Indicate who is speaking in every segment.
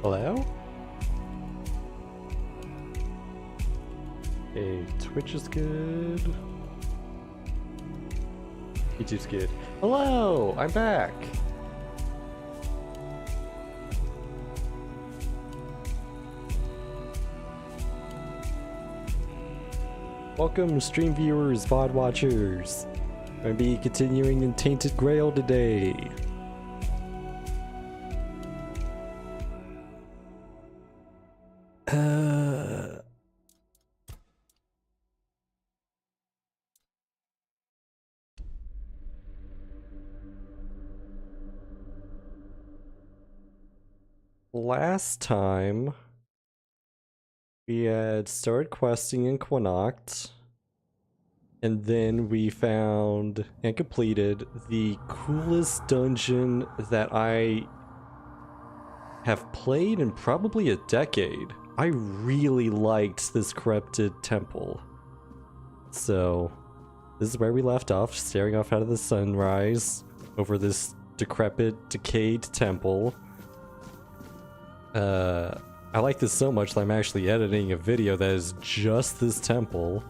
Speaker 1: Hello? Hey, Twitch is good. YouTube's good. Hello! I'm back! Welcome, stream viewers, VOD watchers. I'm gonna be continuing in Tainted Grail today. Last time, we had started questing in Quanacht, and then we found and completed the coolest dungeon that I have played in probably a decade. I really liked this corrupted temple. So, this is where we left off, staring off out of the sunrise over this decrepit, decayed temple. I like this so much that I'm actually editing a video that is just this temple.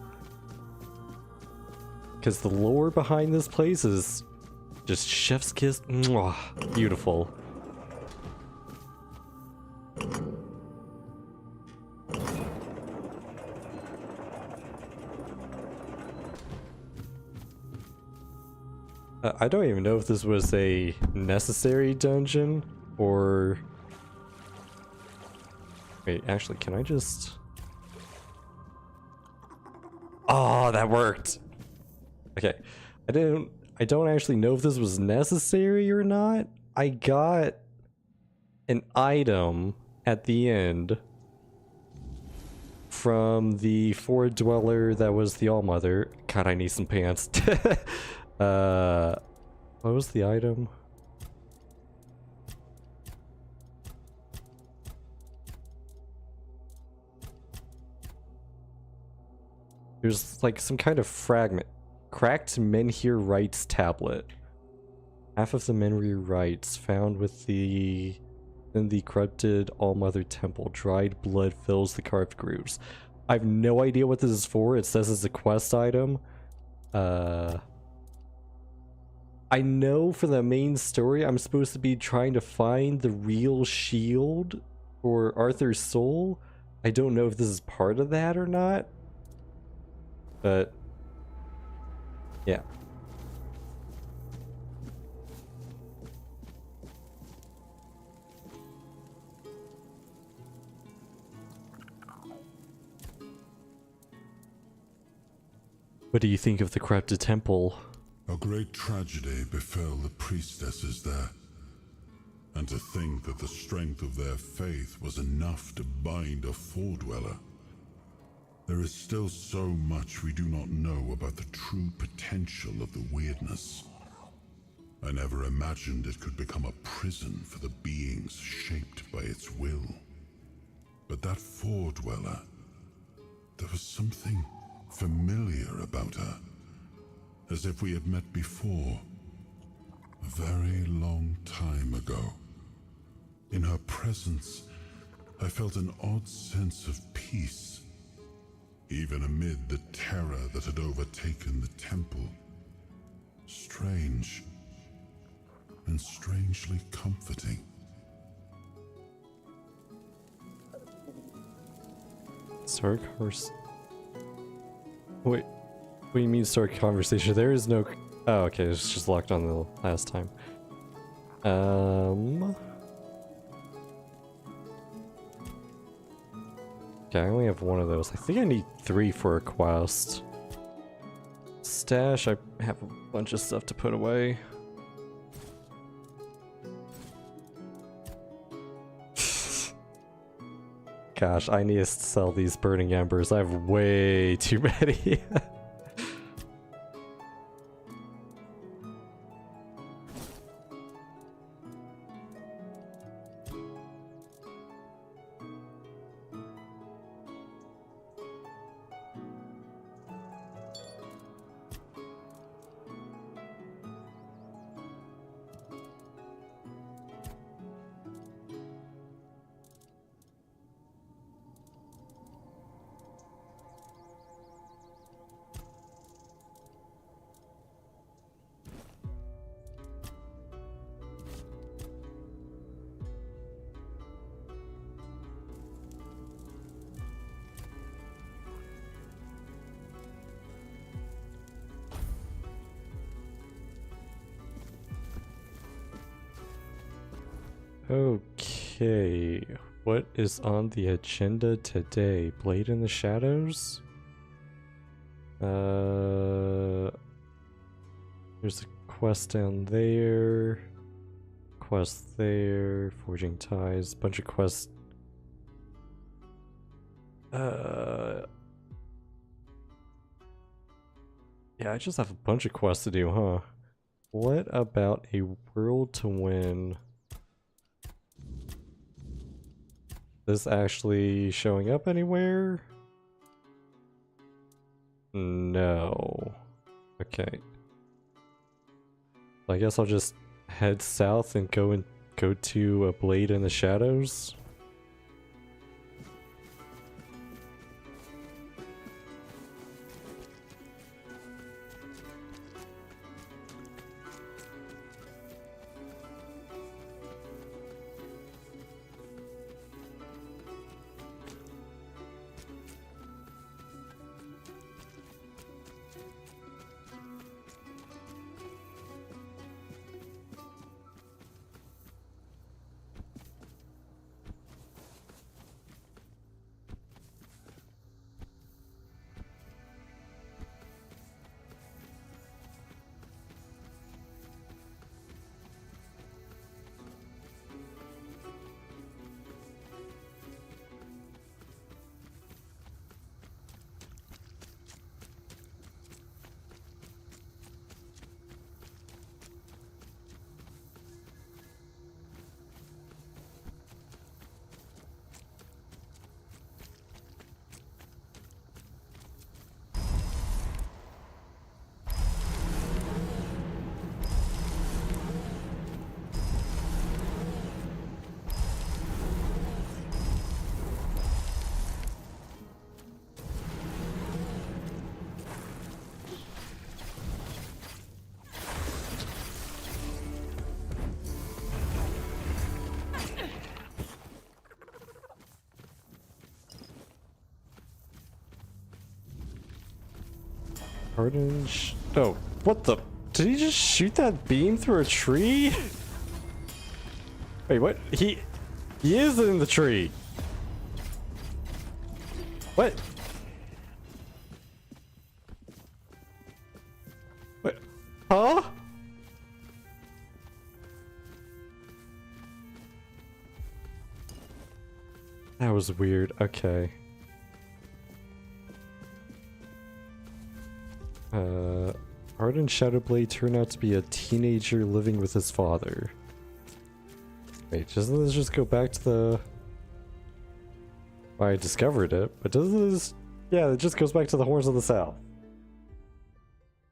Speaker 1: Because the lore behind this place is just chef's kiss. Mwah, beautiful. I don't even know if this was a necessary dungeon or... Wait, actually, can I just... Oh, that worked! Okay, I don't actually know if this was necessary or not. I got an item at the end from the Ford Dweller that was the All-Mother. God, I need some pants. What was the item? There's like some kind of fragment. Cracked Menhir Rites tablet. Half of the Menhir Rites found in the corrupted All-Mother temple. Dried blood fills the carved grooves. I have no idea what this is for. It says it's a quest item. I know for the main story I'm supposed to be trying to find the real shield for Arthur's soul. I don't know if this is part of that or not. But yeah. What do you think of the corrupted temple?
Speaker 2: A great tragedy befell the priestesses there, and to think that the strength of their faith was enough to bind a Fordweller. There is still so much we do not know about the true potential of the weirdness. I never imagined it could become a prison for the beings shaped by its will. But that Fordweller, there was something familiar about her. As if we had met before, a very long time ago. In her presence, I felt an odd sense of peace, even amid the terror that had overtaken the temple. Strange, and strangely comforting.
Speaker 1: Start horse. Wait. What do you mean start conversation? There is no... Oh, okay, it's just locked on the last time. Okay, I only have one of those. I think I need 3 for a quest. Stash, I have a bunch of stuff to put away. Gosh, I need to sell these burning embers. I have way too many. Okay, what is on the agenda today? Blade in the Shadows? There's a quest down there. Quest there. Forging Ties. Bunch of quests. Yeah, I just have a bunch of quests to do, huh? What about a world to win? This actually showing up anywhere? No. Okay. I guess I'll just head south and go to a Blade in the Shadows. Oh, what the? Did he just shoot that beam through a tree? Wait, what? He is in the tree. What? What? Huh? That was weird. Okay. Arden Shadowblade turned out to be a teenager living with his father. Wait, let's just go back to the... I discovered it, but doesn't this... Yeah, it just goes back to the Horns of the South.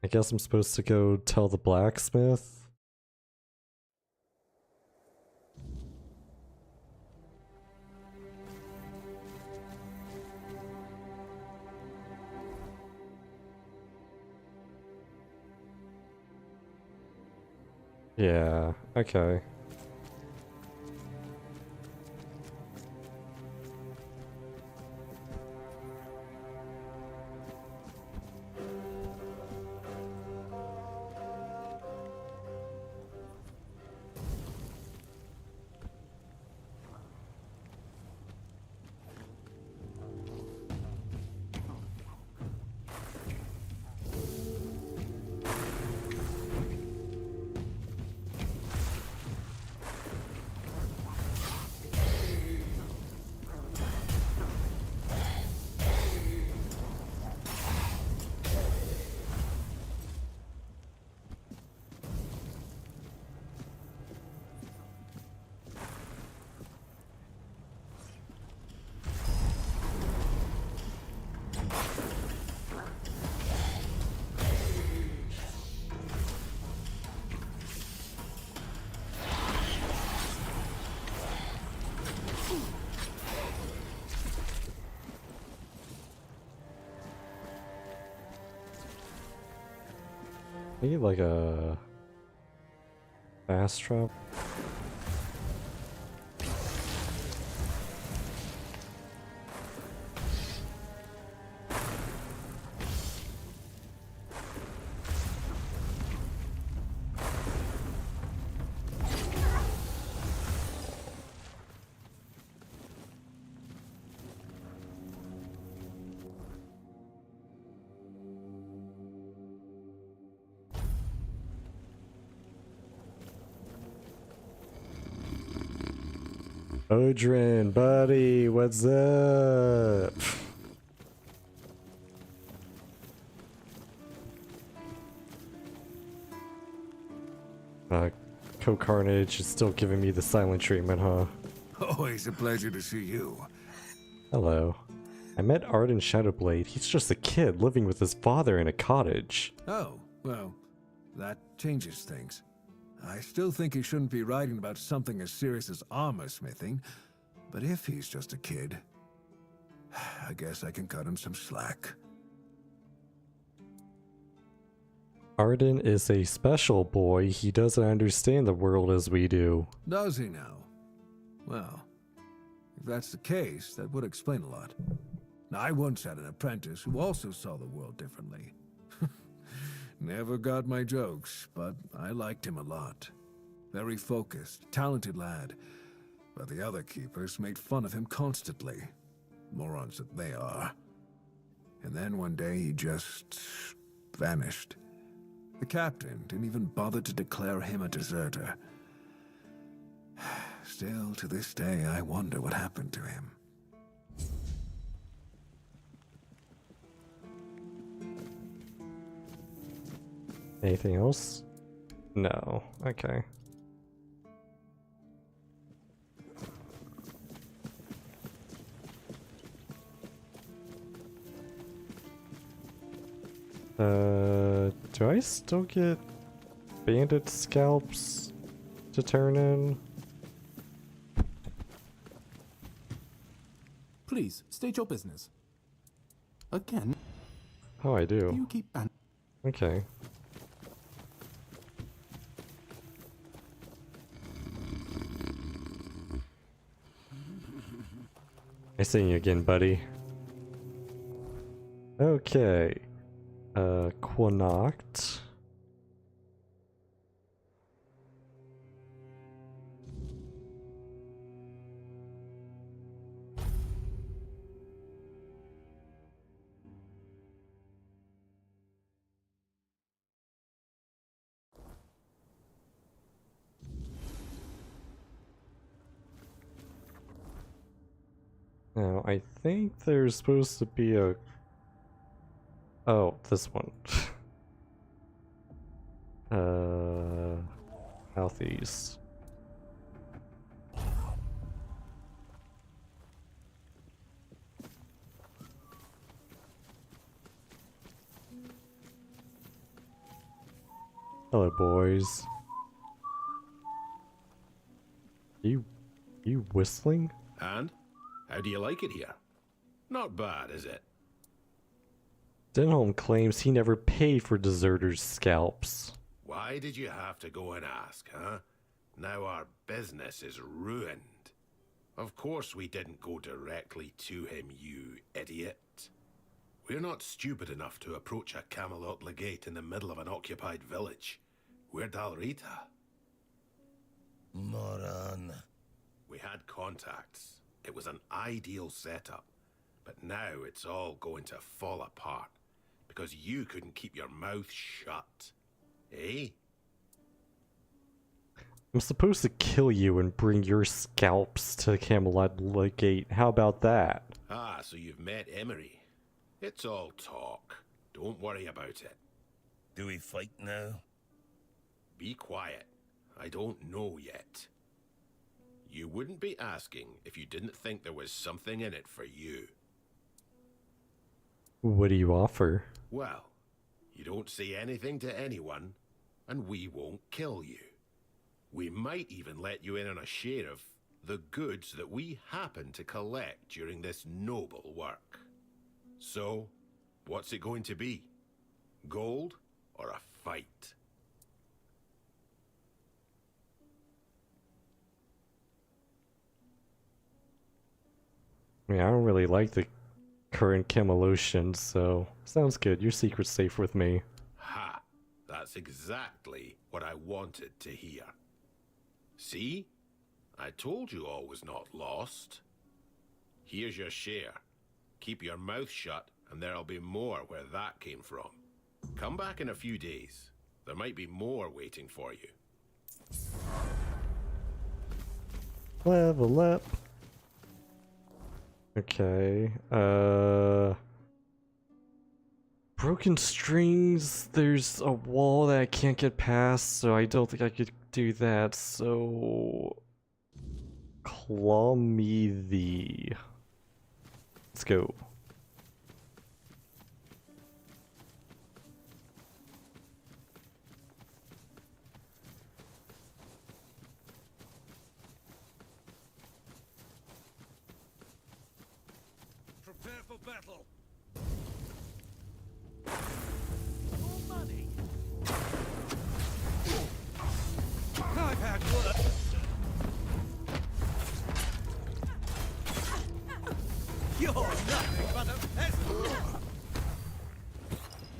Speaker 1: I guess I'm supposed to go tell the blacksmith. Yeah, okay. Maybe like a fast travel. Odrin, buddy, what's up? Co-Carnage is still giving me the silent treatment, huh?
Speaker 3: Always a pleasure to see you.
Speaker 1: Hello. I met Arden Shadowblade. He's just a kid living with his father in a cottage.
Speaker 3: Oh, well, that changes things. I still think he shouldn't be writing about something as serious as armor smithing, but if he's just a kid, I guess I can cut him some slack.
Speaker 1: Arden is a special boy. He doesn't understand the world as we do.
Speaker 3: Does he now? Well, if that's the case, that would explain a lot. Now, I once had an apprentice who also saw the world differently. Never got my jokes, but I liked him a lot. Very focused, talented lad. But the other keepers made fun of him constantly. Morons that they are. And then one day he just vanished. The captain didn't even bother to declare him a deserter. Still, to this day, I wonder what happened to him.
Speaker 1: Anything else? No. Okay. Do I still get bandit scalps to turn in?
Speaker 4: Please, state your business. Again,
Speaker 1: Oh, I do.
Speaker 4: you keep ban-
Speaker 1: Okay. I see you again, buddy. Okay. Quanacht. Now, I think there's supposed to be a... Oh, this one. Southeast. Hello, boys. You whistling?
Speaker 5: And? How do you like it here? Not bad, is it?
Speaker 1: Denholm claims he never paid for deserters' scalps.
Speaker 5: Why did you have to go and ask, huh? Now our business is ruined. Of course we didn't go directly to him, you idiot. We're not stupid enough to approach a Camelot legate in the middle of an occupied village. We're Dalrita.
Speaker 6: Moron.
Speaker 5: We had contacts. It was an ideal setup. But now it's all going to fall apart. Because you couldn't keep your mouth shut. Eh?
Speaker 1: I'm supposed to kill you and bring your scalps to Camelot Legate. How about that?
Speaker 5: Ah, so you've met Emery. It's all talk. Don't worry about it.
Speaker 6: Do we fight now?
Speaker 5: Be quiet. I don't know yet. You wouldn't be asking if you didn't think there was something in it for you.
Speaker 1: What do you offer?
Speaker 5: Well, you don't say anything to anyone, and we won't kill you. We might even let you in on a share of the goods that we happen to collect during this noble work. So, what's it going to be? Gold or a fight?
Speaker 1: I mean, I don't really like the current Camelocians, so sounds good. Your secret's safe with me.
Speaker 5: Ha! That's exactly what I wanted to hear. See? I told you all was not lost. Here's your share. Keep your mouth shut, and there'll be more where that came from. Come back in a few days. There might be more waiting for you.
Speaker 1: Level up. Okay. Broken strings. There's a wall that I can't get past, so I don't think I could do that. So, claw me thee. Let's go.
Speaker 6: Prepare for battle. I've had work. You're nothing but a peasant.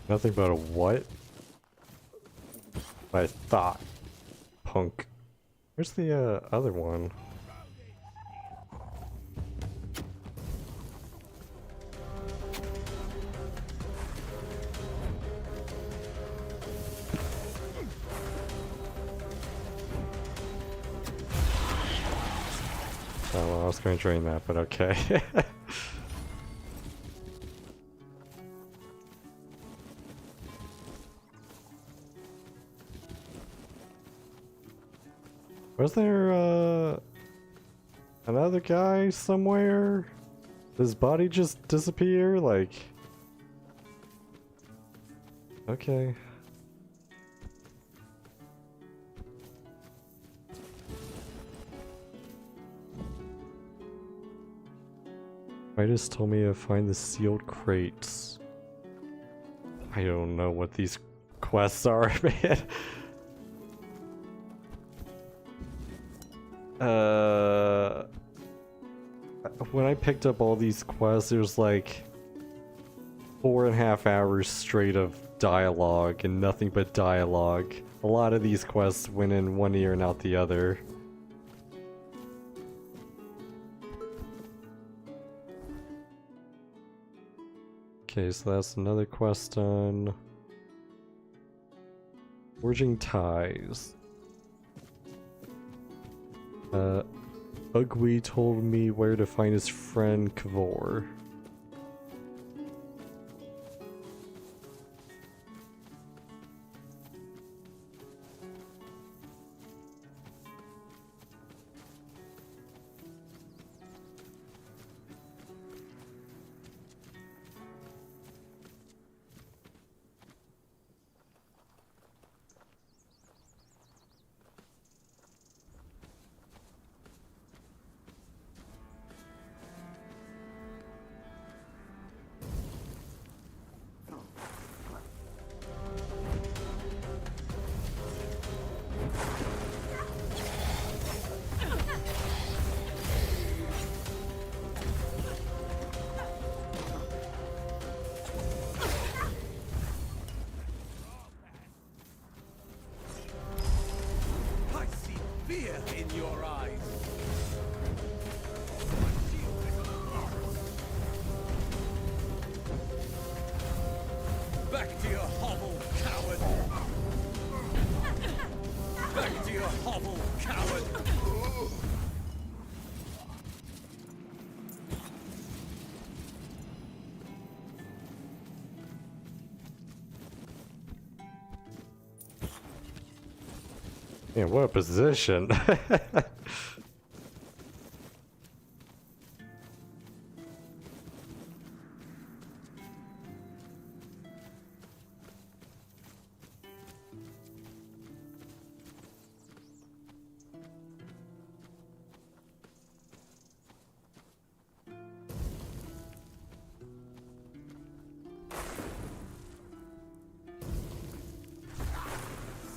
Speaker 1: Nothing but a what? I thought. Punk. Where's the other one? Oh, well, I was going to drain that, but okay. Was there, another guy somewhere? Did his body just disappear? Like... Okay. Titus told me to find the sealed crates. I don't know what these quests are, man. When I picked up all these quests, there's like 4.5 hours straight of dialogue and nothing but dialogue. A lot of these quests went in one ear and out the other. Okay, so that's another quest done. Forging ties. Ugly told me where to find his friend Kavor.
Speaker 6: I see fear in your eyes. Back to your hovel, coward! Back to your hovel, coward!
Speaker 1: Man, what a position.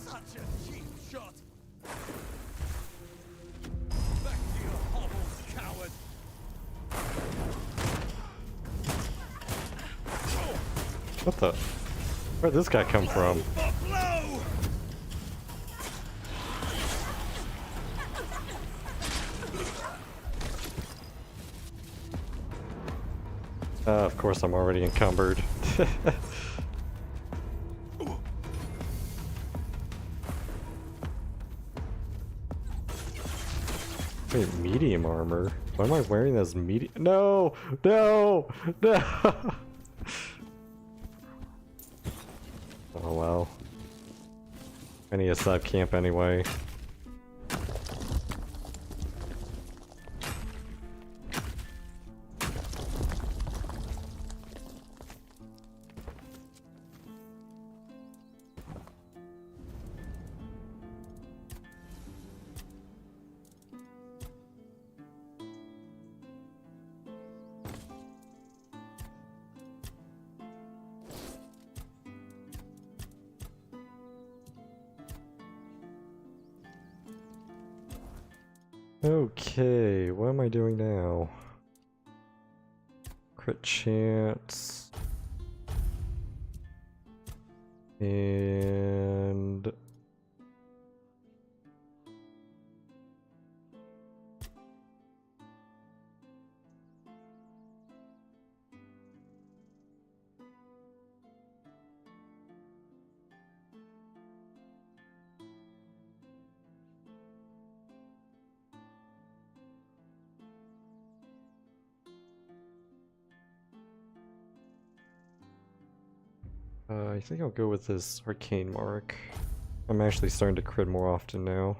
Speaker 6: Such a cheap shot! Back to your hovels, coward!
Speaker 1: What the? Where'd this guy come from?
Speaker 6: For blow!
Speaker 1: Of course I'm already encumbered. Wait, medium armor? Why am I wearing this medium? No! No! No! Oh well. I need to set up camp anyway. Okay, what am I doing now? Crit chance. And... I think I'll go with this arcane mark. I'm actually starting to crit more often now.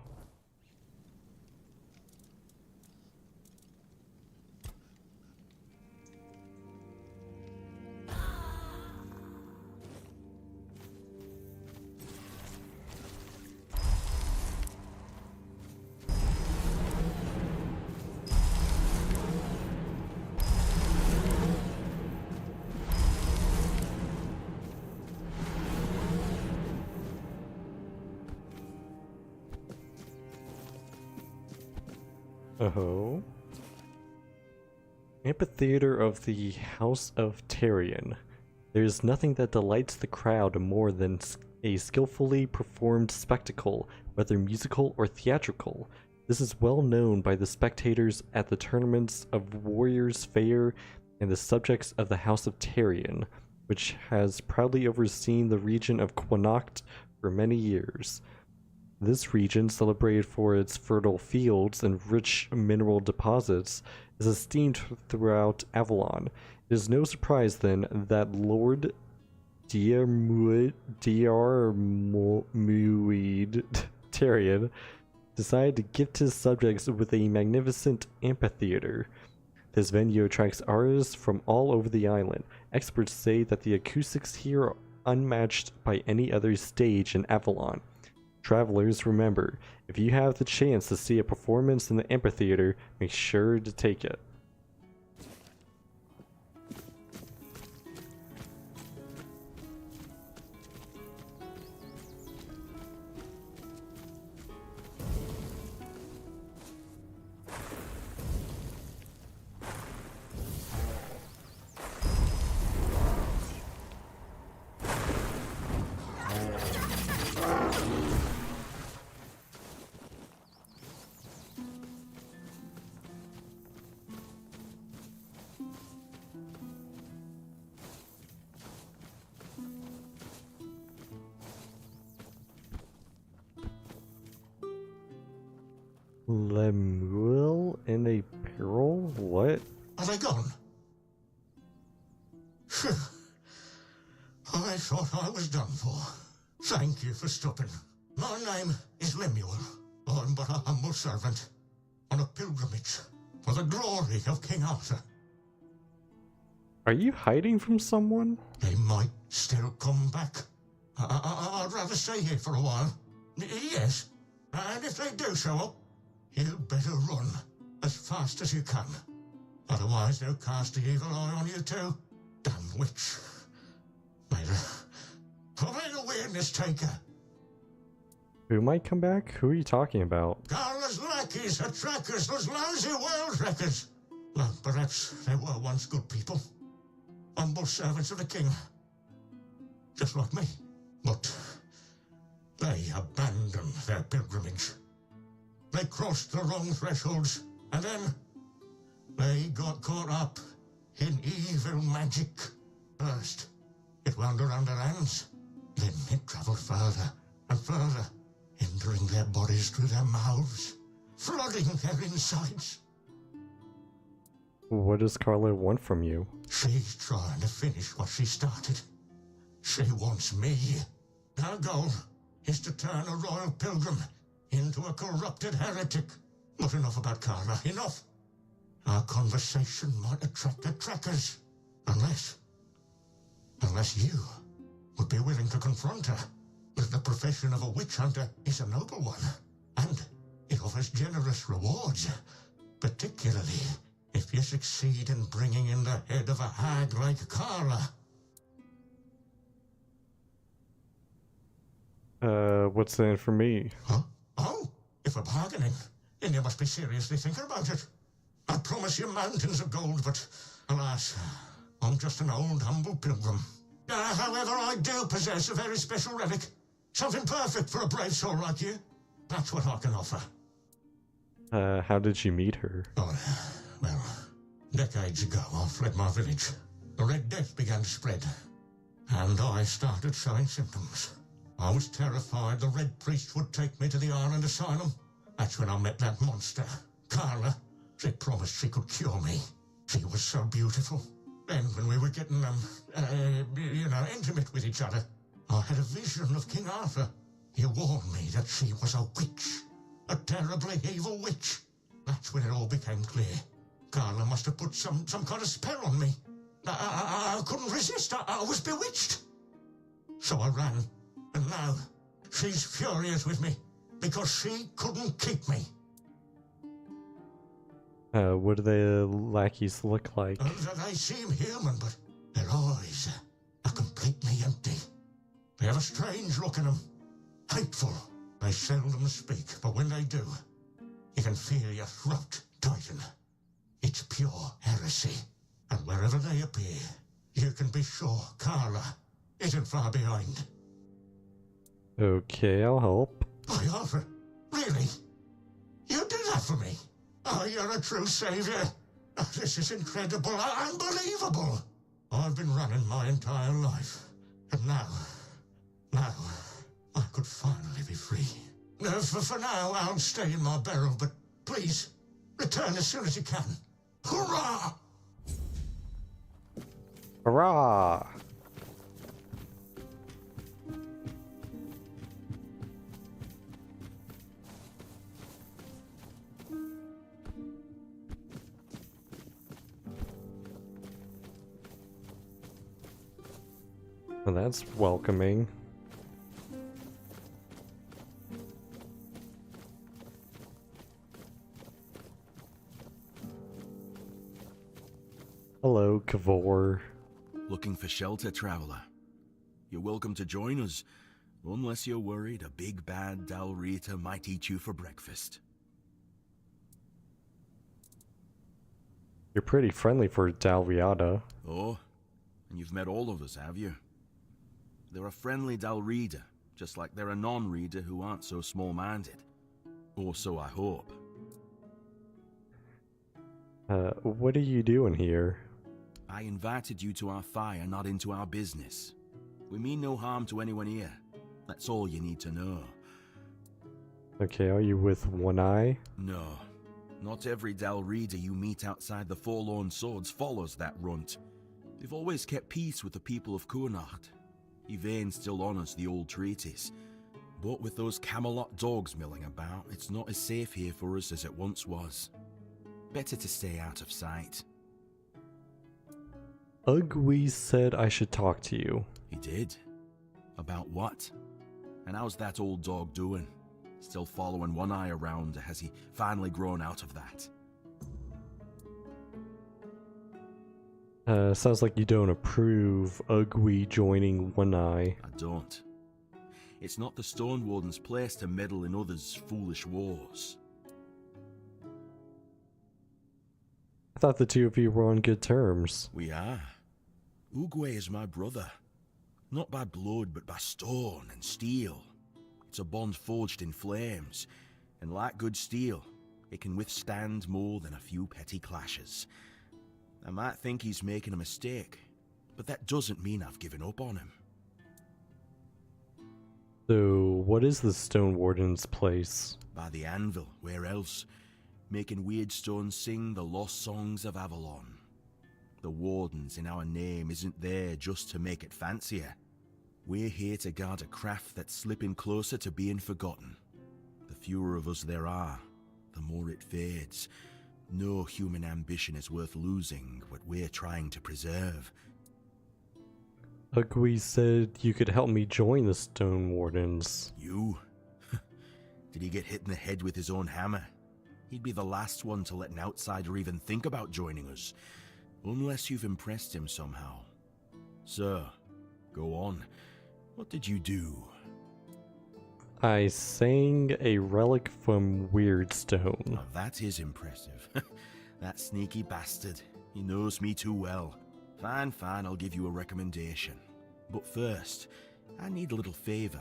Speaker 1: Oh. Amphitheater of the House of Tyrion. There is nothing that delights the crowd more than a skillfully performed spectacle, whether musical or theatrical. This is well known by the spectators at the tournaments of Warriors Fair and the subjects of the House of Tyrion, which has proudly overseen the region of Connacht for many years. This region, celebrated for its fertile fields and rich mineral deposits, is esteemed throughout Avalon. It is no surprise, then, that Lord Diarmuid Tyrion decided to gift his subjects with a magnificent amphitheater. This venue attracts artists from all over the island. Experts say that the acoustics here are unmatched by any other stage in Avalon. Travelers, remember, if you have the chance to see a performance in the amphitheater, make sure to take it. Lemuel in a peril? What?
Speaker 7: Are they gone? Phew. I thought I was done for. Thank you for stopping. My name is Lemuel. I'm but a humble servant on a pilgrimage for the glory of King Arthur.
Speaker 1: Are you hiding from someone?
Speaker 7: They might still come back. I'd rather stay here for a while. Yes, and if they do show up, you'd better run as fast as you can. Otherwise they'll cast the evil eye on you too. Damn witch. May the weirdness take her.
Speaker 1: Who might come back? Who are you talking about?
Speaker 7: Garla's lackeys are trackers, those lousy world wreckers. Well, perhaps they were once good people. Humble servants of the king. Just like me. But they abandoned their pilgrimage. They crossed the wrong thresholds, and then they got caught up in evil magic. First, it wound around their hands. Then it traveled further and further, entering their bodies through their mouths. flooding their insides.
Speaker 1: What does Carla want from you?
Speaker 7: She's trying to finish what she started. She wants me. Her goal is to turn a royal pilgrim into a corrupted heretic. Not enough about Carla, enough. Our conversation might attract the trackers. Unless you would be willing to confront her. The profession of a witch hunter is a noble one, and it offers generous rewards, particularly if you succeed in bringing in the head of a hag like Carla.
Speaker 1: What's in it for me?
Speaker 7: Huh? Oh, if we're bargaining, then you must be seriously thinking about it. I promise you mountains of gold, but alas, I'm just an old, humble pilgrim. However, I do possess a very special relic. Something perfect for a brave soul like you. That's what I can offer.
Speaker 1: How did you meet her?
Speaker 7: Oh, well, decades ago, I fled my village. The Red Death began to spread, and I started showing symptoms. I was terrified the Red Priest would take me to the Island Asylum. That's when I met that monster, Carla. She promised she could cure me. She was so beautiful. Then, when we were getting, intimate with each other, I had a vision of King Arthur. He warned me that she was a witch. A terribly evil witch. That's when it all became clear. Carla must have put some kind of spell on me. I couldn't resist. I was bewitched. So I ran. And now, she's furious with me. Because she couldn't keep me.
Speaker 1: What do the lackeys look like?
Speaker 7: They seem human, but their eyes are completely empty. They have a strange look in them. Hateful. They seldom speak, but when they do, you can feel your throat tighten. It's pure heresy. And wherever they appear, you can be sure Carla isn't far behind.
Speaker 1: Okay, I'll help.
Speaker 7: I offer. Really? You do that for me? Oh, you're a true savior. Oh, this is incredible, unbelievable. I've been running my entire life. And now, I could finally be free. For now, I'll stay in my barrel, but please, return as soon as you can. Hurrah!
Speaker 1: Hurrah! Well, that's welcoming. Hello, Kavor.
Speaker 8: Looking for shelter, traveler? You're welcome to join us, unless you're worried a big bad Dalrita might eat you for breakfast.
Speaker 1: You're pretty friendly for Dalriada.
Speaker 8: Oh, and you've met all of us, have you? They're a friendly Dalrida, just like they're a non-reader who aren't so small-minded. Or so I hope.
Speaker 1: What are you doing here?
Speaker 8: I invited you to our fire, not into our business. We mean no harm to anyone here. That's all you need to know.
Speaker 1: Okay, are you with One Eye?
Speaker 8: No. Not every Dalrida you meet outside the Forlorn Swords follows that runt. They've always kept peace with the people of Kurnacht. Yvain still honors the old treaties. But with those Camelot dogs milling about, it's not as safe here for us as it once was. Better to stay out of sight.
Speaker 1: Ugwe said I should talk to you.
Speaker 8: He did? About what? And how's that old dog doing? Still following One Eye around, or has he finally grown out of that?
Speaker 1: Sounds like you don't approve Ugwe joining One Eye.
Speaker 8: I don't. It's not the Stone Warden's place to meddle in others' foolish wars.
Speaker 1: I thought the two of you were on good terms.
Speaker 8: We are. Ugwe is my brother. Not by blood, but by stone and steel. It's a bond forged in flames, and like good steel, it can withstand more than a few petty clashes. I might think he's making a mistake, but that doesn't mean I've given up on him.
Speaker 1: So, what is the Stone Warden's place?
Speaker 8: By the anvil, where else? Making Weirdstone sing the lost songs of Avalon. The wardens in our name isn't there just to make it fancier. We're here to guard a craft that's slipping closer to being forgotten. The fewer of us there are, the more it fades. No human ambition is worth losing what we're trying to preserve.
Speaker 1: Ugly said you could help me join the Stone Wardens.
Speaker 8: You? Did he get hit in the head with his own hammer? He'd be the last one to let an outsider even think about joining us. Unless you've impressed him somehow. Sir, go on. What did you do?
Speaker 1: I sang a relic from Weirdstone.
Speaker 8: Now that is impressive. That sneaky bastard. He knows me too well. Fine, I'll give you a recommendation. But first, I need a little favor.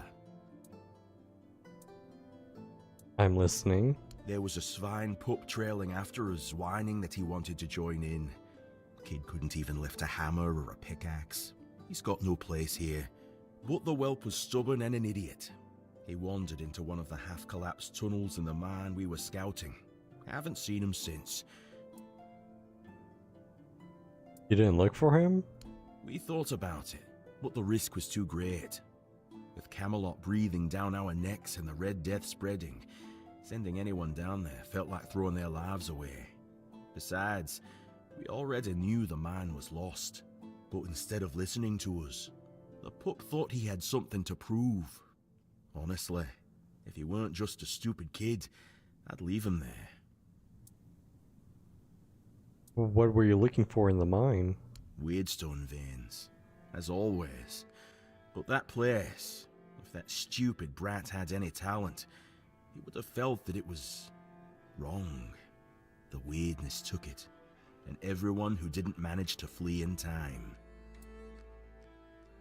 Speaker 1: I'm listening.
Speaker 8: There was a swine pup trailing after us, whining that he wanted to join in. Kid couldn't even lift a hammer or a pickaxe. He's got no place here. But the whelp was stubborn and an idiot. He wandered into one of the half-collapsed tunnels in the mine we were scouting. I haven't seen him since.
Speaker 1: You didn't look for him?
Speaker 8: We thought about it, but the risk was too great. With Camelot breathing down our necks and the Red Death spreading, sending anyone down there felt like throwing their lives away. Besides, we already knew the mine was lost. But instead of listening to us, the pup thought he had something to prove. Honestly, if he weren't just a stupid kid, I'd leave him there.
Speaker 1: What were you looking for in the mine?
Speaker 8: Weirdstone veins, as always. But that place, if that stupid brat had any talent, he would have felt that it was wrong. The weirdness took it, and everyone who didn't manage to flee in time.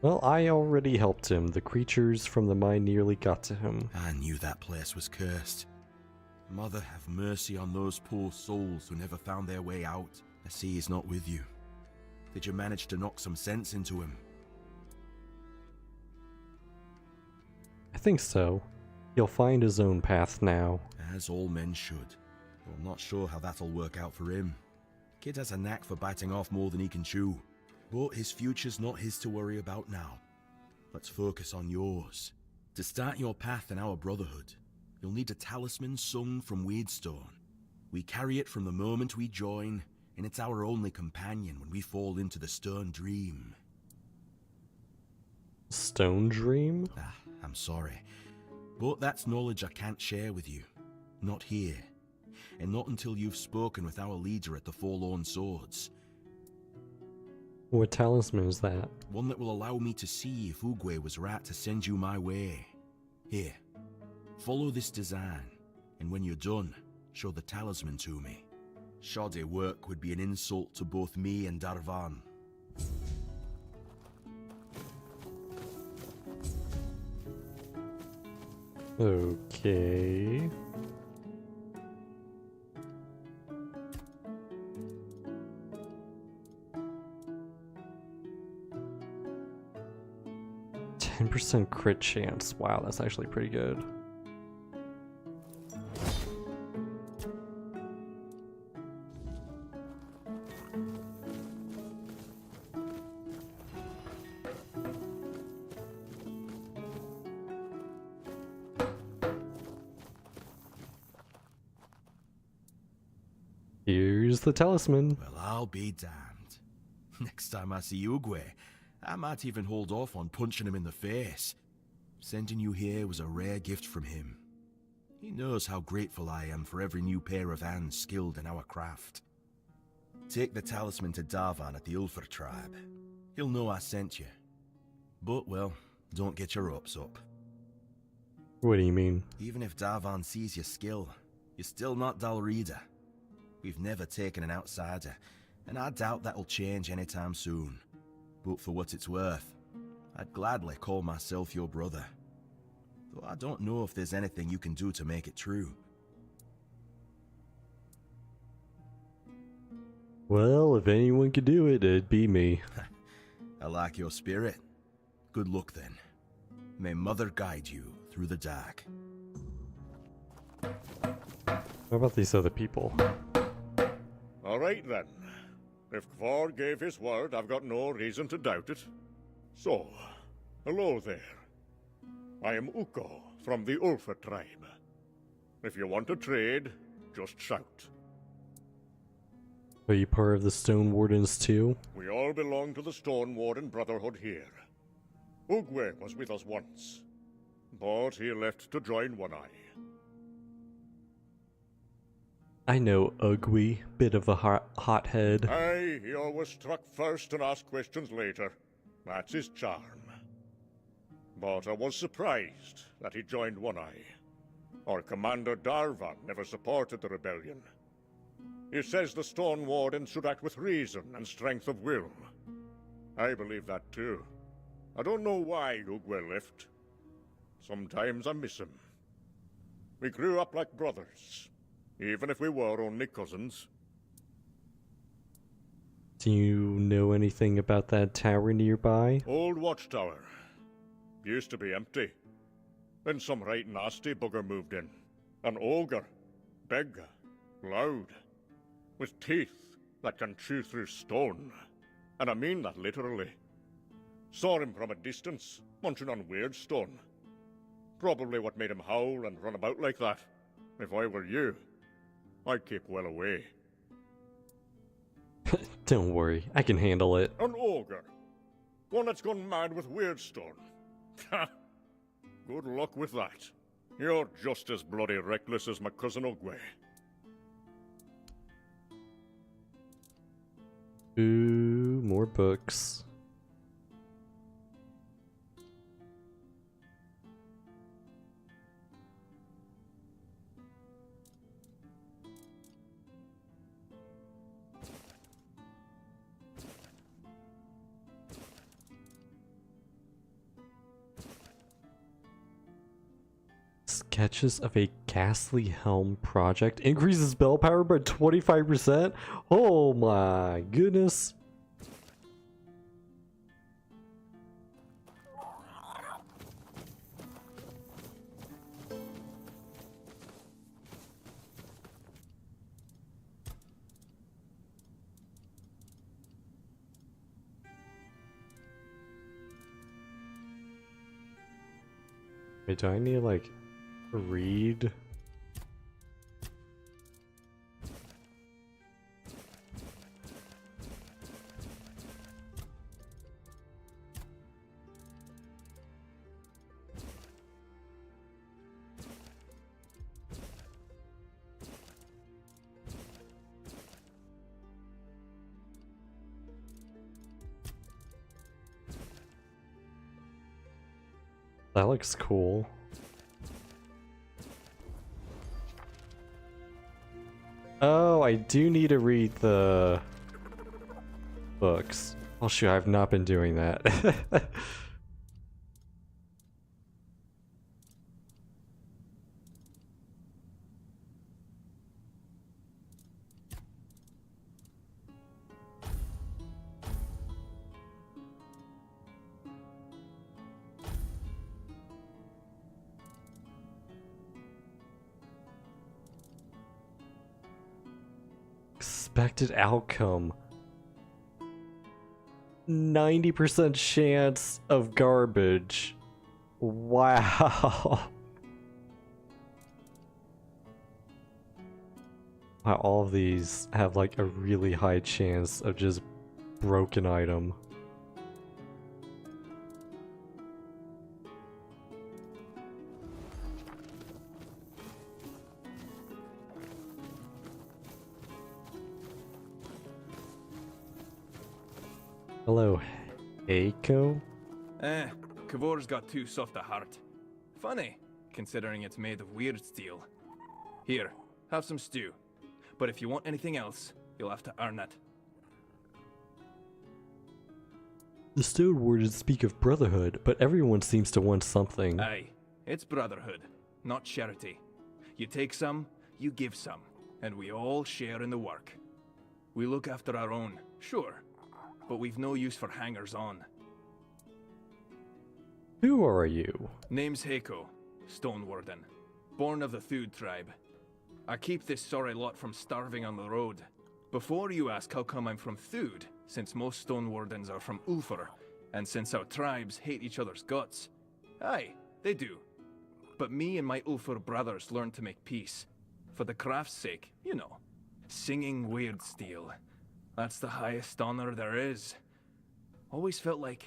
Speaker 1: Well, I already helped him. The creatures from the mine nearly got to him.
Speaker 8: I knew that place was cursed. Mother, have mercy on those poor souls who never found their way out. I see he's not with you. Did you manage to knock some sense into him?
Speaker 1: I think so. He'll find his own path now.
Speaker 8: As all men should. Though I'm not sure how that'll work out for him. Kid has a knack for biting off more than he can chew. But his future's not his to worry about now. Let's focus on yours. To start your path in our brotherhood, you'll need a talisman sung from Weirdstone. We carry it from the moment we join, and it's our only companion when we fall into the Stone Dream.
Speaker 1: Stone Dream?
Speaker 8: I'm sorry, but that's knowledge I can't share with you. Not here. And not until you've spoken with our leader at the Forlorn Swords.
Speaker 1: What talisman is that?
Speaker 8: One that will allow me to see if Oogway was right to send you my way. Here, follow this design, and when you're done, show the talisman to me. Shoddy work would be an insult to both me and Darvan.
Speaker 1: Okay. %, crit chance. Wow, that's actually pretty good. Here's the talisman.
Speaker 8: Well, I'll be damned. Next time I see Oogway, I might even hold off on punching him in the face. Sending you here was a rare gift from him. He knows how grateful I am for every new pair of hands skilled in our craft. Take the talisman to Darvan at the Ulfer tribe. He'll know I sent you. But, well, don't get your hopes up.
Speaker 1: What do you mean?
Speaker 8: Even if Darvan sees your skill, you're still not Dalrida. We've never taken an outsider, and I doubt that'll change anytime soon. But for what it's worth, I'd gladly call myself your brother. Though I don't know if there's anything you can do to make it true.
Speaker 1: Well, if anyone could do it, it'd be me.
Speaker 8: I like your spirit. Good luck then. May Mother guide you through the dark.
Speaker 1: What about these other people?
Speaker 9: All right then. If Kvar gave his word, I've got no reason to doubt it. So, hello there. I am Ukko from the Ulfa tribe. If you want to trade, just shout.
Speaker 1: Are you part of the Stone Wardens too?
Speaker 9: We all belong to the Stone Warden Brotherhood here. Ugwe was with us once, but he left to join One Eye.
Speaker 1: I know Ugwe, bit of a hothead.
Speaker 9: Aye, he always struck first and asked questions later. That's his charm. But I was surprised that he joined One Eye. Our commander Darvan never supported the rebellion. He says the Stone Warden should act with reason and strength of will. I believe that too. I don't know why Ugwe left. Sometimes I miss him. We grew up like brothers, even if we were only cousins.
Speaker 1: Do you know anything about that tower nearby?
Speaker 9: Old watchtower. Used to be empty. Then some right nasty bugger moved in. An ogre. Big. Loud. With teeth that can chew through stone. And I mean that literally. Saw him from a distance, munching on weird stone. Probably what made him howl and run about like that. If I were you, I'd keep well away.
Speaker 1: Don't worry, I can handle it.
Speaker 9: An ogre. One that's gone mad with weird stone. Ha! Good luck with that. You're just as bloody reckless as my cousin Ugwe.
Speaker 1: Ooh, more books. Sketches of a ghastly helm project increases spell power by 25%. Oh my goodness. Wait, do I need to like read? That looks cool. Oh, I do need to read the books. Oh shoot, I've not been doing that. Expected outcome. 90% chance of garbage. Wow. Wow, all of these have like a really high chance of just broken item. Hello, Eiko?
Speaker 6: Kavor's got too soft a heart. Funny, considering it's made of weird steel. Here, have some stew. But if you want anything else, you'll have to earn it.
Speaker 1: The Stone Wardens speak of brotherhood, but everyone seems to want something.
Speaker 6: Aye, it's brotherhood, not charity. You take some, you give some, and we all share in the work. We look after our own, sure, but we've no use for hangers-on.
Speaker 1: Who are you?
Speaker 6: Name's Heiko, Stone Warden. born of the Thude tribe. I keep this sorry lot from starving on the road. Before you ask how come I'm from Thude, since most Stone Wardens are from Ulfar, and since our tribes hate each other's guts. Aye, they do. But me and my Ulfar brothers learned to make peace. For the craft's sake, you know. Singing weird steel. That's the highest honor there is. Always felt like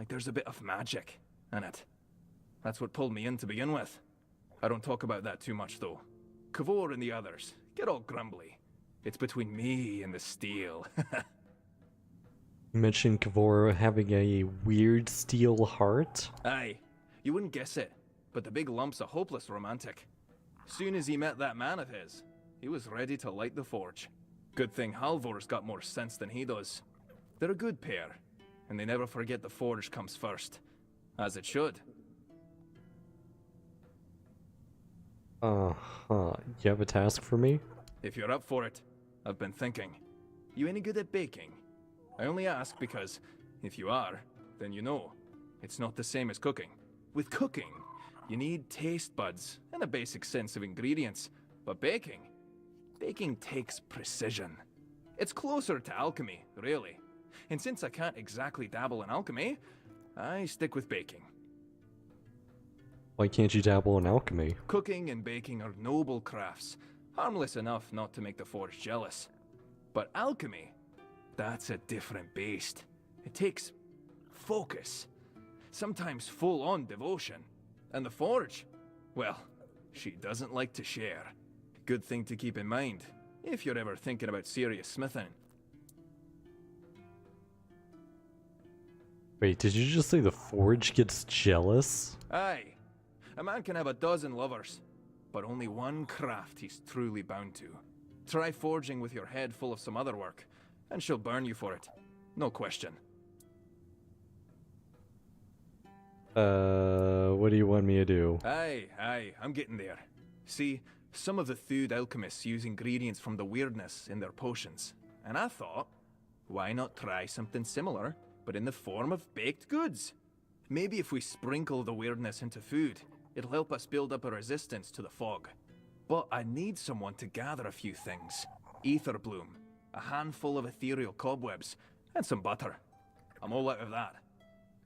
Speaker 6: there's a bit of magic in it. That's what pulled me in to begin with. I don't talk about that too much though. Kavor and the others get all grumbly. It's between me and the steel.
Speaker 1: You mentioned Kavor having a weird steel heart.
Speaker 6: Aye, you wouldn't guess it, but the big lump's a hopeless romantic. Soon as he met that man of his, he was ready to light the forge. Good thing Halvor's got more sense than he does. They're a good pair, and they never forget the forge comes first. As it should.
Speaker 1: Uh-huh. You have a task for me?
Speaker 6: If you're up for it, I've been thinking. You any good at baking? I only ask because, if you are, then you know. It's not the same as cooking. With cooking, you need taste buds and a basic sense of ingredients. But baking takes precision. It's closer to alchemy, really. And since I can't exactly dabble in alchemy, I stick with baking.
Speaker 1: Why can't you dabble in alchemy?
Speaker 6: Cooking and baking are noble crafts, harmless enough not to make the forge jealous. But alchemy, that's a different beast. It takes focus, sometimes full-on devotion. And the forge, well, she doesn't like to share. Good thing to keep in mind, if you're ever thinking about serious smithing.
Speaker 1: Wait, did you just say the forge gets jealous?
Speaker 6: Aye. A man can have a dozen lovers, but only one craft he's truly bound to. Try forging with your head full of some other work, and she'll burn you for it. No question.
Speaker 1: What do you want me to do?
Speaker 6: Aye, I'm getting there. See, some of the Thude alchemists use ingredients from the weirdness in their potions, and I thought, why not try something similar, but in the form of baked goods? Maybe if we sprinkle the weirdness into food, it'll help us build up a resistance to the fog. But I need someone to gather a few things. Ether bloom, a handful of ethereal cobwebs, and some butter. I'm all out of that.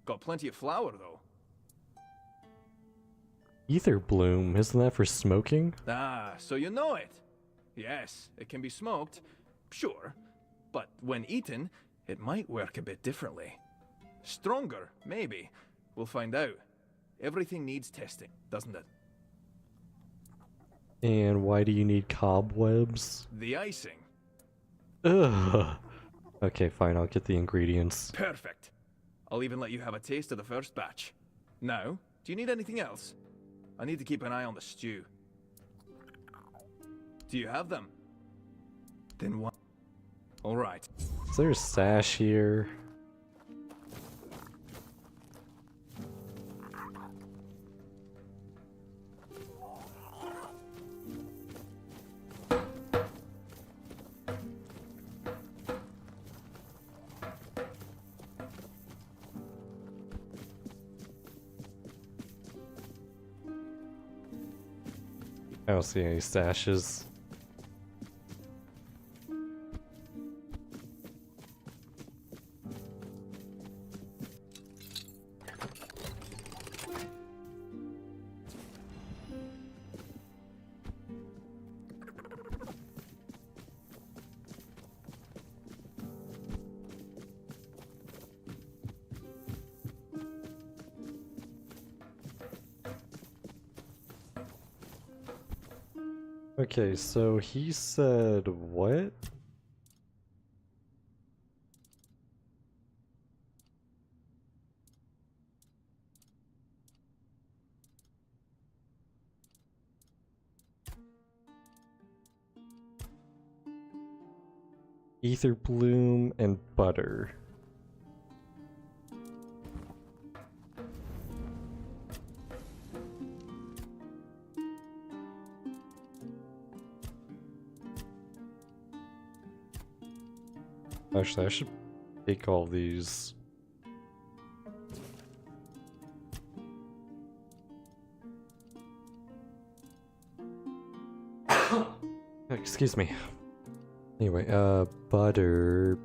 Speaker 6: Got plenty of flour, though.
Speaker 1: Ether bloom, isn't that for smoking?
Speaker 6: Ah, so you know it. Yes, it can be smoked, sure. But when eaten, it might work a bit differently. Stronger, maybe. We'll find out. Everything needs testing, doesn't it?
Speaker 1: And why do you need cobwebs?
Speaker 6: The icing.
Speaker 1: Ugh. Okay, fine, I'll get the ingredients.
Speaker 6: Perfect. I'll even let you have a taste of the first batch. Now, do you need anything else? I need to keep an eye on the stew. Do you have them? Then what? Alright.
Speaker 1: Is there a sash here? I don't see any stashes. Okay, so he said what? Ether bloom and butter. Actually, I should take all these. Excuse me. Anyway, butter.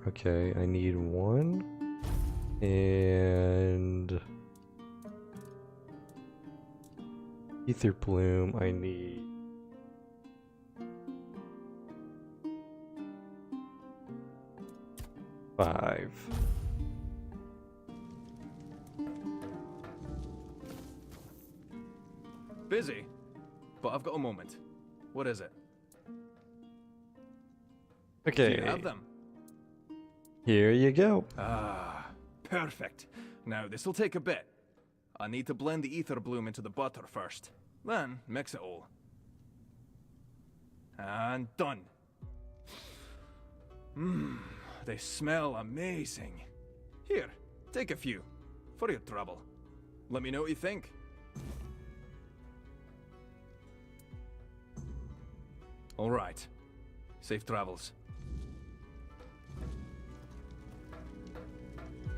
Speaker 1: Okay, I need one. And ether bloom, I need 5.
Speaker 6: Busy, but I've got a moment. What is it? Do
Speaker 1: Okay,
Speaker 6: you have them?
Speaker 1: here you go.
Speaker 6: Ah, perfect. Now, this'll take a bit. I need to blend the ether bloom into the butter first. Then, mix it all. And done. Mmm, they smell amazing. Here, take a few. For your trouble. Let me know what you think. Alright. Safe travels.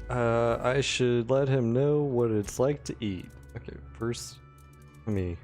Speaker 1: I should let him know what it's like to eat. Okay, first, me.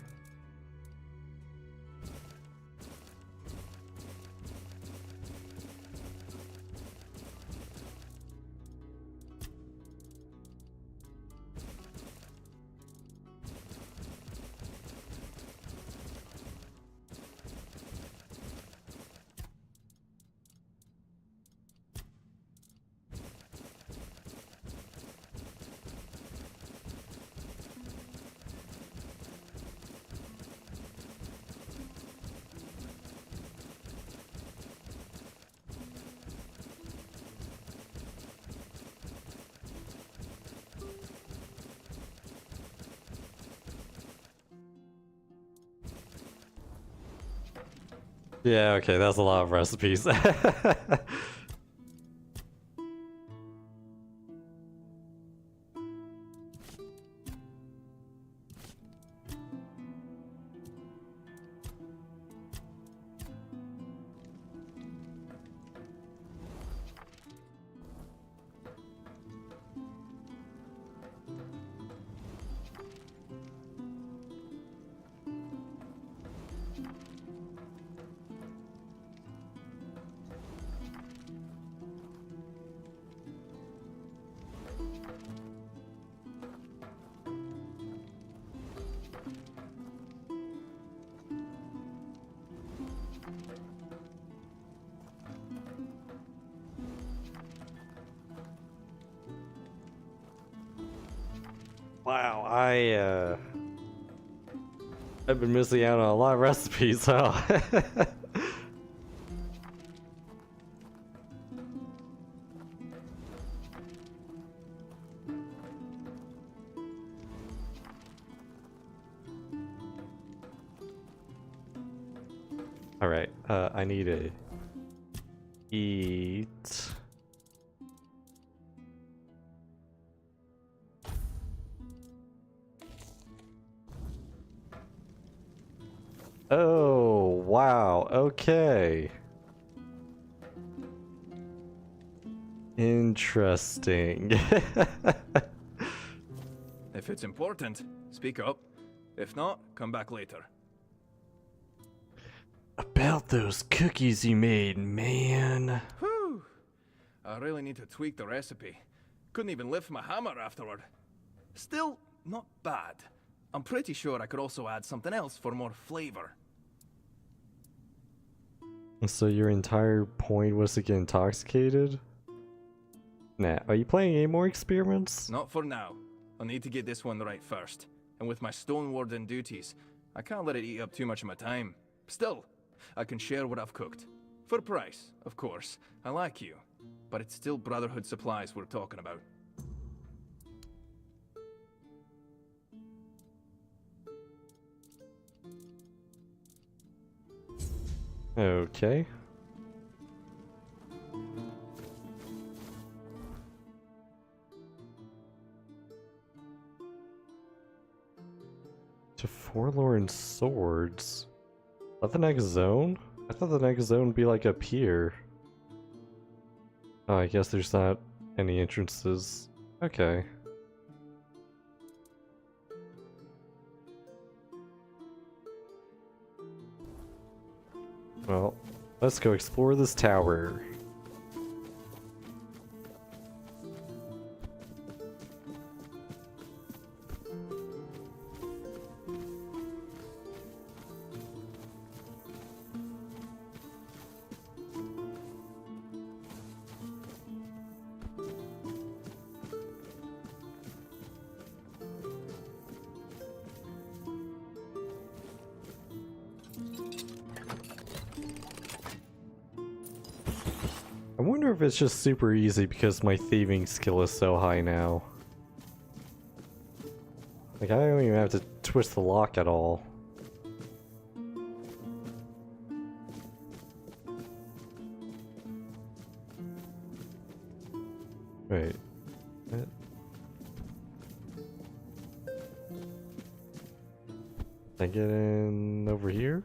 Speaker 1: Yeah, okay, that's a lot of recipes. Wow, I've been missing out on a lot of recipes, huh? Alright, I need to eat. Oh, wow, okay. Interesting.
Speaker 6: If it's important, speak up. If not, come back later.
Speaker 1: About those cookies you made, man.
Speaker 6: Whew! I really need to tweak the recipe. Couldn't even lift my hammer afterward. Still, not bad. I'm pretty sure I could also add something else for more flavor.
Speaker 1: So your entire point was to get intoxicated? Nah, are you playing any more experiments?
Speaker 6: Not for now. I'll need to get this one right first. And with my stone warden duties, I can't let it eat up too much of my time. Still, I can share what I've cooked. For a price, of course. I like you. But it's still Brotherhood supplies we're talking about.
Speaker 1: Okay. To Forlorn Swords? Is that the next zone? I thought the next zone would be like up here. Oh, I guess there's not any entrances. Okay. Well, let's go explore this tower. I wonder if it's just super easy because my thieving skill is so high now. Like, I don't even have to twist the lock at all. Wait. What? Can I get in over here?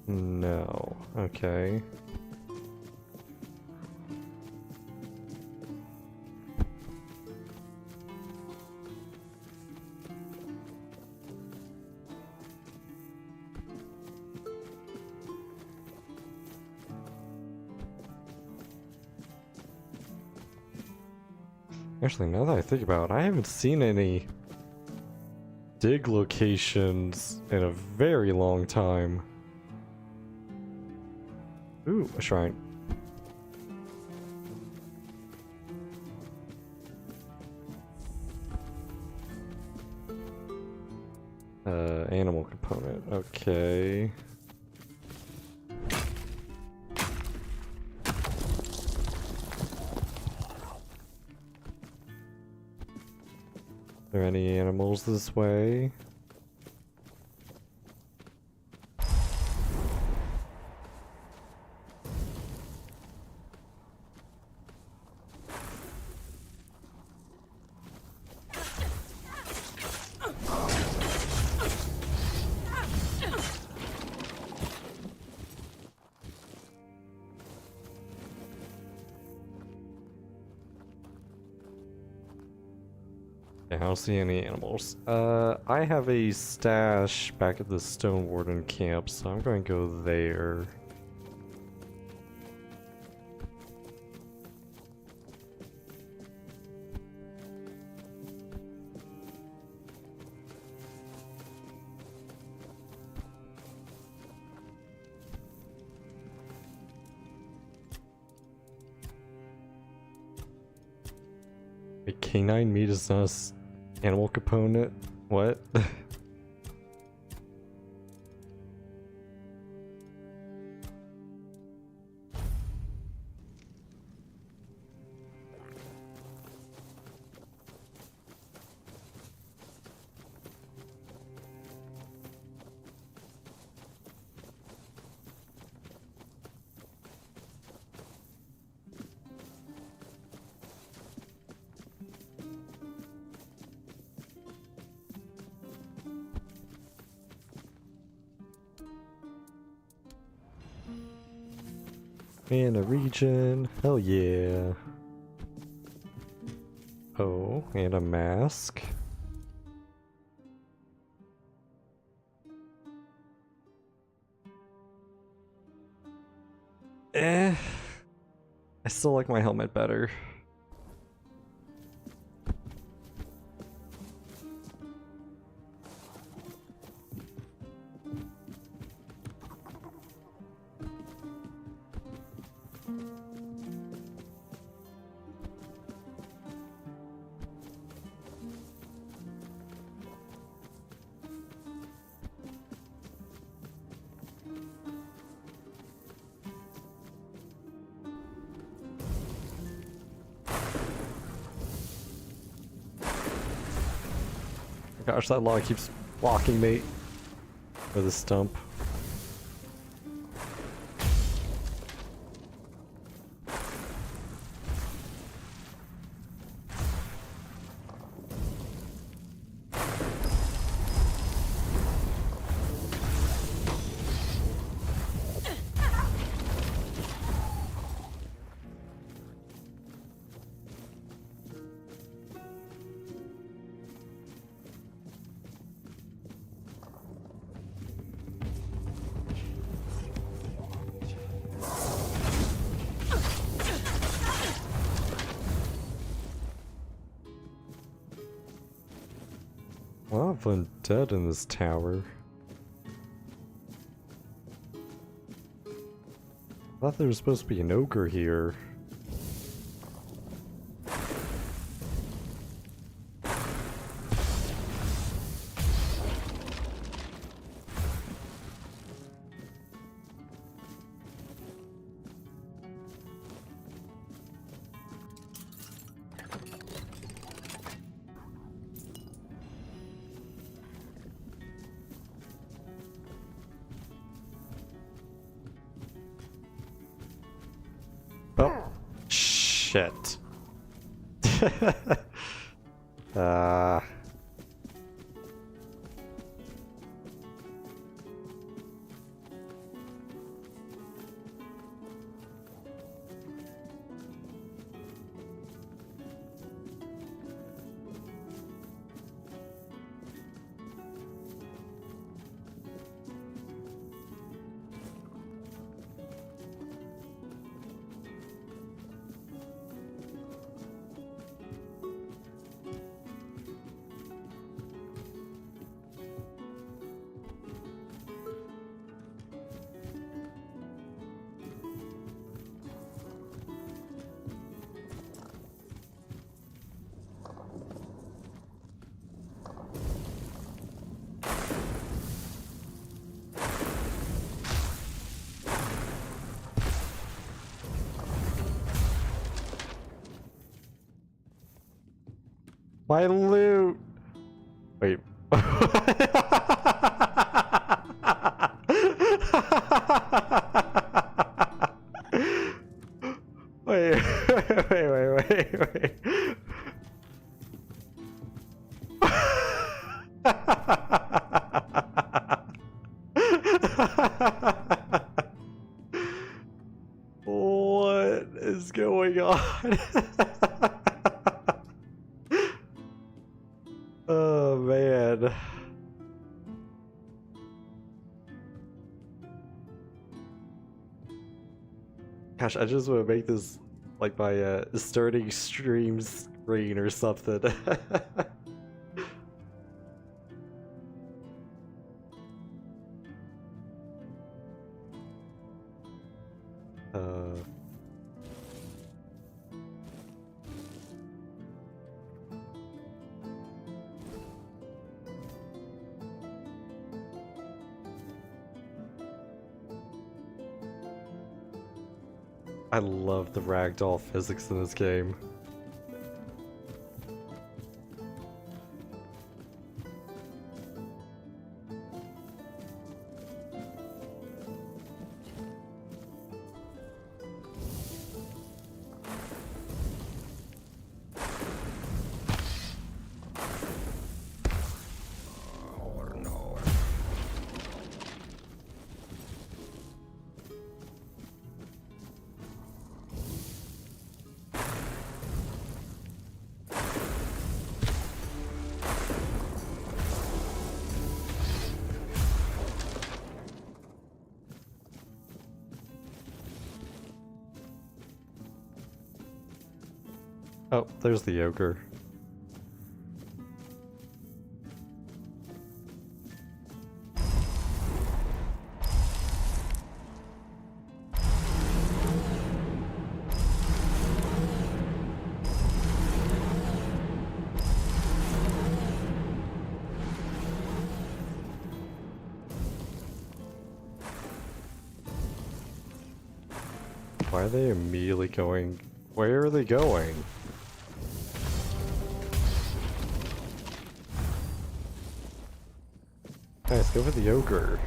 Speaker 1: No. Okay. Actually, now that I think about it, I haven't seen any dig locations in a very long time. Ooh, a shrine. Animal component. Okay. Are there any animals this way? I don't see any animals. I have a stash back at the Stone Warden camp, so I'm going to go there. A canine meat is not an animal component? What? And a region. Hell yeah. Oh, and a mask. I still like my helmet better. Gosh, that log keeps blocking me with a stump. of undead in this tower. I thought there was supposed to be an ogre here. Oh, shit. Ah. My loot! Wait. Wait, wait. What is going on? Oh man. Gosh, I just want to make this like my starting stream screen or something. I love the ragdoll physics in this game. Oh, there's the ogre. Why are they immediately going? Where are they going? Nice, go for the ogre.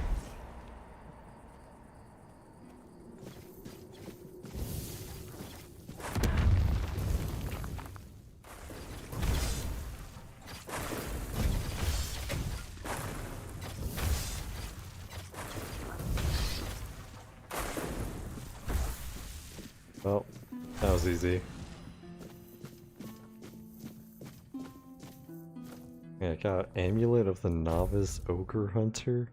Speaker 1: Well, that was easy. Yeah, I got Amulet of the Novice Ogre Hunter.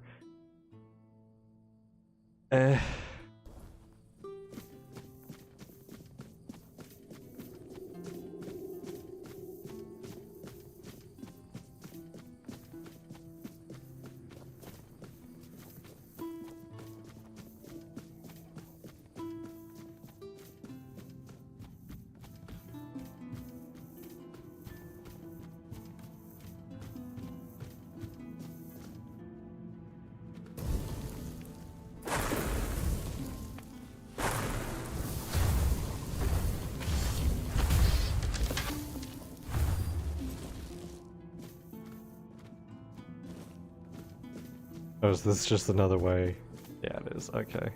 Speaker 1: Oh, is this just another way? Yeah, it is. Okay.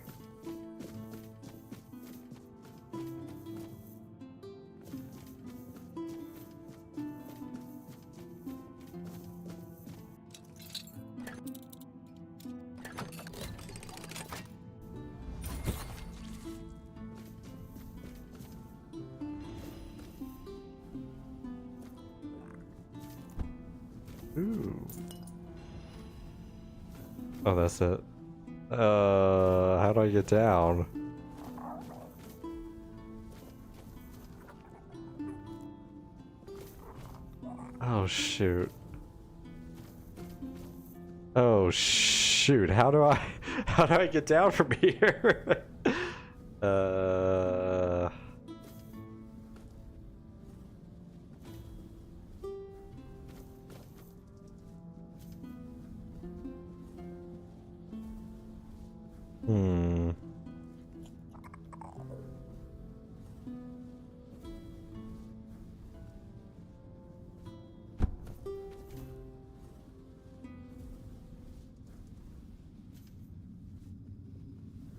Speaker 1: Ooh. Oh, that's it. How do I get down? Oh, shoot. Oh, shoot. How do I get down from here? Hmm.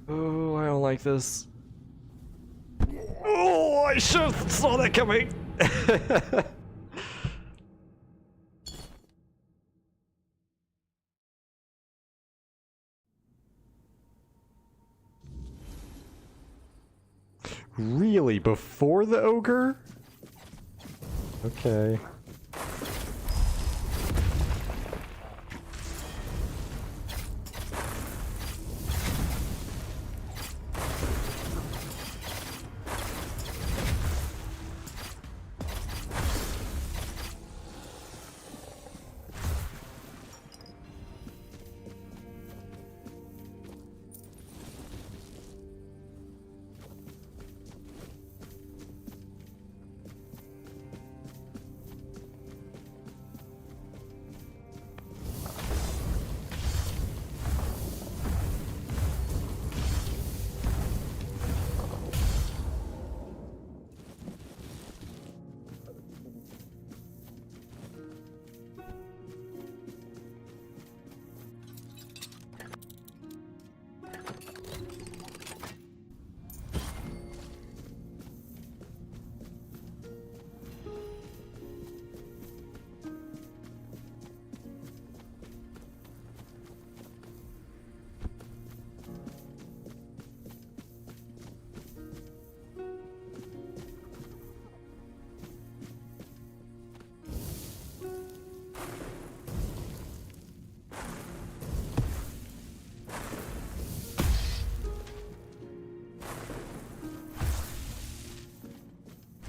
Speaker 1: Oh, I don't like this. Oh, I should have saw that coming. Really? Before the ogre? Okay.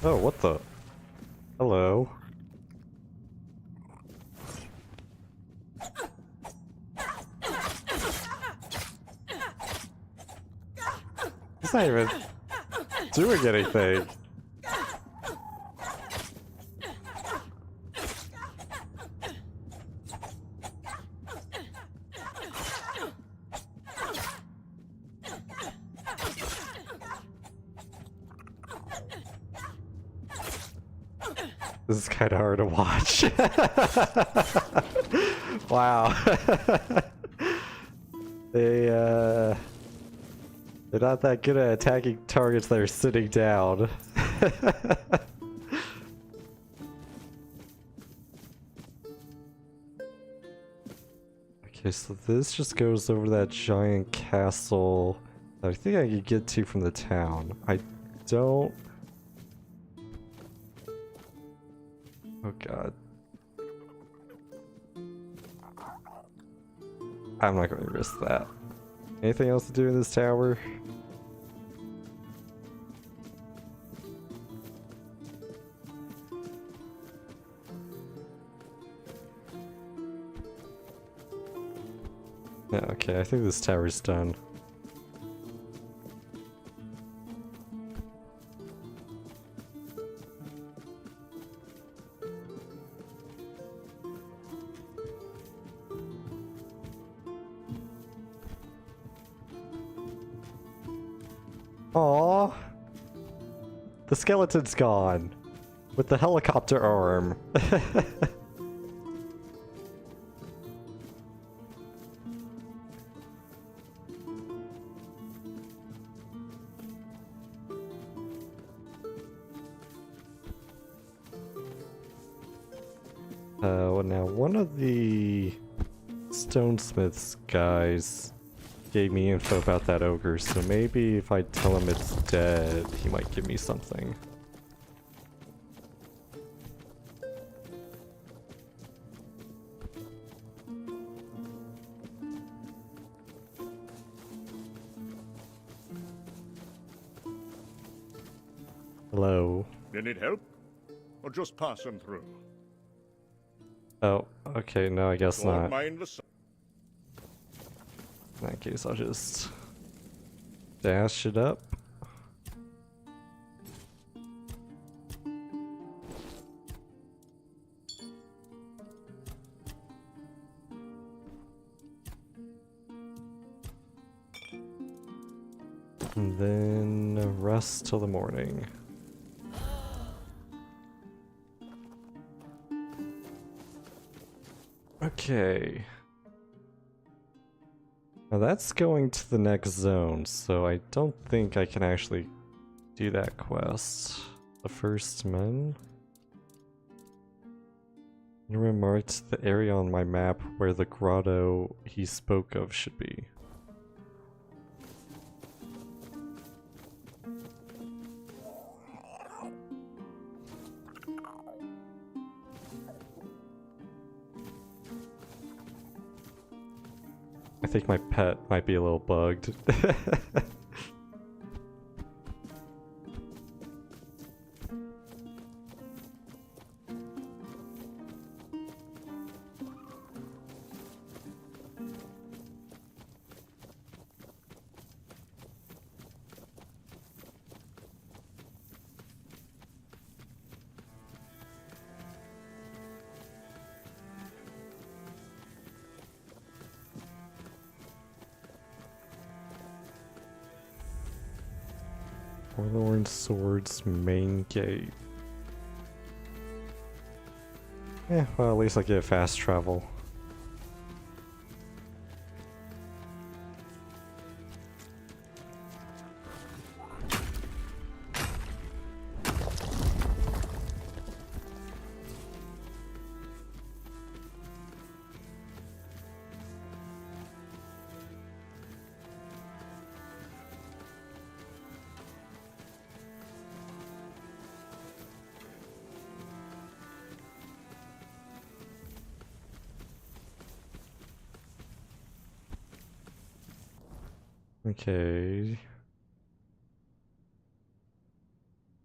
Speaker 1: Oh, what the? Hello. He's not even doing anything. This is kind of hard to watch. Wow. They're not that good at attacking targets that are sitting down. Okay, so this just goes over that giant castle that I think I could get to from the town. I don't... Oh god. I'm not going to risk that. Anything else to do in this tower? Yeah, okay, I think this tower's done. Aww. The skeleton's gone. With the helicopter arm. now one of the stonesmiths guys gave me info about that ogre, so maybe if I tell him it's dead, he might give me something. Hello.
Speaker 9: You need help? Or just passing through?
Speaker 1: Oh, okay, no, I guess
Speaker 9: Don't
Speaker 1: not.
Speaker 9: mind the sun.
Speaker 1: In that case, I'll just dash it up. And then rest till the morning. Okay. Now that's going to the next zone, so I don't think I can actually do that quest. The first men? You remarked the area on my map where the grotto he spoke of should be. I think my pet might be a little bugged. Forlorn Swords main gate. Yeah, well, at least I get fast travel. Okay.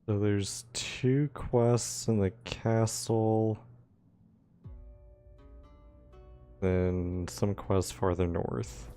Speaker 1: So there's 2 quests in the castle. Then some quests farther north.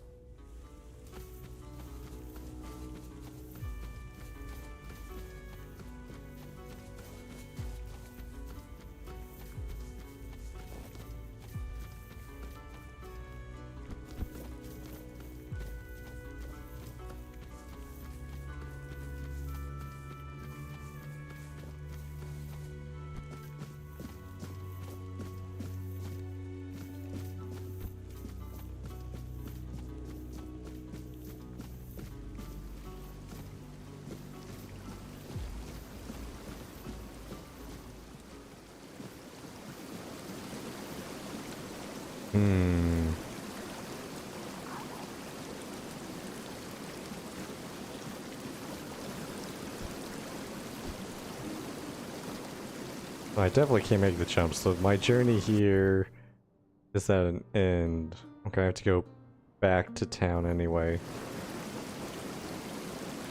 Speaker 1: I definitely can't make the jump, so my journey here is at an end. Okay, I have to go back to town anyway.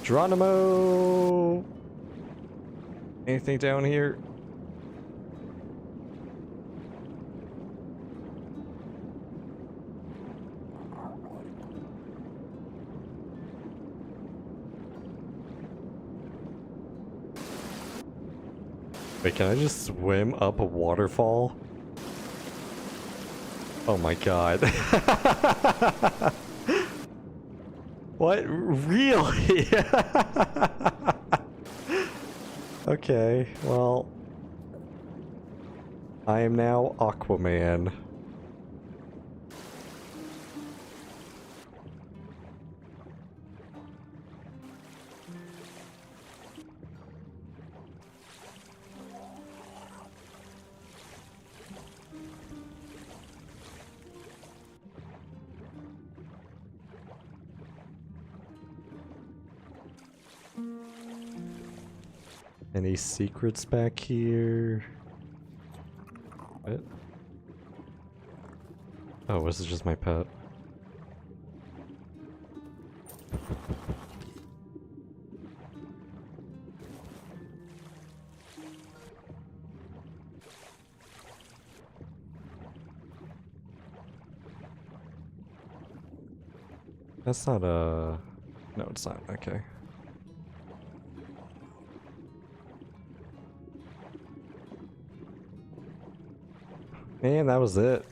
Speaker 1: Geronimo! Anything down here? Wait, can I just swim up a waterfall? Oh my god. What? Really? Okay, well... I am now Aquaman. Any secrets back here? What? Oh, was it just my pet? That's not a... No, it's not. Okay. And that was it.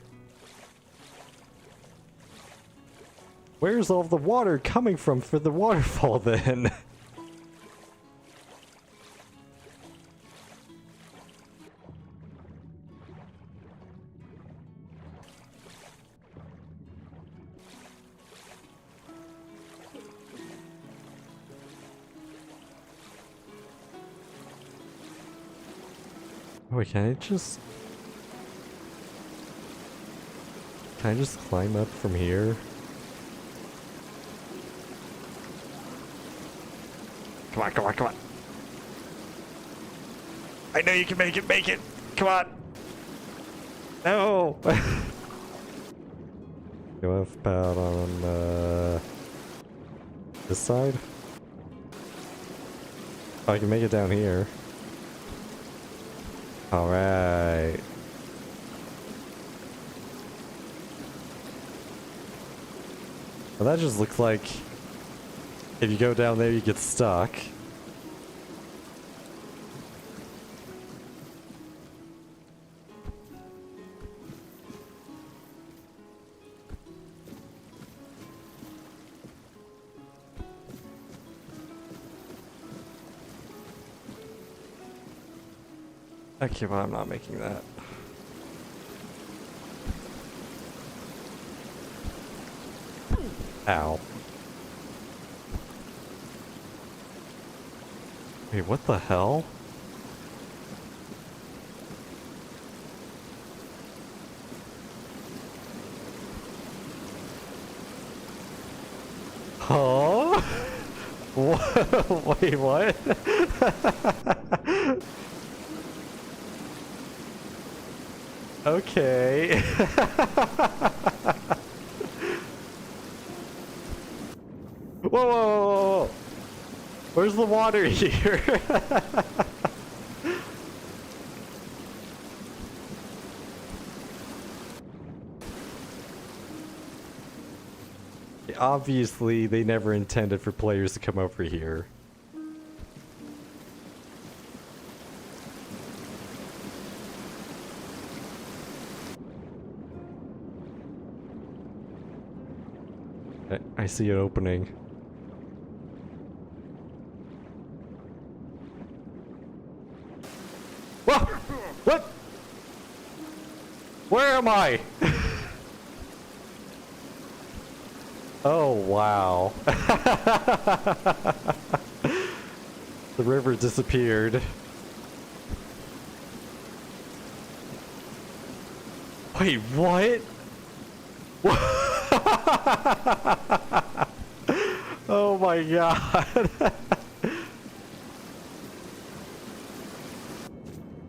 Speaker 1: Where's all the water coming from for the waterfall then? Wait, can I just climb up from here? Come on, come on, come on. I know you can make it, Come on. No. Go up about on this side. Oh, I can make it down here. All right. Well, that just looks like if you go down there, you get stuck. Okay, well, I'm not making that. Ow. Wait, what the hell? Huh? Wait, what? Okay. Whoa, whoa, whoa, whoa. Where's the water here? Obviously, they never intended for players to come over here. I see an opening. Whoa! What? Where am I? Oh, wow. The river disappeared. Wait, what? Oh my god.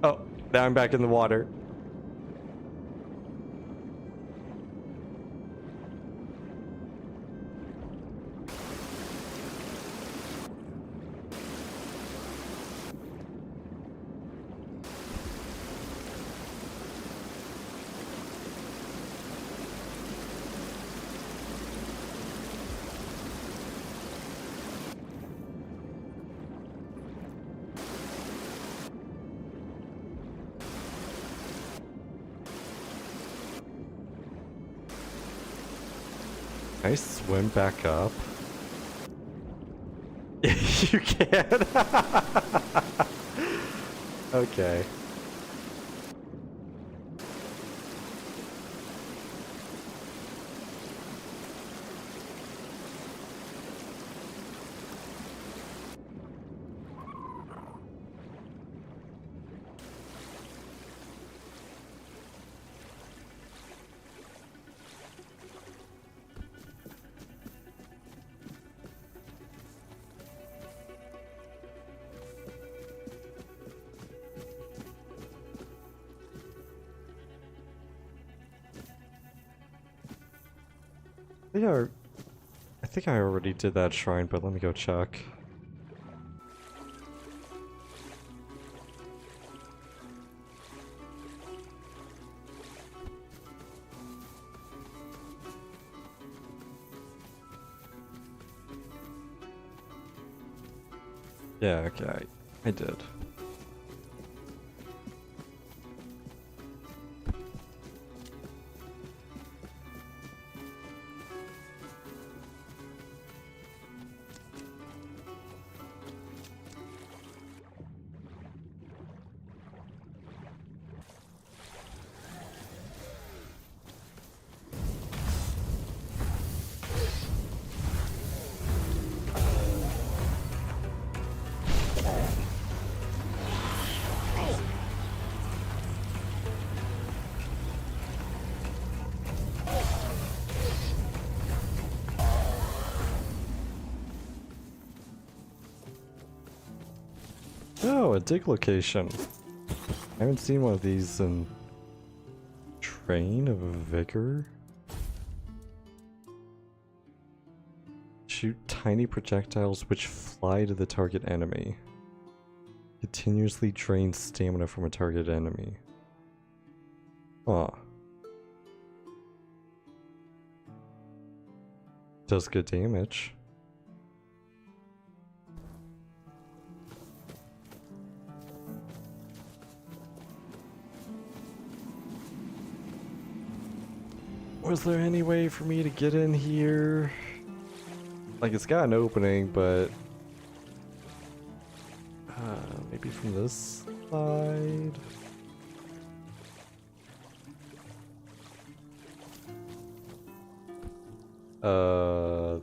Speaker 1: Oh, now I'm back in the water. Can I swim back up? You can. Okay. I think I already did that shrine, but let me go check. Yeah, okay, I did. Oh, a dig location. I haven't seen one of these in Train of Vigor. Shoot tiny projectiles which fly to the target enemy. Continuously drain stamina from a target enemy. Huh. Does good damage. Was there any way for me to get in here? Like, it's got an opening, but... maybe from this side?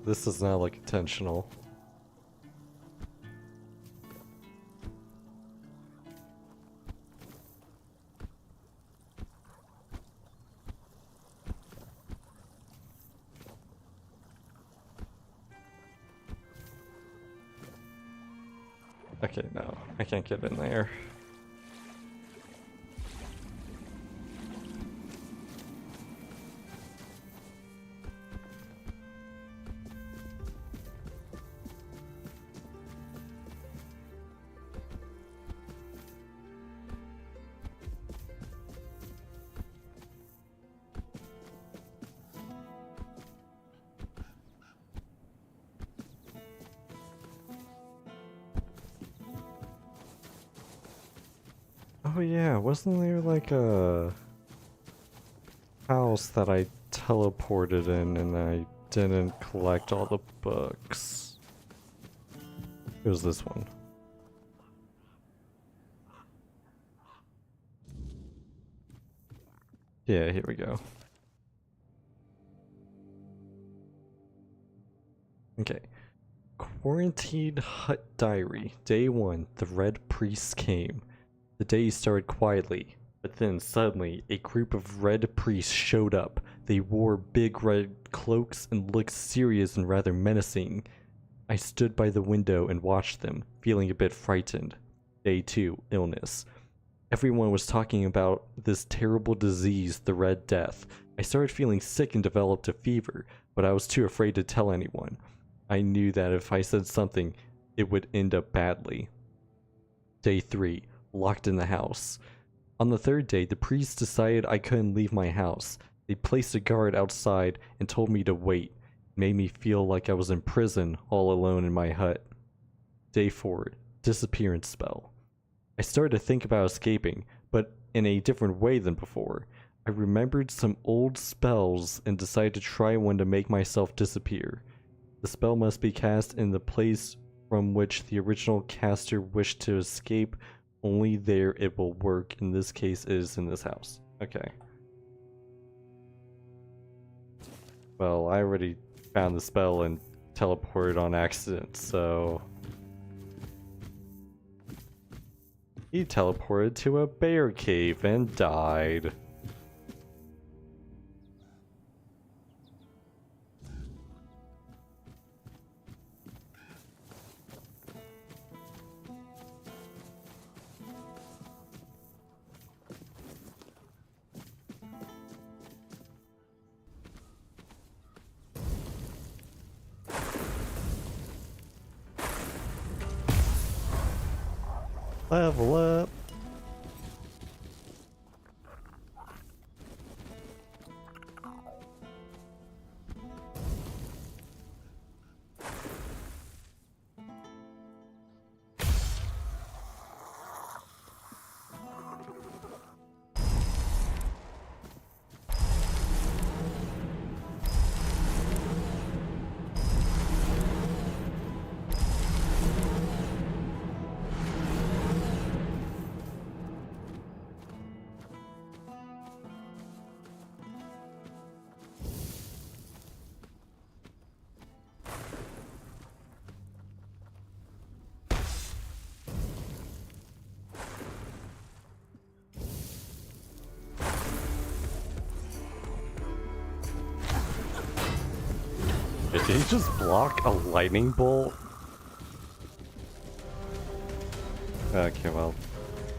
Speaker 1: This does not look intentional. Okay, no, I can't get in there. Oh yeah, wasn't there like a house that I teleported in and I didn't collect all the books? It was this one. Yeah, here we go. Okay. Quarantined Hut Diary. Day 1. The Red Priests came. The day started quietly, but then suddenly a group of red priests showed up. They wore big red cloaks and looked serious and rather menacing. I stood by the window and watched them, feeling a bit frightened. Day 2. Illness. Everyone was talking about this terrible disease, the Red Death. I started feeling sick and developed a fever, but I was too afraid to tell anyone. I knew that if I said something, it would end up badly. Day 3. Locked in the house. On the third day, the priests decided I couldn't leave my house. They placed a guard outside and told me to wait. It made me feel like I was in prison, all alone in my hut. Day 4. Disappearance spell. I started to think about escaping, but in a different way than before. I remembered some old spells and decided to try one to make myself disappear. The spell must be cast in the place from which the original caster wished to escape. Only there it will work. In this case, it is in this house. Okay. Well, I already found the spell and teleported on accident, so... He teleported to a bear cave and died. Level up. Did he just block a lightning bolt? Okay, well,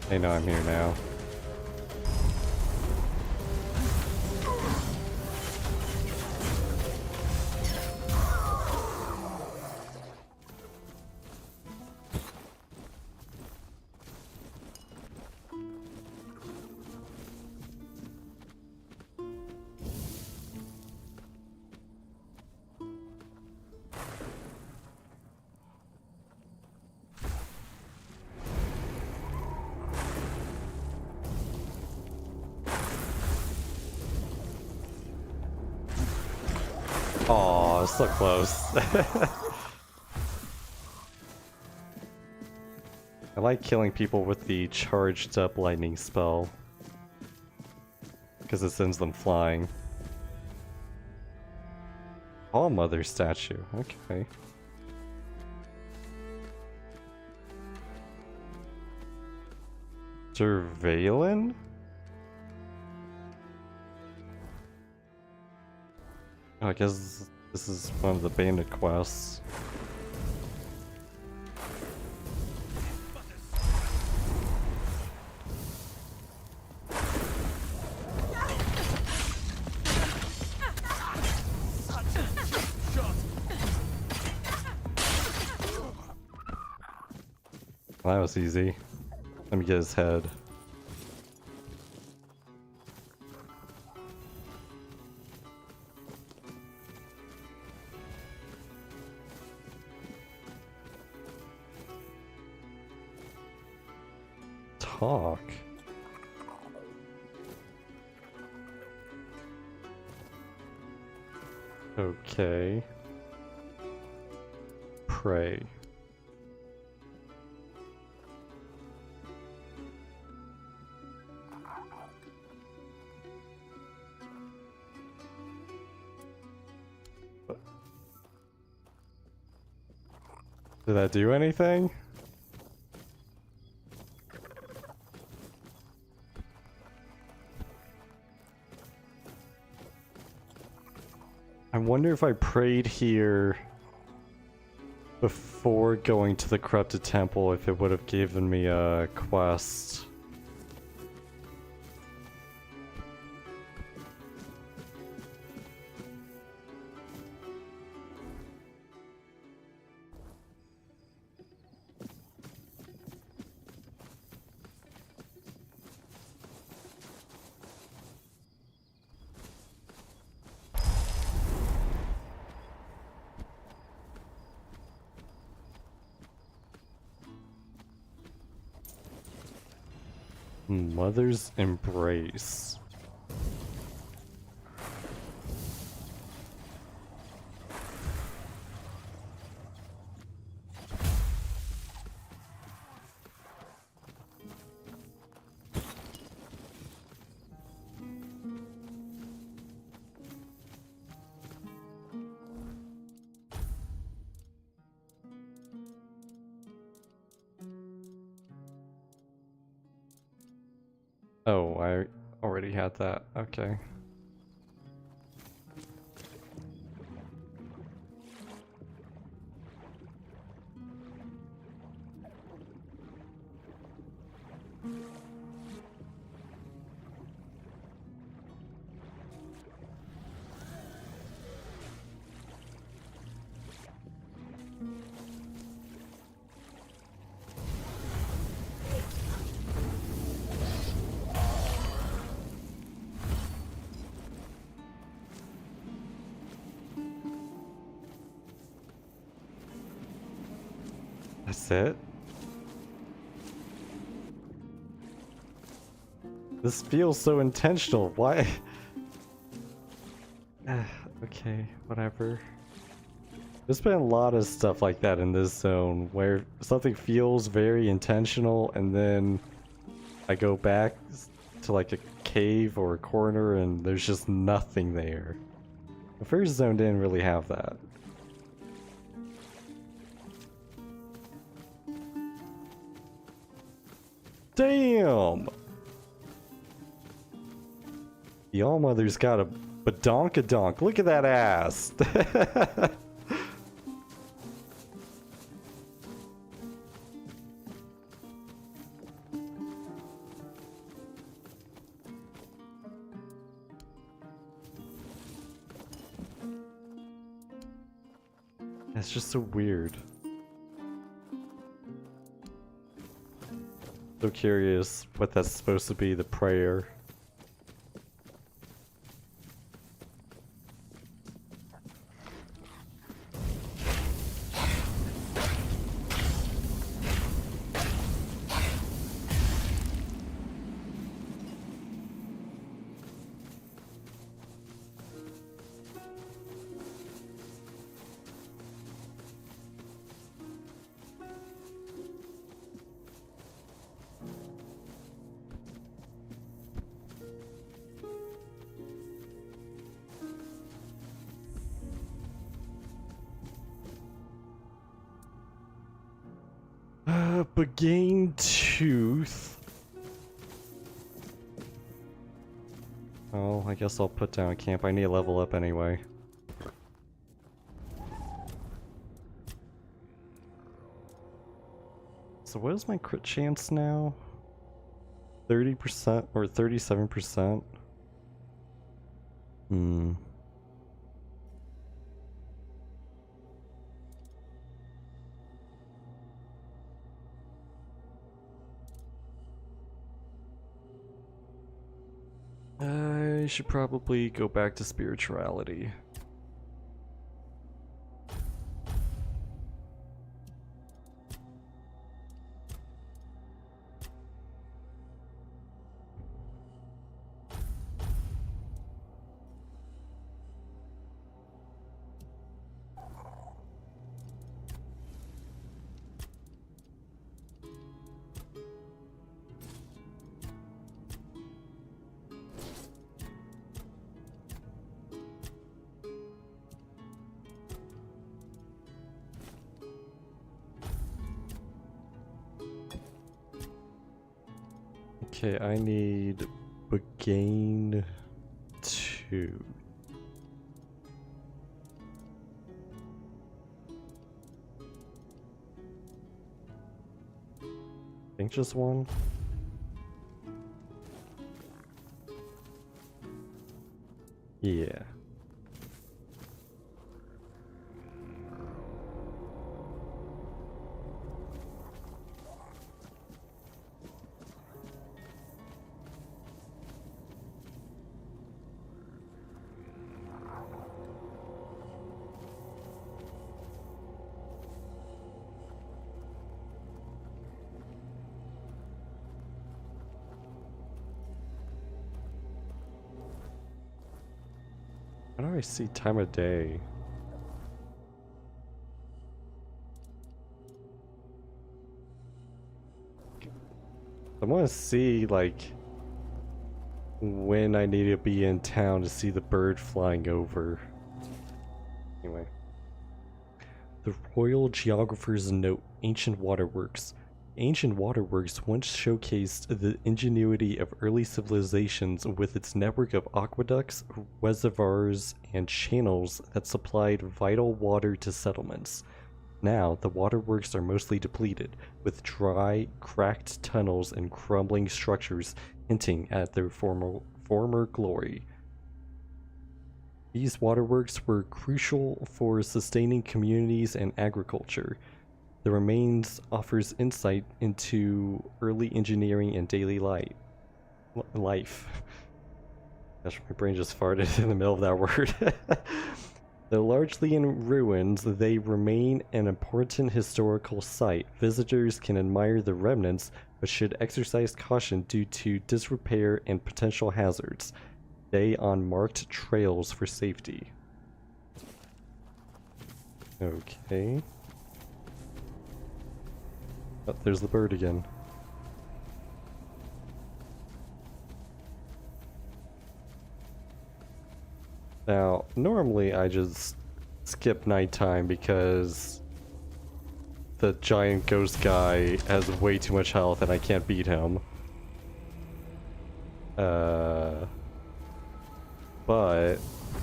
Speaker 1: they know I'm here now. Aw, so close. I like killing people with the charged up lightning spell, because it sends them flying. All Mother statue, okay. Surveillance? Oh, I guess this is one of the bandit quests. Well, that was easy. Let me get his head. Talk. Okay. Pray. Did that do anything? I wonder if I prayed here before going to the corrupted temple, if it would have given me a quest. Mother's Embrace. Oh, I already had that. Okay. That's it? This feels so intentional. Why? Okay, whatever. There's been a lot of stuff like that in this zone where something feels very intentional and then I go back to like a cave or a corner and there's just nothing there. The first zone didn't really have that. Damn! The All-Mother's got a badonkadonk. Look at that ass! That's just so weird. So curious what that's supposed to be, the prayer. Bagain Tooth. Oh, I guess I'll put down camp. I need to level up anyway. So what is my crit chance now? 30% or 37%? I should probably go back to spirituality. Okay, I need Bagain 2. I think just one. Yeah. How do I see time of day? I want to see, like, when I need to be in town to see the bird flying over. Anyway. The Royal Geographer's Note, Ancient Waterworks. Ancient waterworks once showcased the ingenuity of early civilizations with its network of aqueducts, reservoirs, and channels that supplied vital water to settlements. Now, the waterworks are mostly depleted, with dry, cracked tunnels and crumbling structures hinting at their former glory. These waterworks were crucial for sustaining communities and agriculture. The remains offers insight into early engineering and daily life. Gosh, my brain just farted in the middle of that word. Though largely in ruins, they remain an important historical site. Visitors can admire the remnants, but should exercise caution due to disrepair and potential hazards. Stay on marked trails for safety. Okay. Oh, there's the bird again. Now, normally I just skip nighttime because the giant ghost guy has way too much health and I can't beat him. But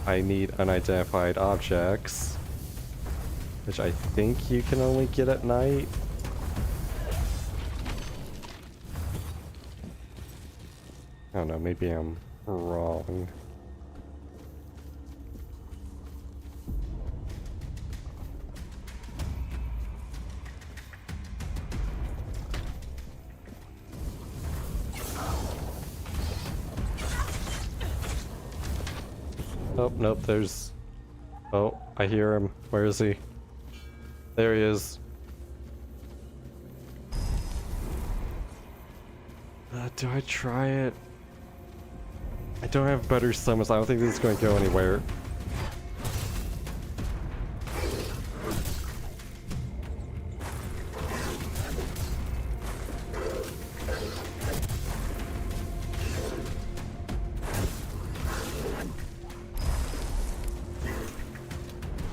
Speaker 1: I need unidentified objects, which I think you can only get at night. I don't know, maybe I'm wrong. Oh, nope, there's... Oh, I hear him. Where is he? There he is. Do I try it? I don't have better summons. I don't think this is going to go anywhere.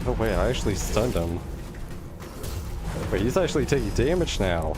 Speaker 1: Oh wait, I actually stunned him. Wait, he's actually taking damage now.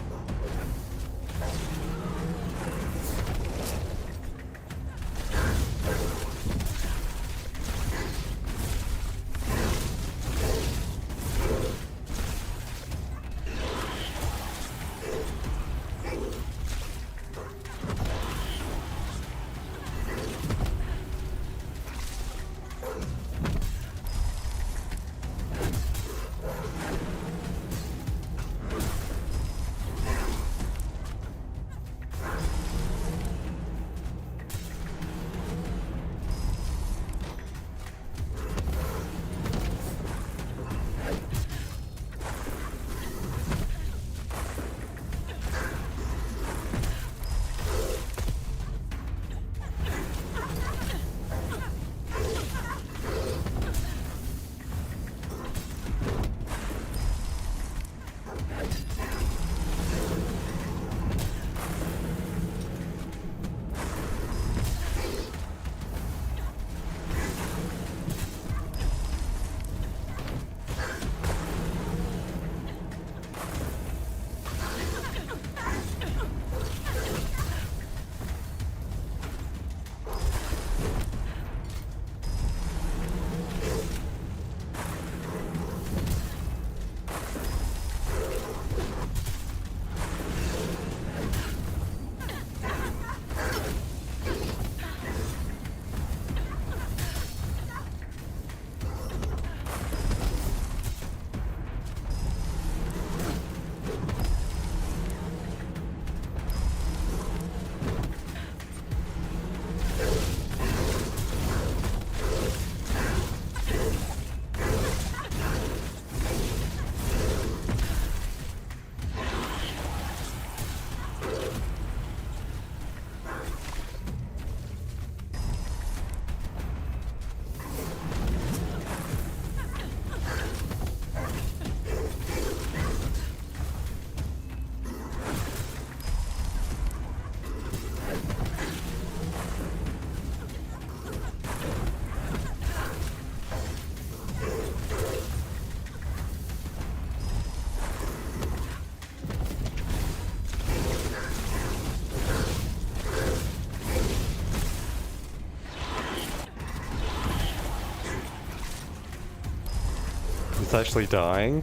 Speaker 1: He's actually dying.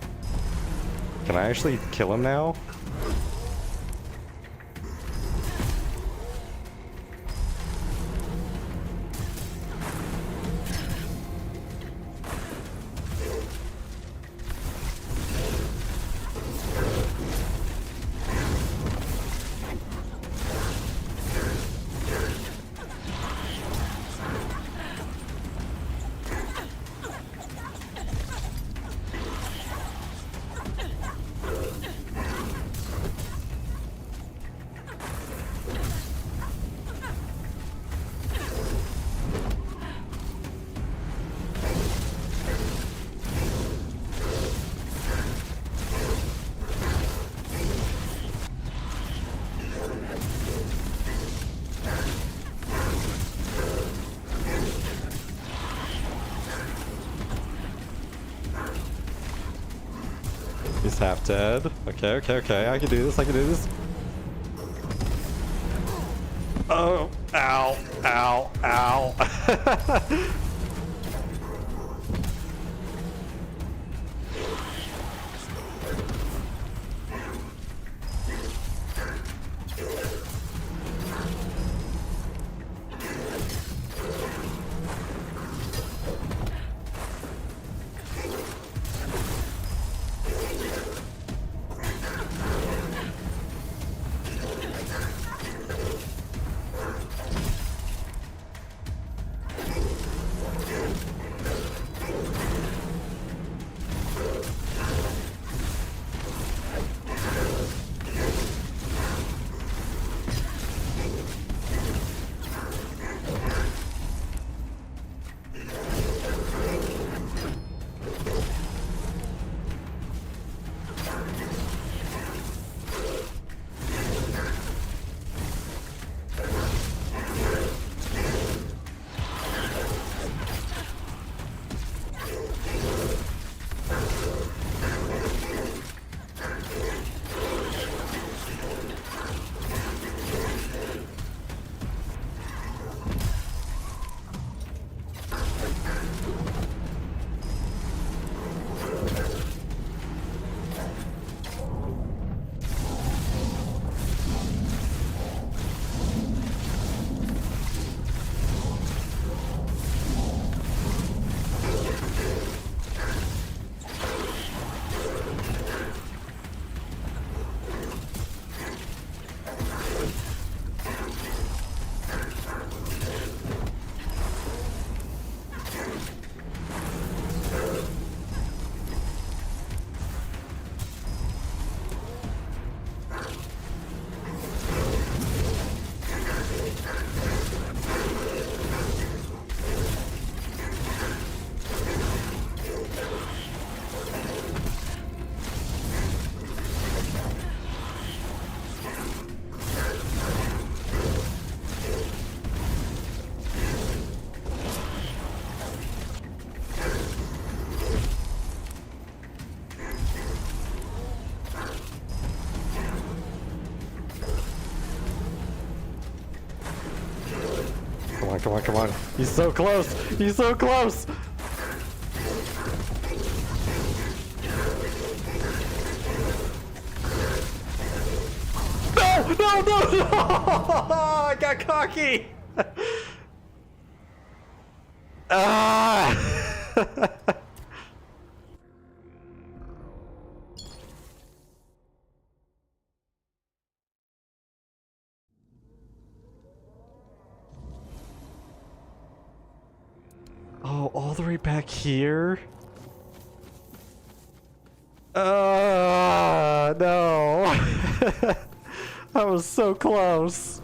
Speaker 1: Can I actually kill him now? He's half dead. Okay, okay, okay. I can do this. I can do this. Oh, ow, ow, ow. Come on, come on, come on. He's so close. He's so close. No, no, no, no. I got cocky. Ah. Oh, all the way back here? No. I was so close.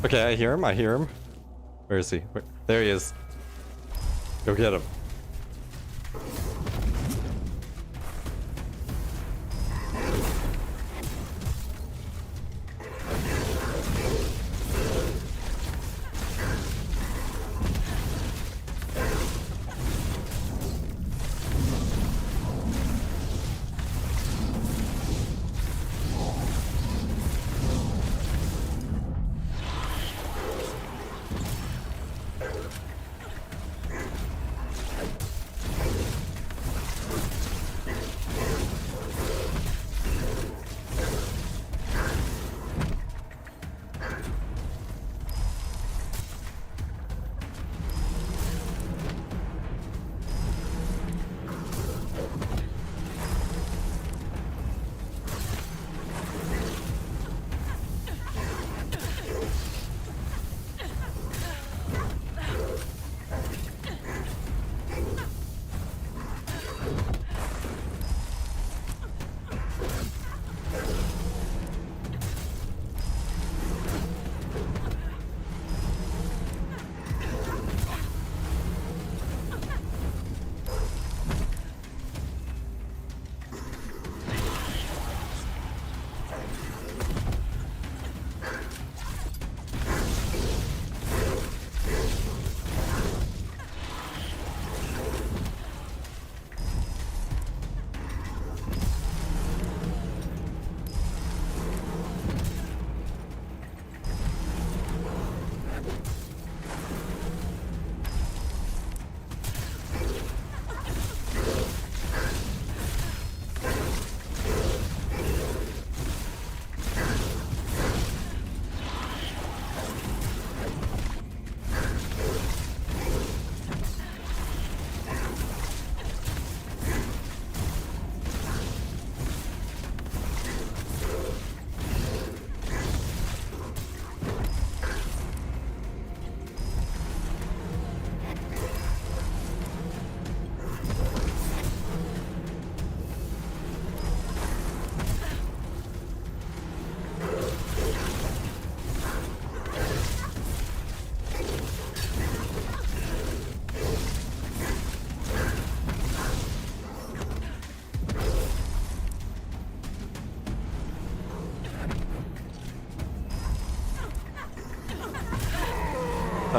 Speaker 1: Okay, I hear him, I hear him. Where is he? There he is. Go get him.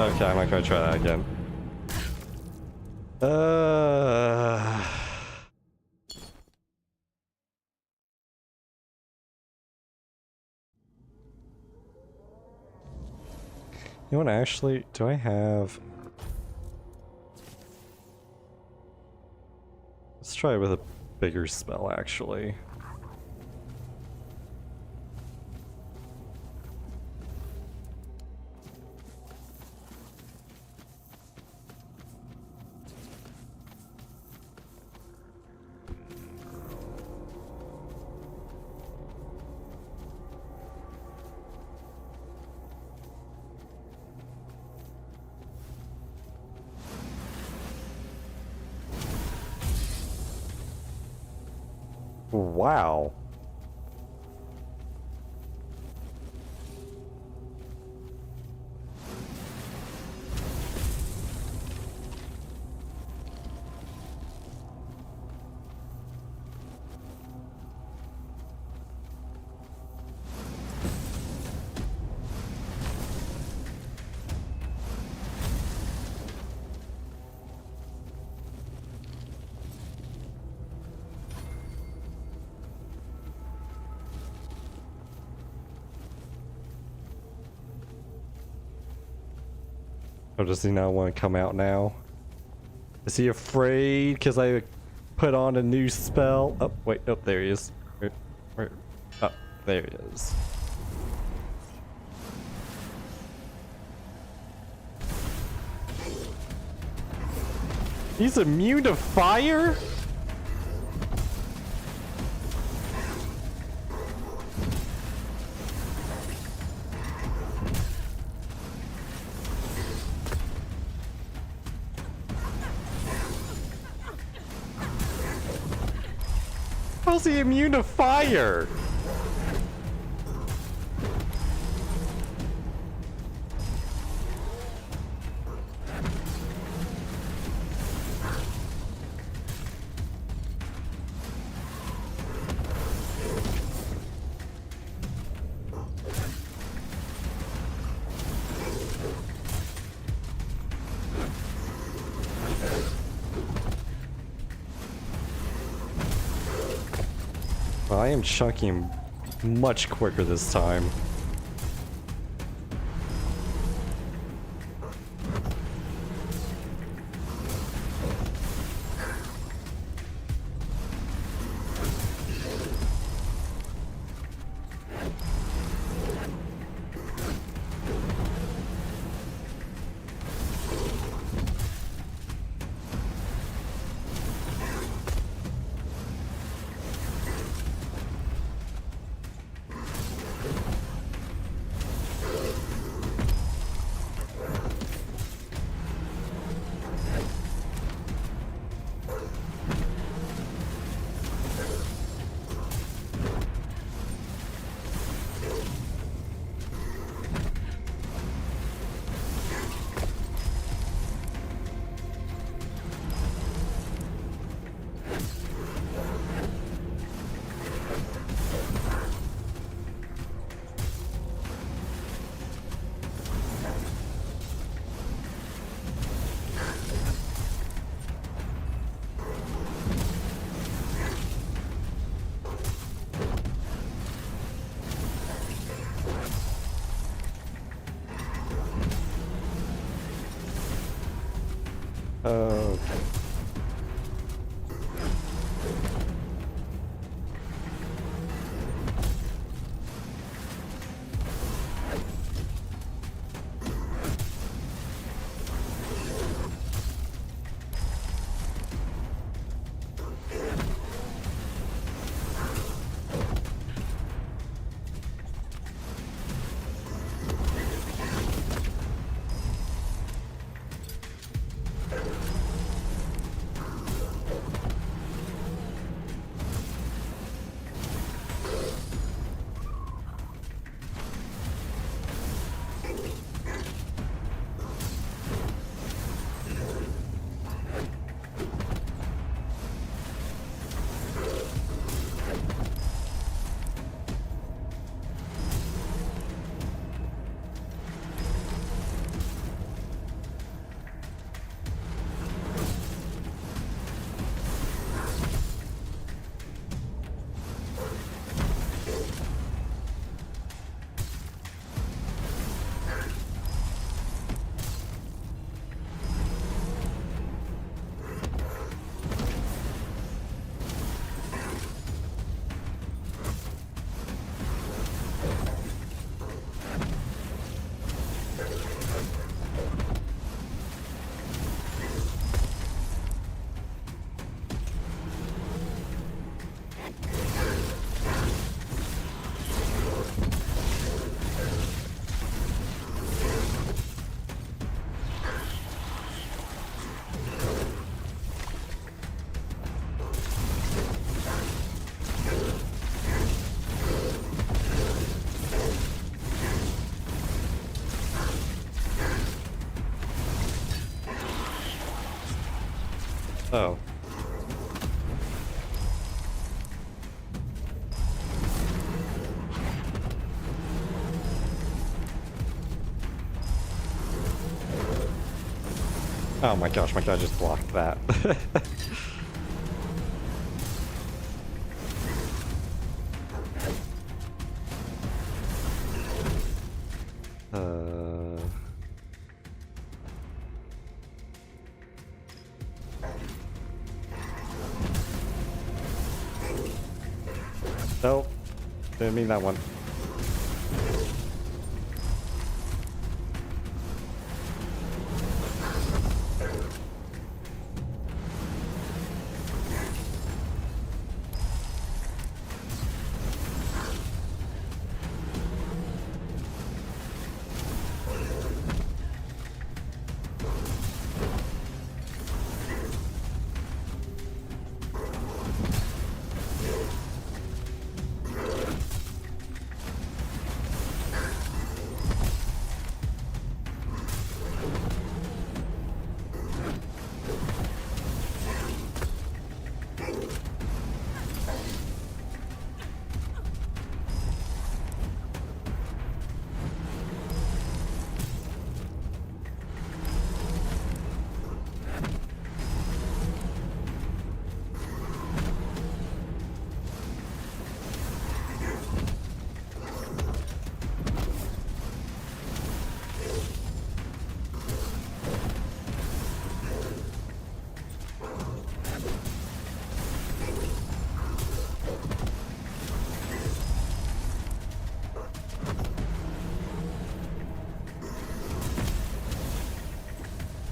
Speaker 1: Okay, I'm not gonna try that again. You know what, actually, do I have... Let's try it with a bigger spell, actually. Wow. Or does he not want to come out now? Is he afraid because I put on a new spell? Oh, wait. Oh, there he is. Where? Oh, there he is. He's immune to fire? How's he immune to fire? I am chunking much quicker this time. Okay. Oh. Oh my gosh, my guy just blocked that. Nope. Didn't mean that one.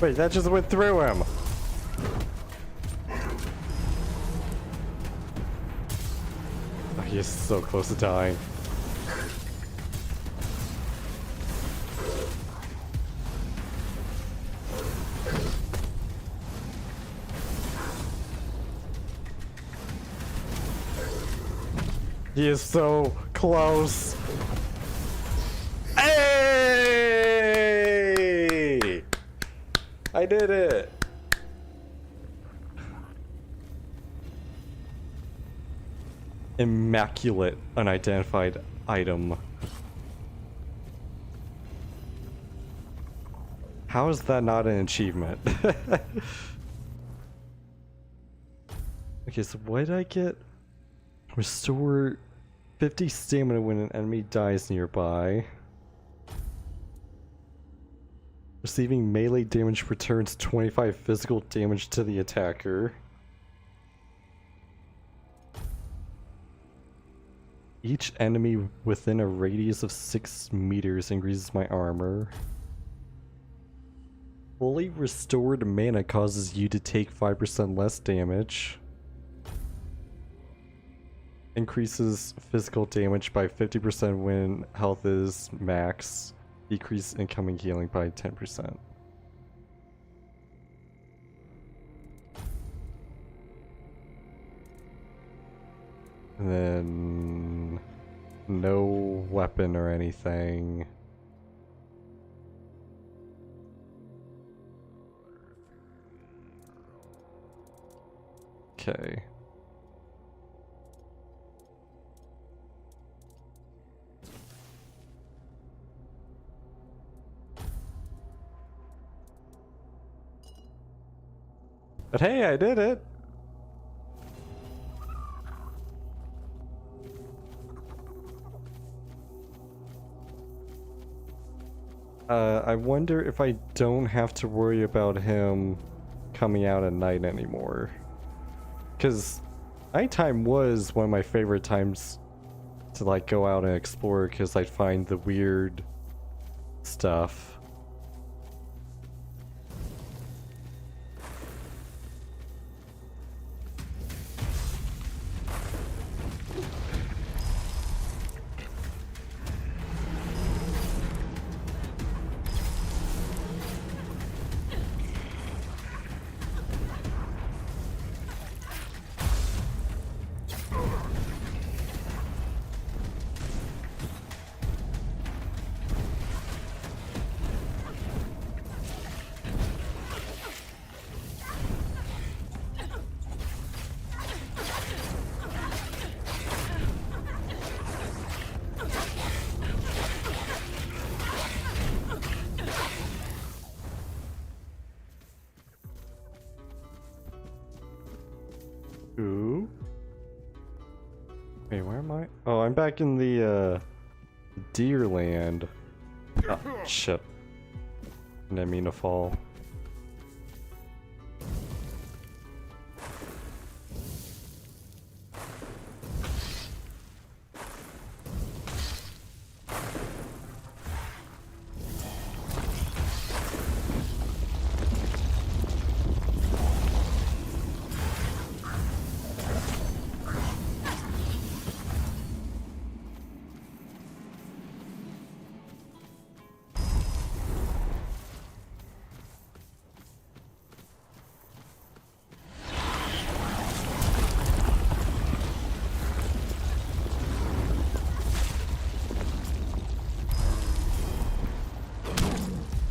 Speaker 1: Wait, that just went through him. Oh, he is so close to dying. He is so close. Hey! I did it. Immaculate unidentified item. How is that not an achievement? Okay, so what did I get? Restore 50 stamina when an enemy dies nearby. Receiving melee damage returns 25 physical damage to the attacker. Each enemy within a radius of 6 meters increases my armor. Fully restored mana causes you to take 5% less damage. Increases physical damage by 50% when health is max. Decrease incoming healing by 10%. And then no weapon or anything. Okay. But hey, I did it! I wonder if I don't have to worry about him coming out at night anymore. Because nighttime was one of my favorite times to like go out and explore because I'd find the weird stuff. Wait, where am I? Oh, I'm back in the deer land. Oh, shit. Didn't mean to fall.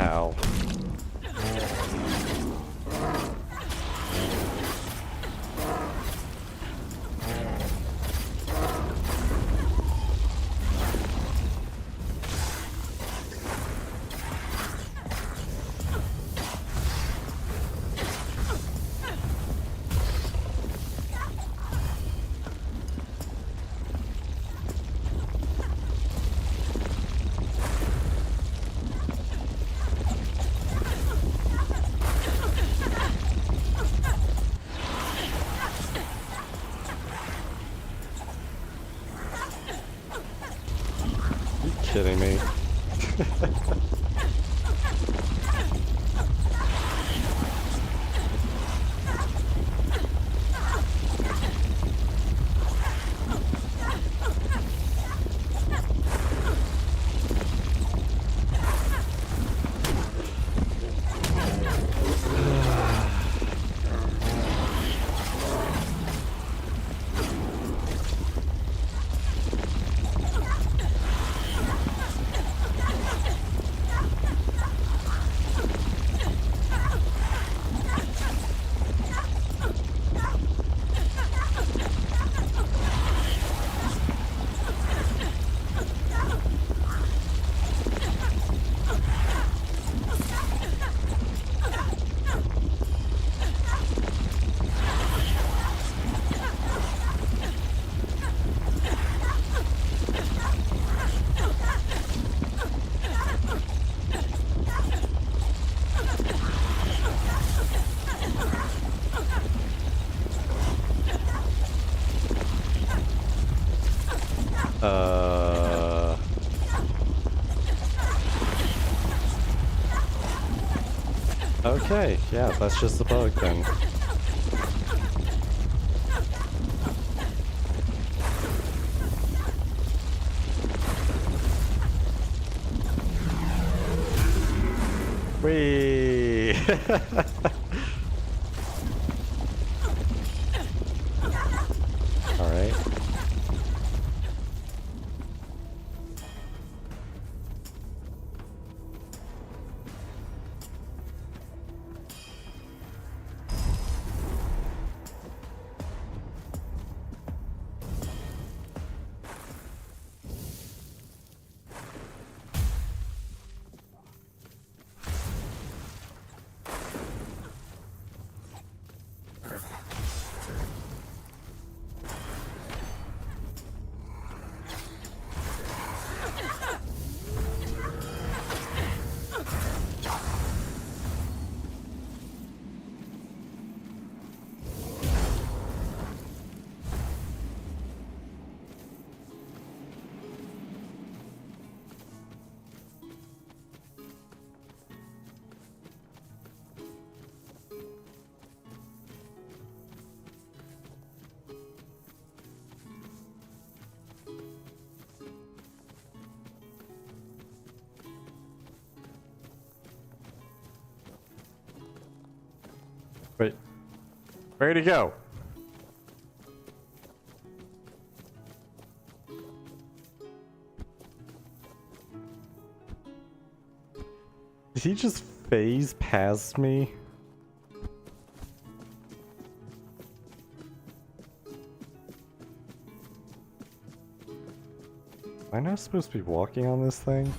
Speaker 1: Ow. Kidding me? Okay, yeah, that's just a bug then. Whee! Alright. Wait. Where'd he go? Did he just phase past me? Am I not supposed to be walking on this thing?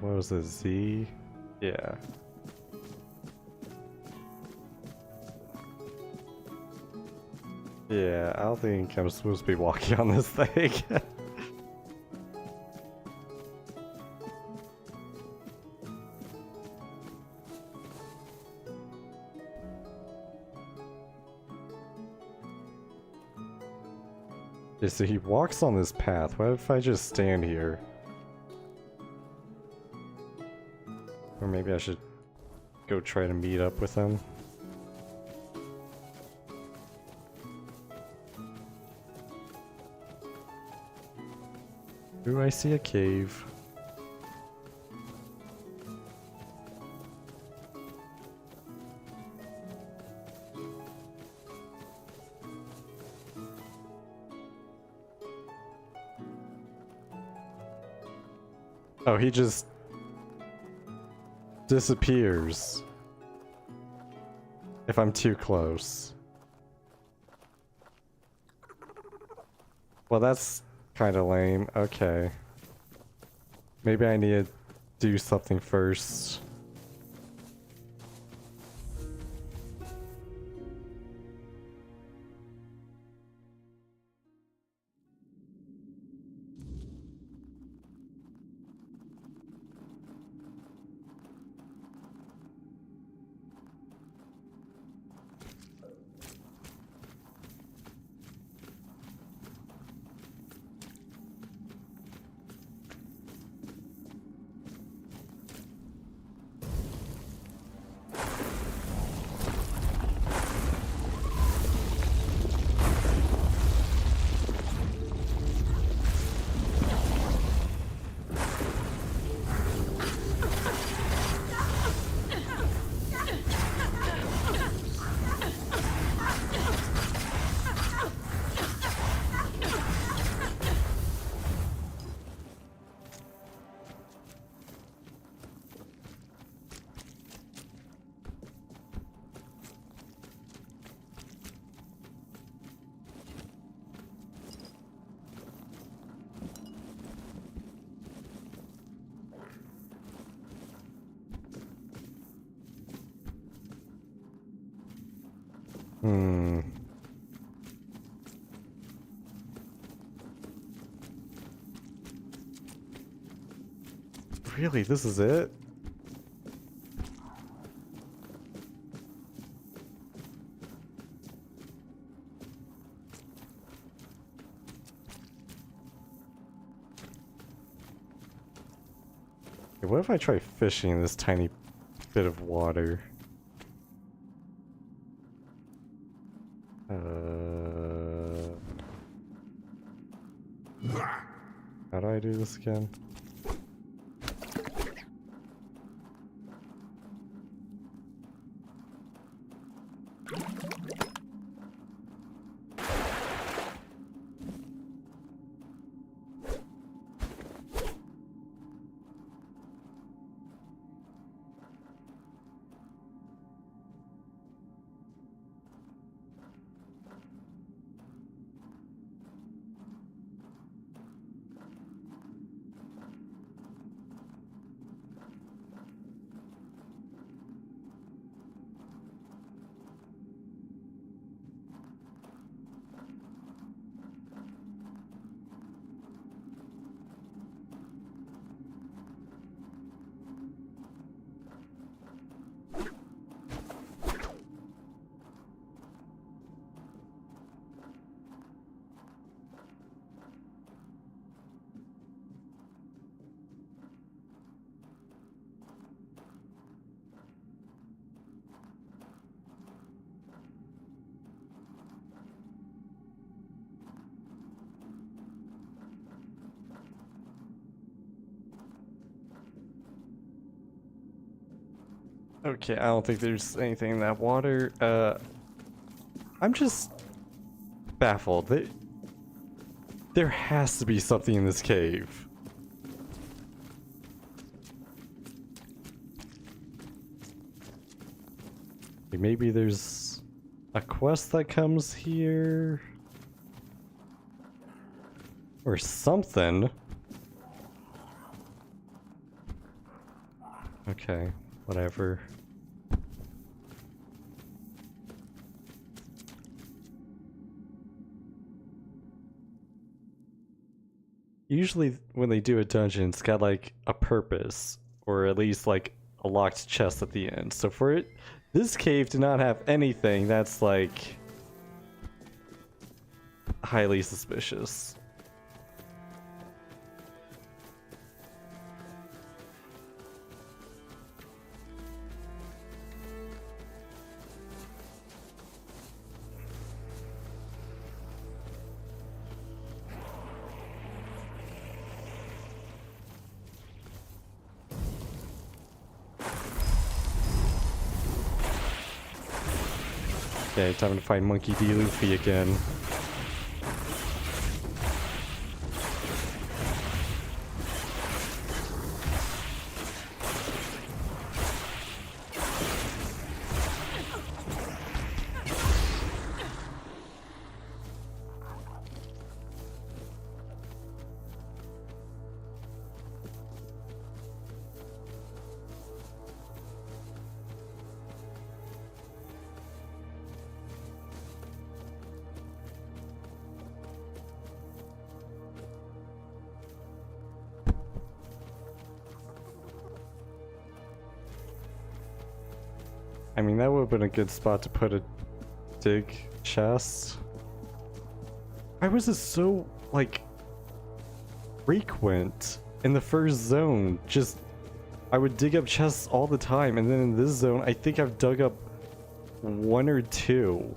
Speaker 1: What was it? Z? Yeah. Yeah, I don't think I'm supposed to be walking on this thing. Okay, so he walks on this path. What if I just stand here? Or maybe I should go try to meet up with him. Ooh, I see a cave. Oh, he just disappears if I'm too close. Well, that's kind of lame. Okay. Maybe I need to do something first. Hmm. Really, this is it? Okay, what if I try fishing in this tiny bit of water? How do I do this again? Okay, I don't think there's anything in that water. I'm just baffled. There has to be something in this cave. Maybe there's a quest that comes here. Or something. Okay, whatever. usually when they do a dungeon, it's got like a purpose, or at least like a locked chest at the end. So for it, this cave did not have anything that's like highly suspicious. Okay, time to find Monkey D. Luffy again. I mean, that would have been a good spot to put a dig chest. Why was it so, like, frequent in the first zone? Just, I would dig up chests all the time, and then in this zone, I think I've dug up one or two.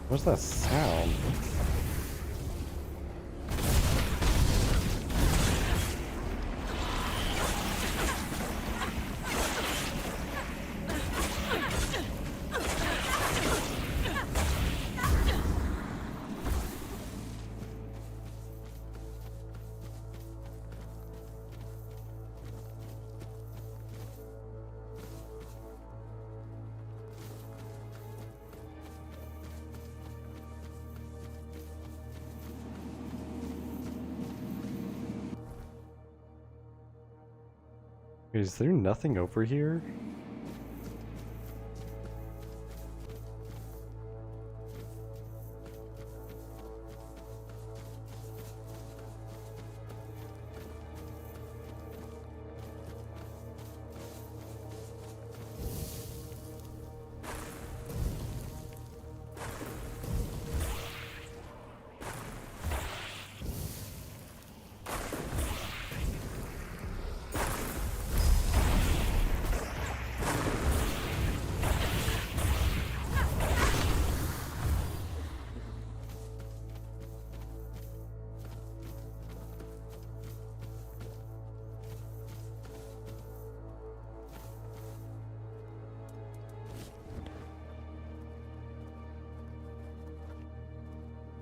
Speaker 1: What's that sound? Is there nothing over here?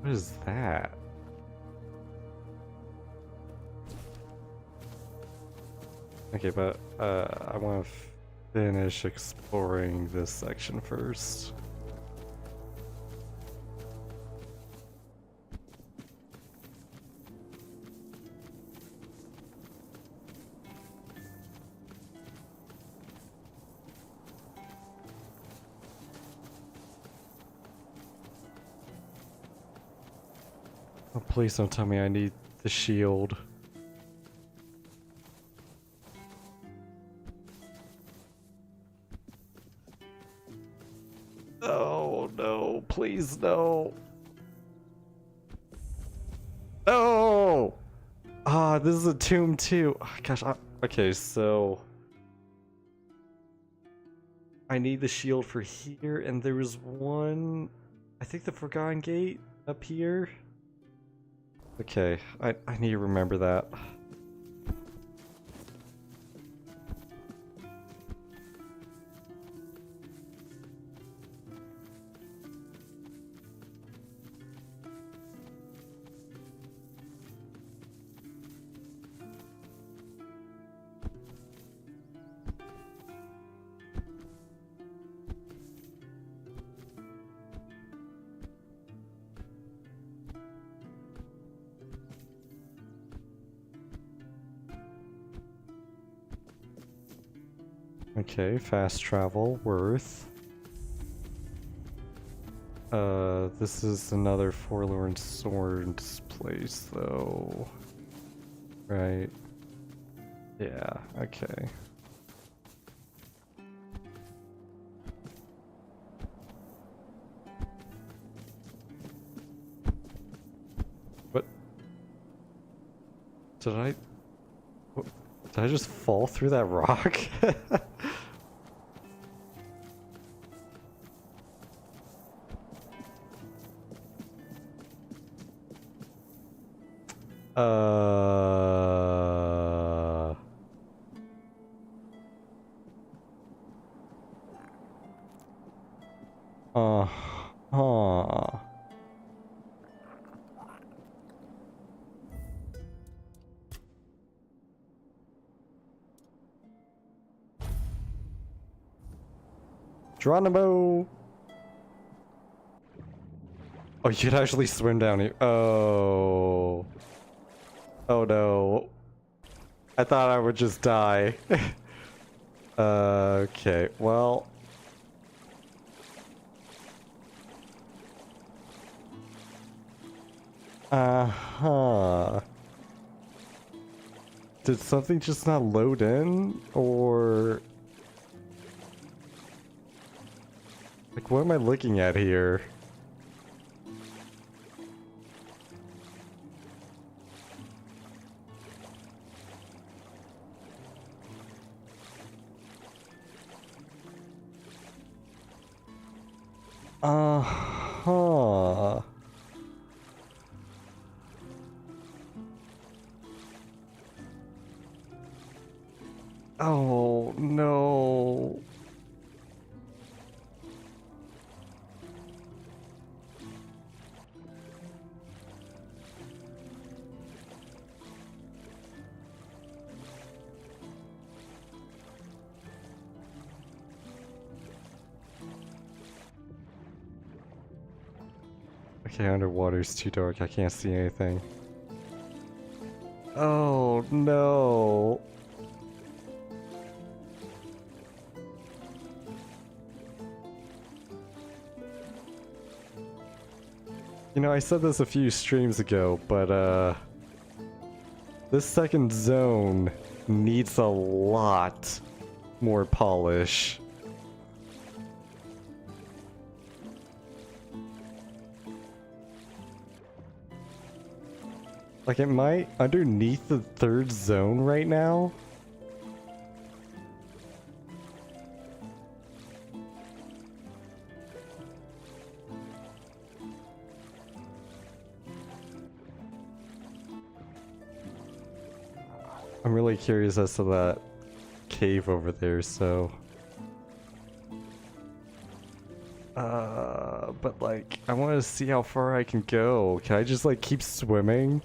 Speaker 1: What is that? Okay, but I want to finish exploring this section first. Oh, please don't tell me I need the shield. Please, no. No! Ah, this is a tomb too. Oh, gosh, okay, so... I need the shield for here, and there was one... I think the Forgotten Gate up here? Okay, I need to remember that. Okay, fast travel, worth. This is another Forlorn Swords place, though. Right. Yeah, okay. What? Did I... What? Did I just fall through that rock? Uh-huh. Geronimo! Oh, you could actually swim down here. Oh. Oh no. I thought I would just die. Okay, well. Uh-huh. Did something just not load in? Or... Like, what am I looking at here? Uh-huh. Oh, no. Okay, underwater's too dark. I can't see anything. Oh, no. You know, I said this a few streams ago, but, this second zone needs a lot more polish. Like, am I underneath the third zone right now? I'm really curious as to that cave over there, so... but like, I want to see how far I can go. Can I just like keep swimming?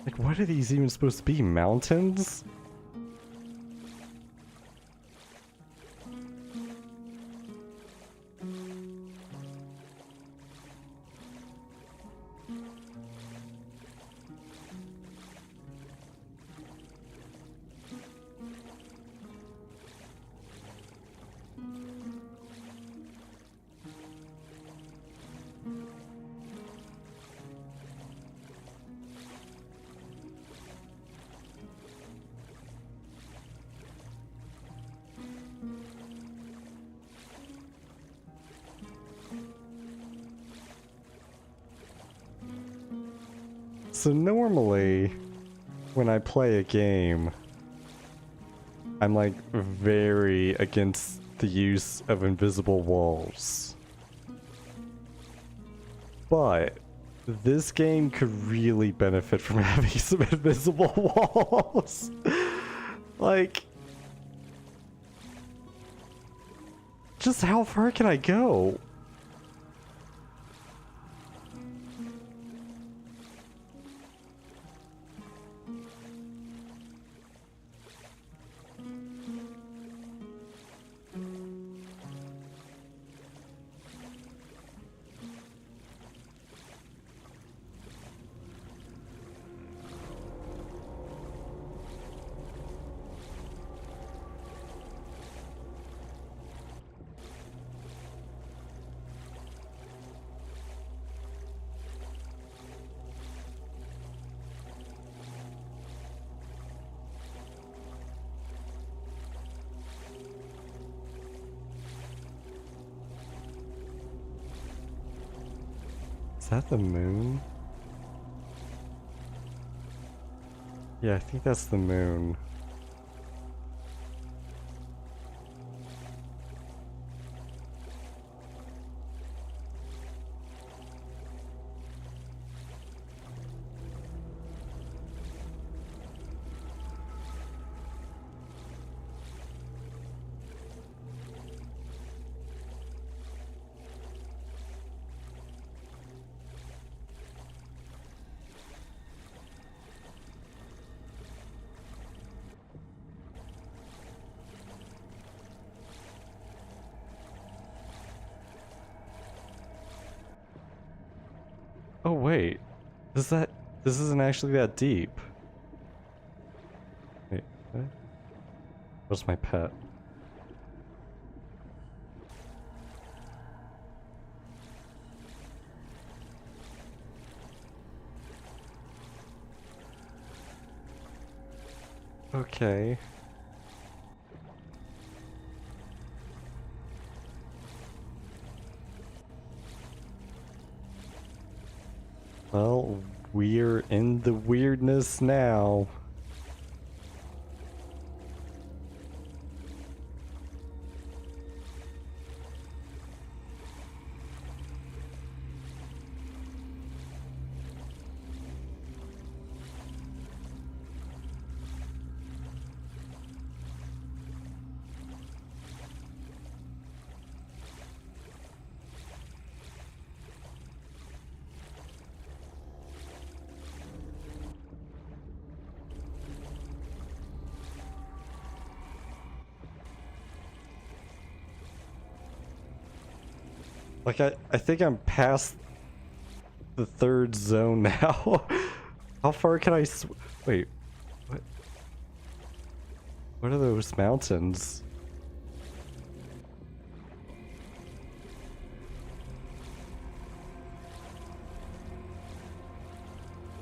Speaker 1: Like, what are these even supposed to be? Mountains? So normally, when I play a game, I'm like very against the use of invisible walls. But this game could really benefit from having some invisible walls. Like, just how far can I go? Is that the moon? Yeah, I think that's the moon. Oh wait, this isn't actually that deep. Wait, what? Where's my pet? Okay. Well, we're in the weirdness now. Like, I think I'm past the third zone now. How far can I wait, what? What are those mountains?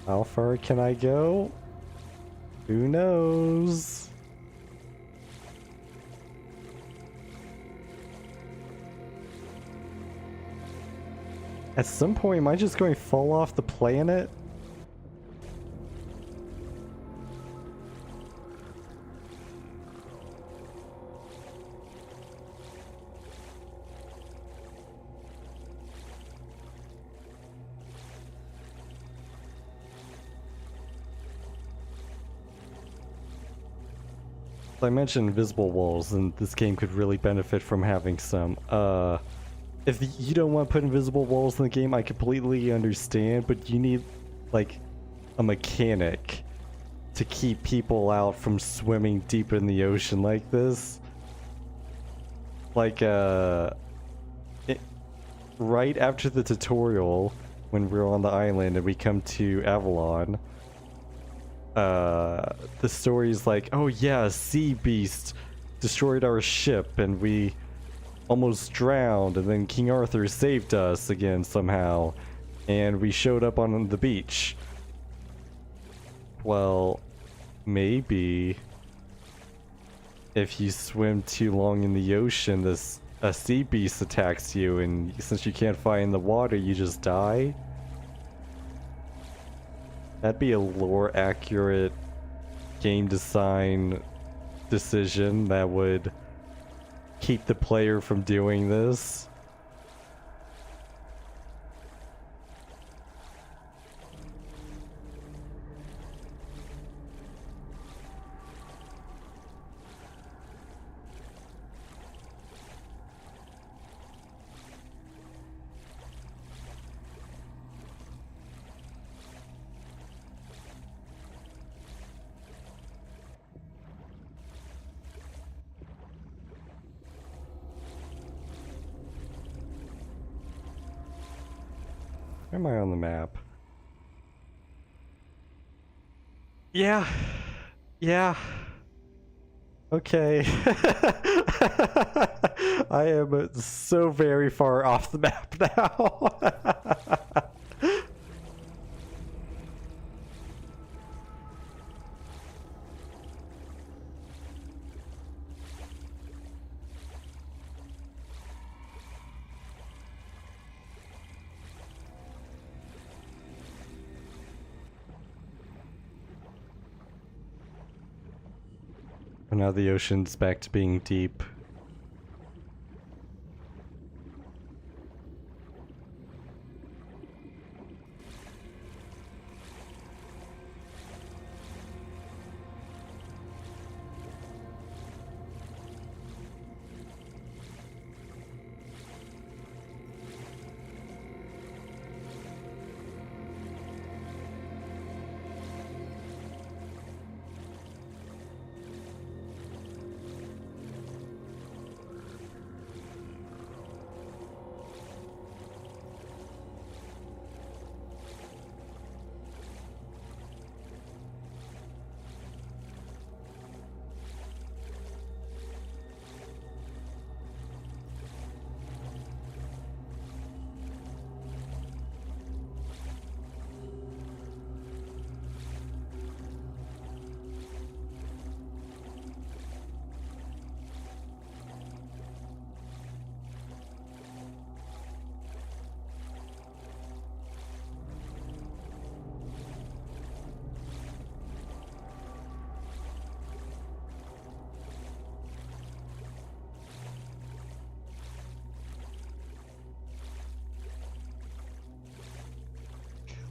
Speaker 1: How far can I go? Who knows? At some point, am I just going to fall off the planet? I mentioned invisible walls, and this game could really benefit from having some. If you don't want to put invisible walls in the game, I completely understand, but you need, like, a mechanic to keep people out from swimming deep in the ocean like this. Like, right after the tutorial, when we're on the island and we come to Avalon, the story's like, oh yeah, a sea beast destroyed our ship and we almost drowned, and then King Arthur saved us again somehow, and we showed up on the beach. Well, maybe if you swim too long in the ocean, a sea beast attacks you, and since you can't find the water, you just die. That'd be a lore accurate game design decision that would keep the player from doing this. Where am I on the map? Yeah. Yeah. Okay. I am so very far off the map now. And now the ocean's back to being deep.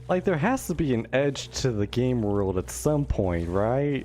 Speaker 1: Like, there has to be an edge to the game world at some point, right?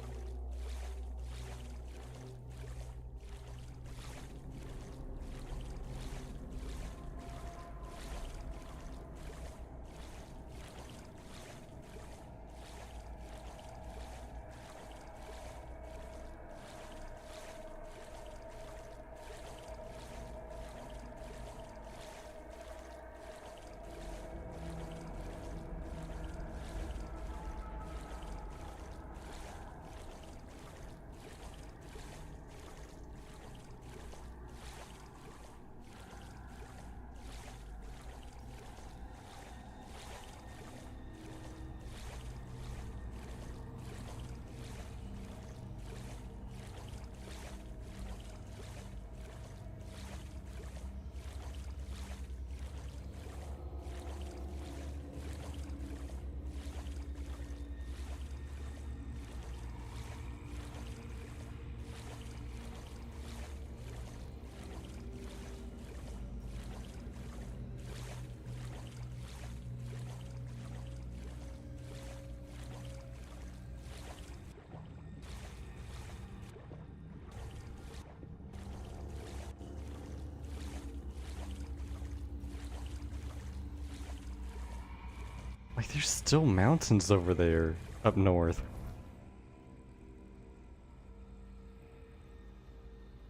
Speaker 1: Like, there's still mountains over there, up north.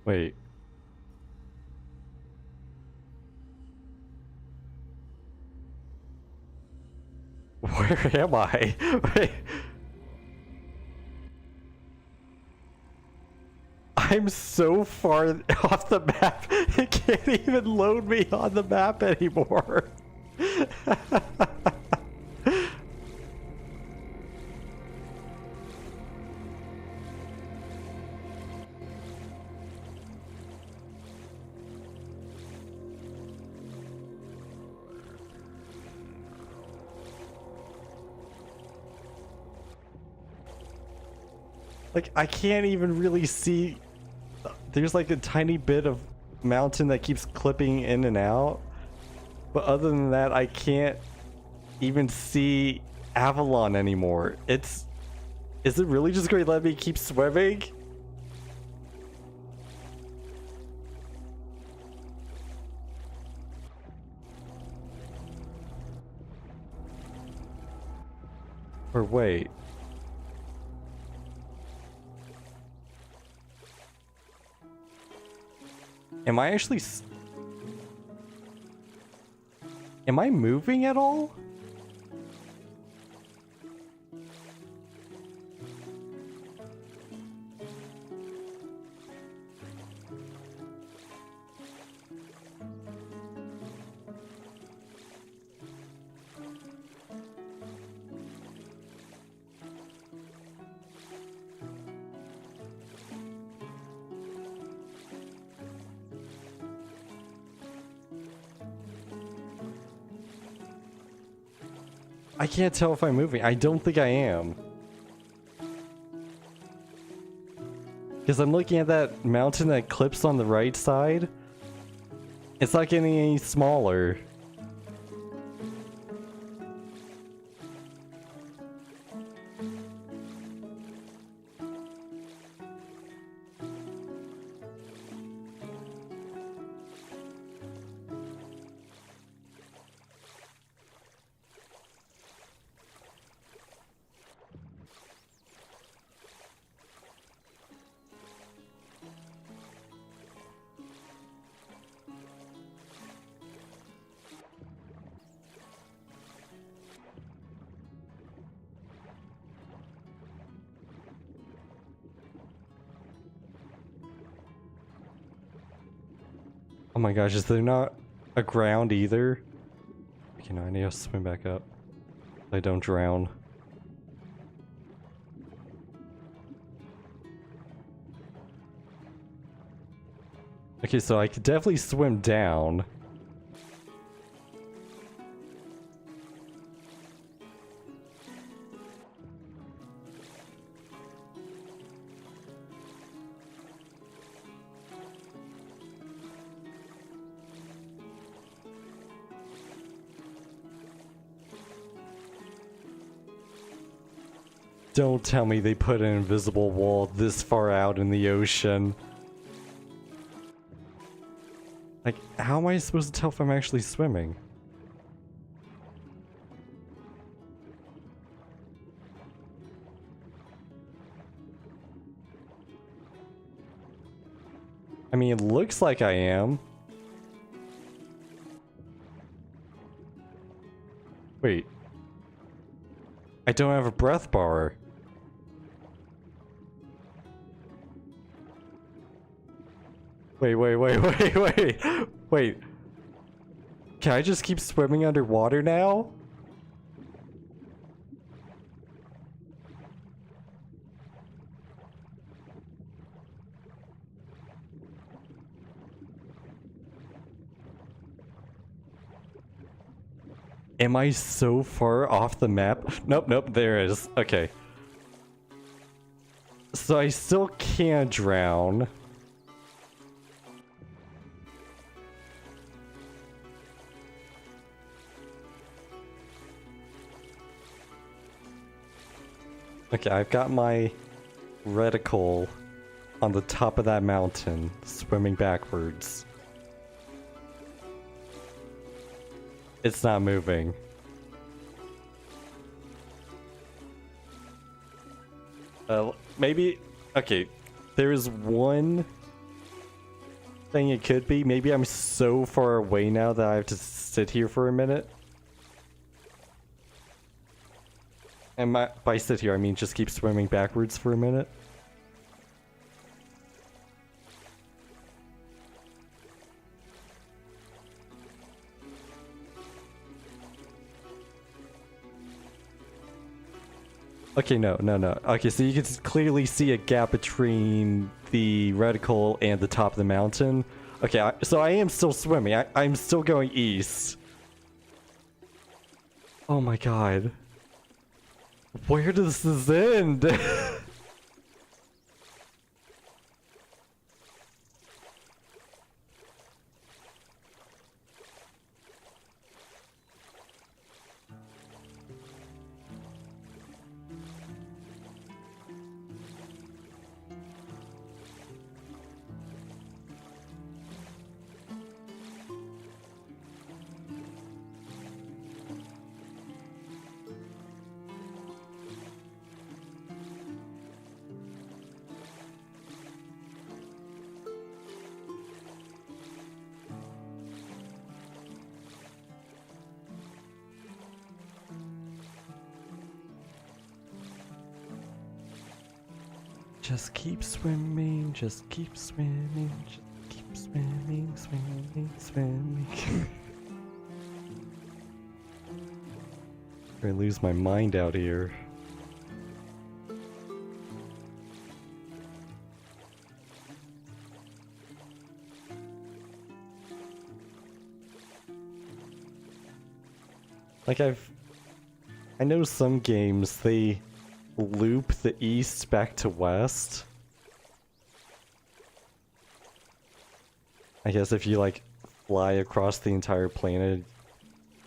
Speaker 1: Wait. Where am I? Wait. I'm so far off the map, it can't even load me on the map anymore. Like, I can't even really see. There's like a tiny bit of mountain that keeps clipping in and out. But other than that, I can't even see Avalon anymore. Is it really just going to let me keep swimming? Or wait. Am I actually... Am I moving at all? I can't tell if I'm moving. I don't think I am. Because I'm looking at that mountain that clips on the right side. It's not getting any smaller. Oh my gosh, is there not a ground either? Okay, no, I need to swim back up. I don't drown. Okay, so I could definitely swim down. Don't tell me they put an invisible wall this far out in the ocean. Like, how am I supposed to tell if I'm actually swimming? I mean, it looks like I am. Wait. I don't have a breath bar. Wait. Can I just keep swimming underwater now? Am I so far off the map? Nope, there it is. Okay. So I still can't drown. Okay, I've got my reticle on the top of that mountain, swimming backwards. It's not moving. Maybe... Okay, there is one thing it could be. Maybe I'm so far away now that I have to sit here for a minute. And by sit here, I mean just keep swimming backwards for a minute. Okay, no. Okay, so you can clearly see a gap between the reticle and the top of the mountain. Okay, so I am still swimming. I'm still going east. Oh my god. Where does this end? Just keep swimming, just keep swimming, just keep swimming, swimming, swimming. I lose my mind out here. Like I know some games, they loop the east back to west. I guess if you like fly across the entire planet,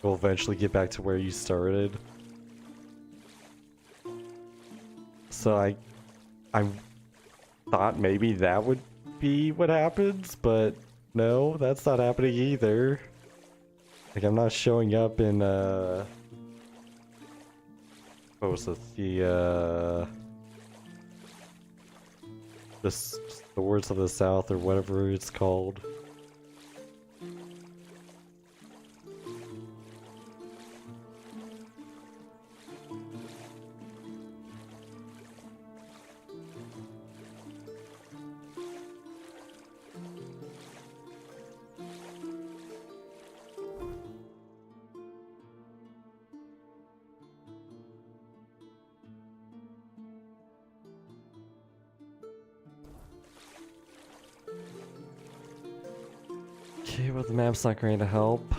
Speaker 1: you'll eventually get back to where you started. So I thought maybe that would be what happens, but no, that's not happening either. Like I'm not showing up in what was it? The Swords of the South or whatever it's called. Okay, well the map's not going to help.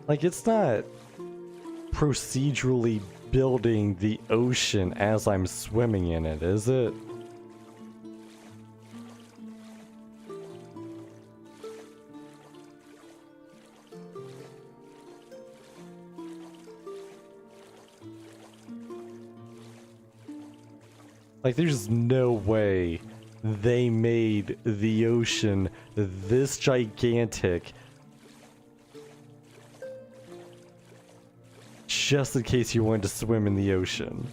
Speaker 1: Like it's not procedurally building the ocean as I'm swimming in it, is it? Like, there's no way they made the ocean this gigantic just in case you wanted to swim in the ocean.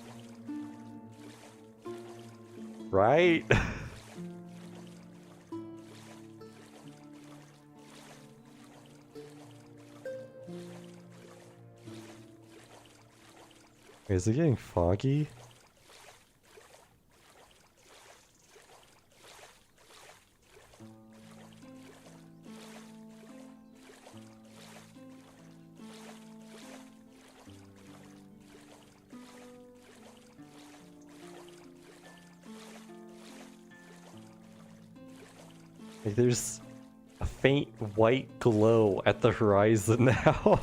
Speaker 1: Right? Is it getting foggy? Like there's a faint white glow at the horizon now.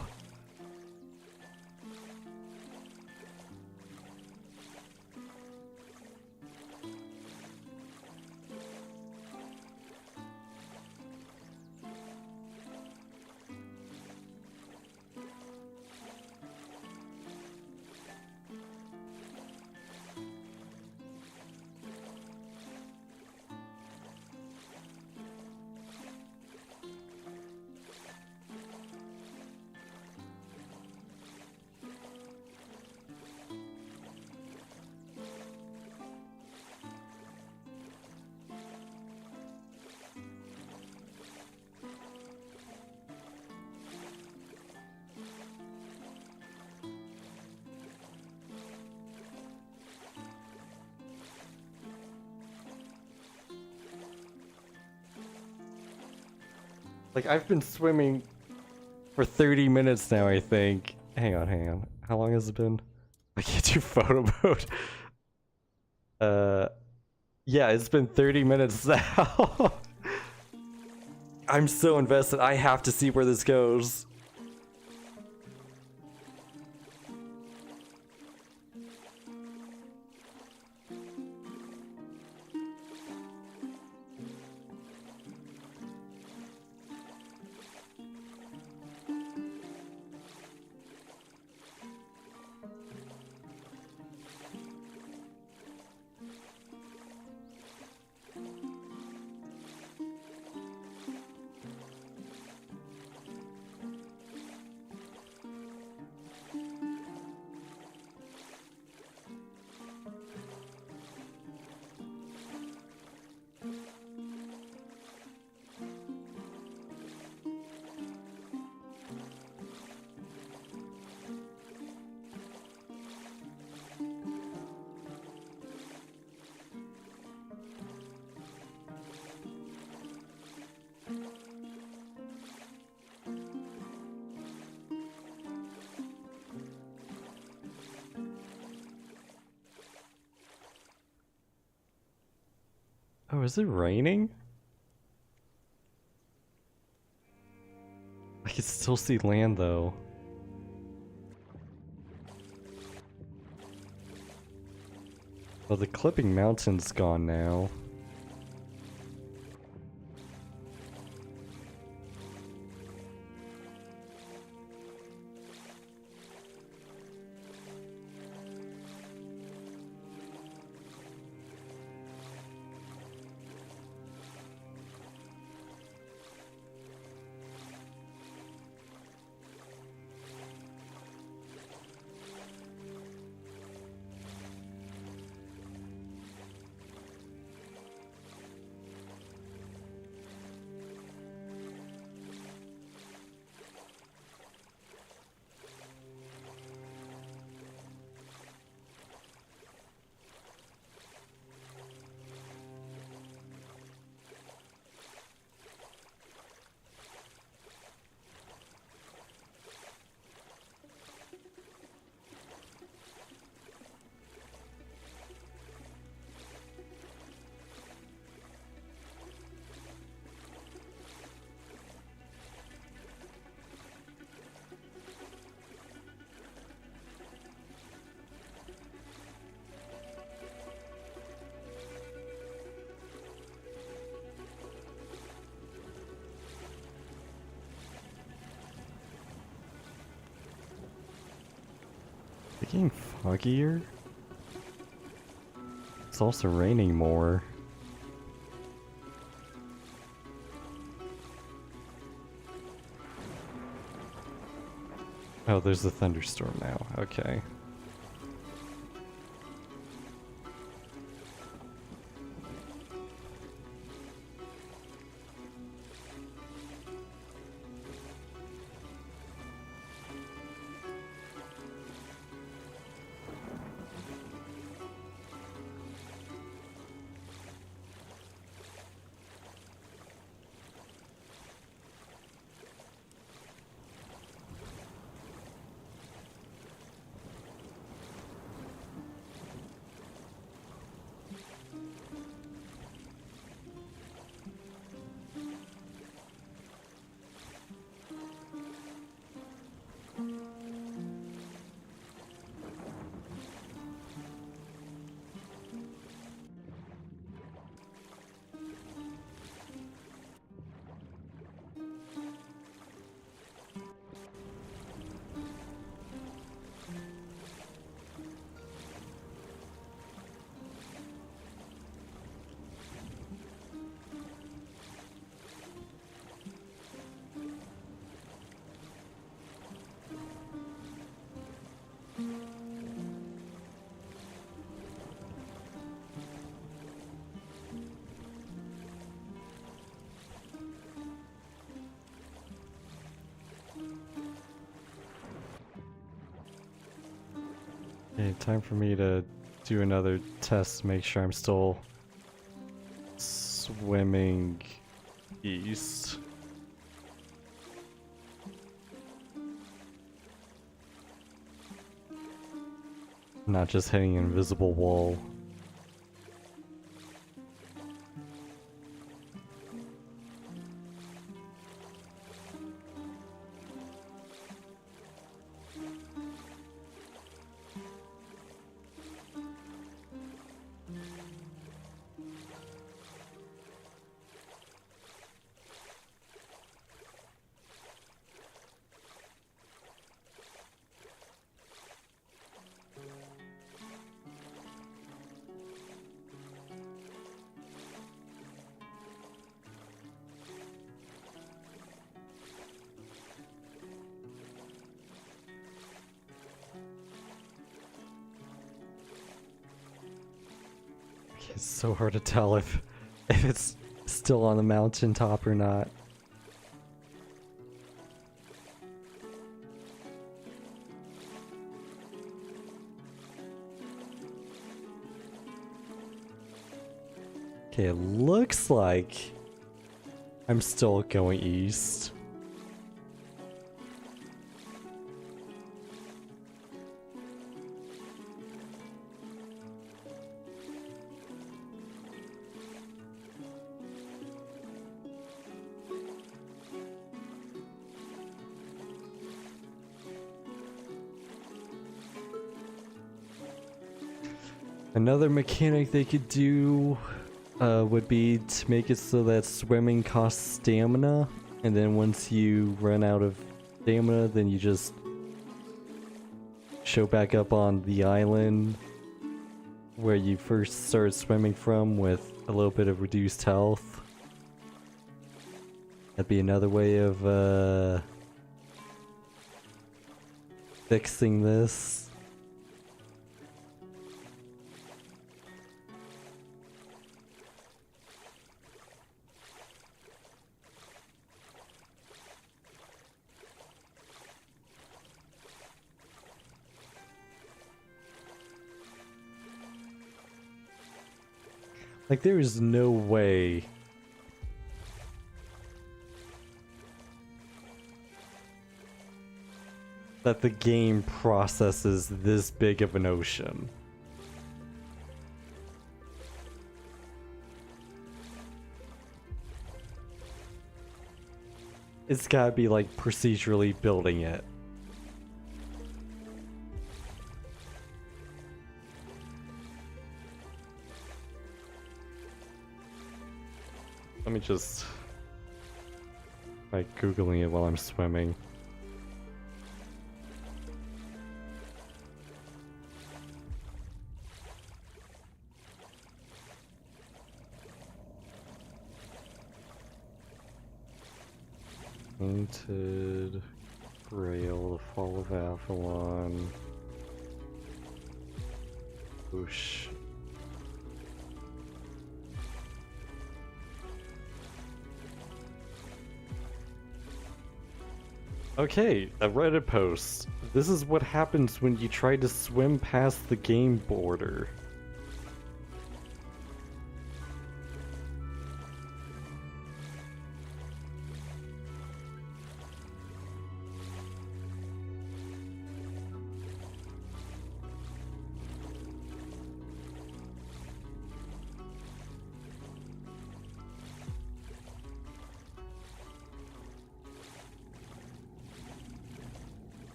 Speaker 1: Like, I've been swimming for 30 minutes now, I think. Hang on. How long has it been? I can't do photo mode. Yeah, it's been 30 minutes now. I'm so invested. I have to see where this goes. is it raining? I can still see land though. Well, the Clipping Mountain's gone now. It's getting foggier. It's also raining more. Oh, there's a thunderstorm now. Okay. Okay, time for me to do another test to make sure I'm still swimming east. Not just hitting an invisible wall. It's so hard to tell if it's still on the mountaintop or not. Okay, it looks like I'm still going east. Another mechanic they could do would be to make it so that swimming costs stamina, and then once you run out of stamina, then you just show back up on the island where you first started swimming from with a little bit of reduced health. That'd be another way of fixing this. Like, there is no way that the game processes this big of an ocean. It's gotta be like procedurally building it. Let me just try Googling it while I'm swimming. Tainted, Grail, the Fall of Avalon. Whoosh. Okay, a Reddit post. This is what happens when you try to swim past the game border.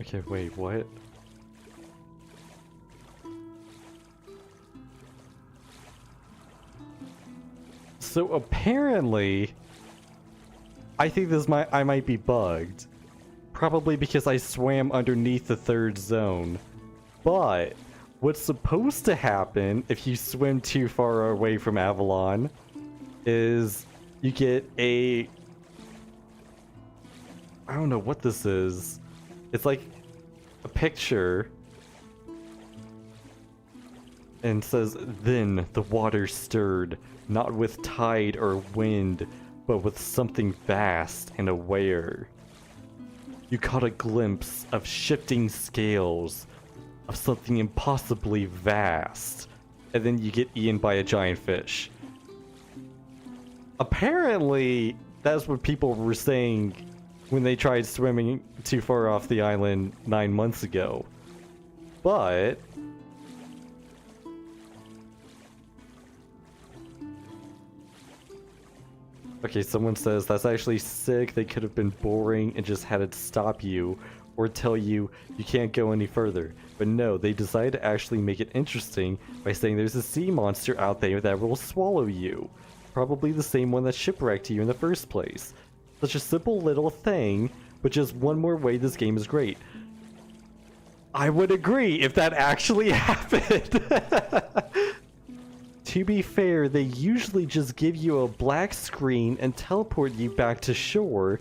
Speaker 1: Okay, wait, what? So apparently, I think I might be bugged. Probably because I swam underneath the third zone. But what's supposed to happen if you swim too far away from Avalon is you get I don't know what this is. It's like a picture and says, "Then the water stirred, not with tide or wind, but with something vast and aware. You caught a glimpse of shifting scales, of something impossibly vast." And then you get eaten by a giant fish. Apparently, that's what people were saying when they tried swimming too far off the island 9 months ago. But okay, someone says that's actually sick. They could have been boring and just had it stop you or tell you you can't go any further. But no, they decided to actually make it interesting by saying there's a sea monster out there that will swallow you. Probably the same one that shipwrecked you in the first place. Such a simple little thing, but just one more way this game is great. I would agree if that actually happened. To be fair, they usually just give you a black screen and teleport you back to shore.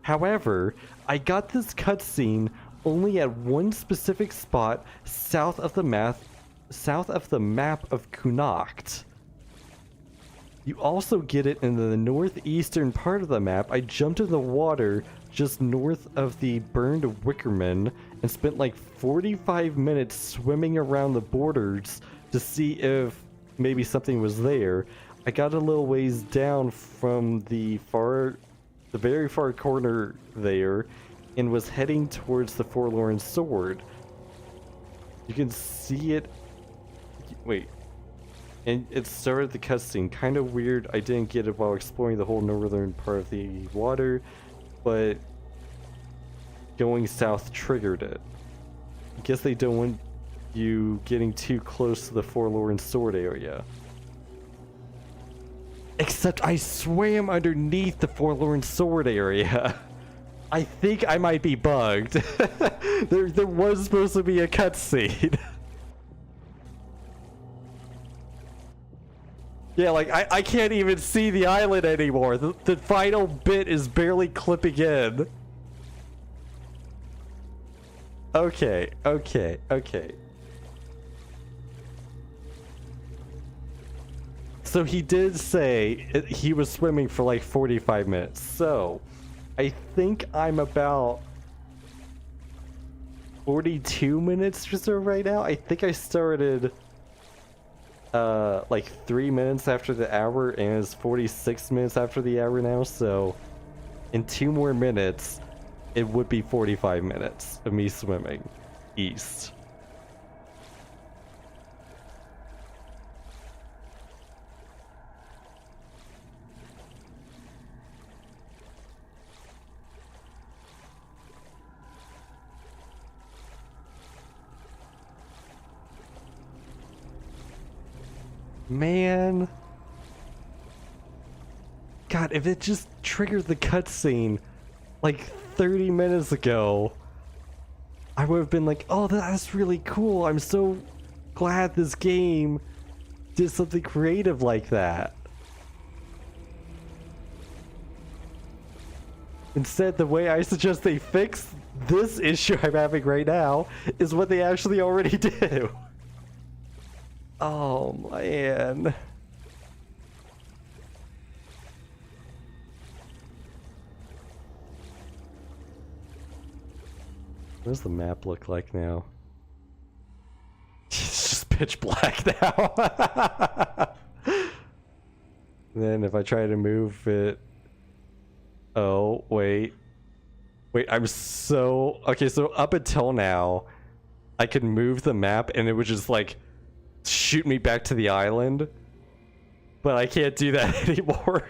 Speaker 1: However, I got this cutscene only at one specific spot south of the map of Connacht. You also get it in the northeastern part of the map. I jumped in the water just north of the burned Wickerman and spent like 45 minutes swimming around the borders to see if maybe something was there. I got a little ways down from the very far corner there and was heading towards the Forlorn Sword. You can see it. Wait. And it started the cutscene. Kind of weird. I didn't get it while exploring the whole northern part of the water, but going south triggered it. I guess they don't want you getting too close to the Forlorn Sword area. Except I swam underneath the Forlorn Sword area. I think I might be bugged. there was supposed to be a cutscene. Yeah, like, I can't even see the island anymore. The final bit is barely clipping in. Okay. So he did say he was swimming for like 45 minutes. So I think I'm about 42 minutes or so right now. I think I started like 3 minutes after the hour, and it's 46 minutes after the hour now, so in 2 more minutes it would be 45 minutes of me swimming east. Man, God, if it just triggered the cutscene like 30 minutes ago, I would have been like, oh, that's really cool. I'm so glad this game did something creative like that. Instead, the way I suggest they fix this issue I'm having right now is what they actually already do. Oh, man. What does the map look like now? It's just pitch black now. Then if I try to move it... Oh, wait. Wait, I'm so... Okay, so up until now, I could move the map and it would just like shoot me back to the island. But I can't do that anymore.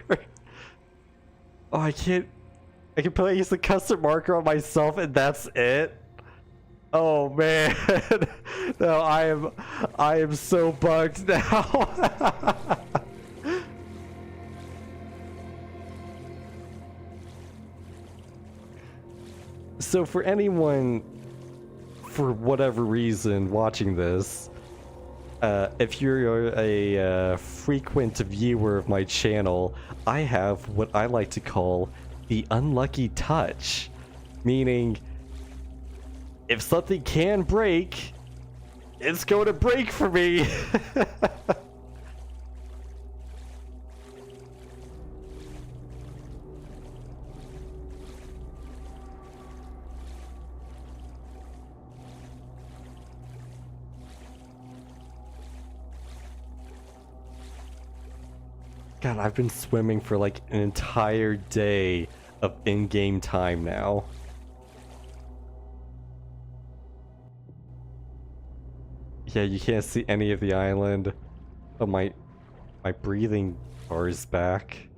Speaker 1: Oh, I can't... I can place the custom marker on myself and that's it? Oh man. No, I am so bugged now. So for anyone, for whatever reason, watching this, if you're a frequent viewer of my channel, I have what I like to call the unlucky touch. Meaning, if something can break, it's going to break for me. God, I've been swimming for like an entire day of in-game time now. Yeah, you can't see any of the island. Oh, my breathing bar is back.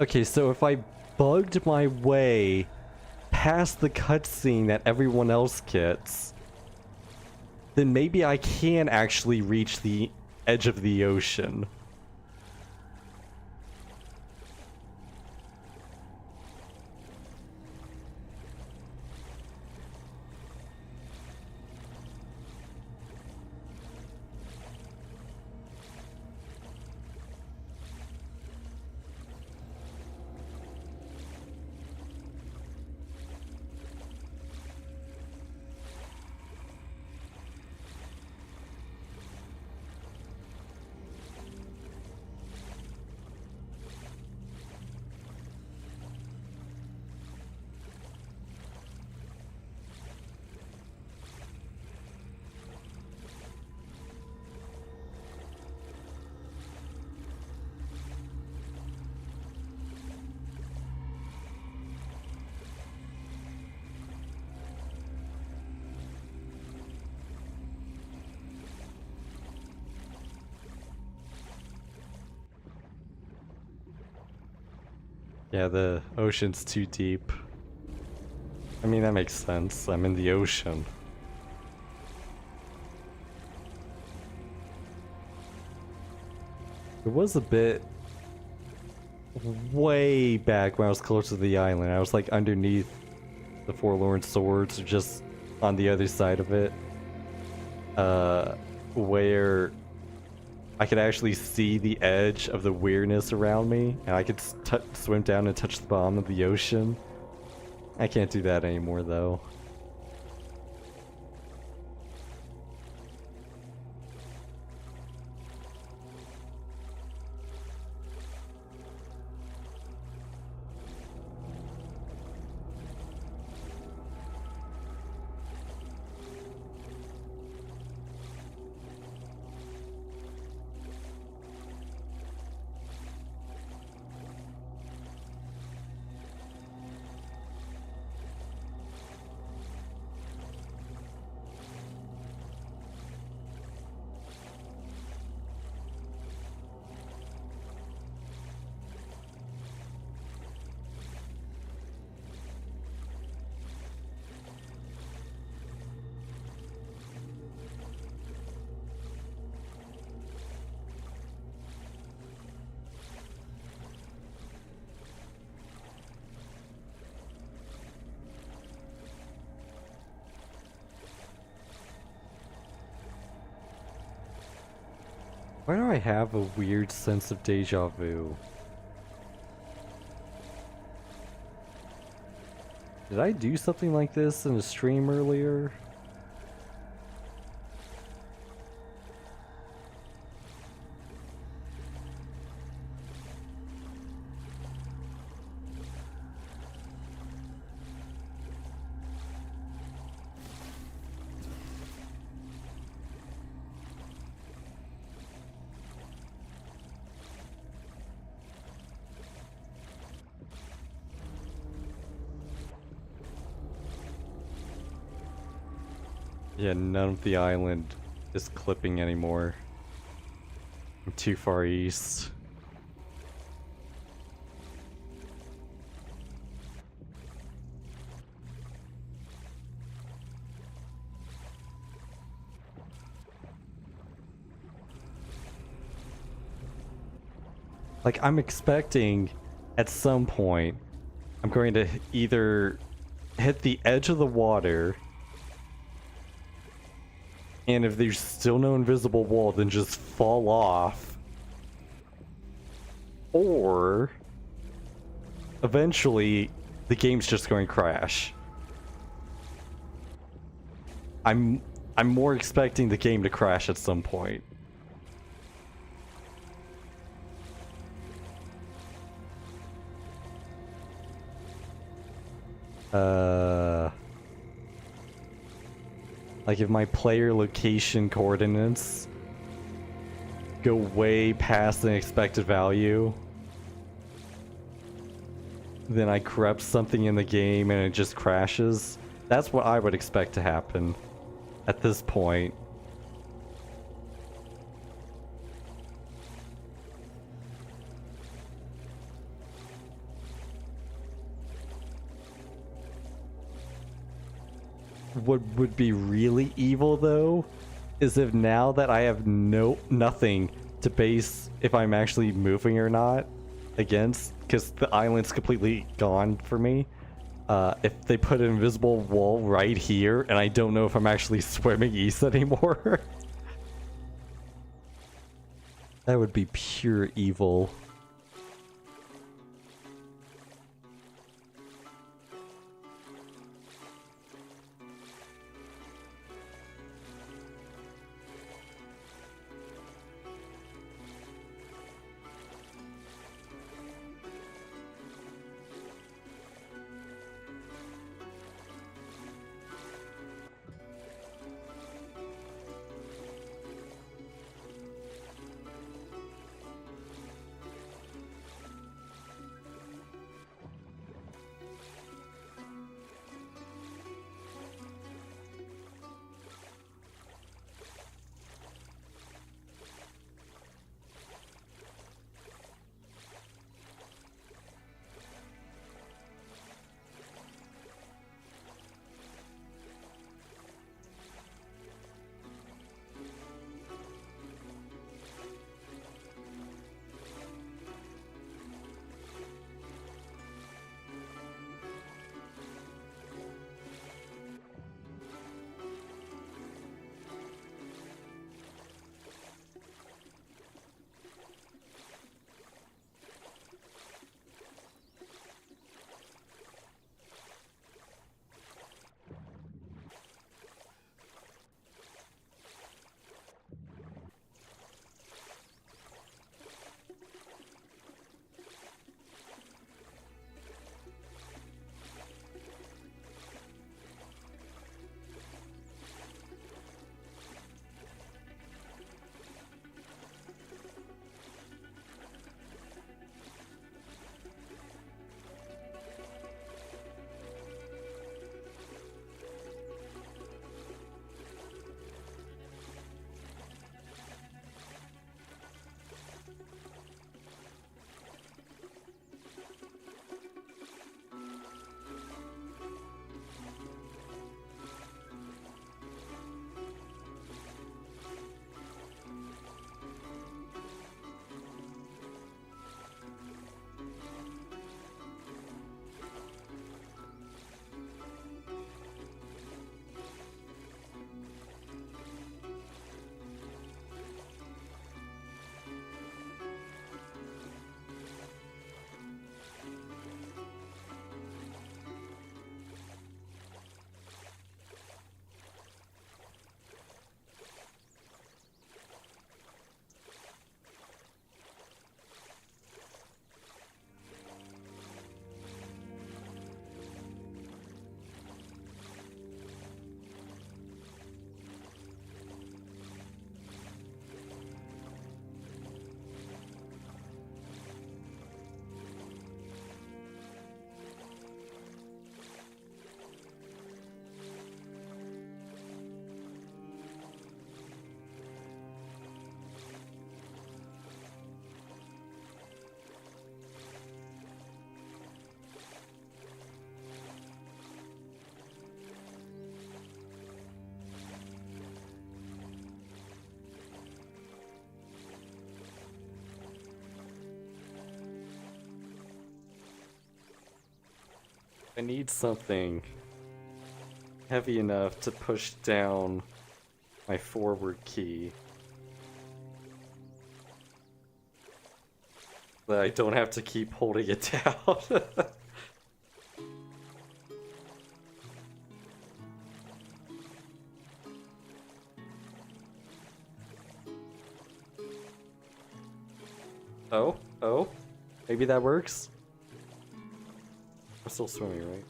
Speaker 1: Okay, so if I bugged my way past the cutscene that everyone else gets, then maybe I can actually reach the edge of the ocean. Yeah, the ocean's too deep. I mean, that makes sense. I'm in the ocean. It was a bit way back when I was closer to the island. I was like underneath the Forlorn Swords, or just on the other side of it. Where I could actually see the edge of the weirdness around me, and I could swim down and touch the bottom of the ocean. I can't do that anymore, though. Why do I have a weird sense of deja vu? Did I do something like this in a stream earlier? Yeah, none of the island is clipping anymore. I'm too far east. Like, I'm expecting at some point I'm going to either hit the edge of the water, and if there's still no invisible wall, then just fall off. Or eventually the game's just going to crash. I'm more expecting the game to crash at some point. Like if my player location coordinates go way past an expected value, then I corrupt something in the game and it just crashes. That's what I would expect to happen at this point. What would be really evil though is if now that I have nothing to base if I'm actually moving or not against, because the island's completely gone for me, if they put an invisible wall right here and I don't know if I'm actually swimming east anymore. That would be pure evil. I need something heavy enough to push down my forward key. That I don't have to keep holding it down. Oh, maybe that works? I'm still swimming, right?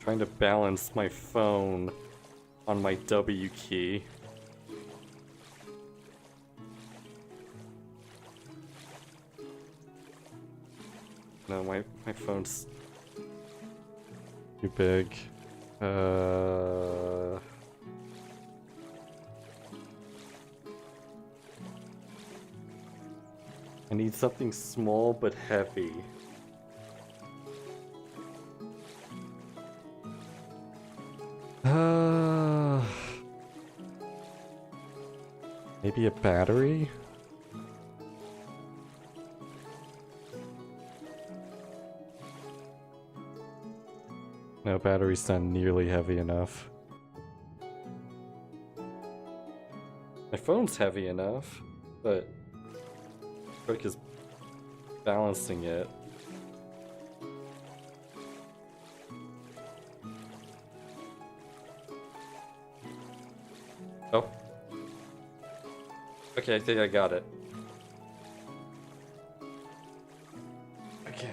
Speaker 1: Trying to balance my phone on my W key. No, my phone's too big. I need something small but heavy. Maybe a battery? No, battery's not nearly heavy enough. My phone's heavy enough, but the trick is balancing it. Oh. Okay, I think I got it. Okay.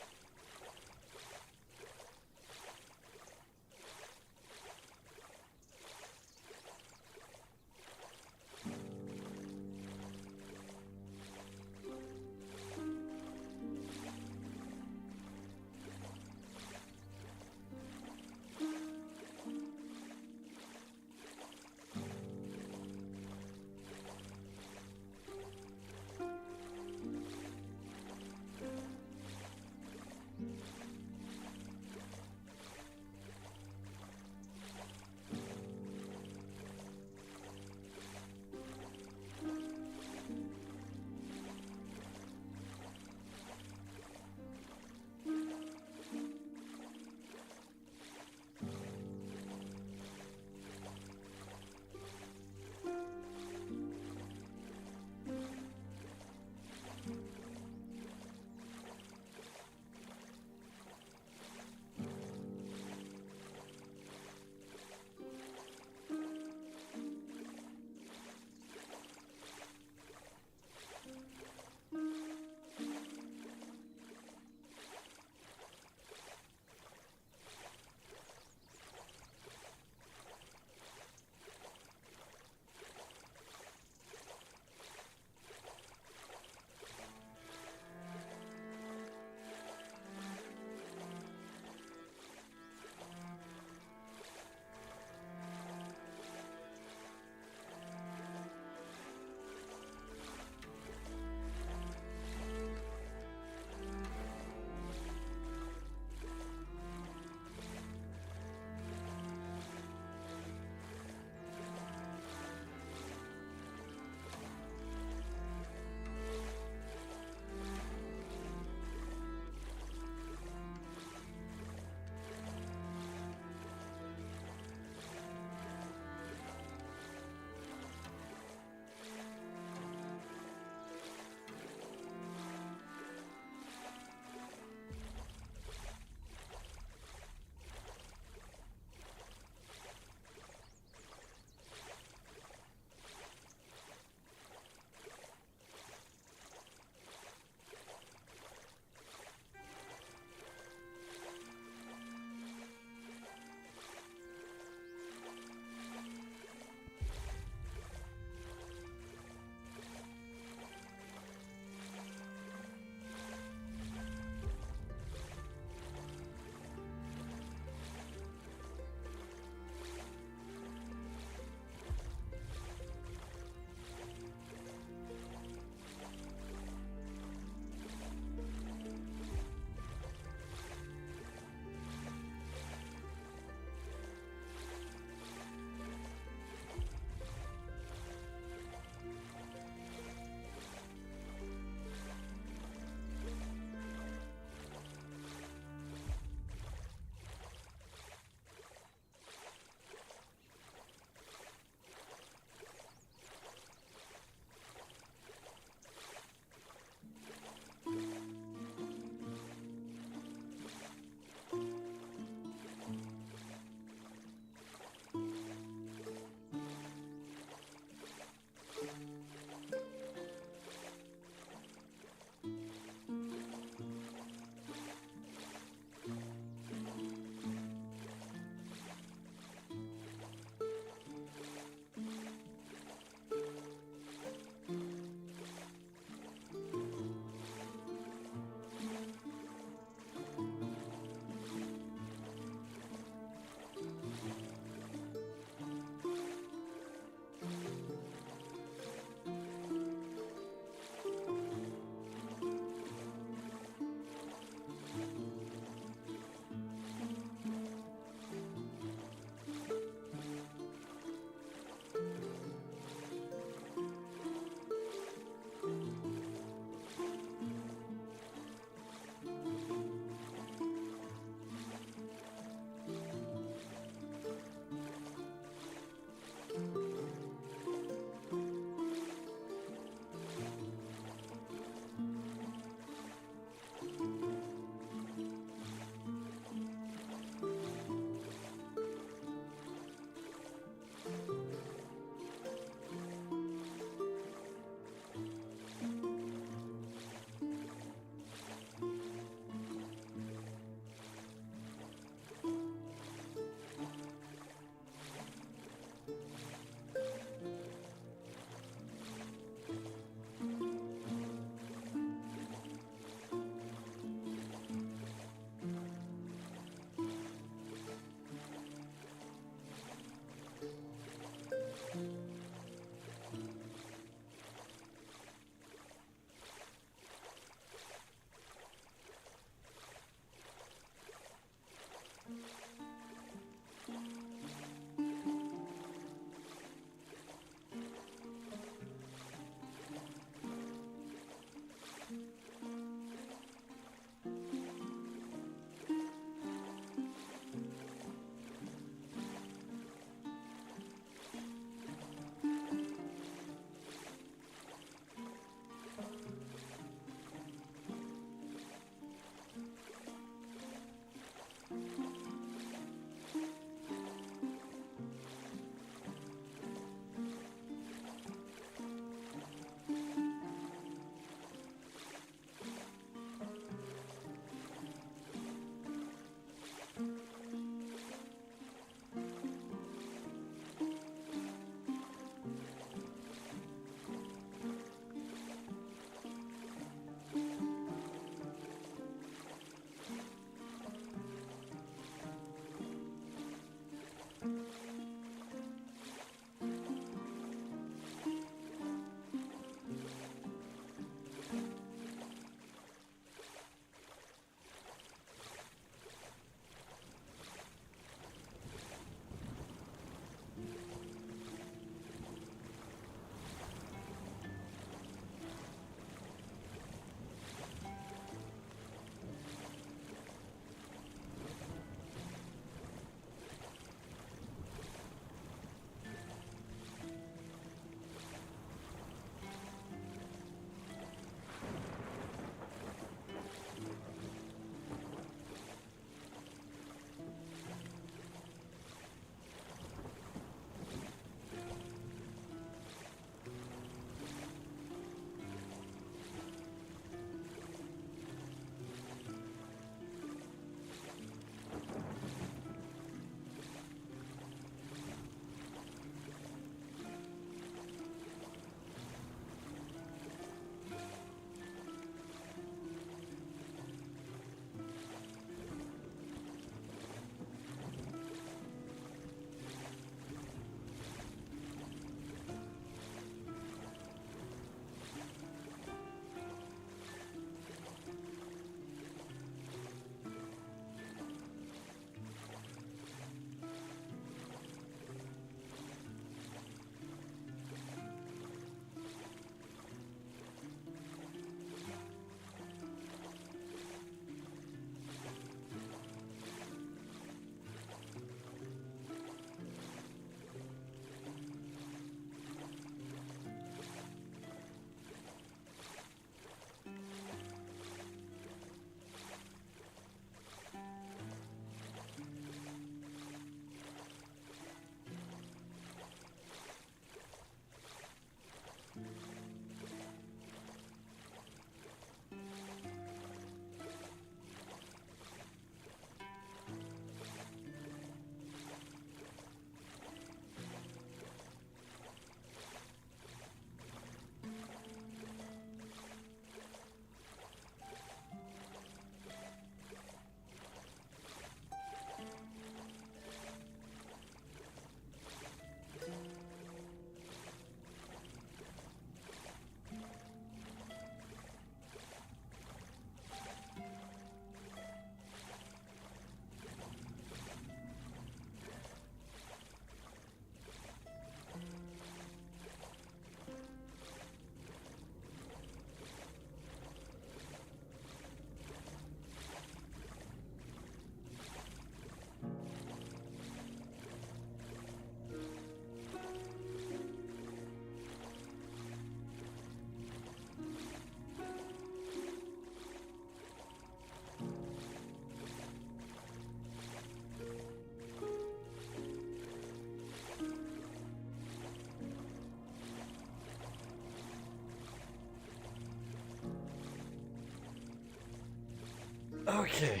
Speaker 1: Okay.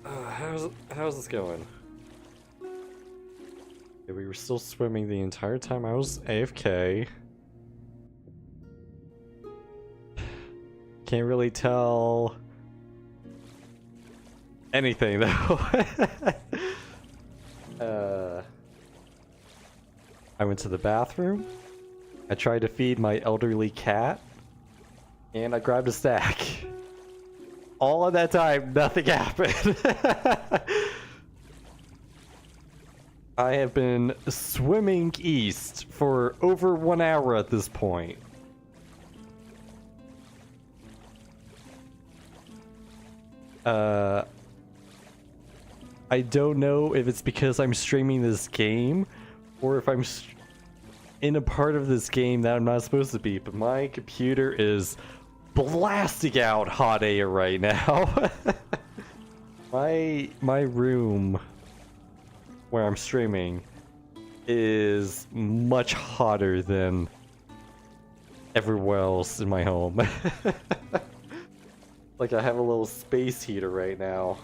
Speaker 1: How's this going? Yeah, we were still swimming the entire time I was AFK. Can't really tell anything though. I went to the bathroom. I tried to feed my elderly cat, and I grabbed a stack. All of that time, nothing happened. I have been swimming east for over 1 hour at this point. I don't know if it's because I'm streaming this game, or if I'm in a part of this game that I'm not supposed to be, but my computer is blasting out hot air right now. my room where I'm streaming is much hotter than everywhere else in my home. Like I have a little space heater right now.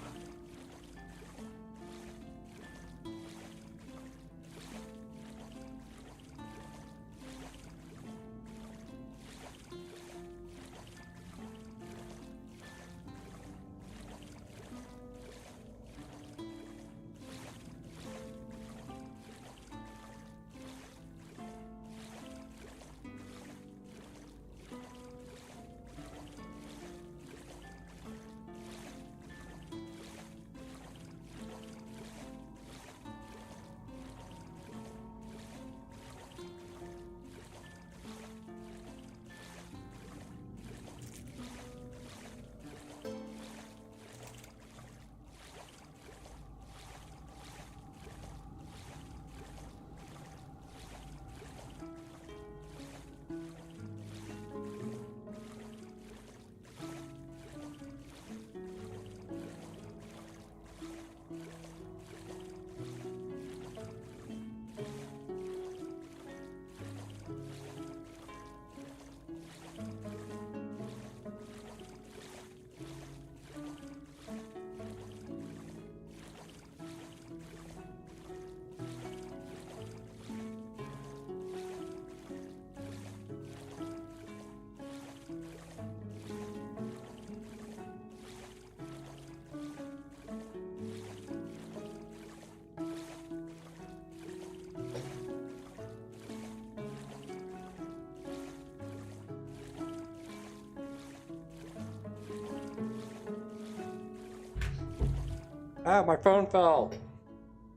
Speaker 1: Ah, my phone fell.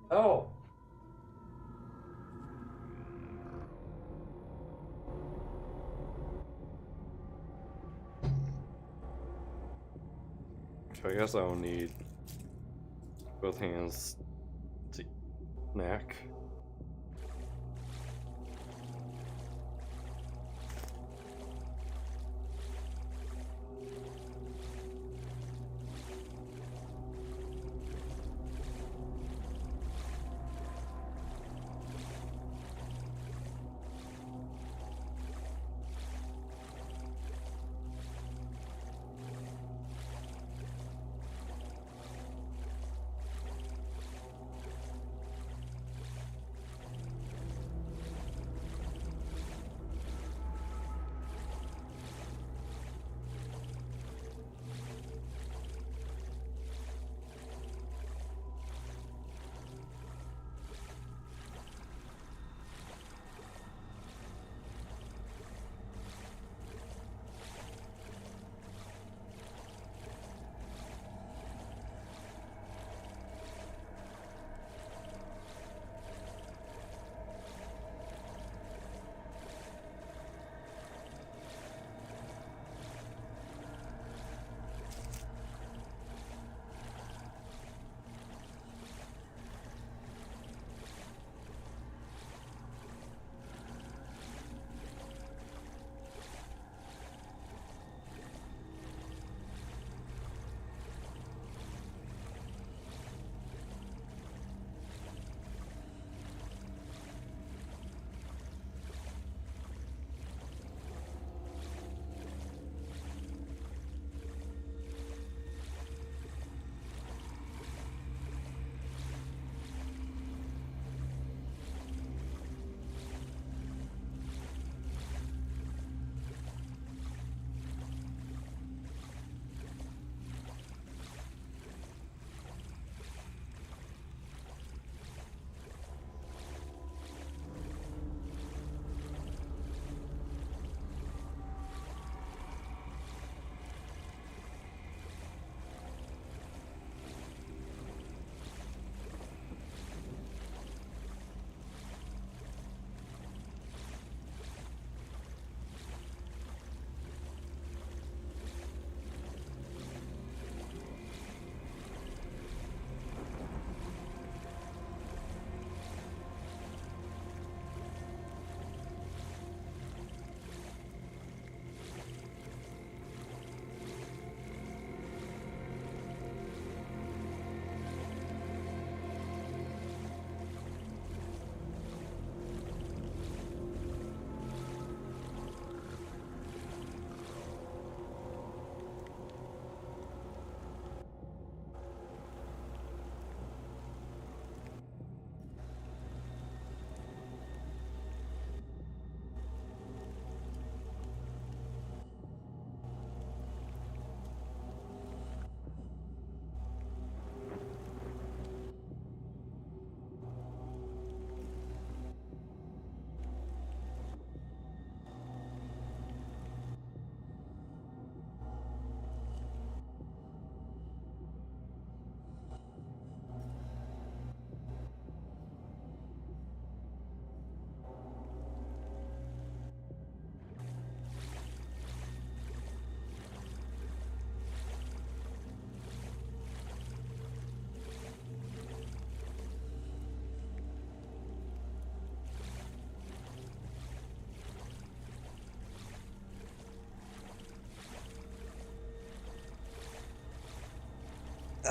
Speaker 1: Oh. So I guess I will need both hands to knack.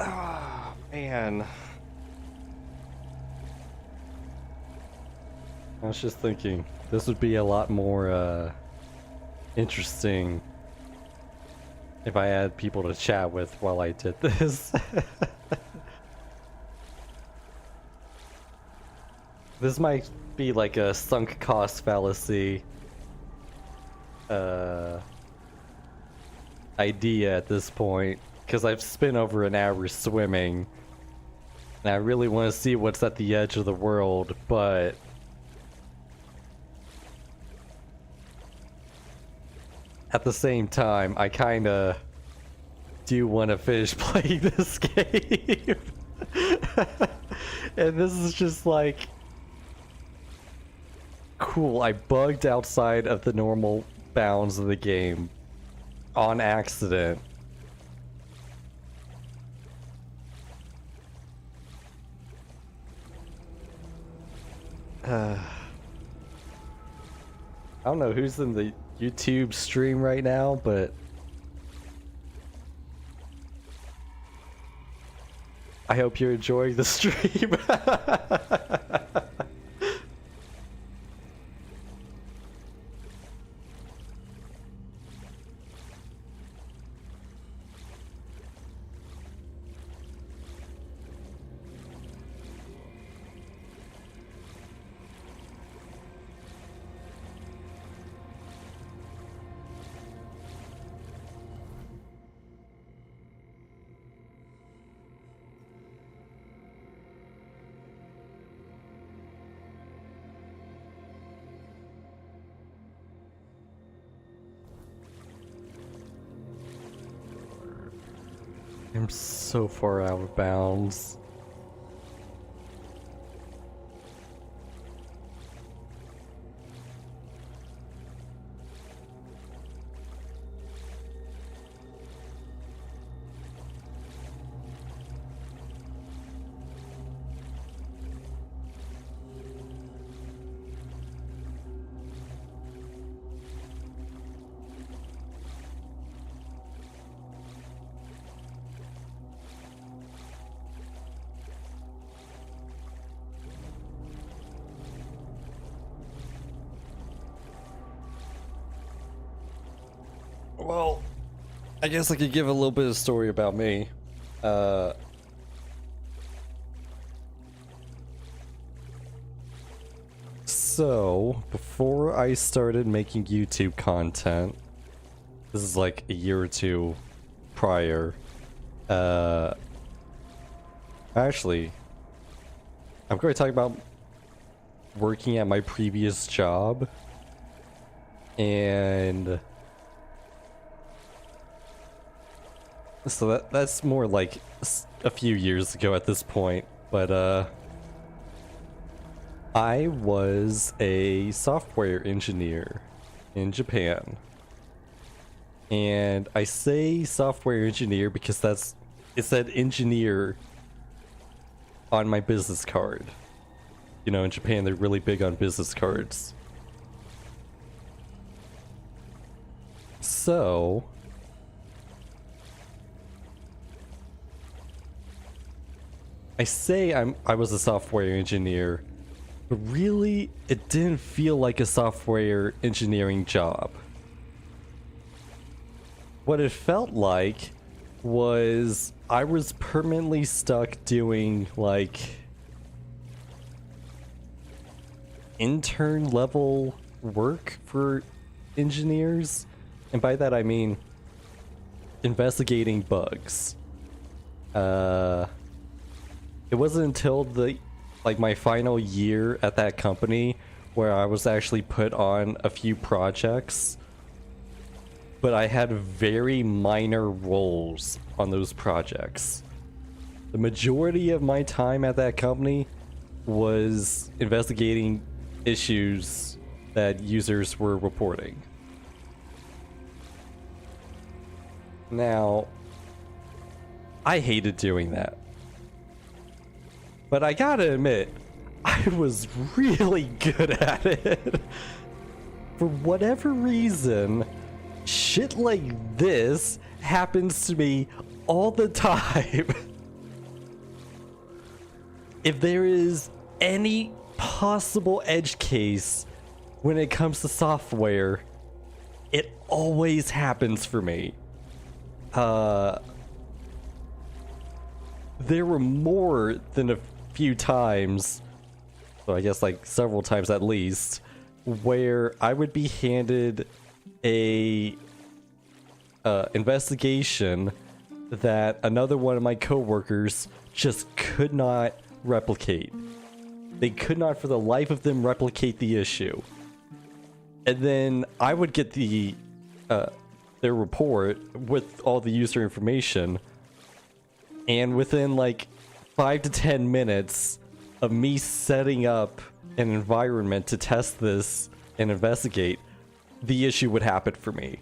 Speaker 1: Oh, man. I was just thinking, this would be a lot more, interesting if I had people to chat with while I did this. This might be like a sunk cost fallacy idea at this point, because I've spent over an hour swimming and I really want to see what's at the edge of the world, but at the same time I kinda do want to finish playing this game. And this is just like, cool, I bugged outside of the normal bounds of the game on accident. I don't know who's in the YouTube stream right now, but I hope you're enjoying the stream. I'm so far out of bounds. Well, I guess I could give a little bit of story about me. So, before I started making YouTube content, this is like a year or two prior, actually, I'm going to talk about working at my previous job, and so that's more like a few years ago at this point, but I was a software engineer in Japan. And I say software engineer because it said engineer on my business card. You know, in Japan they're really big on business cards. So I say I was a software engineer, but really it didn't feel like a software engineering job. What it felt like was I was permanently stuck doing like intern level work for engineers, and by that I mean investigating bugs. It wasn't until my final year at that company where I was actually put on a few projects, but I had very minor roles on those projects. The majority of my time at that company was investigating issues that users were reporting. Now, I hated doing that. But I gotta admit, I was really good at it. For whatever reason, shit like this happens to me all the time. if there is any possible edge case when it comes to software, it always happens for me. There were more than a few times, so I guess like several times at least, where I would be handed a investigation that another one of my coworkers just could not replicate. They could not for the life of them replicate the issue. And then I would get their report with all the user information, and within like 5 to 10 minutes of me setting up an environment to test this and investigate, the issue would happen for me.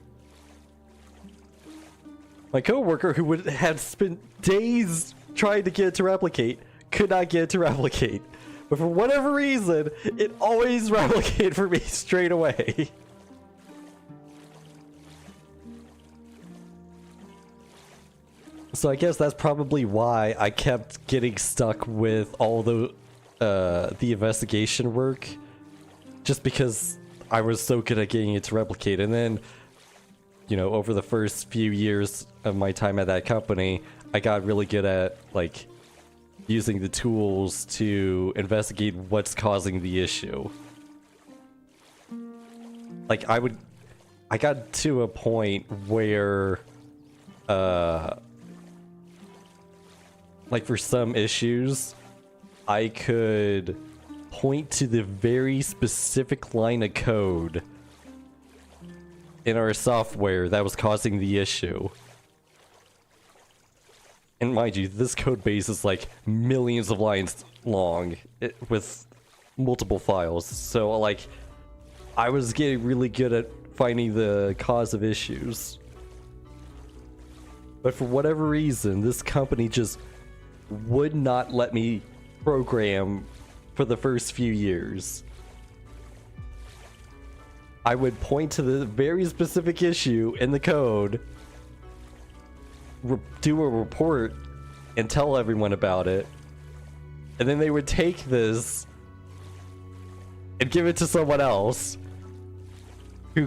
Speaker 1: My coworker, who would have spent days trying to get it to replicate, could not get it to replicate. But for whatever reason, it always replicated for me straight away. So I guess that's probably why I kept getting stuck with all the investigation work, just because I was so good at getting it to replicate. And then, you know, over the first few years of my time at that company, I got really good at like using the tools to investigate what's causing the issue. Like I got to a point where like for some issues, I could point to the very specific line of code in our software that was causing the issue. And mind you, this code base is like millions of lines long with multiple files. So like, I was getting really good at finding the cause of issues. But for whatever reason, this company just would not let me program for the first few years. I would point to the very specific issue in the code, do a report, and tell everyone about it. And then they would take this and give it to someone else who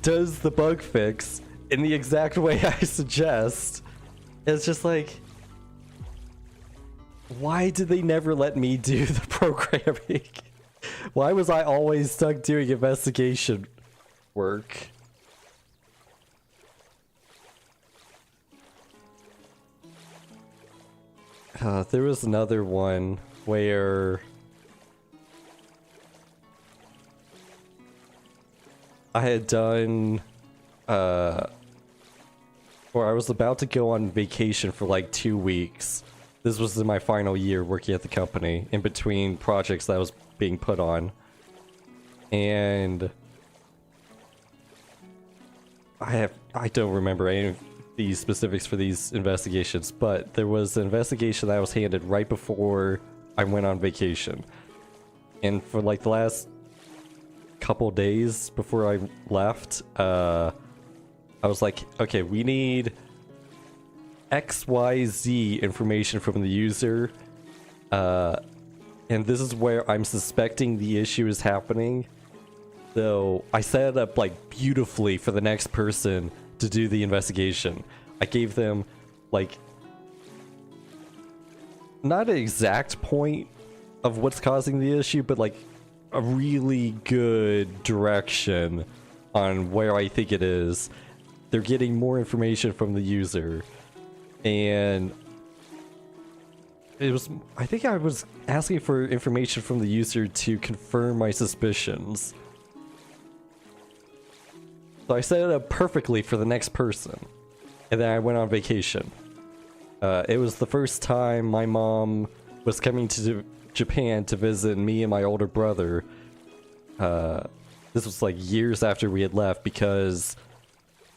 Speaker 1: does the bug fix in the exact way I suggest. It's just like, why did they never let me do the programming? Why was I always stuck doing investigation work? There was another one where I had done, or I was about to go on vacation for like 2 weeks. This was in my final year working at the company, in between projects that I was being put on. And I don't remember any of these specifics for these investigations, but there was an investigation that I was handed right before I went on vacation. And for like the last couple days before I left, I was like, okay, we need XYZ information from the user, and this is where I'm suspecting the issue is happening. So I set it up like beautifully for the next person to do the investigation. I gave them like not an exact point of what's causing the issue, but like a really good direction on where I think it is. They're getting more information from the user. And it was, I think I was asking for information from the user to confirm my suspicions. So I set it up perfectly for the next person. And then I went on vacation. It was the first time my mom was coming to Japan to visit me and my older brother. This was like years after we had left, because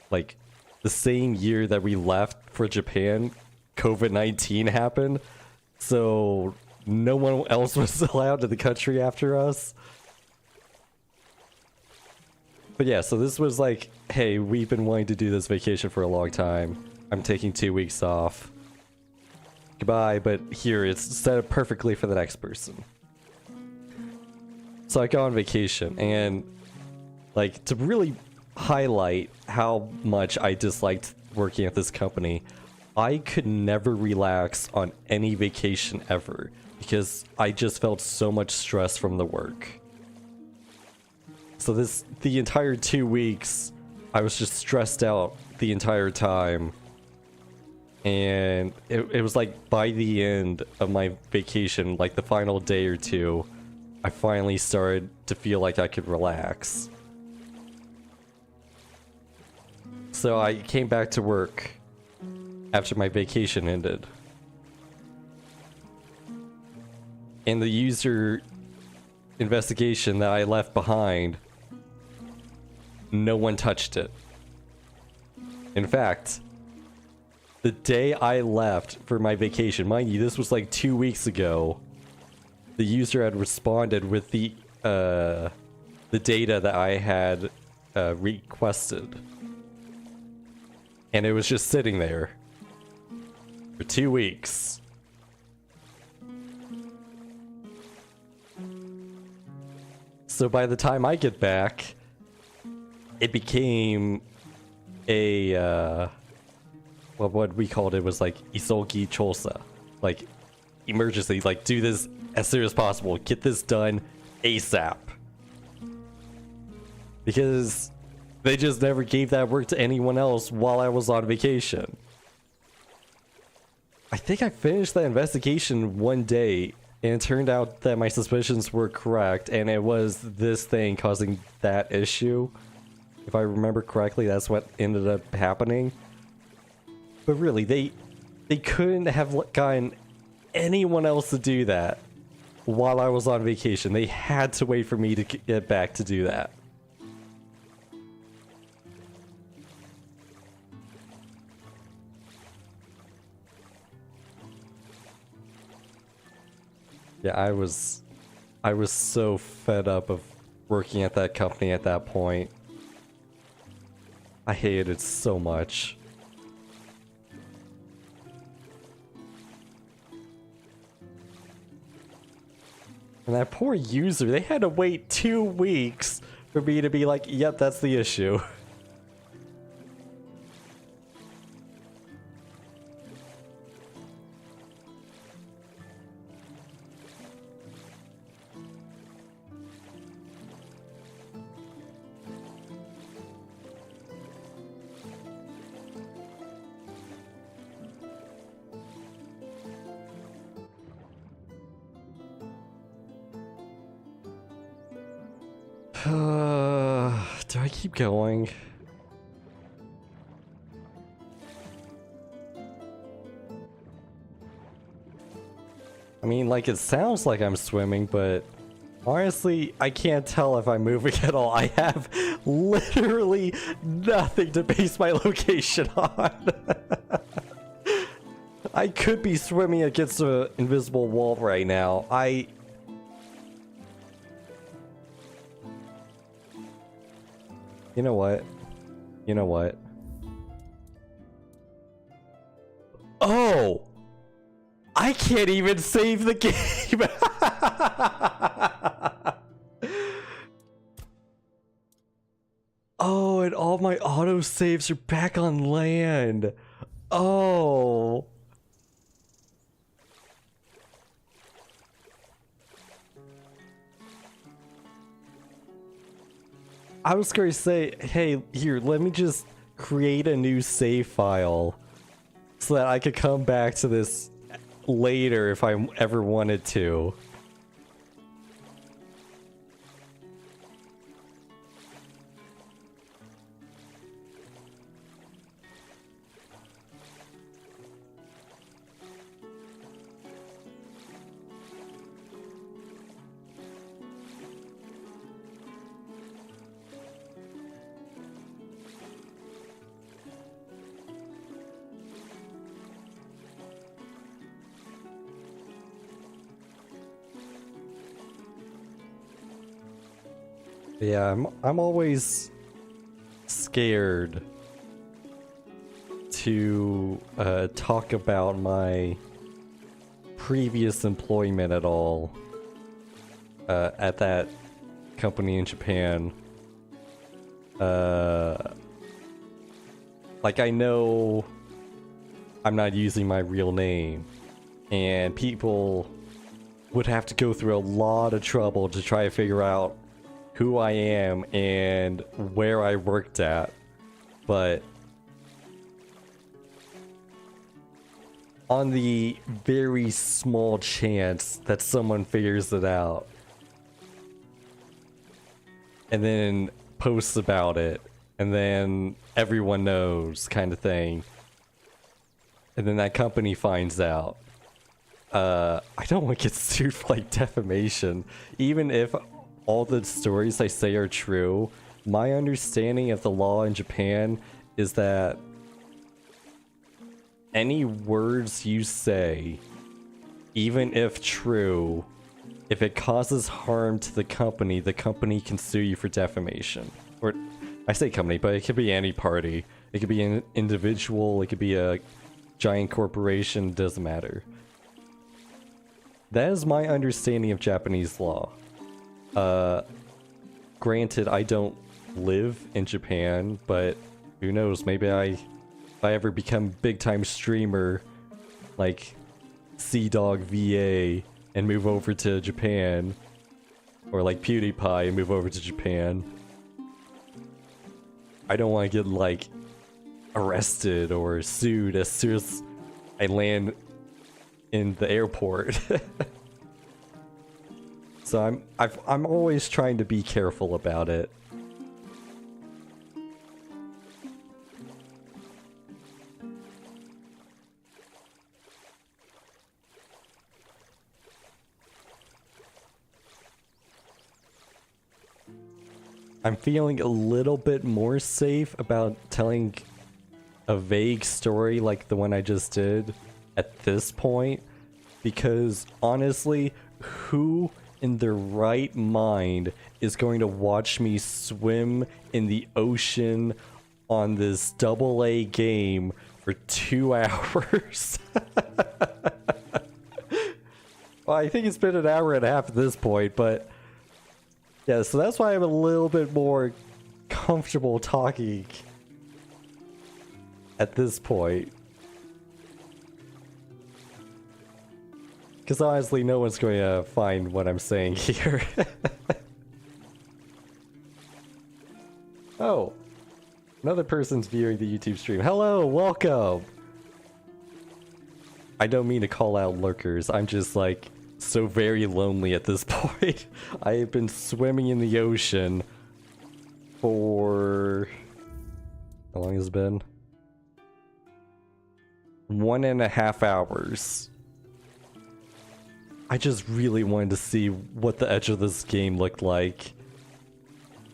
Speaker 1: like the same year that we left for Japan, COVID-19 happened, so no one else was allowed to the country after us. But yeah, so this was like, hey, we've been wanting to do this vacation for a long time. I'm taking 2 weeks off. goodbye, but here, it's set up perfectly for the next person. So I go on vacation, and like, to really highlight how much I disliked working at this company, I could never relax on any vacation ever because I just felt so much stress from the work. So the entire 2 weeks, I was just stressed out the entire time. And it was like by the end of my vacation, like the final day or two, I finally started to feel like I could relax. So I came back to work after my vacation ended. And the user investigation that I left behind, no one touched it. In fact, the day I left for my vacation, mind you, this was like 2 weeks ago, the user had responded with the data that I had requested. And it was just sitting there for 2 weeks. So by the time I get back, it became a what we called it was like isogi chosa, like emergency, like do this as soon as possible, get this done ASAP, because they just never gave that work to anyone else while I was on vacation. I think I finished that investigation one day, and it turned out that my suspicions were correct, and it was this thing causing that issue. If I remember correctly, that's what ended up happening. But really, they couldn't have gotten anyone else to do that while I was on vacation. They had to wait for me to get back to do that. Yeah, I was so fed up of working at that company at that point. I hated it so much. And that poor user, they had to wait 2 weeks for me to be like, yep, that's the issue. Do I keep going? I mean, like, it sounds like I'm swimming, but honestly, I can't tell if I'm moving at all. I have literally nothing to base my location on. I could be swimming against an invisible wall right now. You know what? You know what? Oh! I can't even save the game! Oh, and all my autosaves are back on land. Oh. I was going to say, hey, here, let me just create a new save file so that I could come back to this later if I ever wanted to. Yeah, I'm always scared to talk about my previous employment at all at that company in Japan. Like, I know I'm not using my real name, and people would have to go through a lot of trouble to try to figure out who I am and where I worked at. But on the very small chance that someone figures it out and then posts about it, and then everyone knows, kind of thing, and then that company finds out, I don't want to get sued for like defamation. Even if all the stories I say are true, my understanding of the law in Japan is that any words you say, even if true, if it causes harm to the company can sue you for defamation. Or, I say company, but it could be any party. It could be an individual, it could be a giant corporation, doesn't matter. That is my understanding of Japanese law. Granted, I don't live in Japan, but who knows, maybe if I ever become big time streamer like Sea-Dog VA and move over to Japan, or like PewDiePie and move over to Japan, I don't want to get like arrested or sued as soon as I land in the airport. So I'm always trying to be careful about it. I'm feeling a little bit more safe about telling a vague story like the one I just did at this point, because honestly, who in their right mind is going to watch me swim in the ocean on this AA game for 2 hours? Well, I think it's been an hour and a half at this point, but yeah, so that's why I'm a little bit more comfortable talking at this point. Because honestly, no one's going to find what I'm saying here. Oh, another person's viewing the YouTube stream. Hello, welcome! I don't mean to call out lurkers, I'm just like so very lonely at this point. I have been swimming in the ocean for... how long has it been? 1.5 hours. I just really wanted to see what the edge of this game looked like.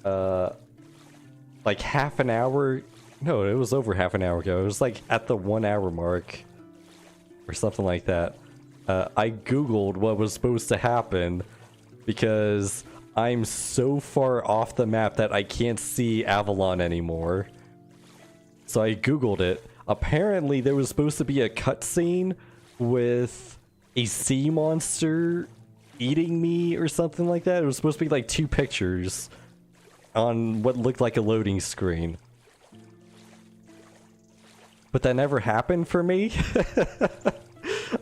Speaker 1: Like half an hour? No, it was over half an hour ago. It was like at the 1 hour mark or something like that. I googled what was supposed to happen because I'm so far off the map that I can't see Avalon anymore. So I googled it. Apparently there was supposed to be a cutscene with a sea monster eating me or something like that. It was supposed to be like 2 pictures on what looked like a loading screen. But that never happened for me.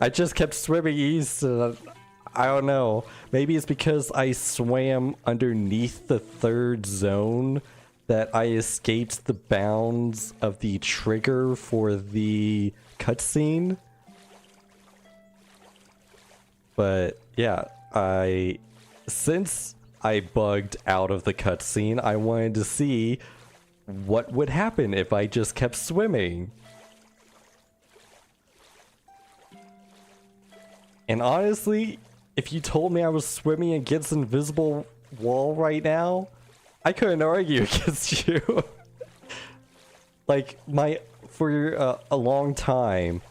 Speaker 1: I just kept swimming east. I don't know. Maybe it's because I swam underneath the 3rd zone that I escaped the bounds of the trigger for the cutscene. But yeah, since I bugged out of the cutscene, I wanted to see what would happen if I just kept swimming. And honestly, if you told me I was swimming against an invisible wall right now, I couldn't argue against you. Like, for a long time,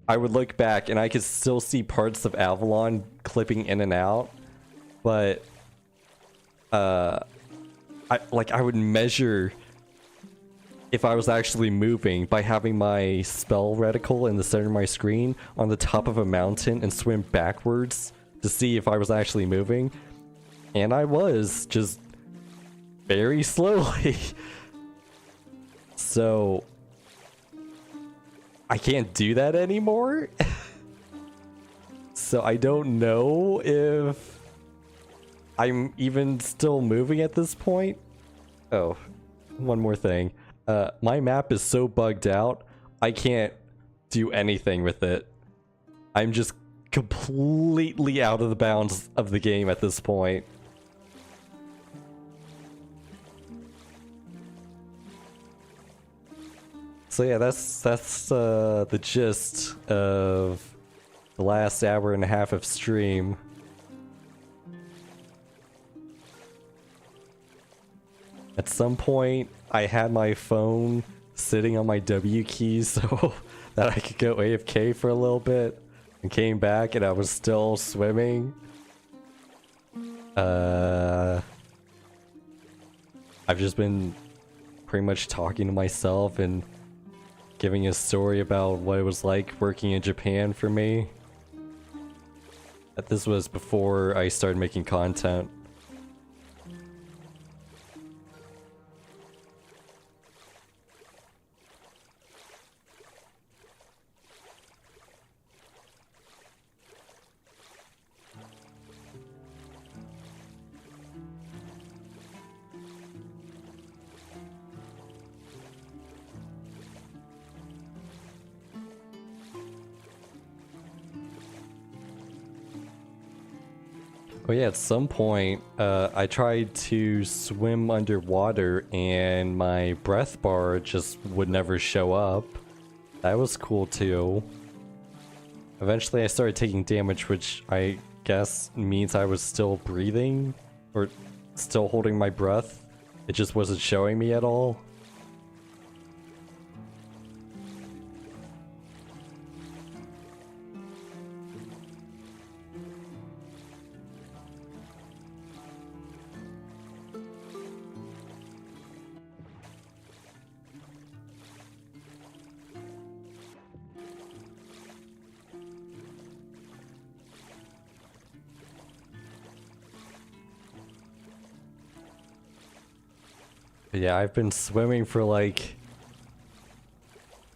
Speaker 1: I would look back and I could still see parts of Avalon clipping in and out, but I would measure if I was actually moving by having my spell reticle in the center of my screen on the top of a mountain and swim backwards to see if I was actually moving. And I was, just very slowly. So I can't do that anymore. So I don't know if I'm even still moving at this point. Oh, one more thing. My map is so bugged out, I can't do anything with it. I'm just completely out of the bounds of the game at this point. So yeah, that's the gist of the last hour and a half of stream. At some point, I had my phone sitting on my W keys so that I could go AFK for a little bit, and came back and I was still swimming. I've just been pretty much talking to myself and giving a story about what it was like working in Japan for me. This was before I started making content. Oh yeah, at some point, I tried to swim underwater and my breath bar just would never show up. That was cool too. Eventually I started taking damage, which I guess means I was still breathing, or still holding my breath. It just wasn't showing me at all. Yeah, I've been swimming for like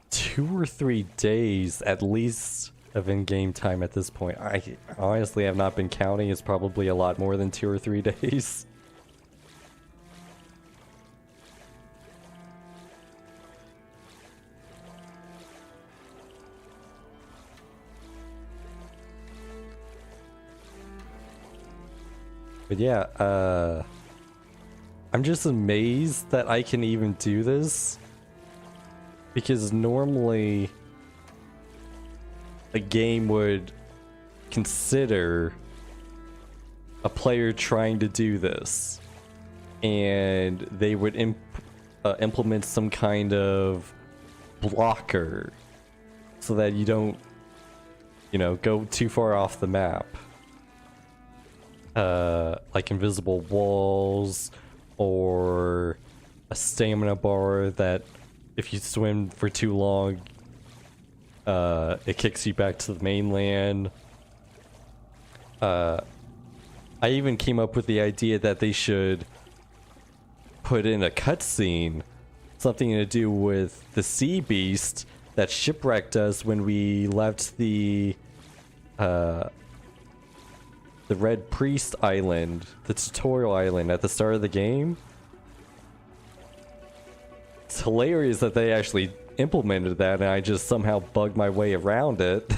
Speaker 1: 2 or 3 days at least of in-game time at this point. I honestly have not been counting. It's probably a lot more than 2 or 3 days. But yeah, I'm just amazed that I can even do this, because normally a game would consider a player trying to do this, and they would implement some kind of blocker so that you don't, go too far off the map. Like invisible walls, or a stamina bar that if you swim for too long, it kicks you back to the mainland. I even came up with the idea that they should put in a cutscene, something to do with the sea beast that shipwrecked us when we left the Red Priest Island, the tutorial island at the start of the game. It's hilarious that they actually implemented that and I just somehow bugged my way around it.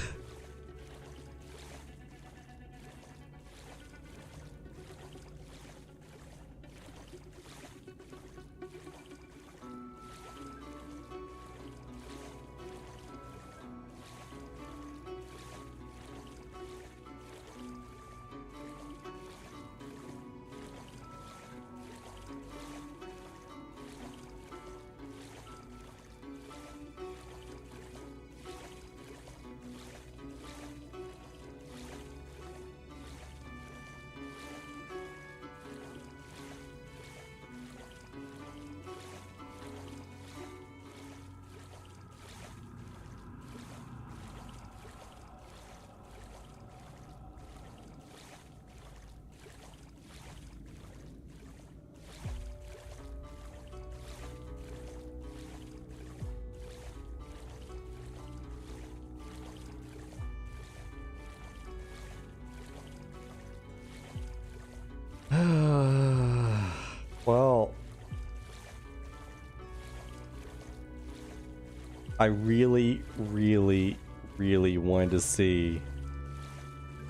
Speaker 1: I really, really, really wanted to see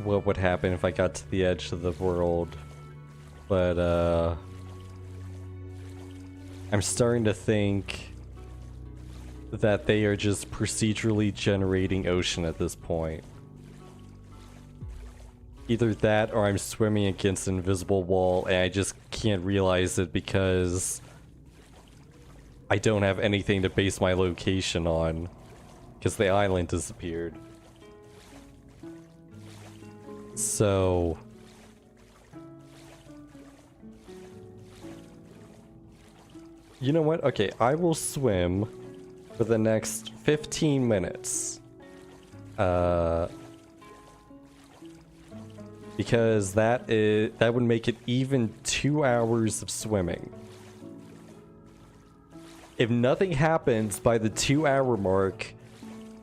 Speaker 1: what would happen if I got to the edge of the world. But, I'm starting to think that they are just procedurally generating ocean at this point. Either that or I'm swimming against an invisible wall and I just can't realize it because I don't have anything to base my location on because the island disappeared. So you know what? Okay, I will swim for the next 15 minutes. Because that would make it even 2 hours of swimming. If nothing happens by the 2-hour mark,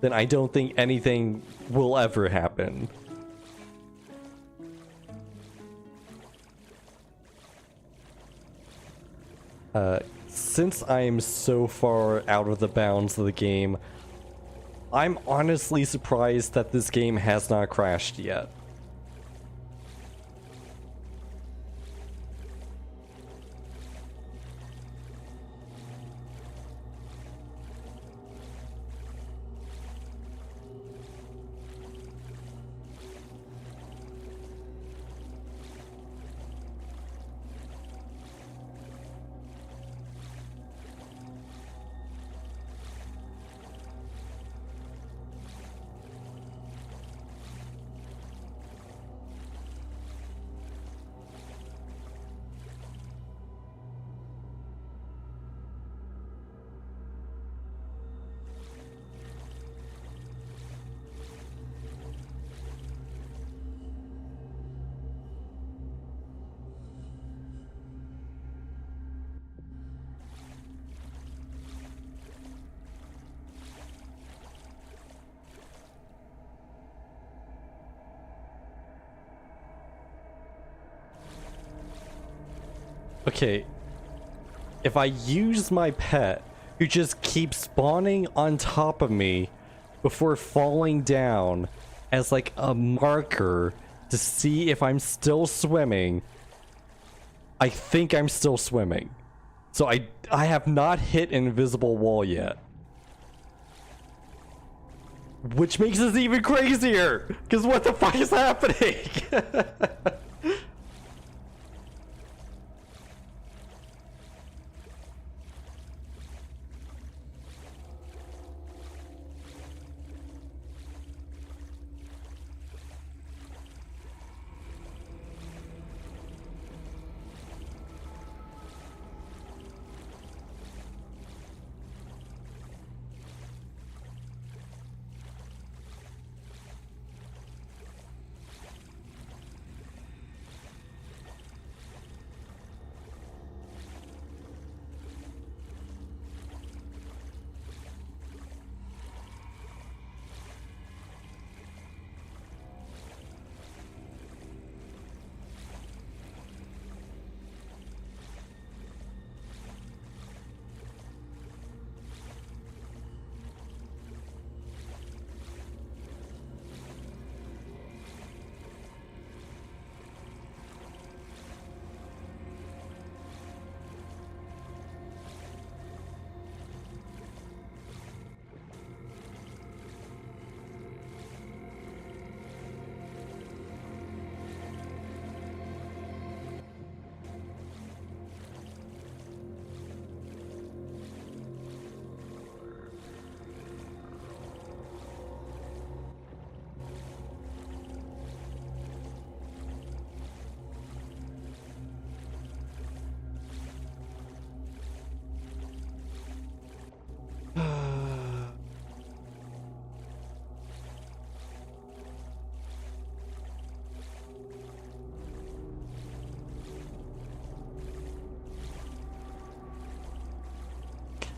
Speaker 1: then I don't think anything will ever happen. Since I am so far out of the bounds of the game, I'm honestly surprised that this game has not crashed yet. Okay, if I use my pet, who just keeps spawning on top of me before falling down as like a marker to see if I'm still swimming, I think I'm still swimming. So I have not hit an invisible wall yet. Which makes this even crazier! Because what the fuck is happening?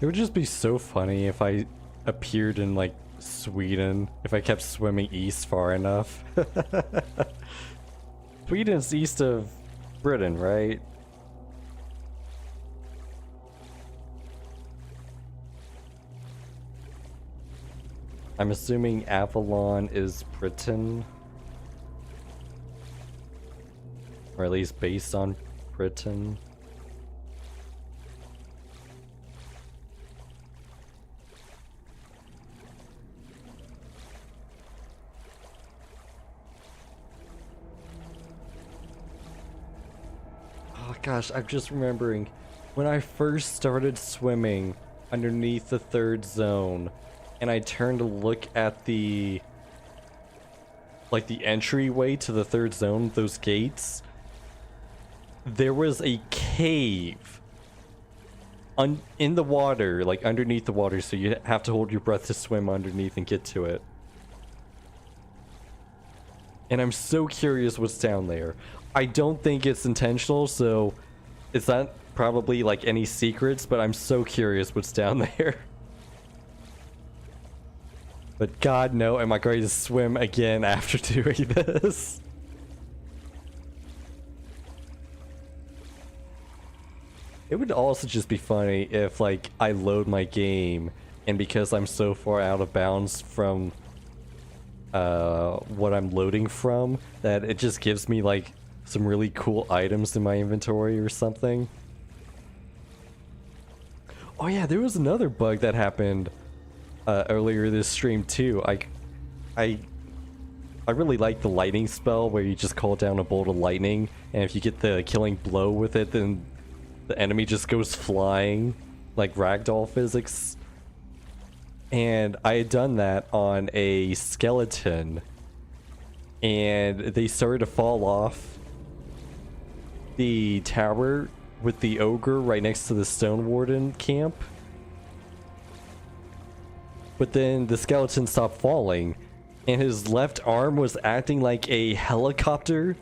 Speaker 1: It would just be so funny if I appeared in, like, Sweden, if I kept swimming east far enough. Sweden's east of Britain, right? I'm assuming Avalon is Britain. Or at least based on Britain. Oh gosh, I'm just remembering when I first started swimming underneath the third zone and I turned to look at the entryway to the third zone, those gates, there was a cave in the water, like underneath the water, so you have to hold your breath to swim underneath and get to it. And I'm so curious what's down there. I don't think it's intentional, so it's not probably like any secrets, but I'm so curious what's down there. But God, no, am I going to swim again after doing this? It would also just be funny if, like, I load my game, and because I'm so far out of bounds from what I'm loading from, that it just gives me, like, some really cool items in my inventory or something. Oh yeah, there was another bug that happened earlier this stream too. I really like the lightning spell where you just call down a bolt of lightning, and if you get the killing blow with it, then the enemy just goes flying, like ragdoll physics. And I had done that on a skeleton, and they started to fall off the tower with the ogre right next to the stone warden camp. But then the skeleton stopped falling, and his left arm was acting like a helicopter.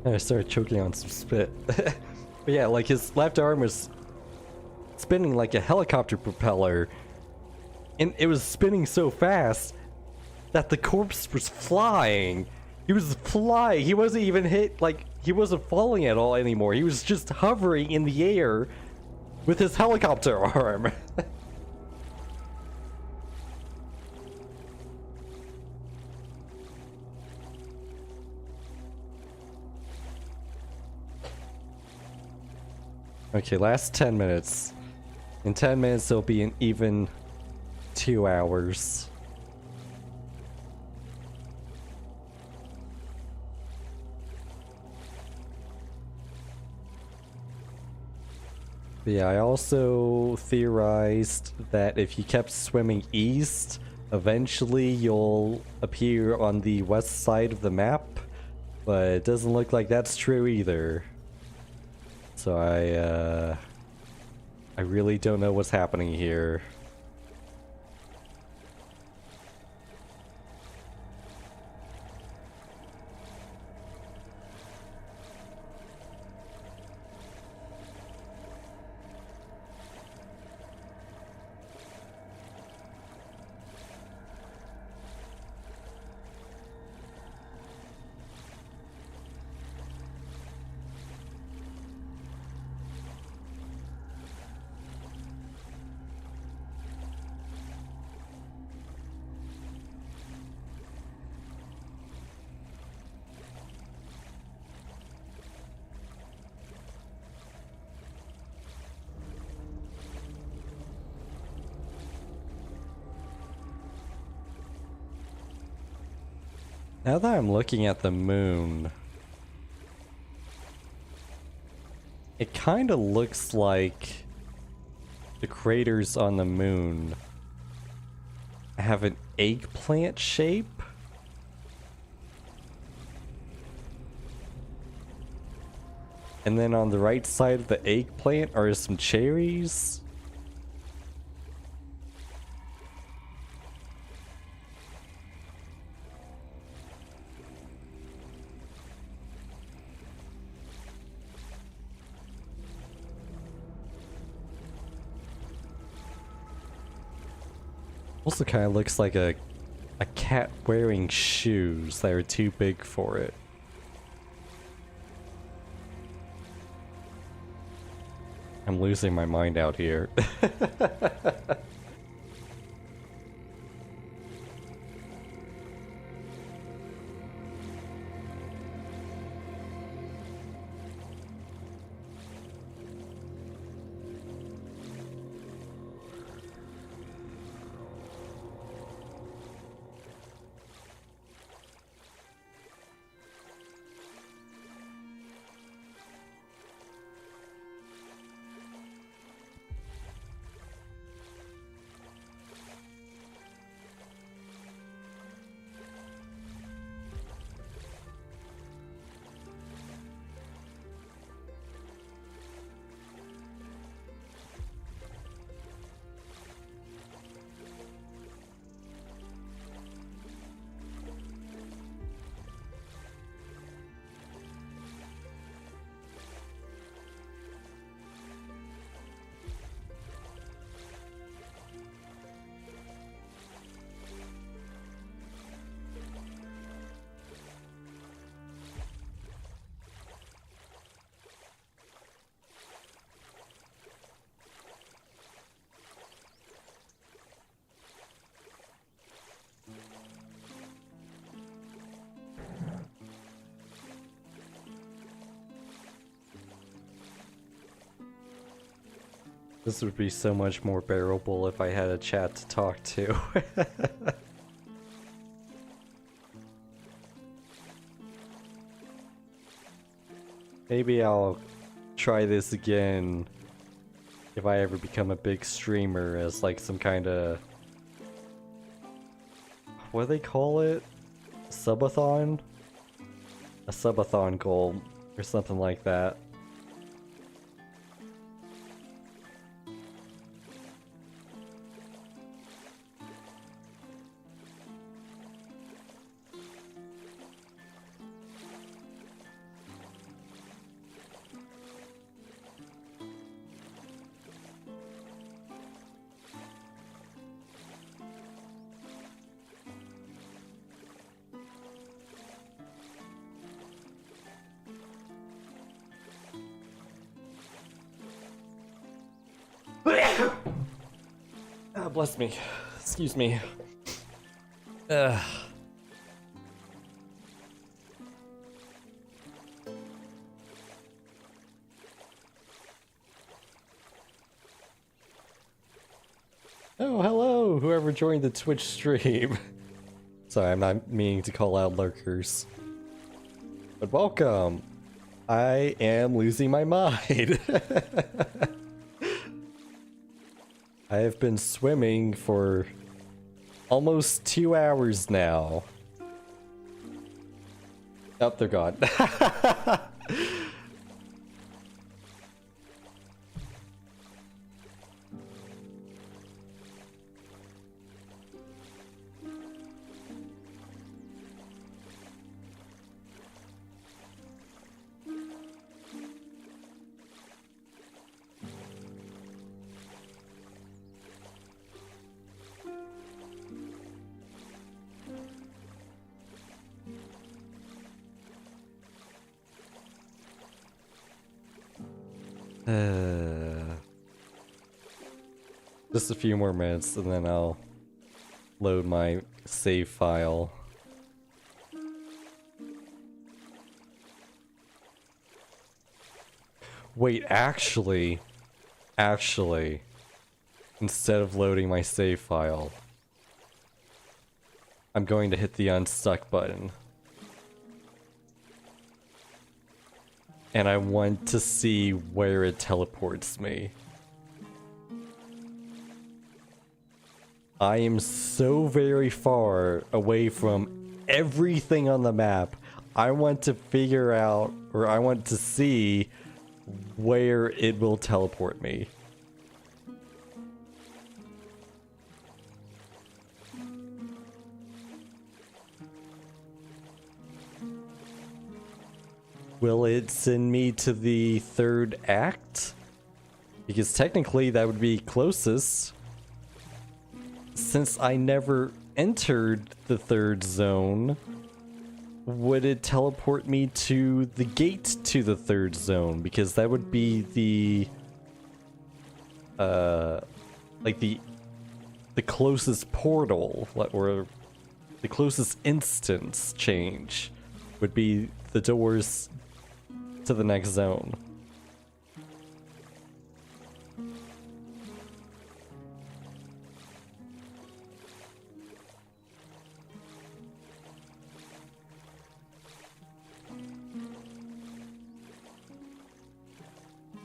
Speaker 1: I started choking on some spit. But yeah, like his left arm was spinning like a helicopter propeller, and it was spinning so fast that the corpse was flying. He was flying. He wasn't even hit, like, he wasn't falling at all anymore. He was just hovering in the air with his helicopter arm. Okay, last 10 minutes. In 10 minutes, it'll be an even 2 hours. But yeah, I also theorized that if you kept swimming east, eventually you'll appear on the west side of the map, but it doesn't look like that's true either. So I really don't know what's happening here. Now that I'm looking at the moon, it kind of looks like the craters on the moon have an eggplant shape. And then on the right side of the eggplant are some cherries. Also kind of looks like a cat wearing shoes that are too big for it. I'm losing my mind out here. This would be so much more bearable if I had a chat to talk to. Maybe I'll try this again if I ever become a big streamer as like some kind of... what do they call it? Subathon? A subathon goal or something like that. Oh, bless me. Excuse me. Ugh. Oh, hello, whoever joined the Twitch stream. Sorry, I'm not meaning to call out lurkers. But welcome. I am losing my mind. I have been swimming for almost 2 hours now. Oh, they're gone. Just a few more minutes and then I'll load my save file. Wait, actually, instead of loading my save file, I'm going to hit the unstuck button. And I want to see where it teleports me. I am so very far away from everything on the map. I want to figure out, or I want to see where it will teleport me. Will it send me to the third act? Because technically that would be closest. Since I never entered the third zone, would it teleport me to the gate to the third zone? Because that would be the like the closest portal, or the closest instance change would be the doors to the next zone.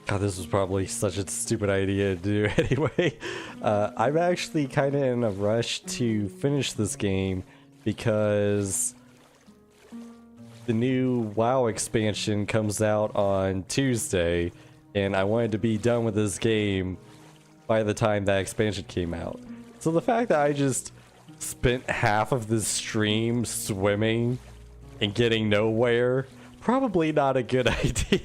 Speaker 1: God, this was probably such a stupid idea to do anyway. I'm actually kind of in a rush to finish this game because the new WoW expansion comes out on Tuesday, and I wanted to be done with this game by the time that expansion came out. So the fact that I just spent half of this stream swimming and getting nowhere, probably not a good idea.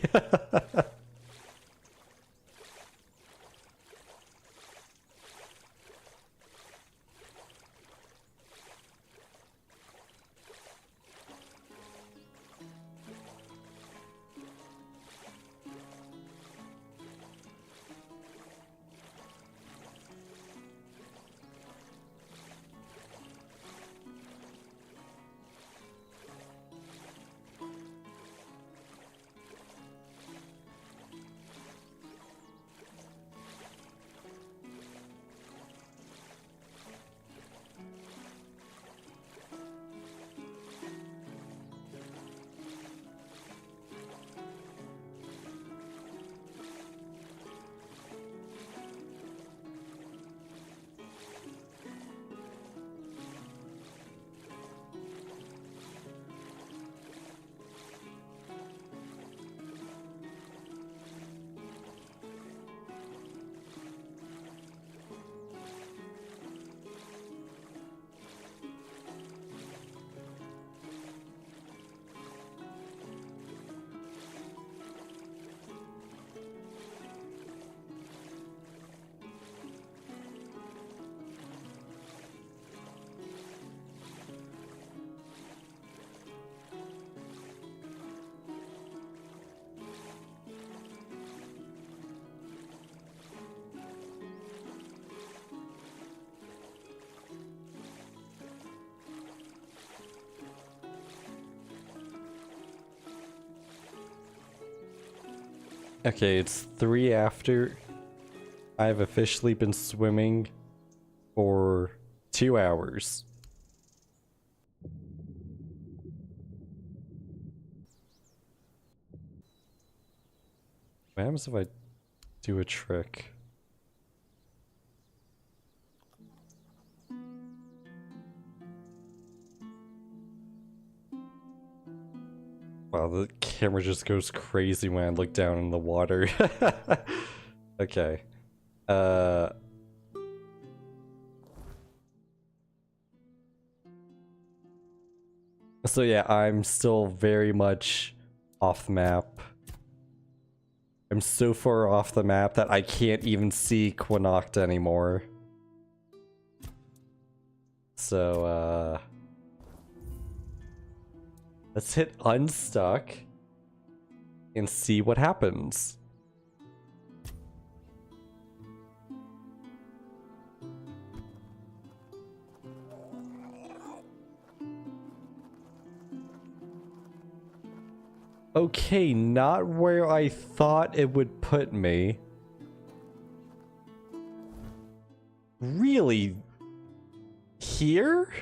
Speaker 1: Okay, it's 3 after. I've officially been swimming for 2 hours. What happens if I do a trick? Wow, the camera just goes crazy when I look down in the water. Okay. So yeah, I'm still very much off the map. I'm so far off the map that I can't even see Quinacht anymore. So, let's hit unstuck and see what happens. Okay, not where I thought it would put me. Really? Here?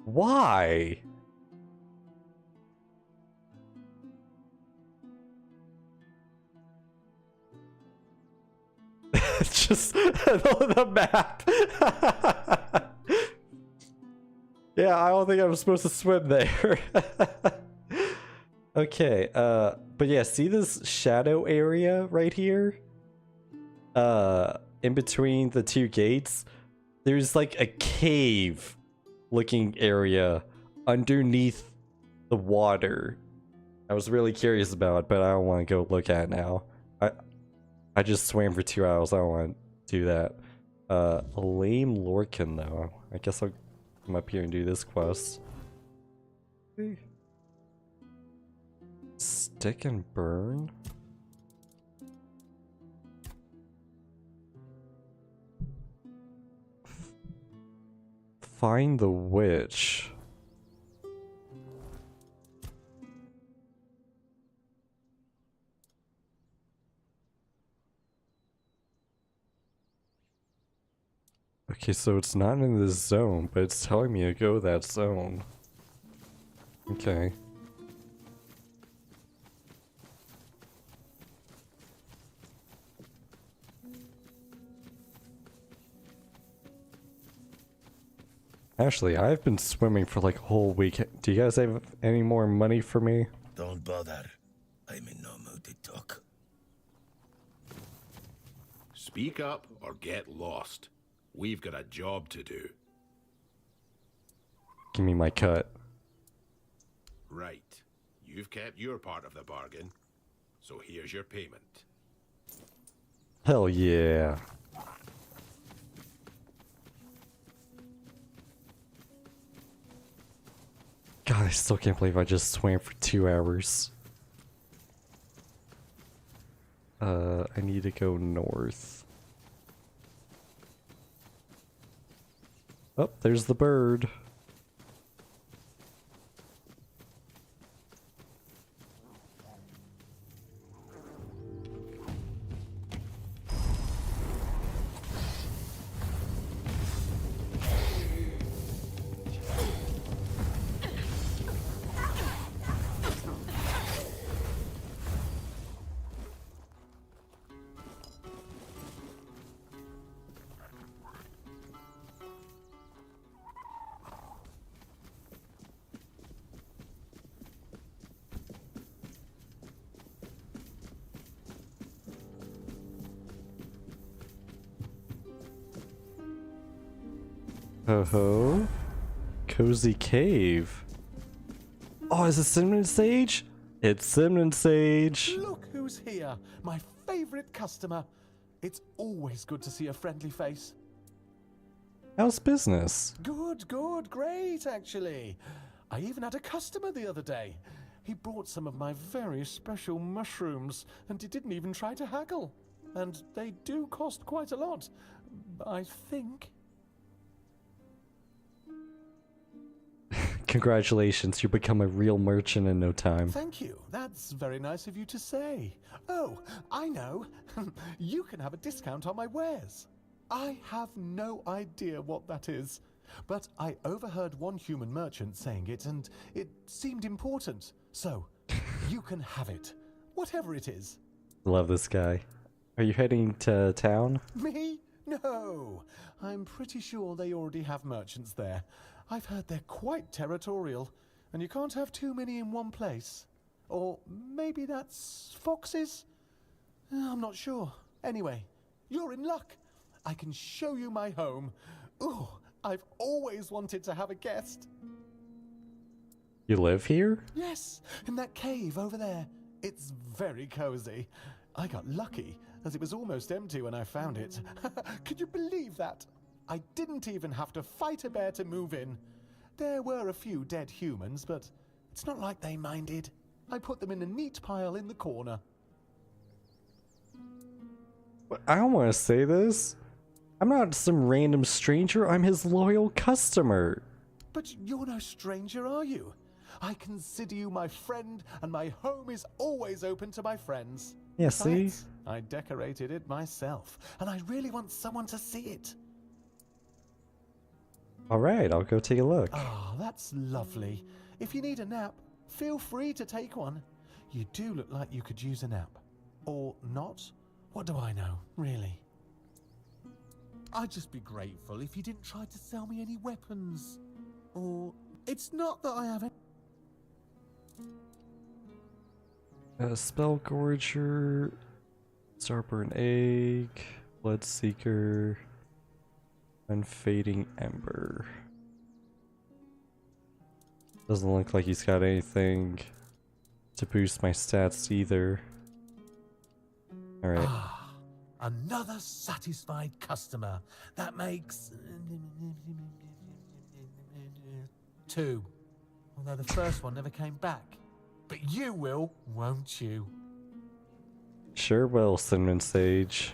Speaker 1: Why? Just the map. Yeah, I don't think I'm supposed to swim there. Okay, but yeah, see this shadow area right here? In between the 2 gates, there's like a cave looking area underneath the water. I was really curious about it, but I don't want to go look at it now. I just swam for 2 hours. I don't want to do that. Lame Lorcan though. I guess I'll come up here and do this quest. Stick and burn? find the witch. Okay, so it's not in this zone, but it's telling me to go that zone. Okay. Actually, I've been swimming for like a whole week. Do you guys have any more money for me?
Speaker 7: Don't bother. I'm in no mood to talk.
Speaker 5: Speak up or get lost. We've got a job to do.
Speaker 1: Give me my cut.
Speaker 5: Right. You've kept your part of the bargain. So here's your payment.
Speaker 1: Hell yeah. God, I still can't believe I just swam for 2 hours. I need to go north. Oh, there's the bird. Ho-ho. Cozy cave. Oh, is it Cinnamon Sage? It's Cinnamon Sage.
Speaker 4: Look who's here, my favorite customer. It's always good to see a friendly face.
Speaker 1: How's business?
Speaker 4: Good, great actually. I even had a customer the other day. He brought some of my very special mushrooms and he didn't even try to haggle. And they do cost quite a lot, I think.
Speaker 1: Congratulations, you become a real merchant in no time.
Speaker 4: Thank you. That's very nice of you to say. Oh, I know. You can have a discount on my wares. I have no idea what that is, but I overheard one human merchant saying it and it seemed important. So, you can have it. Whatever it is.
Speaker 1: Love this guy. Are you heading to town?
Speaker 4: Me? No. I'm pretty sure they already have merchants there. I've heard they're quite territorial, and you can't have too many in one place. Or maybe that's foxes? I'm not sure. Anyway, you're in luck. I can show you my home. Ooh, I've always wanted to have a guest.
Speaker 1: You live here?
Speaker 4: Yes, in that cave over there. It's very cozy. I got lucky, as it was almost empty when I found it. Could you believe that? I didn't even have to fight a bear to move in. There were a few dead humans, but it's not like they minded. I put them in a neat pile in the corner.
Speaker 1: I don't want to say this. I'm not some random stranger, I'm his loyal customer.
Speaker 4: But you're no stranger, are you? I consider you my friend, and my home is always open to my friends.
Speaker 1: Yeah,
Speaker 4: Besides,
Speaker 1: see?
Speaker 4: I decorated it myself, and I really want someone to see it.
Speaker 1: Alright, I'll go take a look.
Speaker 4: Ah, that's lovely. If you need a nap, feel free to take one. You do look like you could use a nap. Or not? What do I know, really? I'd just be grateful if you didn't try to sell me any weapons. Or, it's not that I haven't.
Speaker 1: Spellgorger, Starburn Egg, Bloodseeker, Unfading Ember. Doesn't look like he's got anything to boost my stats either. Alright.
Speaker 4: Ah, another satisfied customer. That makes 2. Although the first one never came back. But you will, won't you?
Speaker 1: Sure will, Cinnamon Sage.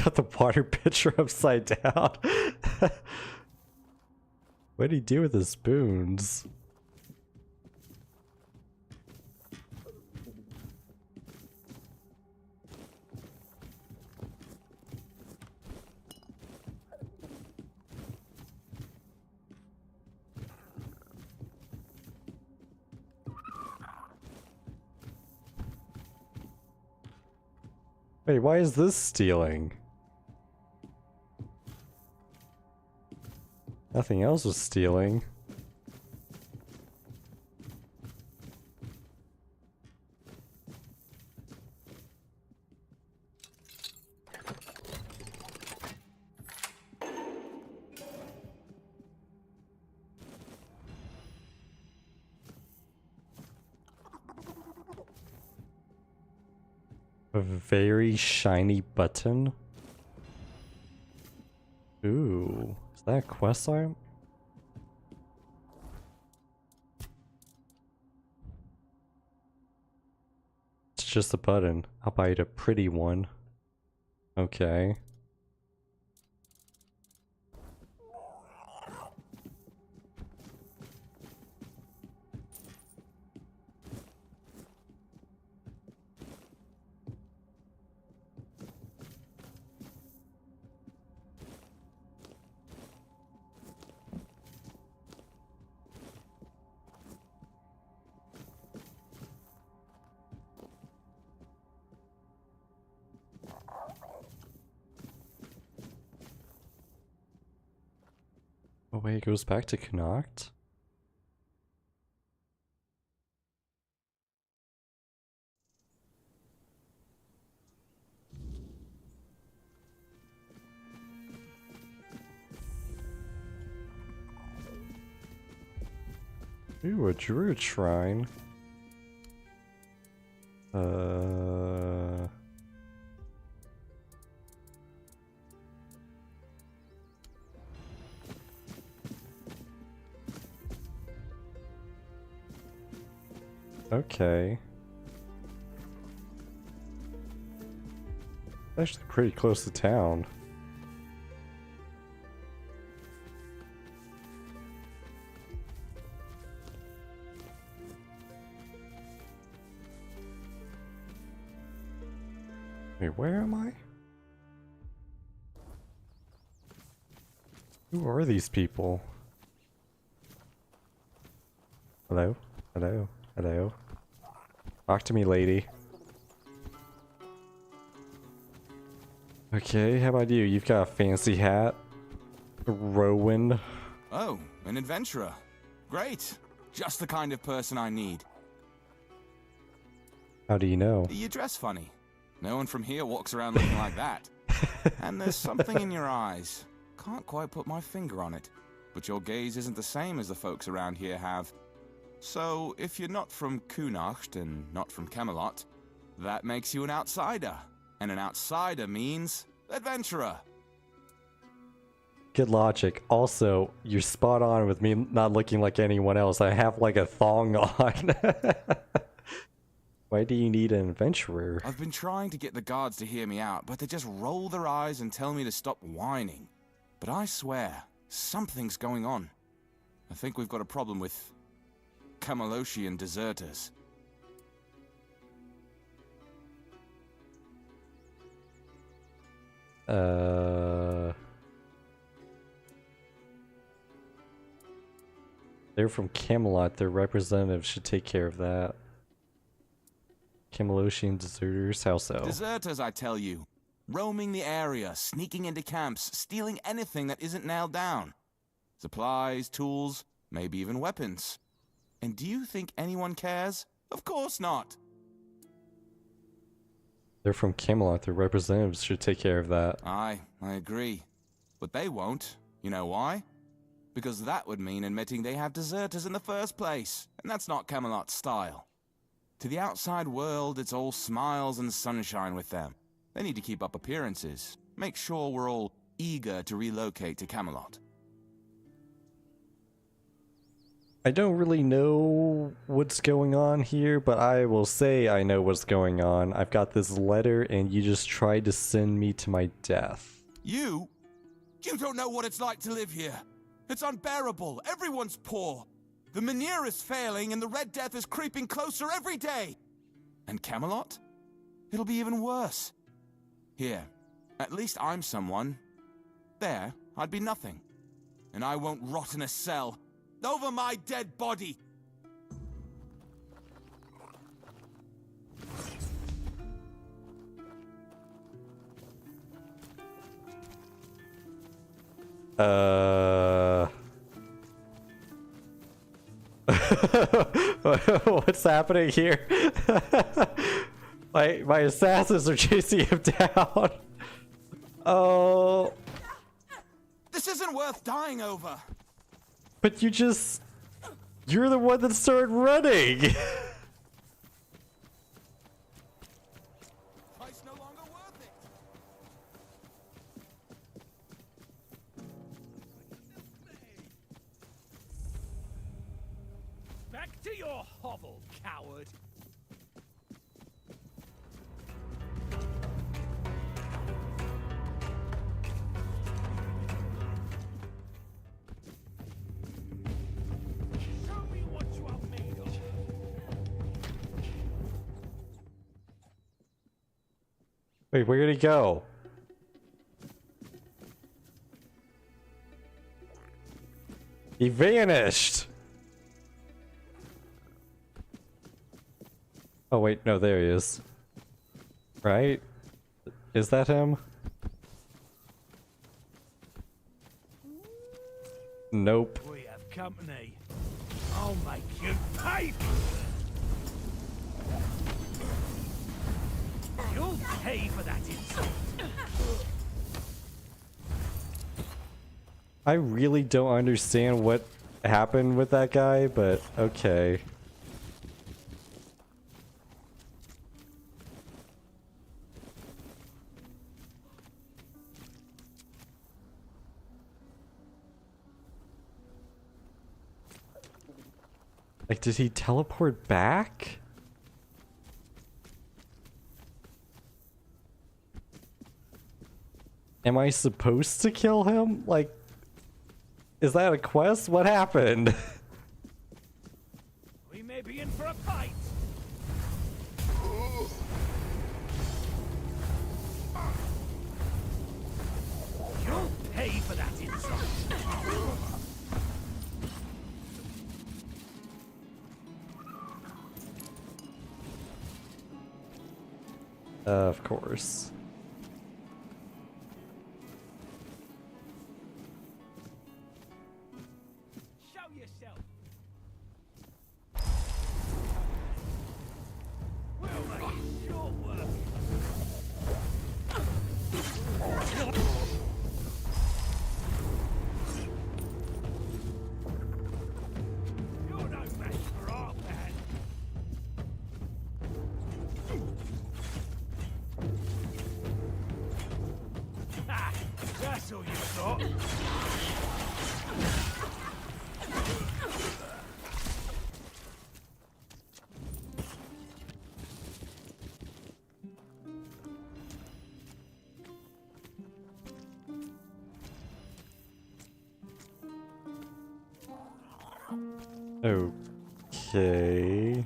Speaker 1: got the water pitcher upside down. What did he do with his spoons? Wait, why is this stealing? Nothing else was stealing. A very shiny button. Ooh, is that a quest item? It's just a button. I'll buy it a pretty one. Okay. Oh wait, it goes back to Connacht? Ooh, a druid shrine. Okay. Actually pretty close to town. Wait, where am I? Who are these people? Hello? Hello? Hello? Talk to me, lady. Okay, how about you? You've got a fancy hat. Rowan.
Speaker 10: Oh, an adventurer. Great. Just the kind of person I need.
Speaker 1: How do you know?
Speaker 10: You dress funny. No one from here walks around looking like that. And there's something in your eyes. Can't quite put my finger on it. But your gaze isn't the same as the folks around here have. So, if you're not from Connacht and not from Camelot, that makes you an outsider. And an outsider means adventurer.
Speaker 1: Good logic. Also, you're spot on with me not looking like anyone else. I have like a thong on. Why do you need an adventurer?
Speaker 10: I've been trying to get the guards to hear me out, but they just roll their eyes and tell me to stop whining. But I swear, something's going on. I think we've got a problem with Camelosian deserters.
Speaker 1: They're from Camelot. Their representative should take care of that. Camelosian deserters, how so?
Speaker 10: Deserters, I tell you. Roaming the area, sneaking into camps, stealing anything that isn't nailed down. Supplies, tools, maybe even weapons. And do you think anyone cares? Of course not.
Speaker 1: They're from Camelot. Their representatives should take care of that.
Speaker 10: Aye, I agree. But they won't. You know why? Because that would mean admitting they have deserters in the first place. And that's not Camelot's style. To the outside world, it's all smiles and sunshine with them. They need to keep up appearances. Make sure we're all eager to relocate to Camelot.
Speaker 1: I don't really know what's going on here, but I will say I know what's going on. I've got this letter and you just tried to send me to my death.
Speaker 8: You? You don't know what it's like to live here. It's unbearable. Everyone's poor. The Menhir is failing and the Red Death is creeping closer every day. And Camelot? It'll be even worse. Here, at least I'm someone. There, I'd be nothing. And I won't rot in a cell. Over my dead body!
Speaker 1: What's happening here? my assassins are chasing him down. Oh.
Speaker 8: This isn't worth dying over.
Speaker 1: But you're the one that started running.
Speaker 8: Life's no longer worth it.
Speaker 11: Back to your hovel, coward. Show me what you are made of.
Speaker 1: Wait, where did he go? He vanished. Oh wait, no, there he is. Right? Is that him? Nope.
Speaker 11: We have company. I'll make you pay. You'll pay for that insult.
Speaker 1: I really don't understand what happened with that guy, but okay. Like, did he teleport back? Am I supposed to kill him? Like, is that a quest? What happened?
Speaker 11: We may be in for a fight. You'll pay for that insult.
Speaker 1: Of course.
Speaker 11: Show yourself. We'll make it short work. You're no match for our band. Ha! That's all you got.
Speaker 1: Okay.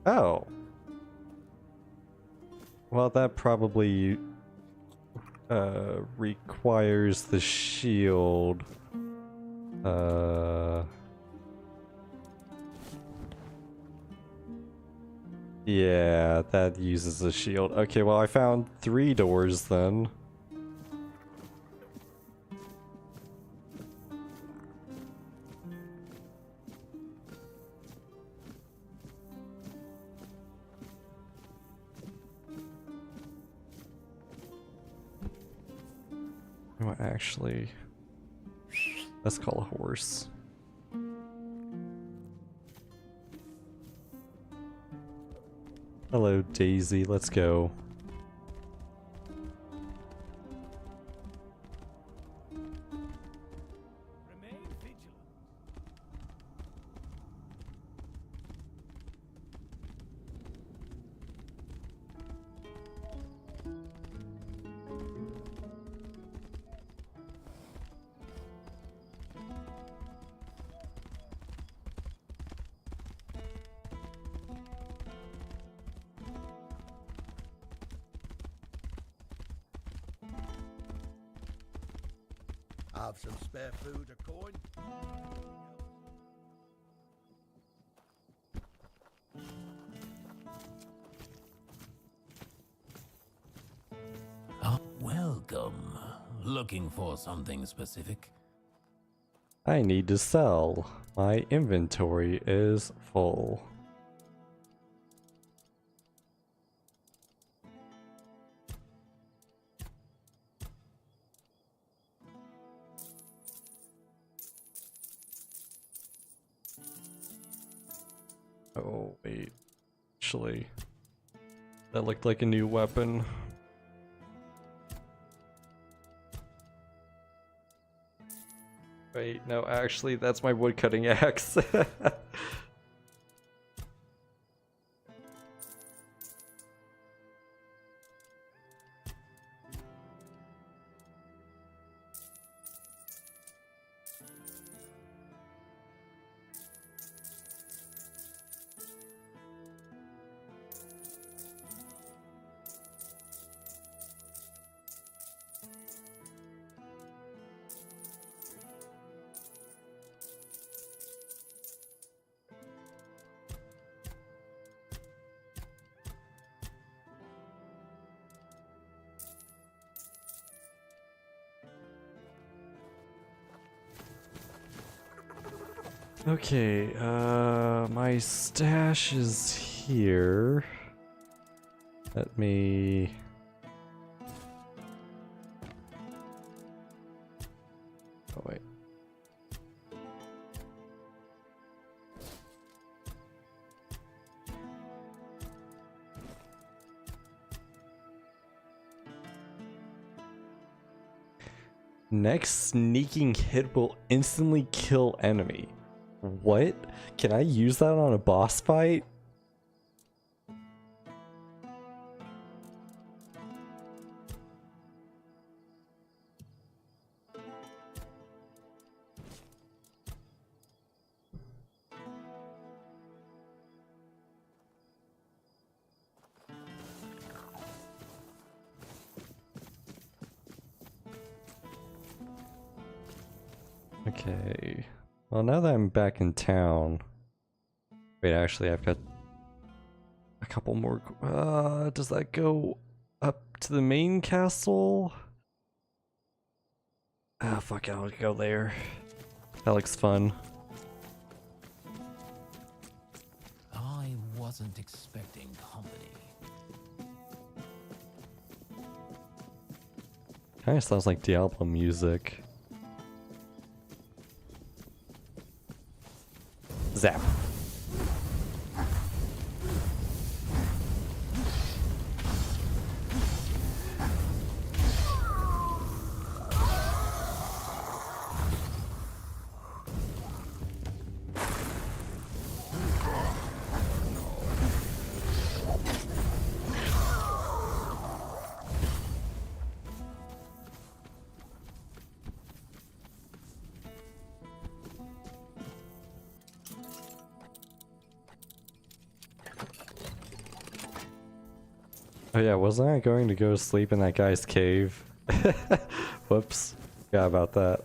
Speaker 1: Oh. Well, that probably requires the shield. Yeah, that uses the shield. Okay, well, I found 3 doors then. You know what, actually, let's call a horse. Hello, Daisy. Let's go.
Speaker 11: Remain vigilant.
Speaker 12: Have some spare food or coin?
Speaker 11: Oh, welcome. Looking for something specific?
Speaker 1: I need to sell. My inventory is full. Oh, wait. Actually, that looked like a new weapon. Wait, no, actually, that's my woodcutting axe. Okay, my stash is here. Let me... Oh, wait. Next sneaking hit will instantly kill enemy. What? Can I use that on a boss fight? Okay. Well, now that I'm back in town... Wait, actually, I've got a couple more... does that go up to the main castle? Ah, fuck it, I'll go there. That looks fun.
Speaker 11: I wasn't expecting company.
Speaker 1: Kinda sounds like Diablo music. Zap. Oh yeah, wasn't I going to go sleep in that guy's cave? Whoops. Forgot about that.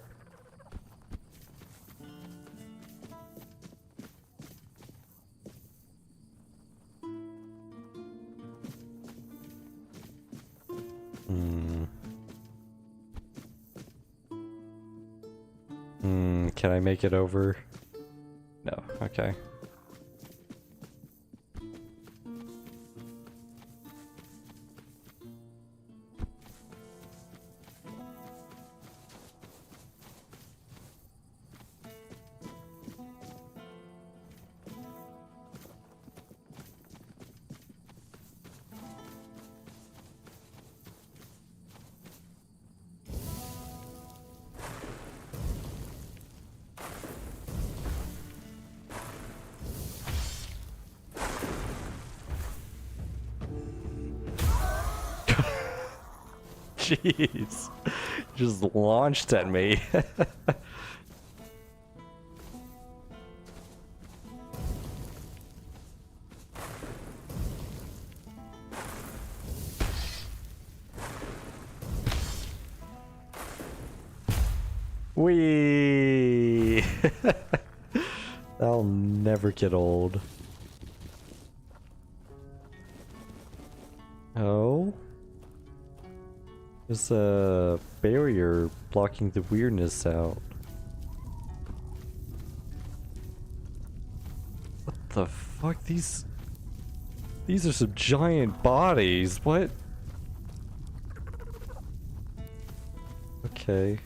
Speaker 1: Can I make it over? No, okay. Jeez. Just launched at me. Whee! That'll never get old. Oh? There's a barrier blocking the weirdness out. What the fuck? These are some giant bodies. What? Okay.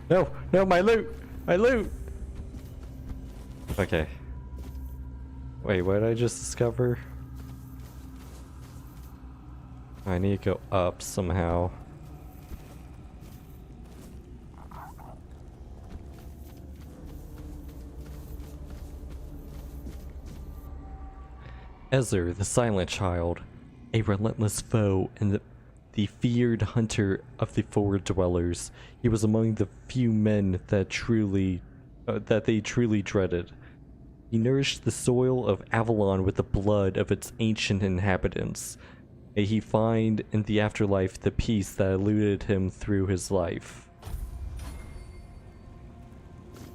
Speaker 1: No, no, my loot! My loot! Okay. Wait, what did I just discover? I need to go up somehow. Ezer, the Silent Child, a relentless foe and the feared hunter of the Forward Dwellers. He was among the few men that they truly dreaded. He nourished the soil of Avalon with the blood of its ancient inhabitants. May he find in the afterlife the peace that eluded him through his life.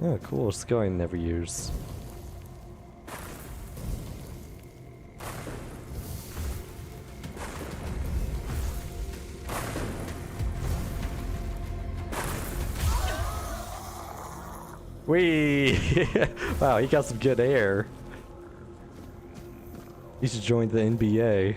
Speaker 1: Oh, cool. Skill I never use. Whee! Wow, he got some good air. He should join the NBA.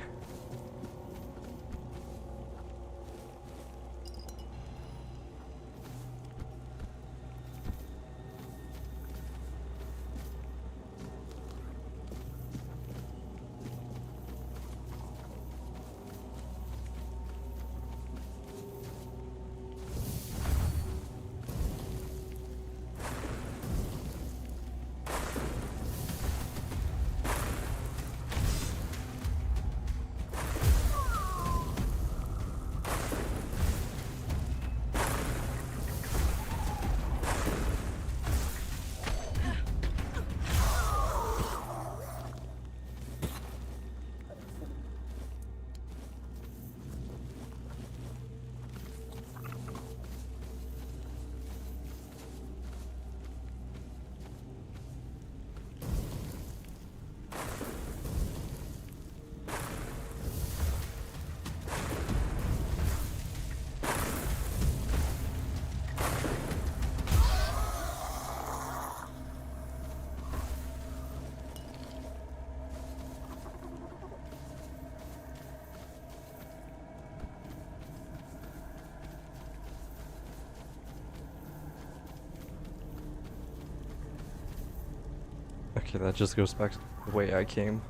Speaker 1: Okay, that just goes back to the way I came.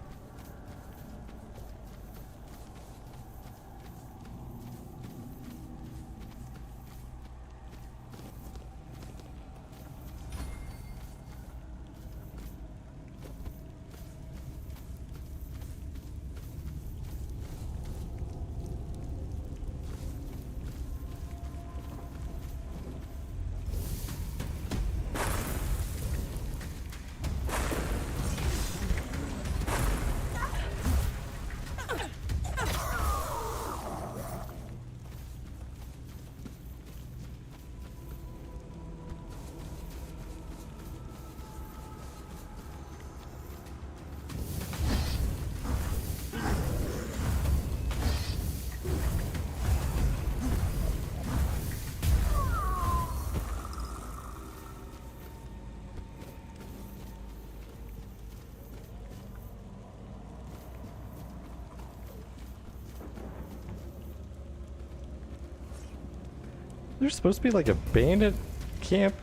Speaker 1: There's supposed to be like a bandit camp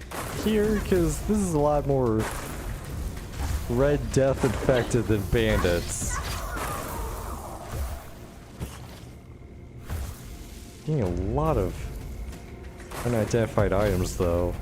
Speaker 1: here, because this is a lot more Red Death infected than bandits. Getting a lot of unidentified items though.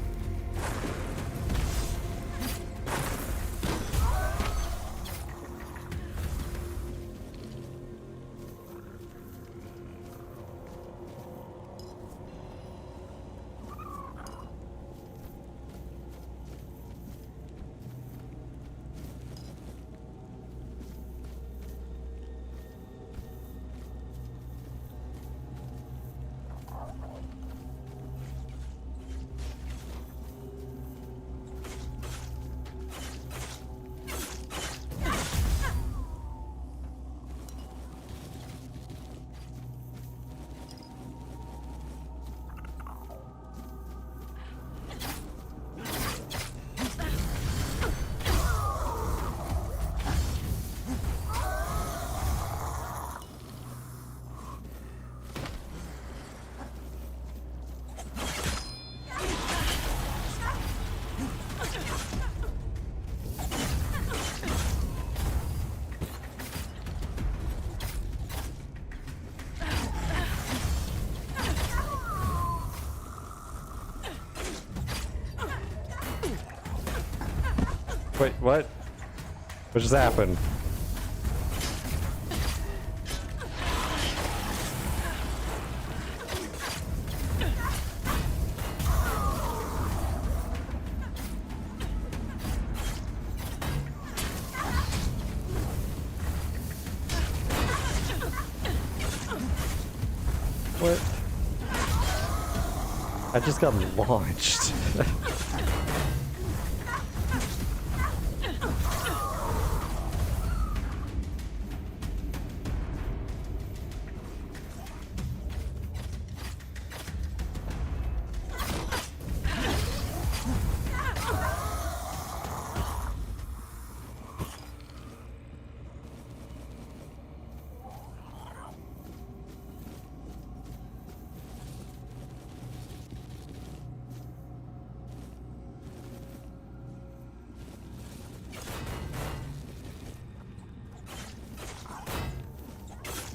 Speaker 1: Wait, what? What just happened? What? I just got launched.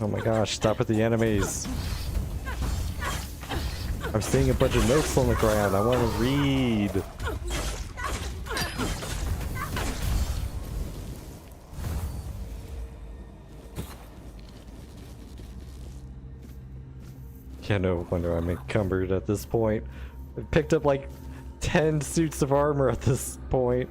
Speaker 1: Oh my gosh, stop at the enemies. I'm seeing a bunch of notes on the ground. I want to read. Yeah, no wonder I'm encumbered at this point. I picked up like 10 suits of armor at this point.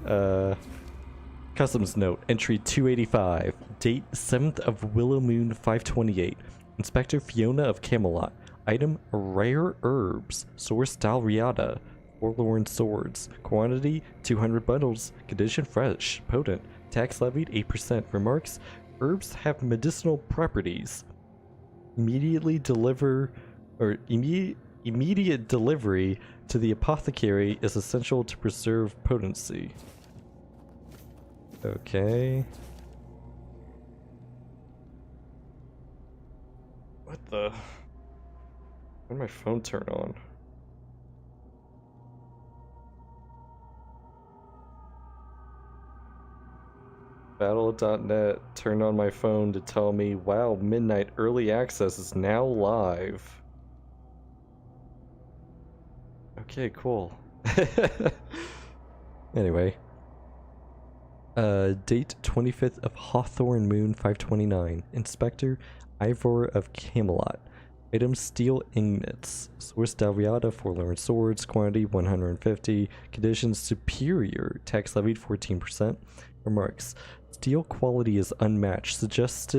Speaker 1: Customs note, entry 285, date 7th of Willow Moon 528. Inspector Fiona of Camelot. Item, rare herbs. Source, Dalriada. Forlorn swords. Quantity, 200 bundles. Condition, fresh. Potent. Tax levied, 8%. Remarks, herbs have medicinal properties. Immediate delivery to the apothecary is essential to preserve potency. Okay. What the? When did my phone turn on? Battle.net turned on my phone to tell me, wow, Midnight Early Access is now live. Okay, cool. Anyway. Date 25th of Hawthorne Moon 529. Inspector Ivor of Camelot. Item steel ingots. Source Dalriada, Forlorn Swords. Quantity 150. Condition superior. Tax levied 14%. Remarks. Steel quality is unmatched. Suggest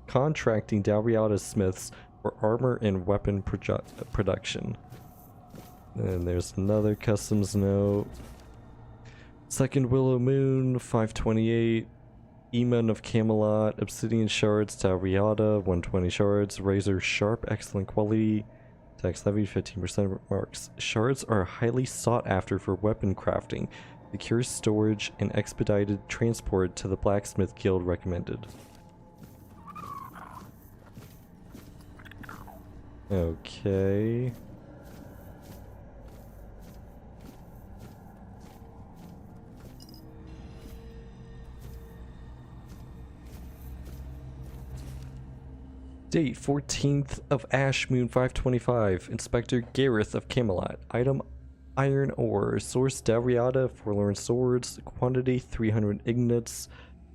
Speaker 1: contracting Dalriada smiths for armor and weapon production. And there's another customs note. Second Willow Moon 528. Eamon of Camelot, Obsidian Shards, Dalriada, 120 shards, Razor Sharp, excellent quality, tax levied 15% marks. Shards are highly sought after for weapon crafting, secure storage, and expedited transport to the Blacksmith Guild recommended. Okay. Date 14th of Ash Moon 525. Inspector Gareth of Camelot. Item iron ore. Source Dalriada, Forlorn Swords. Quantity 300 ingots.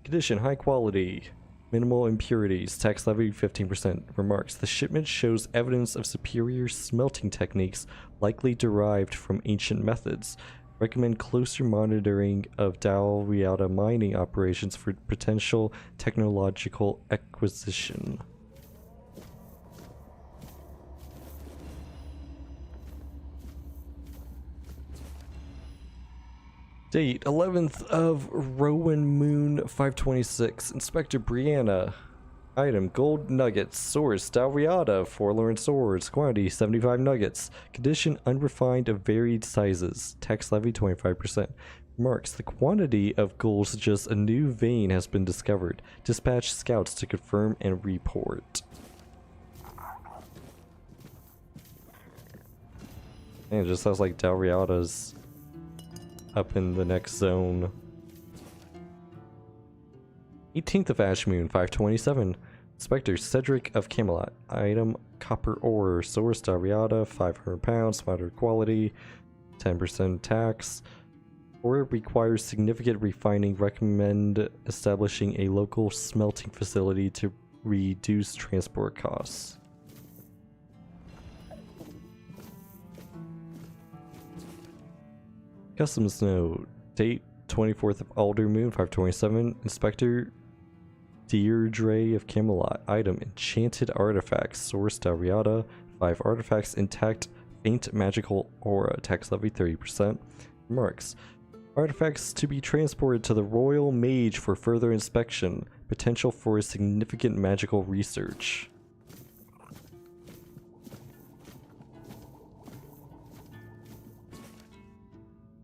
Speaker 1: Condition high quality. Minimal impurities. Tax levy 15%. Remarks. The shipment shows evidence of superior smelting techniques likely derived from ancient methods. Recommend closer monitoring of Dalriada mining operations for potential technological acquisition. Date 11th of Rowan Moon 526. Inspector Brianna. Item gold nuggets. Source Dalriada, Forlorn Swords. Quantity 75 nuggets. Condition unrefined of varied sizes. Tax levy 25%. Remarks. The quantity of gold suggests a new vein has been discovered. Dispatch scouts to confirm and report. And it just sounds like Dalriada's up in the next zone. 18th of Ash Moon 527. Inspector Cedric of Camelot. Item copper ore. Source Dalriada, 500 pounds, moderate quality, 10% tax. Ore requires significant refining. Recommend establishing a local smelting facility to reduce transport costs. Customs note. Date 24th of Alder Moon 527. Inspector Deirdre of Camelot. Item enchanted artifacts. Source Dalriada. 5 artifacts intact. Faint magical aura. Tax levy 30%. Remarks. Artifacts to be transported to the Royal Mage for further inspection. Potential for significant magical research.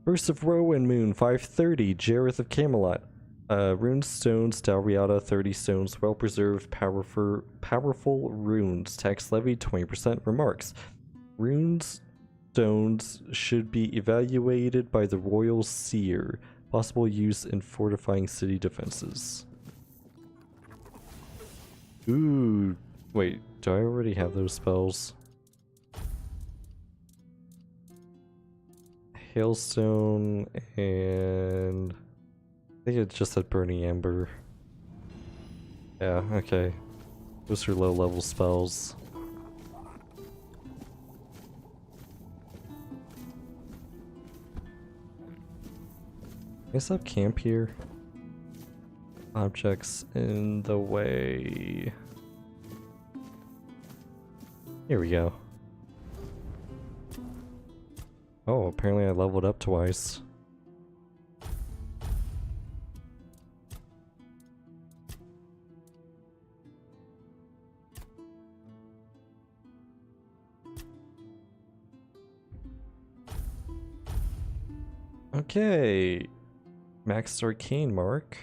Speaker 1: First of Rowan Moon 530. Jareth of Camelot. Rune stones, Dalriada, 30 stones, well preserved, powerful runes. Tax levy 20%. Remarks. Runes stones should be evaluated by the Royal Seer. Possible use in fortifying city defenses. Ooh, wait, do I already have those spells? Hailstone and I think it just said Burning Ember. Yeah, okay. Those are low level spells. Can I set up camp here? Objects in the way. Here we go. Oh, apparently I leveled up twice. Okay. Max Arcane Mark.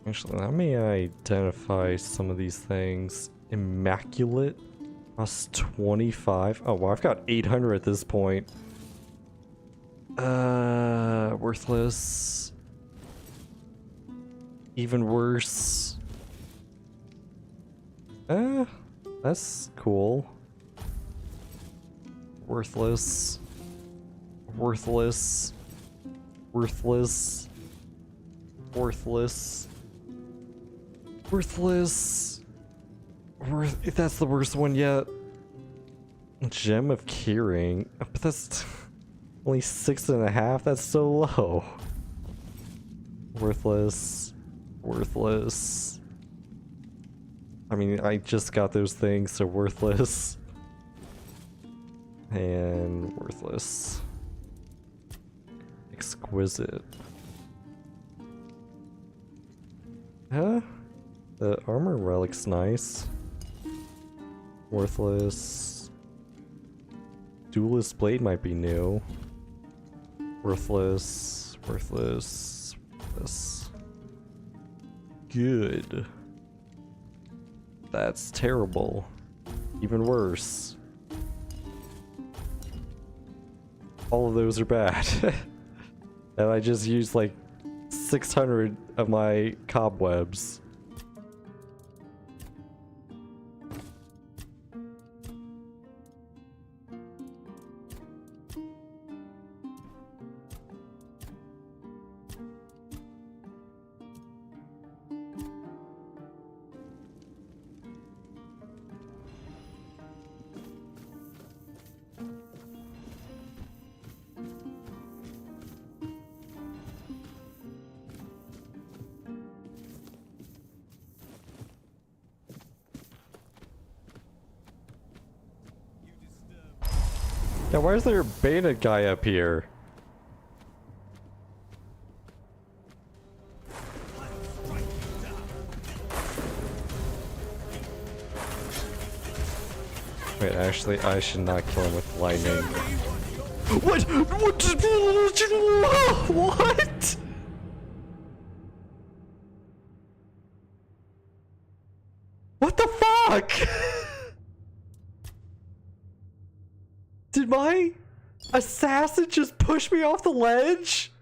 Speaker 1: Actually, let me identify some of these things. Immaculate. Plus 25. Oh, well, I've got 800 at this point. Worthless. Even worse. That's cool. Worthless. Worthless. Worthless. Worthless. Worthless. That's the worst one yet. Gem of Curing. But that's only 6.5. That's so low. Worthless. Worthless. I mean, I just got those things, so worthless. And worthless. Exquisite. Huh? The armor relic's nice. Worthless. Duelist blade might be new. Worthless. Worthless. Worthless. Good. That's terrible. Even worse. All of those are bad. And I just used like 600 of my cobwebs. Now, why is there a beta guy up here? Wait, actually, I should not kill him with lightning. What? What? What the fuck? Did my assassin just push me off the ledge?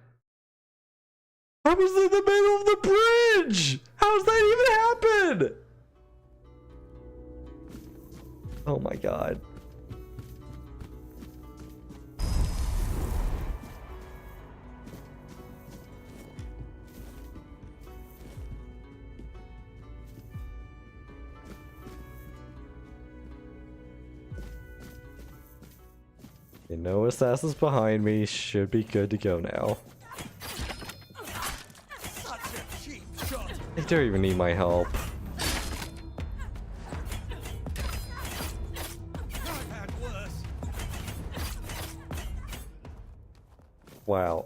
Speaker 1: I was in the middle of the bridge! How does that even happen? Oh my god. No assassins behind me, should be good to go now. They don't even need my help. Wow.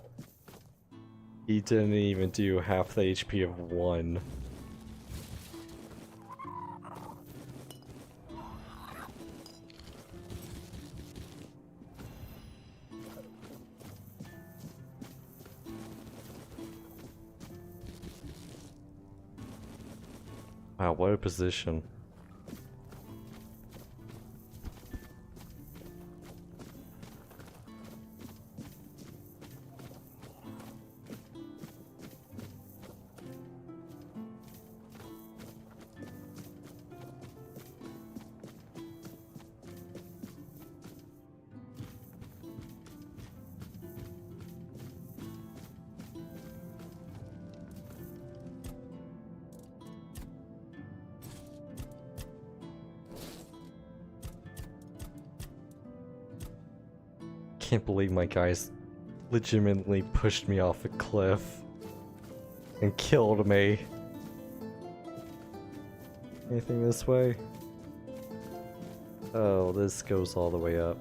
Speaker 1: He didn't even do half the HP of one. Wow, what a position. Can't believe my guys legitimately pushed me off a cliff and killed me. Anything this way? Oh, this goes all the way up.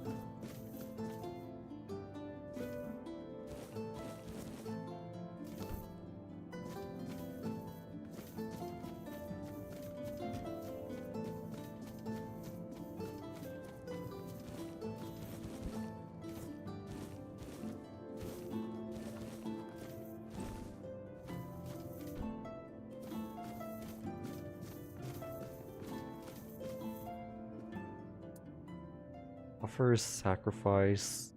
Speaker 1: Offer a sacrifice.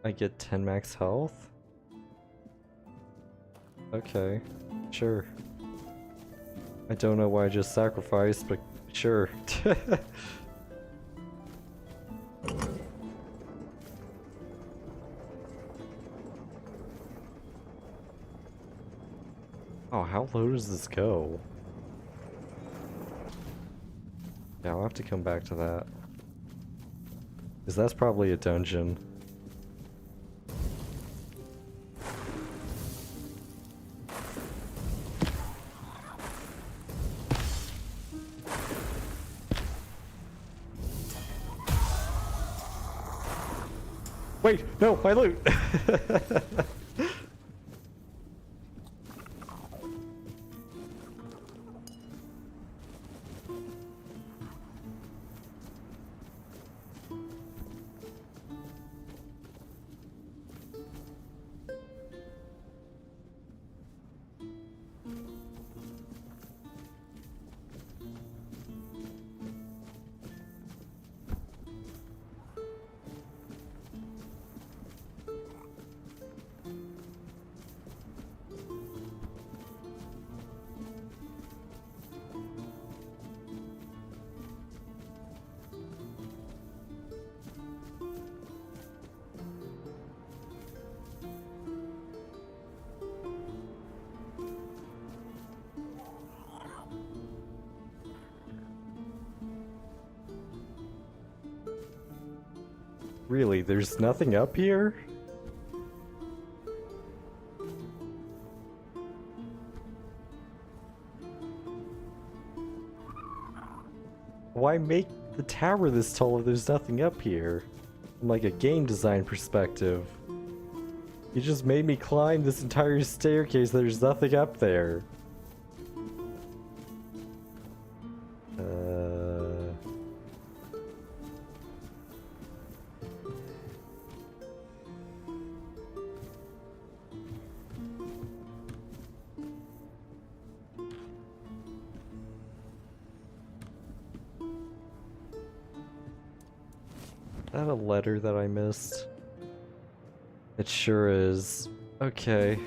Speaker 1: I get 10 max health? Okay, sure. I don't know why I just sacrificed, but sure. Oh, how low does this go? Yeah, I'll have to come back to that. Because that's probably a dungeon. Wait, no, my loot! Really, there's nothing up here? Why make the tower this tall if there's nothing up here? From like a game design perspective. You just made me climb this entire staircase, there's nothing up there. Is that a letter that I missed? It sure is. Okay.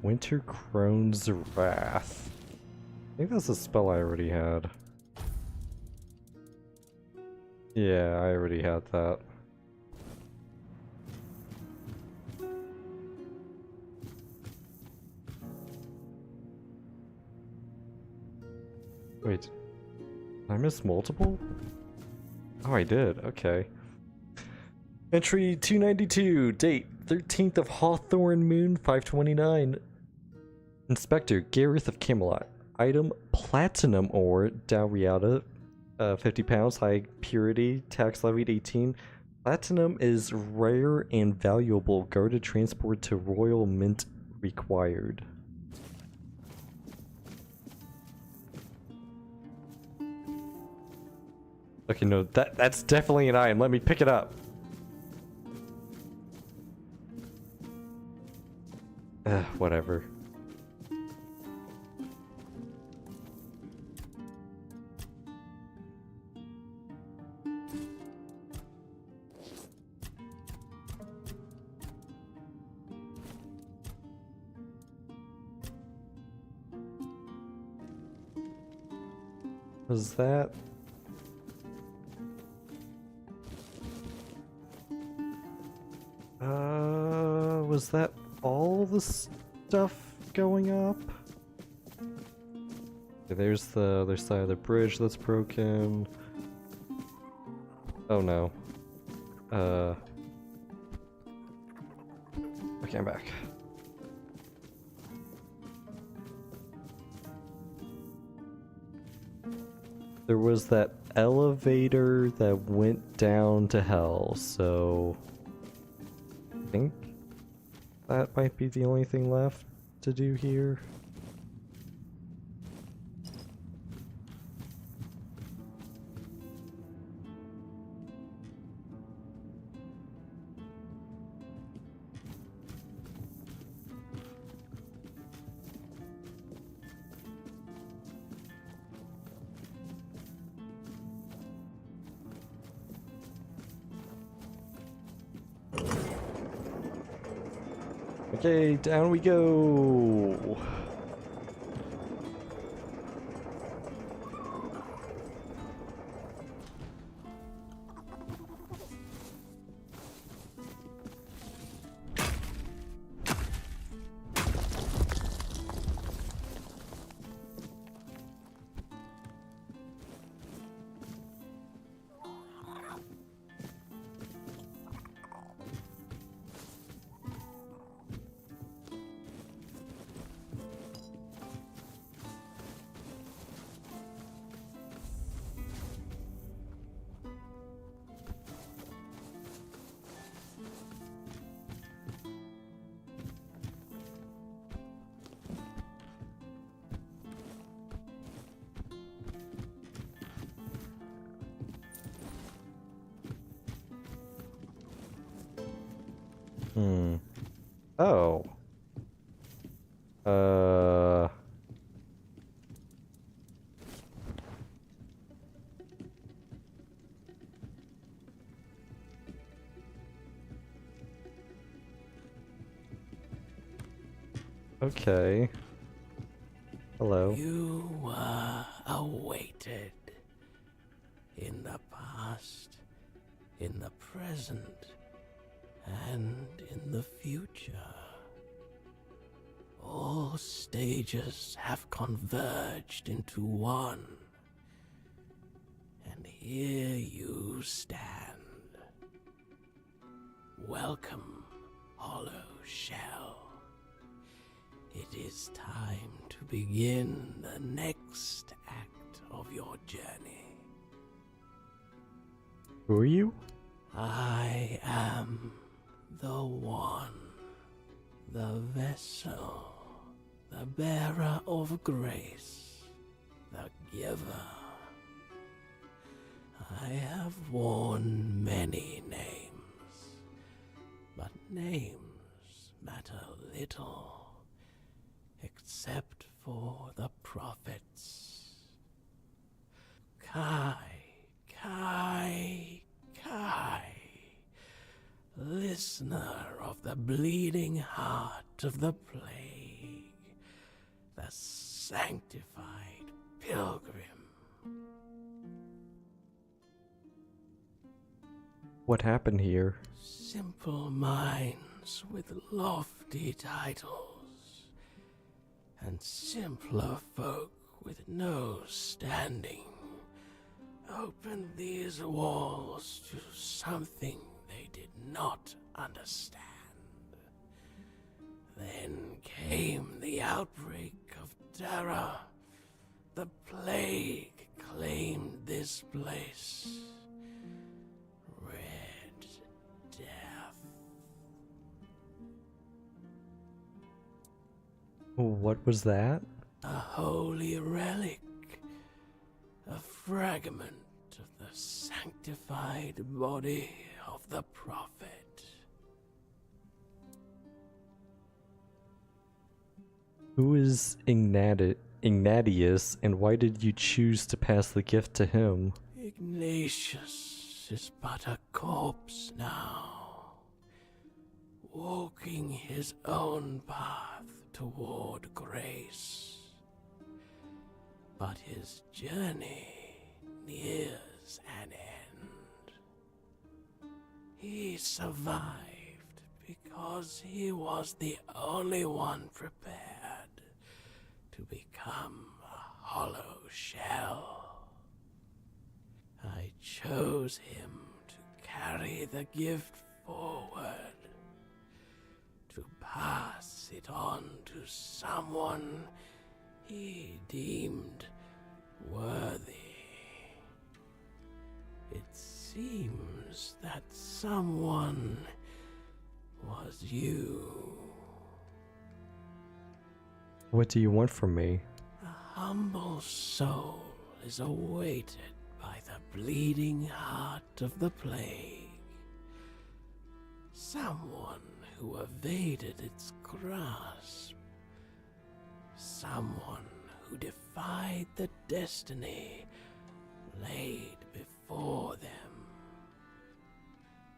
Speaker 1: Winter Crone's Wrath. I think that's a spell I already had. Yeah, I already had that. Wait, did I miss multiple? Oh, I did. Okay. Entry 292, date 13th of Hawthorne Moon 529. Inspector Gareth of Camelot. Item platinum ore, Dowriata, 50 pounds, high purity, tax levied 18. Platinum is rare and valuable. Guarded transport to Royal Mint required. Okay, no, that's definitely an item. Let me pick it up. Whatever. Was that? Was that all the stuff going up? Okay, there's the other side of the bridge that's broken. Oh no. Okay, I'm back. There was that elevator that went down to hell, so I think that might be the only thing left to do here. Okay, down we go. Oh. Okay. Hello.
Speaker 11: You were awaited. In the past, in the present, and in the future. All stages have converged into one. And here you stand. Welcome, Hollow Shell. It is time to begin the next act of your journey.
Speaker 1: Who are you?
Speaker 11: I am the one, the vessel, the bearer of grace, the giver. I have worn many names, but names matter little, except for the prophets. Kai, Kai, Kai, listener of the bleeding heart of the plague, the sanctified pilgrim.
Speaker 1: What happened here?
Speaker 11: Simple minds with lofty titles, and simpler folk with no standing opened these walls to something they did not understand. Then came the outbreak of terror. The plague claimed this place. Red Death.
Speaker 1: What was that?
Speaker 11: A holy relic. A fragment of the sanctified body of the prophet.
Speaker 1: Who is Ignatius, and why did you choose to pass the gift to him?
Speaker 11: Ignatius is but a corpse now, walking his own path toward grace. But his journey nears an end. He survived because he was the only one prepared to become a hollow shell. I chose him to carry the gift forward, it on to someone he deemed worthy. It seems that someone was you.
Speaker 1: What do you want from me?
Speaker 11: A humble soul is awaited by the bleeding heart of the plague. Someone who evaded its grasp. Someone who defied the destiny laid before them.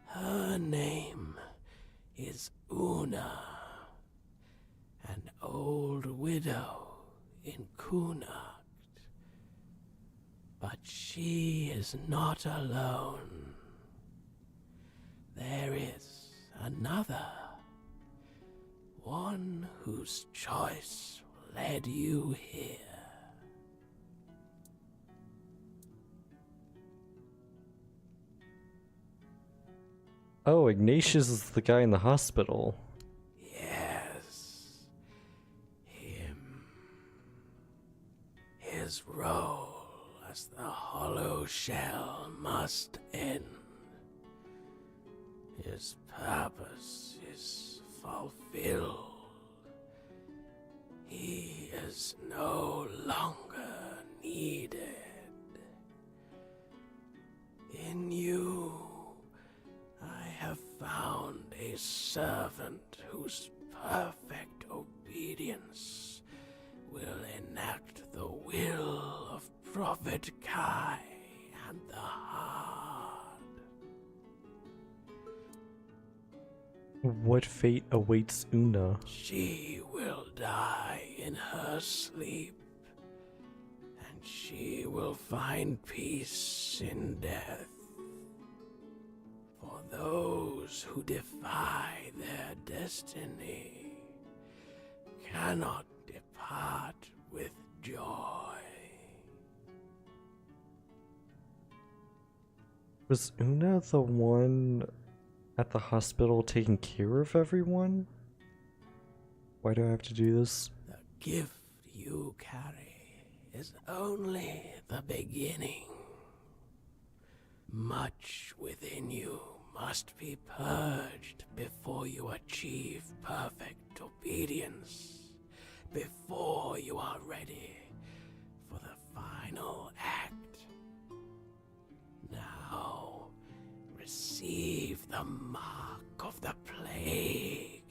Speaker 11: Her name is Una, an old widow in Kunakt. But she is not alone. There is another, one whose choice led you here.
Speaker 1: Oh, Ignatius is the guy in the hospital.
Speaker 11: Yes, him. His role as the hollow shell must end. His purpose is fulfilled. He is no longer needed. In you, I have found a servant whose perfect obedience will enact the will of Prophet Kai and the Hard.
Speaker 1: What fate awaits Una?
Speaker 11: She will die in her sleep, and she will find peace in death. For those who defy their destiny cannot depart with joy.
Speaker 1: Was Una the one at the hospital taking care of everyone? Why do I have to do this?
Speaker 11: The gift you carry is only the beginning. Much within you must be purged before you achieve perfect obedience, before you are ready for the final act. Now, receive the mark of the plague.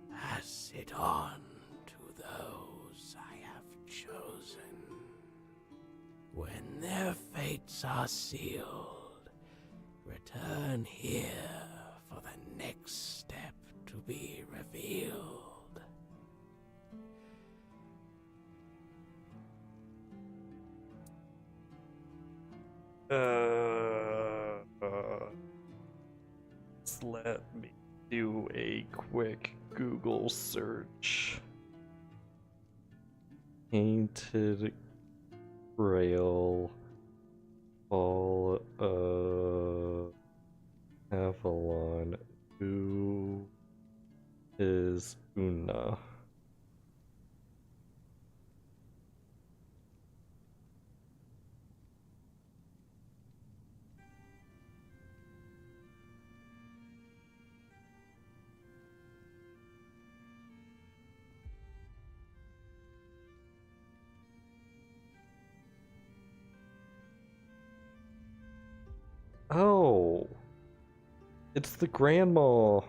Speaker 11: Pass it on to those I have chosen. When their fates are sealed, return here for the next step to be revealed.
Speaker 1: Let me do a quick Google search. Tainted Grail Fall of Avalon. Who is Una? Oh, it's the grandma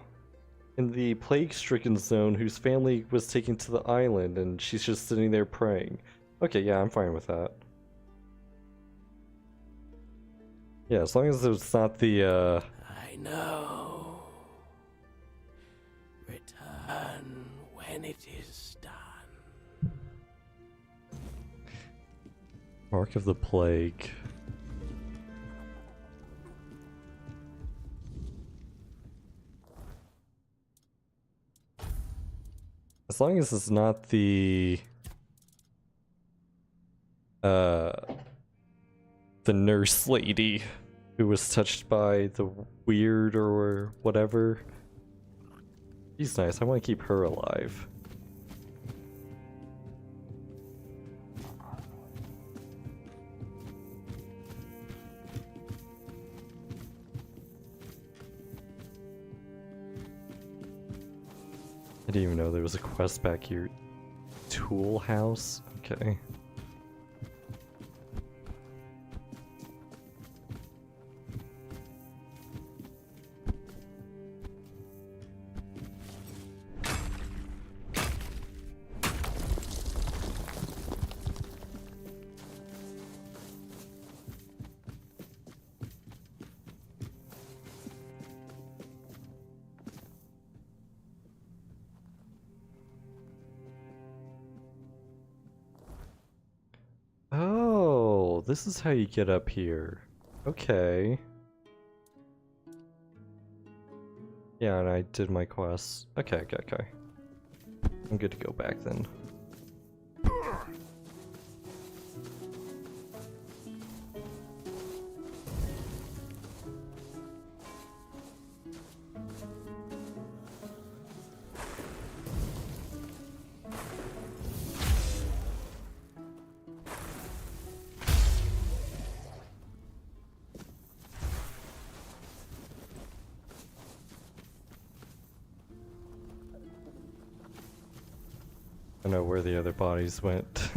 Speaker 1: in the plague-stricken zone whose family was taken to the island, and she's just sitting there praying. Okay, yeah, I'm fine with that. Yeah, as long as it's not the,
Speaker 11: I know. Return when it is done.
Speaker 1: Mark of the Plague. As long as it's not the nurse lady who was touched by the weird or whatever. She's nice. I want to keep her alive. I didn't even know there was a quest back here. Tool house? Okay. Oh, this is how you get up here. Okay. Yeah, and I did my quests. Okay. I'm good to go back then. I don't know where the other bodies went.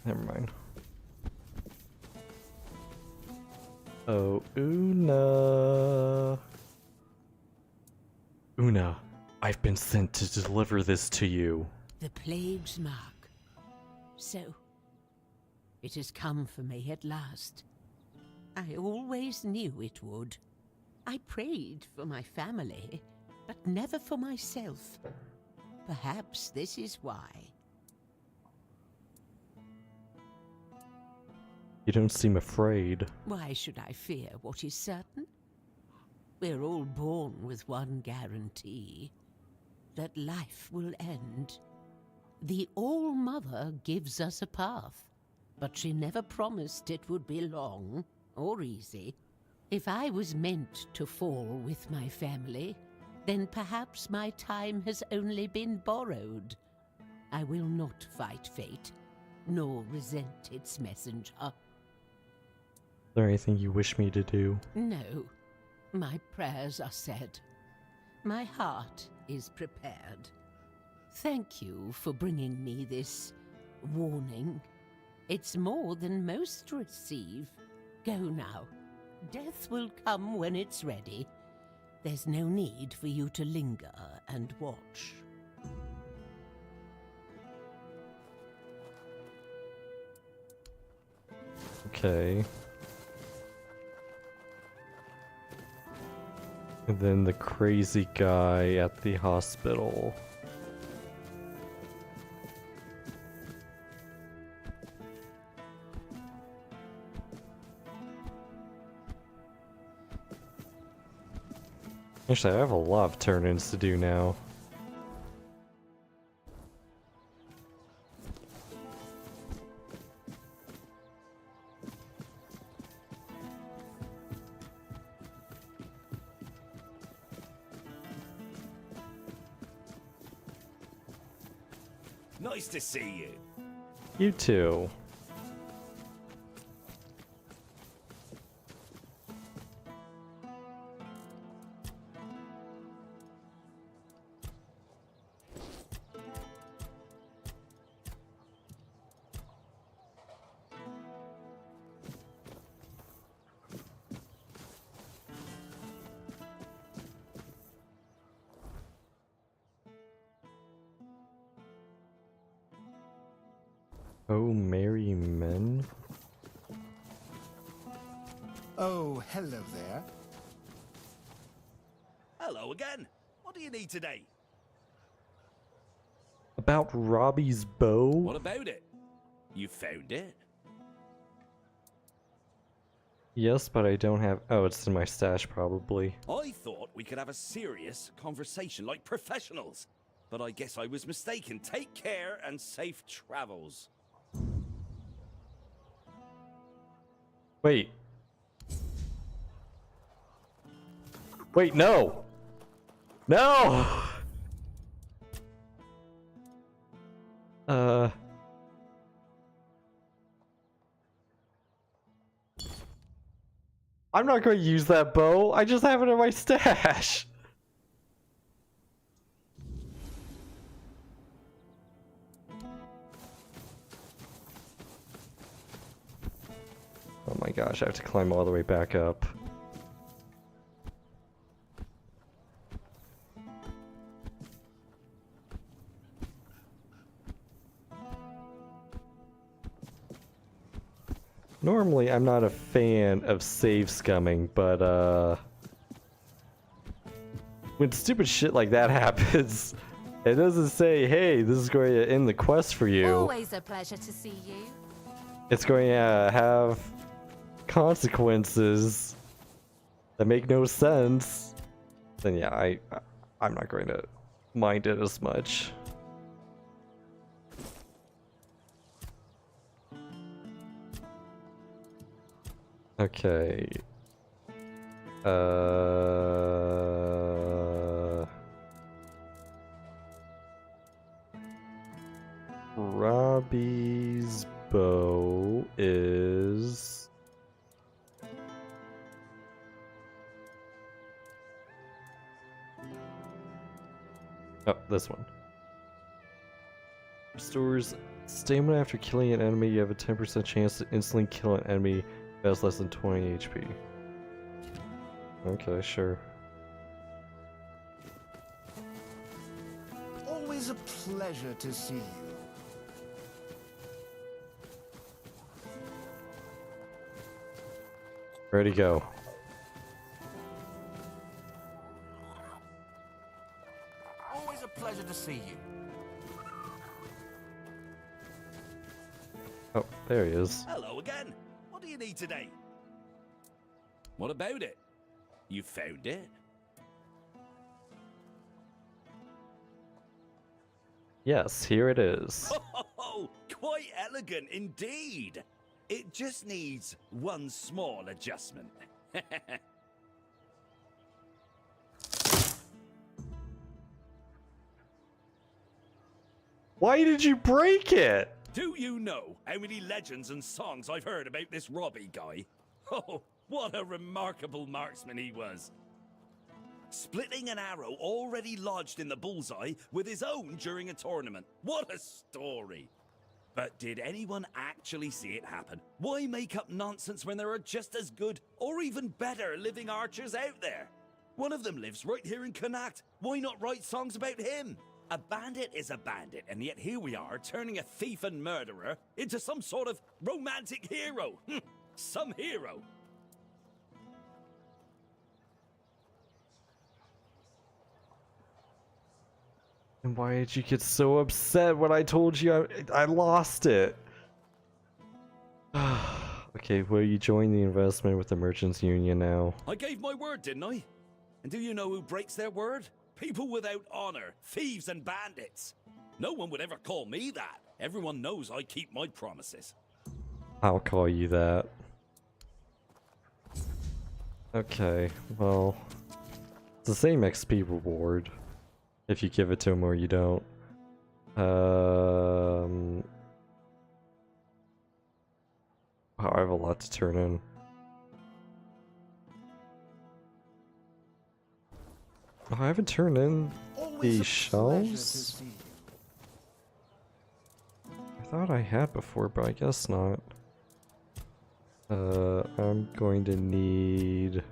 Speaker 1: Never mind. Oh, Una. Una, I've been sent to deliver this to you.
Speaker 13: The plague's mark. So, it has come for me at last. I always knew it would. I prayed for my family, but never for myself. Perhaps this is why.
Speaker 1: You don't seem afraid.
Speaker 13: Why should I fear what is certain? We're all born with one guarantee, that life will end. The All-Mother gives us a path, but she never promised it would be long or easy. If I was meant to fall with my family, then perhaps my time has only been borrowed. I will not fight fate, nor resent its messenger.
Speaker 1: Is there anything you wish me to do?
Speaker 13: No. My prayers are said. My heart is prepared. Thank you for bringing me this warning. It's more than most receive. Go now. Death will come when it's ready. There's no need for you to linger and watch.
Speaker 1: Okay. And then the crazy guy at the hospital. Actually, I have a lot of turn-ins to do now.
Speaker 14: Nice to see you.
Speaker 1: You too. Oh, merry men.
Speaker 14: Oh, hello there. Hello again. What do you need today?
Speaker 1: A About Robbie's bow?
Speaker 15: What about it? You found it?
Speaker 1: Yes, but I don't have... Oh, it's in my stash, probably.
Speaker 15: I thought we could have a serious conversation like professionals. But I guess I was mistaken. Take care and safe travels.
Speaker 1: Wait. Wait, no! No! I'm not going to use that bow. I just have it in my stash. Oh my gosh, I have to climb all the way back up. Normally, I'm not a fan of save scumming, but when stupid shit like that happens, it doesn't say, hey, this is going to end the quest for you.
Speaker 16: Always a pleasure to see you.
Speaker 1: It's going to have consequences that make no sense. Then yeah, I'm not going to mind it as much. Okay. Robbie's bow is... Oh, this one. Restores stamina after killing an enemy. You have a 10% chance to instantly kill an enemy that has less than 20 HP. Okay, sure.
Speaker 14: Always a pleasure to see you.
Speaker 1: Ready to go.
Speaker 15: Always a pleasure to see you.
Speaker 1: Oh, there he is.
Speaker 15: Hello again. What do you need today? What about it? You found it?
Speaker 1: Yes, here it is.
Speaker 15: Oh, quite elegant indeed. It just needs one small adjustment.
Speaker 1: Why did you break it?
Speaker 15: Do you know how many legends and songs I've heard about this Robbie guy? Oh, what a remarkable marksman he was. Splitting an arrow already lodged in the bullseye with his own during a tournament. What a story. But did anyone actually see it happen? Why make up nonsense when there are just as good or even better living archers out there? One of them lives right here in Connacht. Why not write songs about him? A bandit is a bandit, and yet here we are turning a thief and murderer into some sort of romantic hero. Some hero.
Speaker 1: And why did you get so upset when I told you I lost it? Okay, well, you join the investment with the Merchants Union now.
Speaker 15: I gave my word, didn't I? And do you know who breaks their word? People without honor, thieves and bandits. No one would ever call me that. Everyone knows I keep my promises.
Speaker 1: I'll call you that. Okay, well, it's the same XP reward if you give it to him or you don't. Wow, I have a lot to turn in. Oh, I haven't turned in the shells? I thought I had before, but I guess not. I'm going to need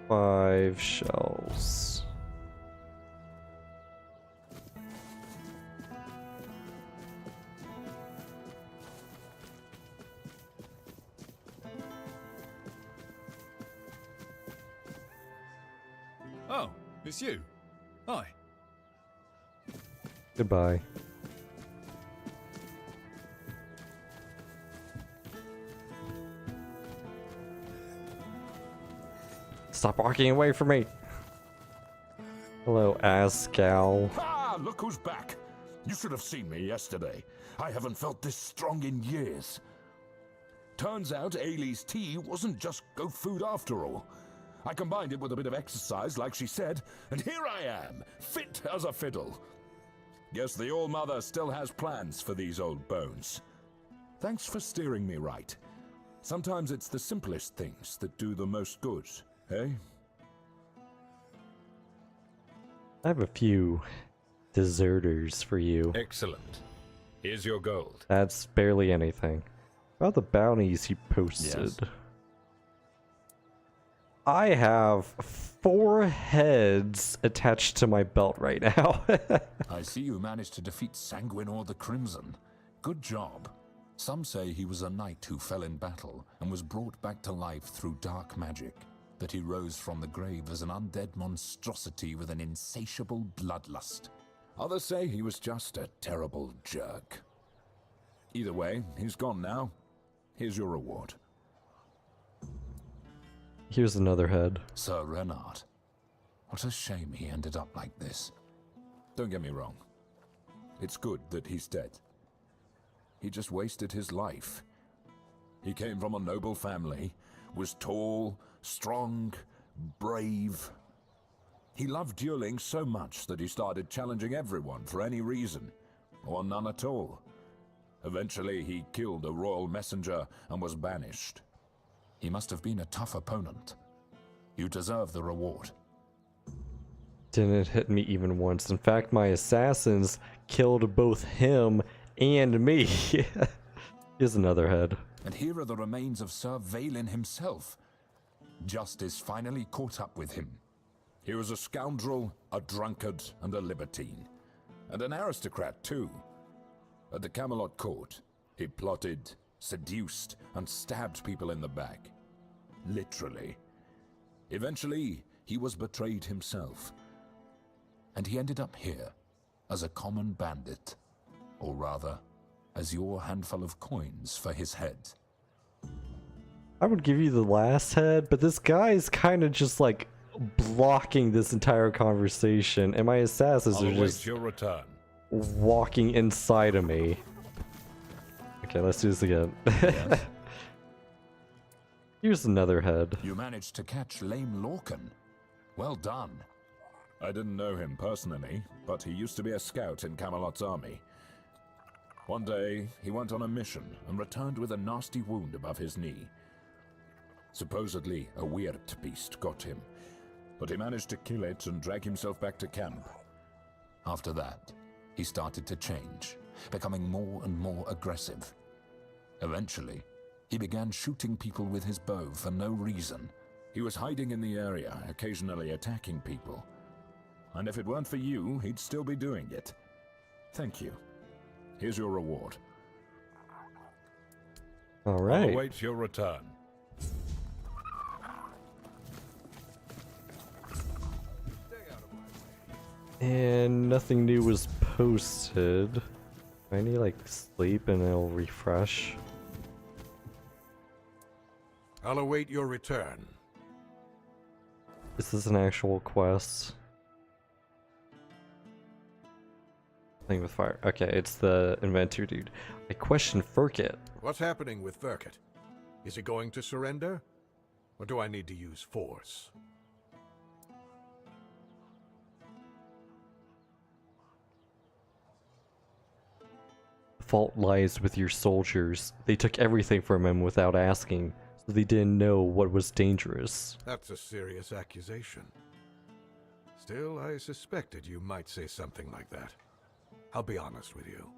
Speaker 1: 5 shells.
Speaker 15: Oh,
Speaker 17: It's you. Hi.
Speaker 1: Goodbye. Stop walking away from me. Hello, Ascal.
Speaker 18: Ah, look who's back. You should have seen me yesterday. I haven't felt this strong in years. Turns out Ailey's tea wasn't just goat food after all. I combined it with a bit of exercise, like she said, and here I am, fit as a fiddle. Guess the All-Mother still has plans for these old bones. Thanks for steering me right. Sometimes it's the simplest things that do the most good, eh?
Speaker 1: I have a few deserters for you.
Speaker 19: Excellent. Here's your gold.
Speaker 1: That's barely anything. About the bounties you posted.
Speaker 19: Yes.
Speaker 1: I have 4 heads attached to my belt right now.
Speaker 18: I see you managed to defeat Sanguinor the Crimson. Good job. Some say he was a knight who fell in battle and was brought back to life through dark magic. That he rose from the grave as an undead monstrosity with an insatiable bloodlust. Others say he was just a terrible jerk. Either way, he's gone now. Here's your reward.
Speaker 1: Here's another head.
Speaker 18: Sir Renard. What a shame he ended up like this. Don't get me wrong. It's good that he's dead. He just wasted his life. He came from a noble family, was tall, strong, brave. He loved dueling so much that he started challenging everyone for any reason, or none at all. Eventually, he killed a royal messenger and was banished. He must have been a tough opponent. You deserve the reward.
Speaker 1: Didn't hit me even once. In fact, my assassins killed both him and me. Here's another head.
Speaker 18: And here are the remains of Sir Valen himself. Justice finally caught up with him. He was a scoundrel, a drunkard, and a libertine. And an aristocrat, too. At the Camelot court, he plotted, seduced, and stabbed people in the back. Literally. Eventually, he was betrayed himself. And he ended up here, as a common bandit. Or rather, as your handful of coins for his head.
Speaker 1: I would give you the last head, but this guy is kind of just like blocking this entire conversation, and my assassins
Speaker 19: I'll
Speaker 1: are
Speaker 19: await
Speaker 1: just
Speaker 19: your return.
Speaker 1: walking inside of me. Okay, let's do this again.
Speaker 18: Yes?
Speaker 1: Here's another head.
Speaker 18: You managed to catch Lame Lorcan. Well done. I didn't know him personally, but he used to be a scout in Camelot's army. One day, he went on a mission and returned with a nasty wound above his knee. Supposedly, a weird beast got him, but he managed to kill it and drag himself back to camp. After that, he started to change, becoming more and more aggressive. Eventually, he began shooting people with his bow for no reason. He was hiding in the area, occasionally attacking people. And if it weren't for you, he'd still be doing it. Thank you. Here's your reward.
Speaker 1: All right.
Speaker 19: I'll await your return.
Speaker 1: And nothing new was posted. I need like sleep and it'll refresh.
Speaker 20: I'll await your return.
Speaker 1: Is this an actual quest? Playing with fire. Okay, it's the inventor dude. I question Furkit.
Speaker 20: What's happening with Verkit? Is he going to surrender? Or do I need to use force?
Speaker 1: The fault lies with your soldiers. They took everything from him without asking, so they didn't know what was dangerous.
Speaker 20: That's a serious accusation. Still, I suspected you might say something like that. I'll be honest with you.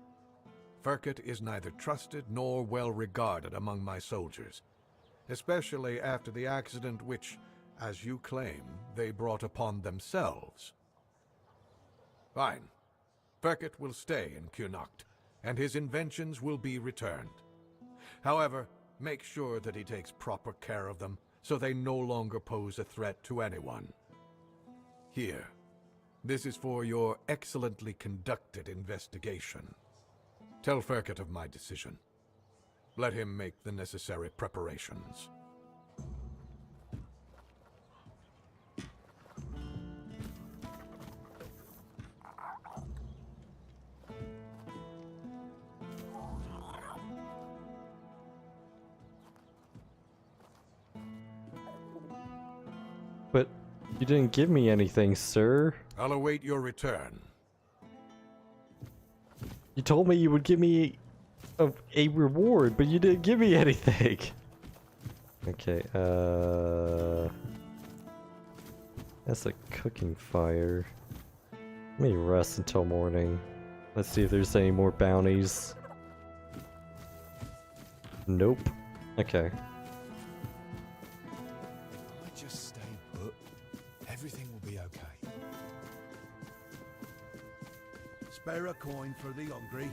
Speaker 20: Verkit is neither trusted nor well regarded among my soldiers, especially after the accident which, as you claim, they brought upon themselves. Fine. Verkit will stay in Connacht, and his inventions will be returned. However, make sure that he takes proper care of them, so they no longer pose a threat to anyone. Here, This is for your excellently conducted investigation. Tell Ferket of my decision. Let him make the necessary preparations.
Speaker 1: But you didn't give me anything, sir.
Speaker 20: I'll await your return.
Speaker 1: You told me you would give me a reward, but you didn't give me anything. Okay, that's a cooking fire. Let me rest until morning. Let's see if there's any more bounties. Nope. Okay.
Speaker 17: I just stay put. Everything will be okay.
Speaker 12: Spare a coin for the hungry.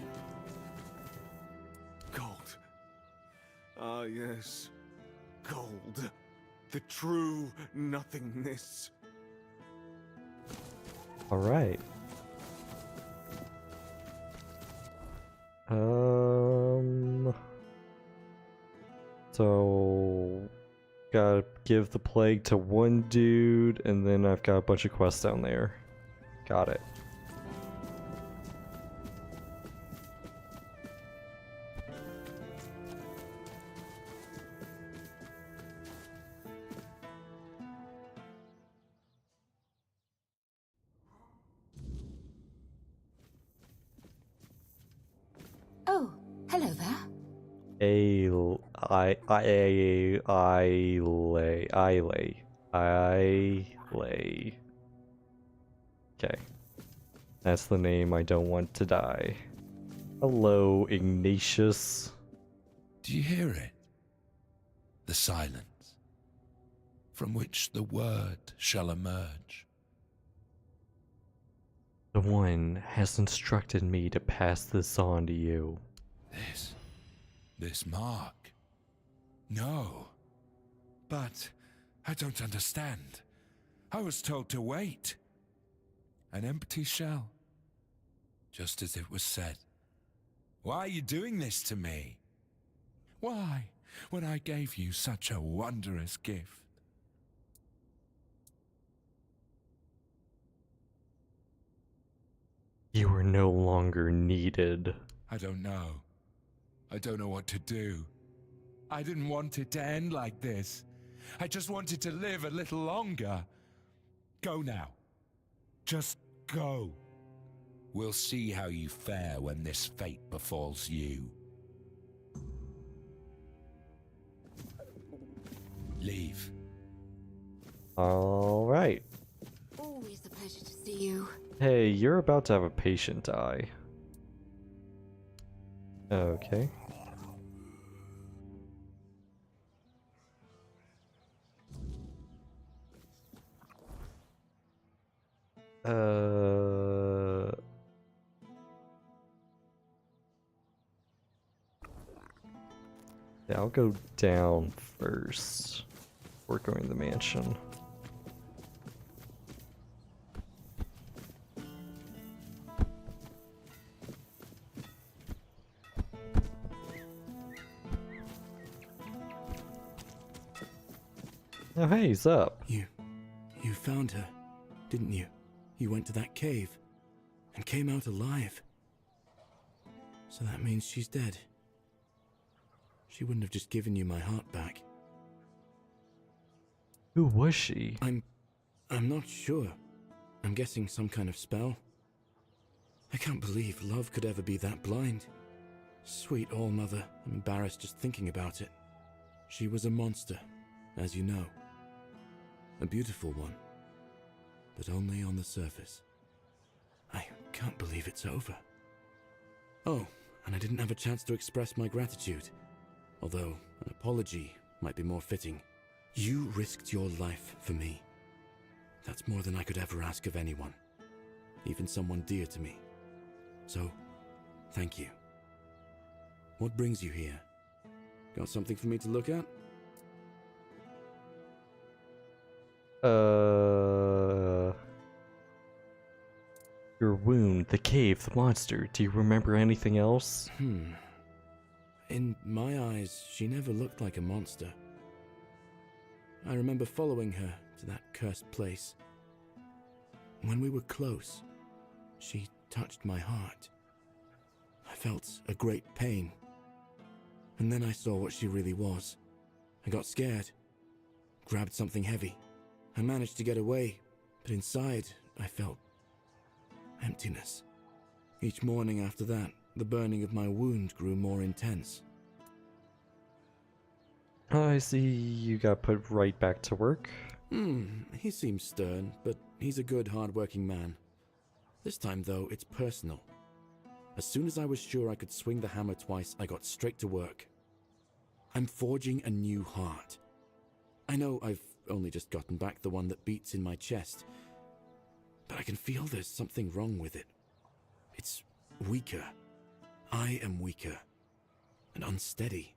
Speaker 17: Gold. Ah, yes. Gold. The true nothingness.
Speaker 1: Alright. So gotta give the plague to one dude, and then I've got a bunch of quests down there. Got it.
Speaker 16: Oh, hello there.
Speaker 1: Okay. That's the name I don't want to die. Hello, Ignatius.
Speaker 21: Do you hear it? The silence, from which the word shall emerge.
Speaker 1: The one has instructed me to pass this on to you.
Speaker 21: This mark? No. But I don't understand. I was told to wait. An empty shell. Just as it was said. Why are you doing this to me? Why, when I gave you such a wondrous gift?
Speaker 1: You are no longer needed.
Speaker 21: I don't know. I don't know what to do. I didn't want it to end like this. I just wanted to live a little longer. Go now. Just go. We'll see how you fare when this fate befalls you. Leave.
Speaker 1: Alright.
Speaker 16: Always a pleasure to see you.
Speaker 1: Hey, you're about to have a patient die. Okay. Yeah, I'll go down first before going to the mansion. Oh, hey, he's up.
Speaker 22: You found her, didn't you? You went to that cave and came out alive. So that means she's dead. She wouldn't have just given you my heart back.
Speaker 1: Who was she?
Speaker 22: I'm not sure. I'm guessing some kind of spell. I can't believe love could ever be that blind. Sweet All-Mother, I'm embarrassed just thinking about it. She was a monster, as you know. A beautiful one, but only on the surface. I can't believe it's over. Oh, and I didn't have a chance to express my gratitude. Although, an apology might be more fitting. You risked your life for me. That's more than I could ever ask of anyone. Even someone dear to me. So, thank you. What brings you here? Got something for me to look at?
Speaker 1: wound, the cave, the monster. Do you remember anything else?
Speaker 22: In my eyes, she never looked like a monster. I remember following her to that cursed place. When we were close, she touched my heart. I felt a great pain. And then I saw what she really was. I got scared, grabbed something heavy. I managed to get away, but inside I felt emptiness. Each morning after that, the burning of my wound grew more intense.
Speaker 1: I see you got put right back to work.
Speaker 22: He seems stern, but he's a good, hard-working man. This time, though, it's personal. As soon as I was sure I could swing the hammer twice, I got straight to work. I'm forging a new heart. I know I've only just gotten back the one that beats in my chest, but I can feel there's something wrong with it. It's weaker. I am weaker and unsteady.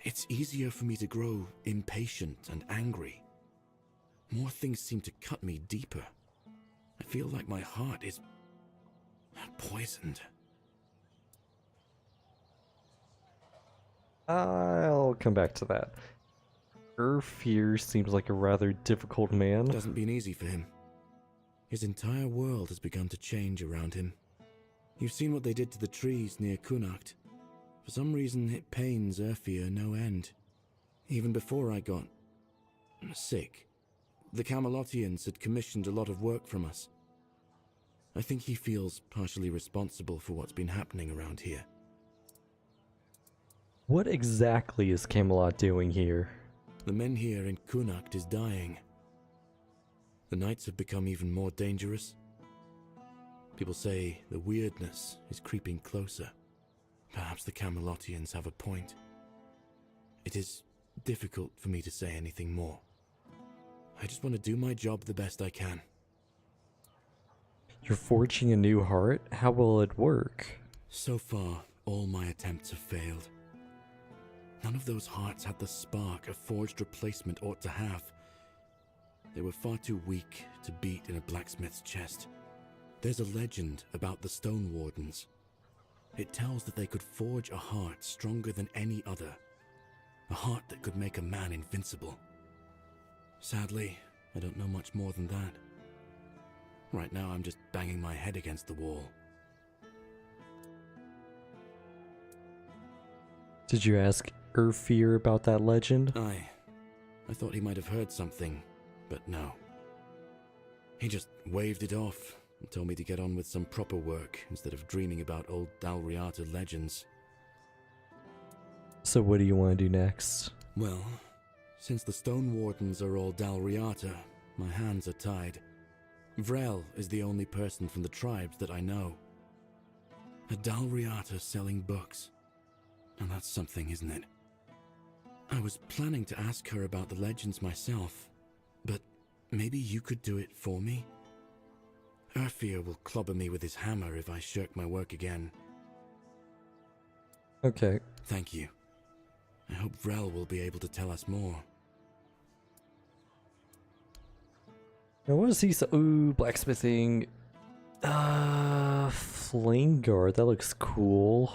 Speaker 22: It's easier for me to grow impatient and angry. More things seem to cut me deeper. I feel like my heart is poisoned.
Speaker 1: I'll come back to that. Fear seems like a rather difficult man.
Speaker 22: It hasn't been easy for him. His entire world has begun to change around him. You've seen what they did to the trees near Connacht. For some reason, it pains Urfir no end. Even before I got sick, the Camelotians had commissioned a lot of work from us. I think he feels partially responsible for what's been happening around here.
Speaker 1: What exactly is Camelot doing here?
Speaker 22: The men here in Connacht is dying. The nights have become even more dangerous. People say the weirdness is creeping closer. Perhaps the Camelotians have a point. It is difficult for me to say anything more. I just want to do my job the best I can.
Speaker 1: You're forging a new heart? How will it work?
Speaker 22: So far, all my attempts have failed. None of those hearts had the spark a forged replacement ought to have. They were far too weak to beat in a blacksmith's chest. There's a legend about the Stone Wardens. It tells that they could forge a heart stronger than any other. A heart that could make a man invincible. Sadly, I don't know much more than that. Right now, I'm just banging my head against the wall.
Speaker 1: Did you ask Urfir about that legend?
Speaker 22: I thought he might have heard something, but no. He just waved it off and told me to get on with some proper work instead of dreaming about old Dalriata legends.
Speaker 1: So what do you want to do next?
Speaker 22: Well, since the Stone Wardens are all Dalriata, my hands are tied. Vrel is the only person from the tribes that I know. A Dalriata selling books. Now that's something, isn't it? I was planning to ask her about the legends myself, but maybe you could do it for me? Urfir will clobber me with his hammer if I shirk my work again.
Speaker 1: Okay.
Speaker 22: Thank you. I hope Vrel will be able to tell us more.
Speaker 1: Now what does he say? Ooh, blacksmithing. Flame guard. That looks cool.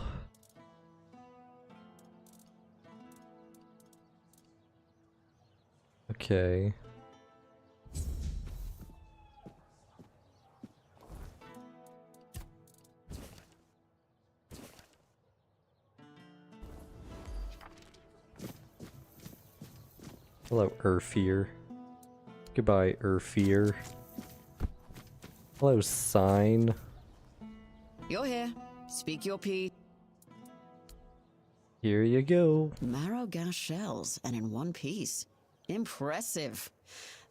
Speaker 1: Okay. Hello, Urfir. Goodbye, Urfir. Hello, Sign.
Speaker 2: You're here. Speak your piece.
Speaker 1: Here you go.
Speaker 2: Marrow gas shells, and in one piece. Impressive.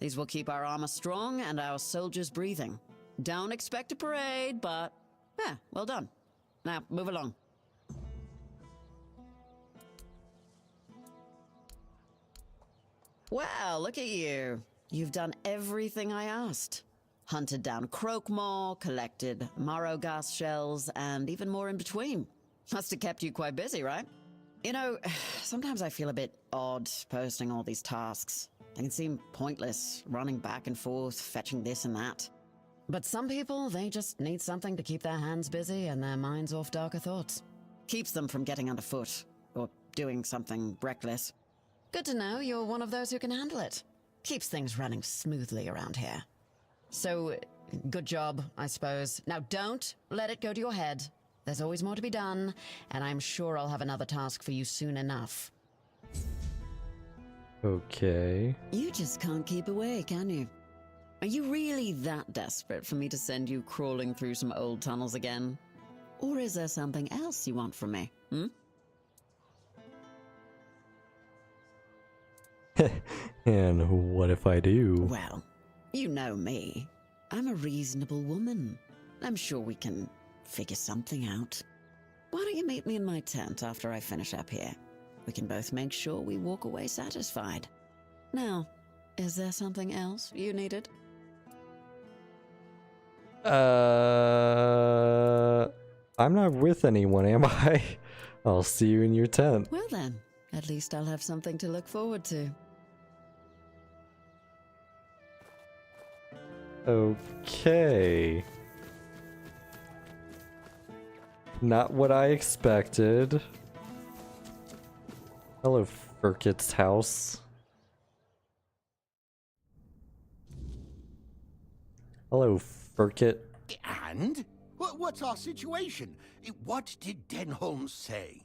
Speaker 2: These will keep our armor strong and our soldiers breathing. Don't expect a parade, but yeah, well done. Now, move along. Wow, look at you. You've done everything I asked. Hunted down Croakmore, collected marrow gas shells, and even more in between. Must have kept you quite busy, right? You know, sometimes I feel a bit odd posting all these tasks. They can seem pointless, running back and forth, fetching this and that. But some people, they just need something to keep their hands busy and their minds off darker thoughts. Keeps them from getting underfoot or doing something reckless. Good to know you're one of those who can handle it. Keeps things running smoothly around here. So, good job, I suppose. Now don't let it go to your head. There's always more to be done, and I'm sure I'll have another task for you soon enough.
Speaker 1: Okay.
Speaker 2: You just can't keep away, can you? Are you really that desperate for me to send you crawling through some old tunnels again? Or is there something else you want from me,
Speaker 1: And what if I do?
Speaker 2: Well, you know me. I'm a reasonable woman. I'm sure we can figure something out. Why don't you meet me in my tent after I finish up here? We can both make sure we walk away satisfied. Now, is there something else you needed?
Speaker 1: I'm not with anyone, am I? I'll see you in your tent.
Speaker 2: Well then, at least I'll have something to look forward to.
Speaker 1: Okay. Not what I expected. Hello, Furkit's house. Hello, Furkit.
Speaker 12: And? What's our situation? What did Denholm say?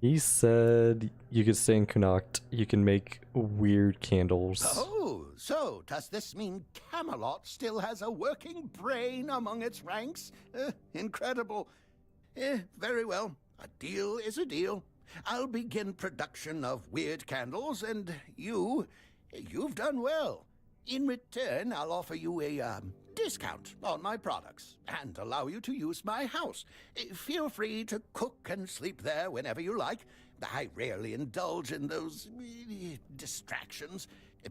Speaker 1: He said you could stay in Connacht. You can make weird candles.
Speaker 12: Oh, so does this mean Camelot still has a working brain among its ranks? Incredible. Very well. A deal is a deal. I'll begin production of weird candles, and you've done well. In return, I'll offer you a discount on my products and allow you to use my house. Feel free to cook and sleep there whenever you like. I rarely indulge in those distractions.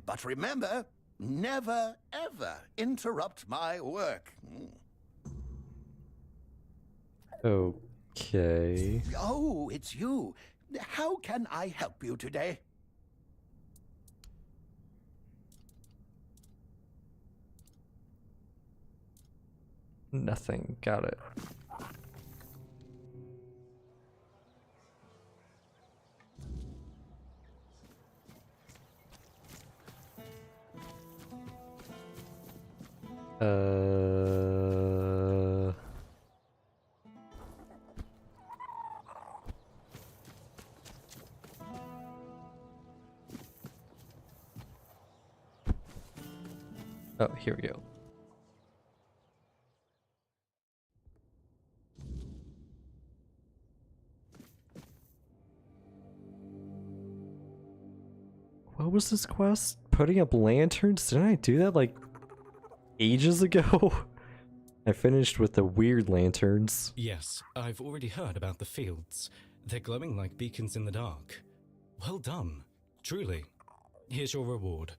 Speaker 12: But remember, never ever interrupt my work.
Speaker 1: Okay.
Speaker 12: Oh, it's you. How can I help you today?
Speaker 1: Nothing. Got it. Oh, here we go. What was this quest? Putting up lanterns? Didn't I do that like ages ago? I finished with the weird lanterns.
Speaker 3: Yes, I've already heard about the fields. They're glowing like beacons in the dark. Well done, truly. Here's your reward.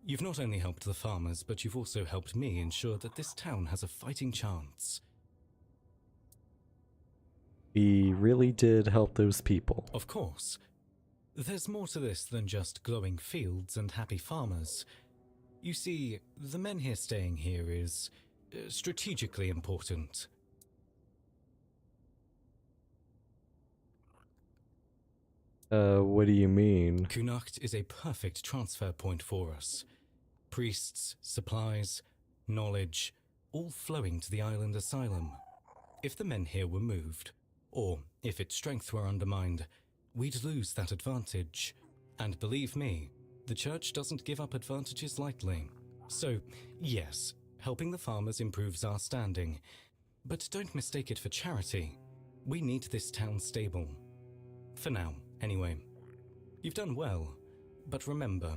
Speaker 3: You've not only helped the farmers, but you've also helped me ensure that this town has a fighting chance.
Speaker 1: We really did help those people.
Speaker 3: Of course. There's more to this than just glowing fields and happy farmers. You see, the men here staying here is strategically important.
Speaker 1: What do you mean?
Speaker 3: Connacht is a perfect transfer point for us. Priests, supplies, knowledge, all flowing to the island asylum. If the men here were moved, or if its strength were undermined, we'd lose that advantage. And believe me, the church doesn't give up advantages lightly. So, yes, helping the farmers improves our standing. But don't mistake it for charity. We need this town stable. For now, anyway. You've done well, but remember,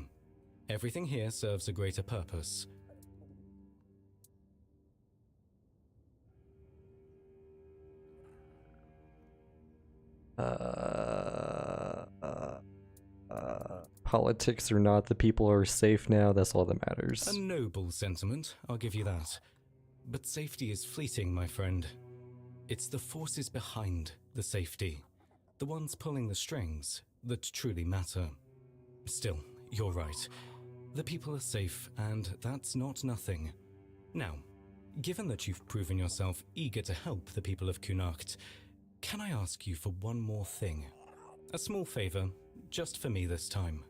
Speaker 3: everything here serves a greater purpose.
Speaker 1: Politics or not, the people are safe now, that's all that matters.
Speaker 3: A noble sentiment, I'll give you that. But safety is fleeting, my friend. It's the forces behind the safety, the ones pulling the strings, that truly matter. Still, you're right. The people are safe, and that's not nothing. Now, Given that you've proven yourself eager to help the people of Connacht, can I ask you for one more thing? A small favor, just for me this time.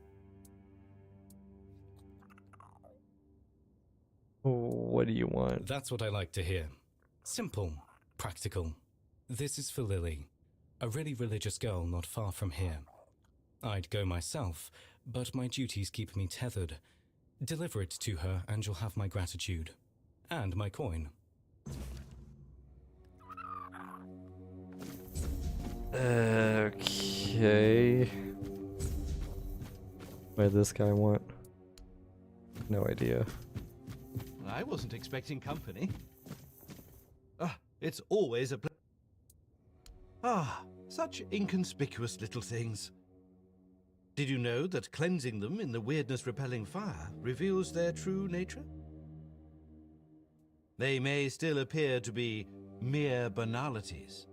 Speaker 1: What do you want?
Speaker 3: That's what I like to hear. Simple, practical. This is for Lily, a really religious girl not far from here. I'd go myself, but my duties keep me tethered. Deliver it to her and you'll have my gratitude. And my coin.
Speaker 1: Okay. What did this guy want? No idea.
Speaker 6: I wasn't expecting company. It's always a such inconspicuous little things. Did you know that cleansing them in the weirdness-repelling fire reveals their true nature? They may still appear to be mere banalities,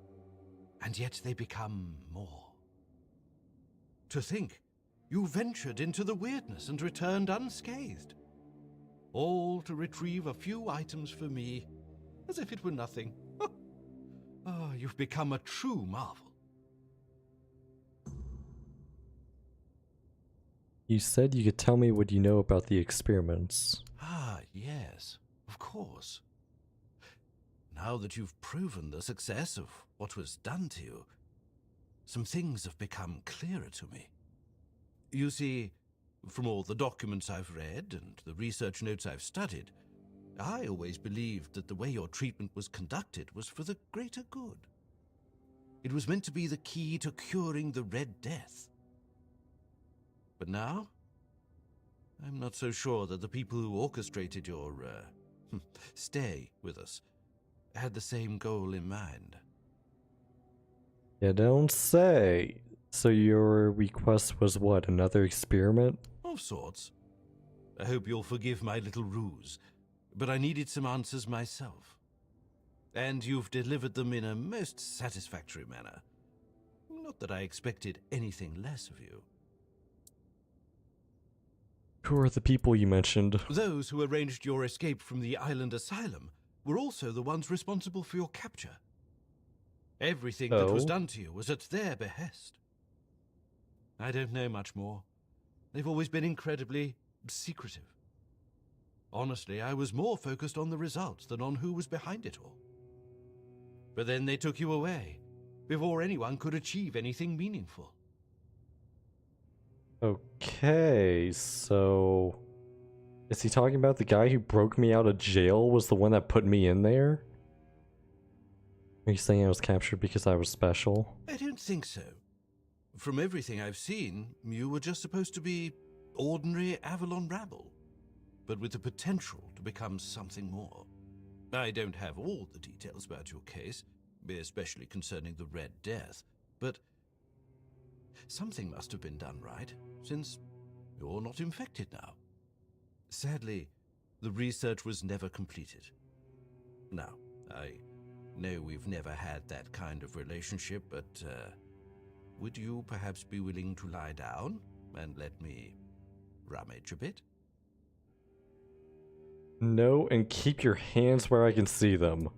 Speaker 6: and yet they become more. To think, you ventured into the weirdness and returned unscathed. All to retrieve a few items for me, as if it were nothing. You've become a true marvel.
Speaker 1: You said you could tell me what you know about the experiments.
Speaker 6: Yes, of course. Now that you've proven the success of what was done to you, some things have become clearer to me. You see, from all the documents I've read and the research notes I've studied, I always believed that the way your treatment was conducted was for the greater good. It was meant to be the key to curing the Red Death. But now, I'm not so sure that the people who orchestrated your stay with us had the same goal in mind.
Speaker 1: You don't say. So your request was what, another experiment?
Speaker 6: Of sorts. I hope you'll forgive my little ruse, but I needed some answers myself. And you've delivered them in a most satisfactory manner. Not that I expected anything less of you.
Speaker 1: Who are the people you mentioned?
Speaker 6: Those who arranged your escape from the island asylum were also the ones responsible for your capture. Everything that was done to you was at their behest. I don't know much more. They've always been incredibly secretive. Honestly, I was more focused on the results than on who was behind it all. But then they took you away, before anyone could achieve anything meaningful.
Speaker 1: Okay, so... Is he talking about the guy who broke me out of jail was the one that put me in there? Are you saying I was captured because I was special?
Speaker 6: I don't think so. From everything I've seen, you were just supposed to be ordinary Avalon rabble, but with the potential to become something more. I don't have all the details about your case, especially concerning the Red Death, but something must have been done right, since you're not infected now. Sadly, the research was never completed. Now, I know we've never had that kind of relationship, but would you perhaps be willing to lie down and let me rummage a bit?
Speaker 1: No, and keep your hands where I can see them.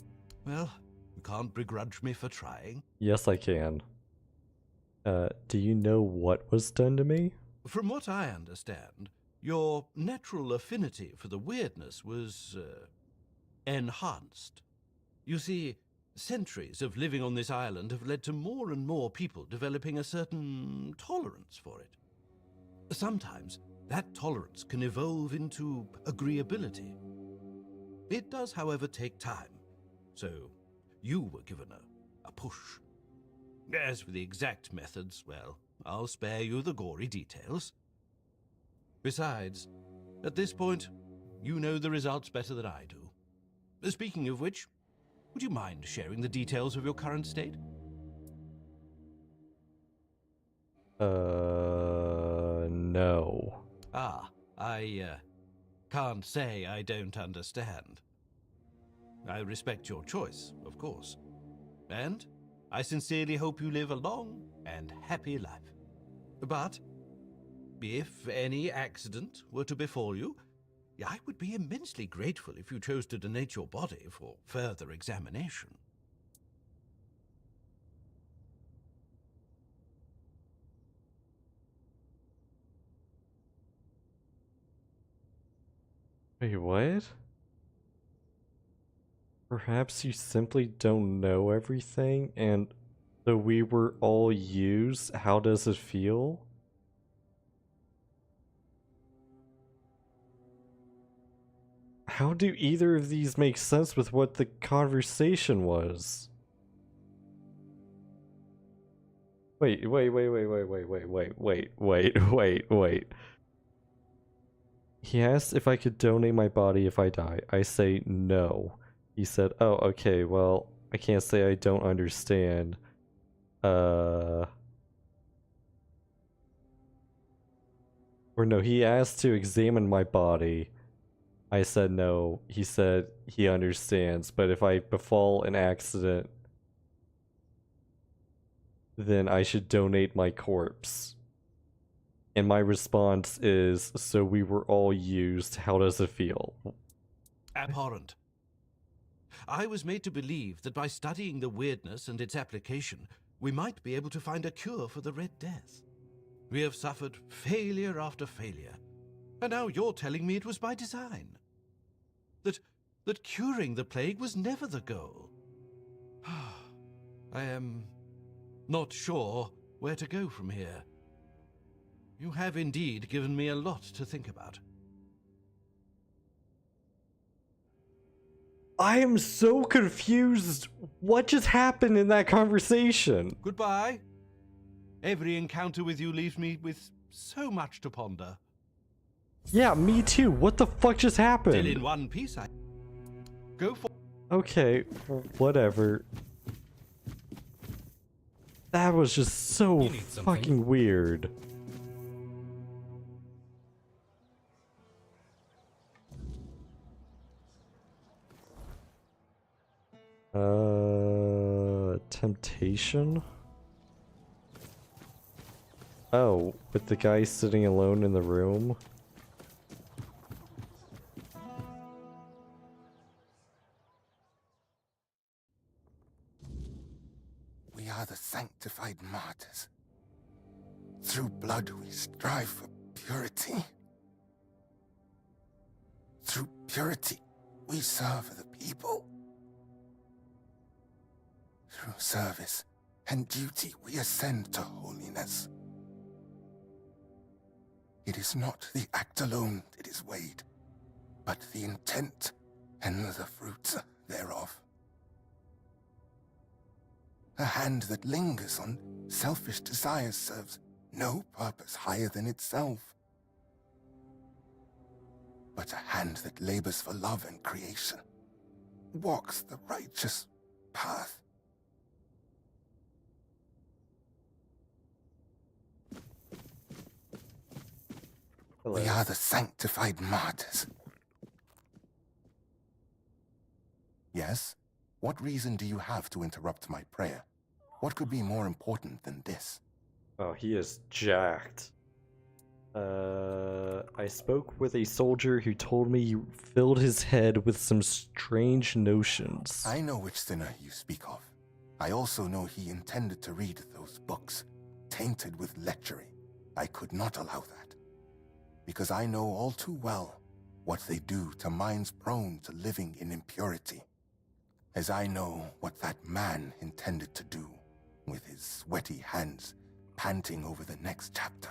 Speaker 6: Well, you can't begrudge me for trying.
Speaker 1: Yes, I can. Do you know what was done to me?
Speaker 6: From what I understand, your natural affinity for the weirdness was enhanced. You see, centuries of living on this island have led to more and more people developing a certain tolerance for it. Sometimes that tolerance can evolve into agreeability. It does, however, take time, so you were given a push. As for the exact methods, well, I'll spare you the gory details. Besides, at this point, you know the results better than I do. Speaking of which, would you mind sharing the details of your current state?
Speaker 1: No.
Speaker 6: I can't say I don't understand. I respect your choice, of course. And I sincerely hope you live a long and happy life. But if any accident were to befall you, I would be immensely grateful if you chose to donate your body for further examination.
Speaker 1: Wait, what? Perhaps you simply don't know everything, and so we were all used. How does it feel? How do either of these make sense with what the conversation was? Wait. He asked if I could donate my body if I die. I say no. He said, oh, okay, well, I can't say I don't understand. Or no, he asked to examine my body. I said no. He said he understands, but if I befall an accident, then I should donate my corpse. And my response is, so we were all used, how does it feel?
Speaker 6: Abhorrent. I was made to believe that by studying the weirdness and its application, we might be able to find a cure for the Red Death. We have suffered failure after failure, and now you're telling me it was by design. That curing the plague was never the goal. I am not sure where to go from here. You have indeed given me a lot to think about.
Speaker 1: I am so confused. What just happened in that conversation?
Speaker 6: Goodbye. Every encounter with you leaves me with so much to ponder.
Speaker 1: Yeah, me too. What the fuck just happened?
Speaker 6: Still in one piece, I go for.
Speaker 1: Okay, whatever. That was just so fucking weird. Temptation? Oh, with the guy sitting alone in the room?
Speaker 12: We are the sanctified martyrs. Through blood we strive for purity. Through purity we serve the people. Through service and duty we ascend to holiness. It is not the act alone that is weighed, but the intent and the fruits thereof. A hand that lingers on selfish desires serves no purpose higher than itself. But a hand that labors for love and creation walks the righteous path. We are the sanctified martyrs. Yes? What reason do you have to interrupt my prayer? What could be more important than this?
Speaker 1: Oh, he is jacked. I spoke with a soldier who told me you filled his head with some strange notions.
Speaker 12: I know which sinner you speak of. I also know he intended to read those books, tainted with lechery. I could not allow that, because I know all too well what they do to minds prone to living in impurity. As I know what that man intended to do with his sweaty hands panting over the next chapter.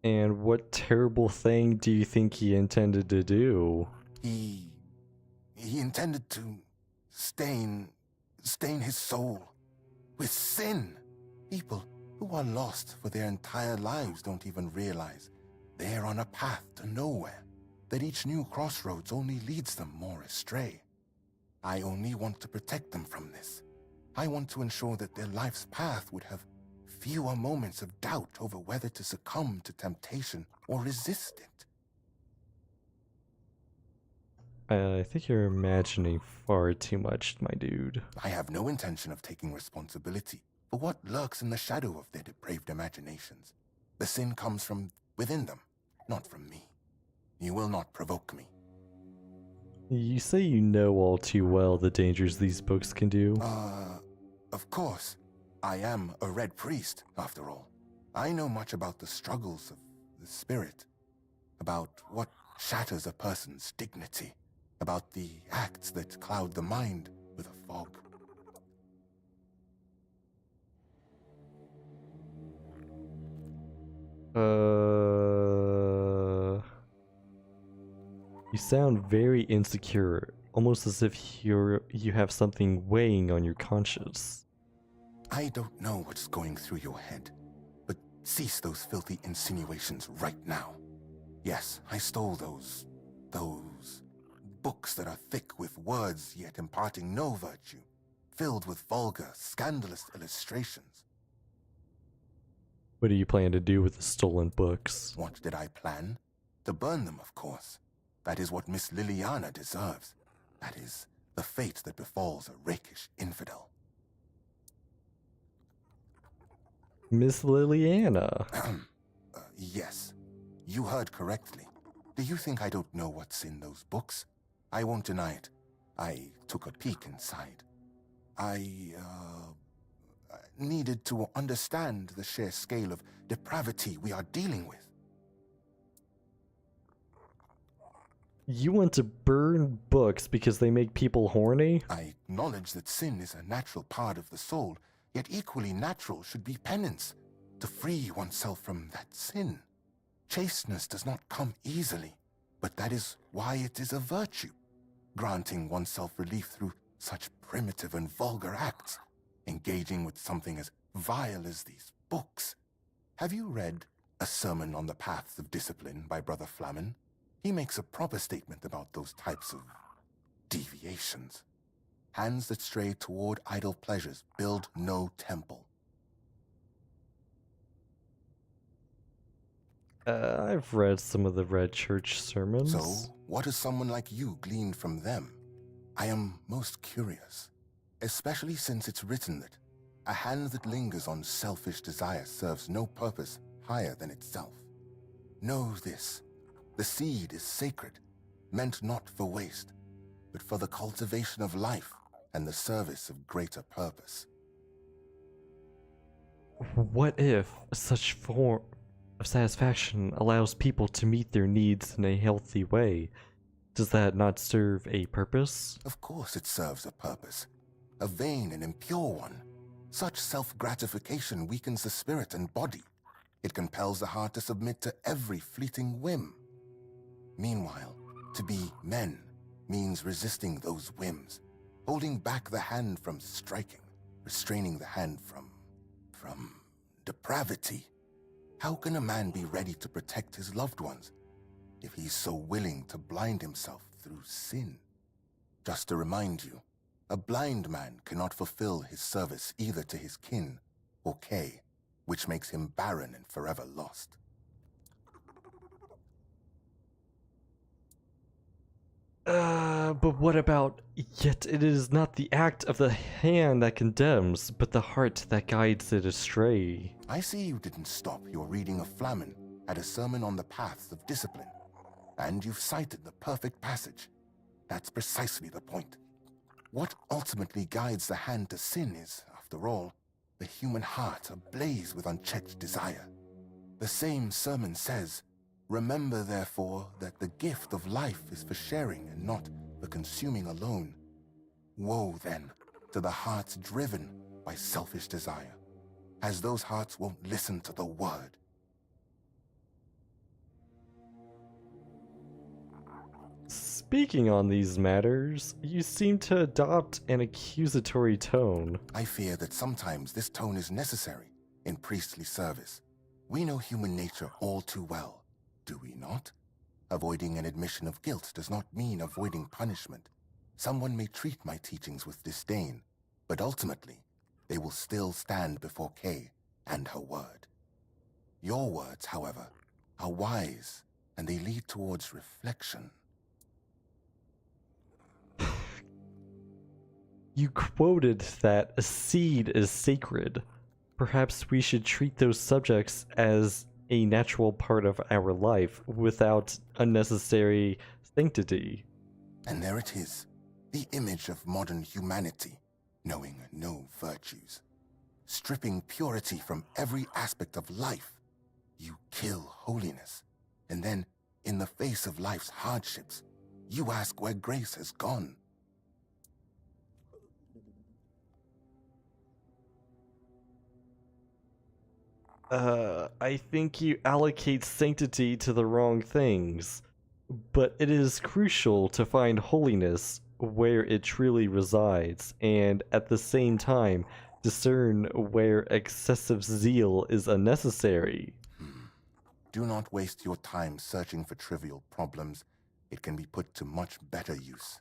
Speaker 1: And what terrible thing do you think he intended to do?
Speaker 12: He intended to stain his soul with sin. People who are lost for their entire lives don't even realize they're on a path to nowhere, that each new crossroads only leads them more astray. I only want to protect them from this. I want to ensure that their life's path would have fewer moments of doubt over whether to succumb to temptation or resist it.
Speaker 1: I think you're imagining far too much, my dude.
Speaker 12: I have no intention of taking responsibility
Speaker 7: for what lurks in the shadow of their depraved imaginations. The sin comes from within them, not from me. You will not provoke me.
Speaker 1: You say you know all too well the dangers these books can do.
Speaker 7: Of course. I am a Red Priest, after all. I know much about the struggles of the spirit, about what shatters a person's dignity, about the acts that cloud the mind with a fog.
Speaker 1: You sound very insecure, almost as if you have something weighing on your conscience.
Speaker 7: I don't know what's going through your head, but cease those filthy insinuations right now. Yes, I stole those books that are thick with words yet imparting no virtue, filled with vulgar, scandalous illustrations.
Speaker 1: What do you plan to do with the stolen books?
Speaker 7: What did I plan? To burn them, of course. That is what Miss Liliana deserves. That is the fate that befalls a rakish infidel.
Speaker 1: Miss Liliana.
Speaker 7: Yes, you heard correctly. Do you think I don't know what's in those books? I won't deny it. I took a peek inside. I needed to understand the sheer scale of depravity we are dealing with.
Speaker 1: You want to burn books because they make people horny?
Speaker 7: I acknowledge that sin is a natural part of the soul, yet equally natural should be penance, to free oneself from that sin. Chasteness does not come easily, but that is why it is a virtue, granting oneself relief through such primitive and vulgar acts, engaging with something as vile as these books. Have you read A Sermon on the Paths of Discipline by Brother Flamen? He makes a proper statement about those types of deviations. Hands that stray toward idle pleasures build no temple.
Speaker 1: I've read some of the Red Church sermons.
Speaker 7: So, what has someone like you gleaned from them? I am most curious, especially since it's written that a hand that lingers on selfish desire serves no purpose higher than itself. Know this, the seed is sacred, meant not for waste, but for the cultivation of life and the service of greater purpose.
Speaker 1: What if such form of satisfaction allows people to meet their needs in a healthy way? Does that not serve a purpose?
Speaker 7: Of course it serves a purpose, a vain and impure one. Such self-gratification weakens the spirit and body. It compels the heart to submit to every fleeting whim. Meanwhile, to be men means resisting those whims, holding back the hand from striking, restraining the hand from depravity. How can a man be ready to protect his loved ones if he's so willing to blind himself through sin? Just to remind you, a blind man cannot fulfill his service either to his kin or Kay, which makes him barren and forever lost.
Speaker 1: But what about, yet it is not the act of the hand that condemns, but the heart that guides it astray.
Speaker 7: I see you didn't stop your reading of Flamen at A Sermon on the Paths of Discipline, and you've cited the perfect passage. That's precisely the point. What ultimately guides the hand to sin is, after all, the human heart ablaze with unchecked desire. The same sermon says, "Remember, therefore, that the gift of life is for sharing and not for consuming alone." Woe, then, to the hearts driven by selfish desire, as those hearts won't listen to the word.
Speaker 1: Speaking on these matters, you seem to adopt an accusatory tone.
Speaker 7: I fear that sometimes this tone is necessary in priestly service. We know human nature all too well, do we not? Avoiding an admission of guilt does not mean avoiding punishment. Someone may treat my teachings with disdain, but ultimately, they will still stand before Kay and her word. Your words, however, are wise, and they lead towards reflection.
Speaker 1: You quoted that a seed is sacred. perhaps we should treat those subjects as a natural part of our life without unnecessary sanctity.
Speaker 7: And there it is, the image of modern humanity, knowing no virtues. Stripping purity from every aspect of life. You kill holiness, and then, in the face of life's hardships, you ask where grace has gone.
Speaker 1: I think you allocate sanctity to the wrong things, but it is crucial to find holiness where it truly resides, and at the same time, discern where excessive zeal is unnecessary.
Speaker 7: Do not waste your time searching for trivial problems. It can be put to much better use.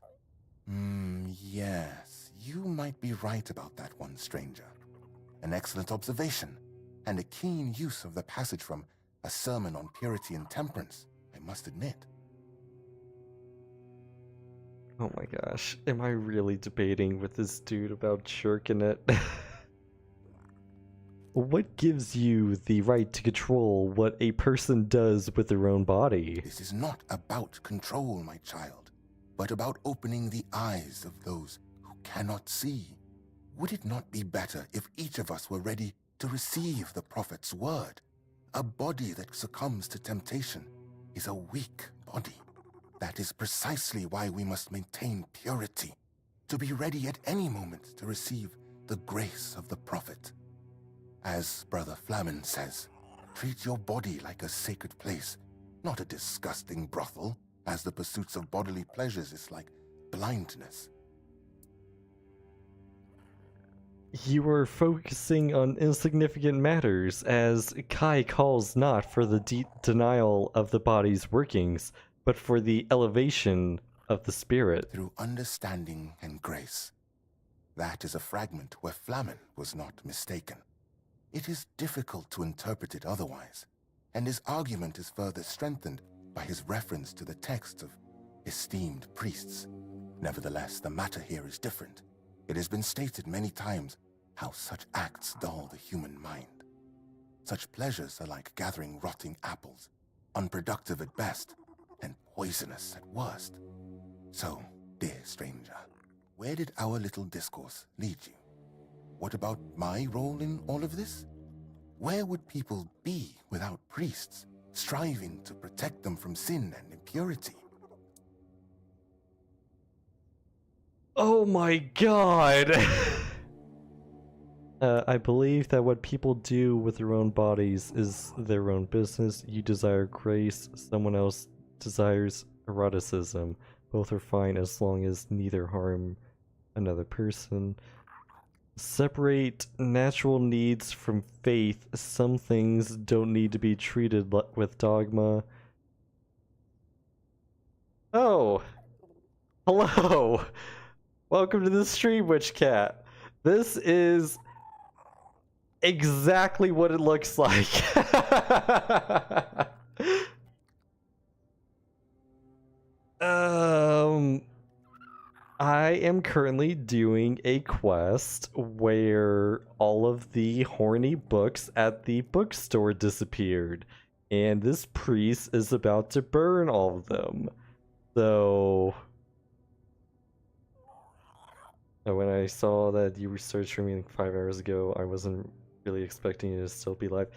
Speaker 7: Yes, you might be right about that one, stranger. An excellent observation, and a keen use of the passage from A Sermon on Purity and Temperance, I must admit.
Speaker 1: Oh my gosh, am I really debating with this dude about jerking it? What gives you the right to control what a person does with their own body?
Speaker 7: This is not about control, my child, but about opening the eyes of those who cannot see. Would it not be better if each of us were ready to receive the prophet's word? A body that succumbs to temptation is a weak body. That is precisely why we must maintain purity, to be ready at any moment to receive the grace of the prophet. As Brother Flamen says, treat your body like a sacred place, not a disgusting brothel, as the pursuits of bodily pleasures is like blindness.
Speaker 1: You are focusing on insignificant matters, as Kai calls not for the denial of the body's workings, but for the elevation of the spirit.
Speaker 7: Through understanding and grace. That is a fragment where Flamen was not mistaken. It is difficult to interpret it otherwise, and his argument is further strengthened by his reference to the texts of esteemed priests. Nevertheless, the matter here is different. It has been stated many times how such acts dull the human mind. Such pleasures are like gathering rotting apples, unproductive at best, and poisonous at worst. So, dear stranger, where did our little discourse lead you? What about my role in all of this? Where would people be without priests, striving to protect them from sin and impurity?
Speaker 1: Oh my god! I believe that what people do with their own bodies is their own business. You desire grace, someone else desires eroticism. Both are fine as long as neither harm another person. Separate natural needs from faith. Some things don't need to be treated with dogma. Oh! Hello! Welcome to the stream, Witch Cat. This is exactly what it looks like. I am currently doing a quest where all of the horny books at the bookstore disappeared, and this priest is about to burn all of them. So when I saw that you started streaming like 5 hours ago, I wasn't really expecting you to still be live.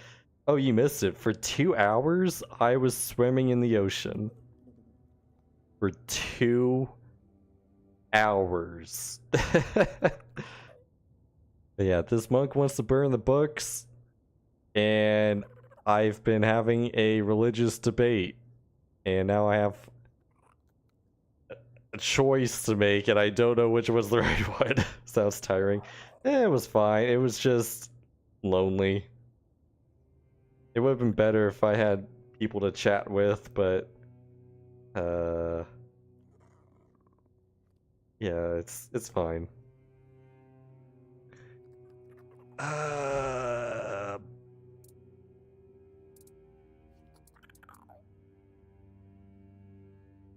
Speaker 1: Oh, you missed it. For 2 hours, I was swimming in the ocean. For 2 hours. But yeah, this monk wants to burn the books, and I've been having a religious debate, and now I have a choice to make, and I don't know which was the right one. Sounds tiring. It was fine. It was just lonely. It would have been better if I had people to chat with, but yeah, it's fine.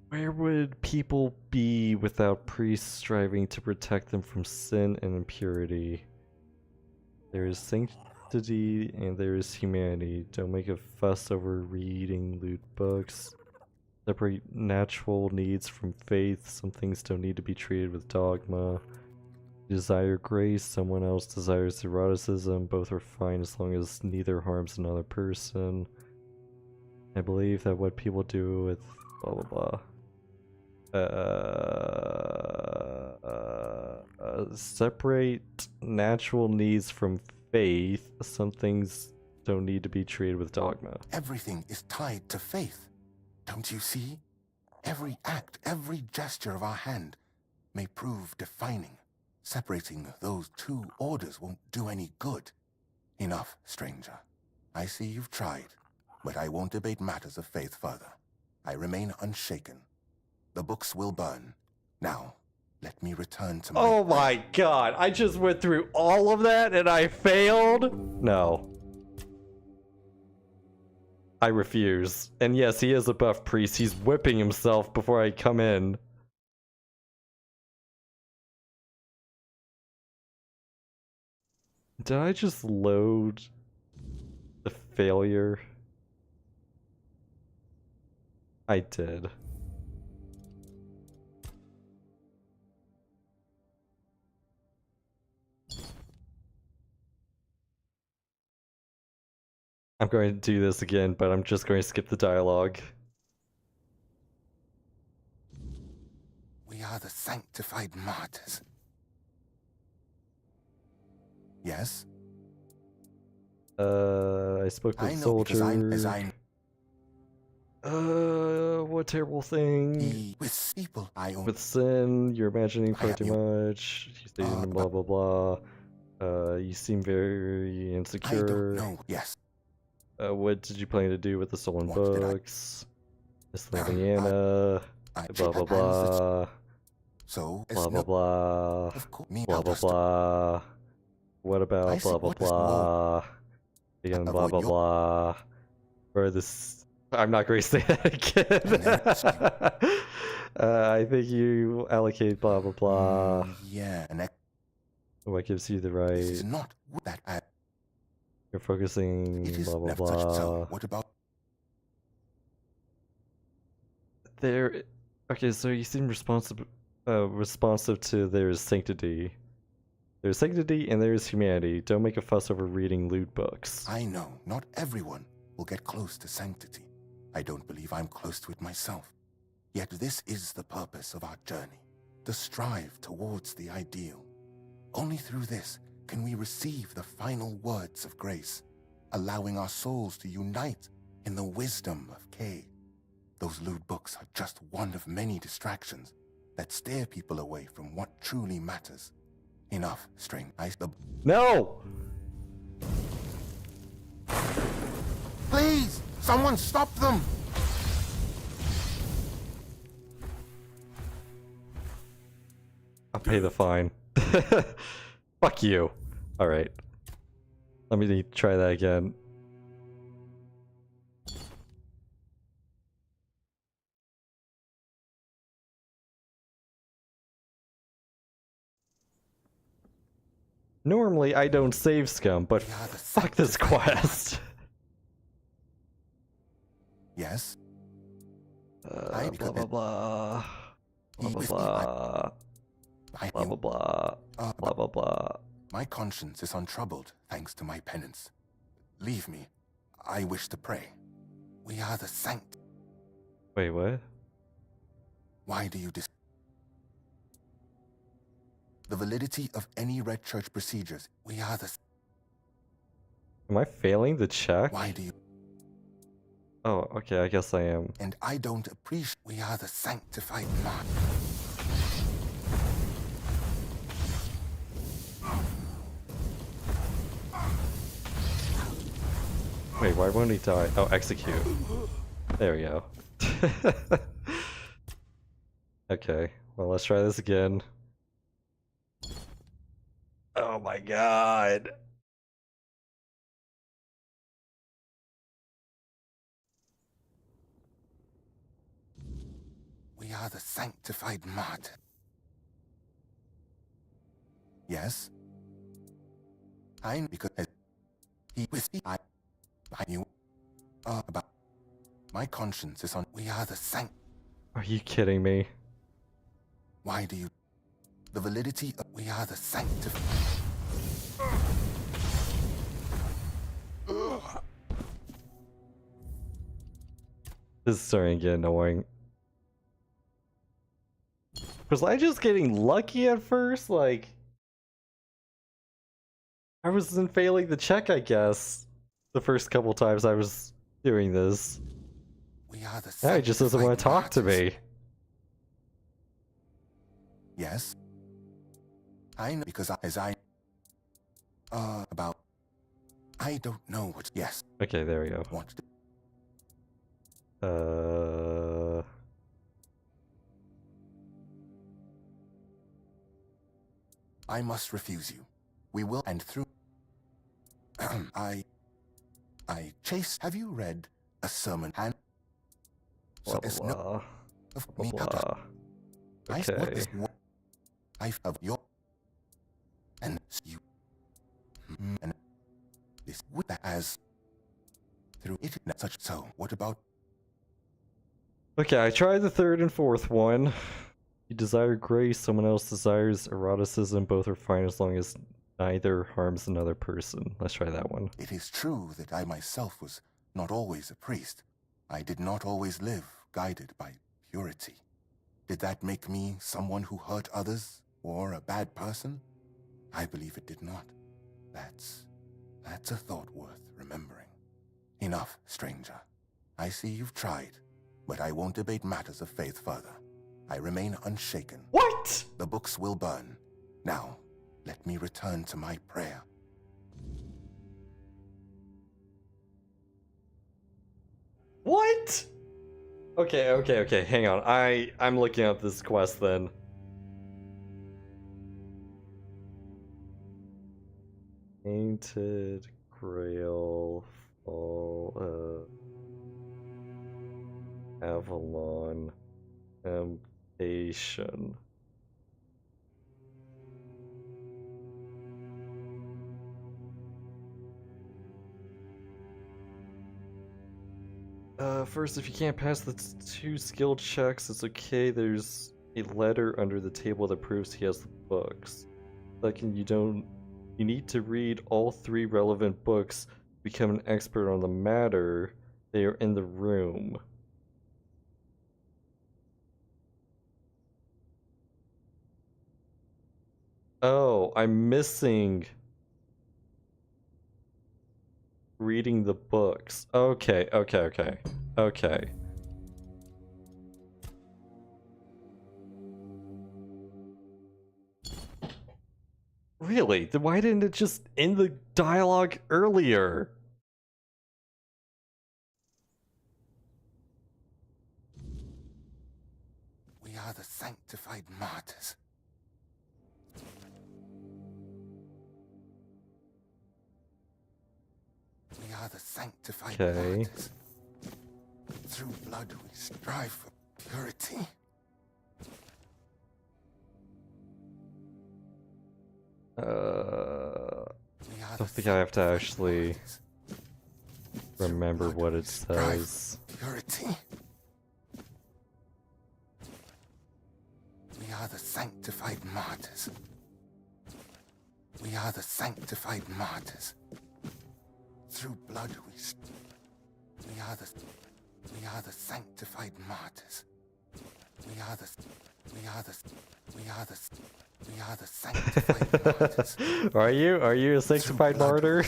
Speaker 1: Where would people be without priests striving to protect them from sin and impurity? There is sanctity and there is humanity. Don't make a fuss over reading loot books. Separate natural needs from faith. Some things don't need to be treated with dogma. Desire grace, someone else desires eroticism. Both are fine as long as neither harms another person. I believe that what people do with blah blah blah. Separate natural needs from faith. Some things don't need to be treated with dogma.
Speaker 7: Everything is tied to faith. Don't you see? Every act, every gesture of our hand may prove defining. Separating those two orders won't do any good. Enough, stranger. I see you've tried, but I won't debate matters of faith further. I remain unshaken. The books will burn. Now, let me return to my...
Speaker 1: Oh my god, I just went through all of that and I failed? No. I refuse. And yes, he is a buff priest. He's whipping himself before I come in. Did I just load the failure? I did. I'm going to do this again, but I'm just going to skip the dialogue.
Speaker 7: We are the sanctified martyrs. Yes?
Speaker 1: I spoke with soldier. What terrible thing?
Speaker 7: With people,
Speaker 1: with sin, you're imagining far too much. He's saying blah blah blah. You seem very insecure.
Speaker 7: I don't know. Yes.
Speaker 1: What did you plan to do with the stolen books? Miss Liliana. Blah blah blah.
Speaker 7: So
Speaker 1: blah blah blah. Blah blah blah. What about blah blah blah? Again, blah blah blah. Or this. I'm not going to say that again. I think you allocate blah blah blah.
Speaker 7: Yeah.
Speaker 1: What gives you the right?
Speaker 7: This is not that.
Speaker 1: You're focusing blah blah blah.
Speaker 7: So what about
Speaker 1: there? Okay, so you seem responsive to there's sanctity. There's sanctity and there's humanity. Don't make a fuss over reading loot books.
Speaker 7: I know not everyone will get close to sanctity. I don't believe I'm close to it myself. Yet this is the purpose of our journey, to strive towards the ideal. Only through this can we receive the final words of grace, allowing our souls to unite in the wisdom of Kay. Those lewd books are just one of many distractions that steer people away from what truly matters. Enough, string.
Speaker 1: No!
Speaker 7: Please! Someone stop them!
Speaker 1: I'll pay the fine. Fuck you. Alright. Let me try that again. Normally I don't save scum, but fuck this quest.
Speaker 7: Yes?
Speaker 1: Blah blah blah. Blah blah blah. Blah blah blah. Blah blah blah.
Speaker 7: My conscience is untroubled thanks to my penance. Leave me. I wish to pray. We are the sanct.
Speaker 1: Wait, what?
Speaker 7: Why do you the validity of any Red Church procedures? We are the...
Speaker 1: Am I failing the check?
Speaker 7: Why do you...
Speaker 1: Oh, okay, I guess I am.
Speaker 7: And I don't appreciate... We are the sanctified martyr.
Speaker 1: Wait, why won't he die? Oh, execute. There we go. Okay, well, let's try this again. Oh my god.
Speaker 7: We are the sanctified martyr. Yes? I because He with me. I knew. About my conscience is on. We are the sanct.
Speaker 1: Are you kidding me?
Speaker 7: Why do you? The validity of we are the sanctified.
Speaker 1: This is starting to get annoying. Was I just getting lucky at first? Like, I wasn't failing the check, I guess. The first couple times I was doing this.
Speaker 7: We are the
Speaker 1: Now he just doesn't want to talk to me.
Speaker 7: Yes. I know because about I don't know what. Yes.
Speaker 1: Okay, there we go.
Speaker 7: Want to I must refuse you. We will and through I chase. Have you read a sermon and
Speaker 1: blah, blah, blah.
Speaker 7: of
Speaker 1: Blah,
Speaker 7: me?
Speaker 1: blah. Okay.
Speaker 7: I of your and you and this with that as through it such so. What about?
Speaker 1: Okay, I tried the third and fourth one. You desire grace, someone else desires eroticism. Both are fine as long as neither harms another person. Let's try that one.
Speaker 7: It is true that I myself was not always a priest. I did not always live guided by purity. Did that make me someone who hurt others or a bad person? I believe it did not. That's a thought worth remembering. Enough, stranger. I see you've tried, but I won't debate matters of faith further. I remain unshaken.
Speaker 1: What?
Speaker 7: The books will burn. Now, let me return to my prayer.
Speaker 1: What? Okay, hang on. I'm looking at this quest then. Tainted, Grail, Fall, Avalon, Temptation. First, if you can't pass the two skill checks, it's okay. There's a letter under the table that proves he has the books. Second, you need to read all 3 relevant books to become an expert on the matter. They are in the room. Oh, I'm missing reading the books. Okay. Really? Then why didn't it just end the dialogue earlier?
Speaker 7: We are the sanctified martyrs. We are the sanctified martyrs. Through blood we strive for purity.
Speaker 1: I don't think I have to actually remember what it says.
Speaker 7: Purity. We are the sanctified martyrs. We are the sanctified martyrs. Through blood we are the sanctified martyrs. We are the sanctified martyrs.
Speaker 1: Are you a sanctified martyr?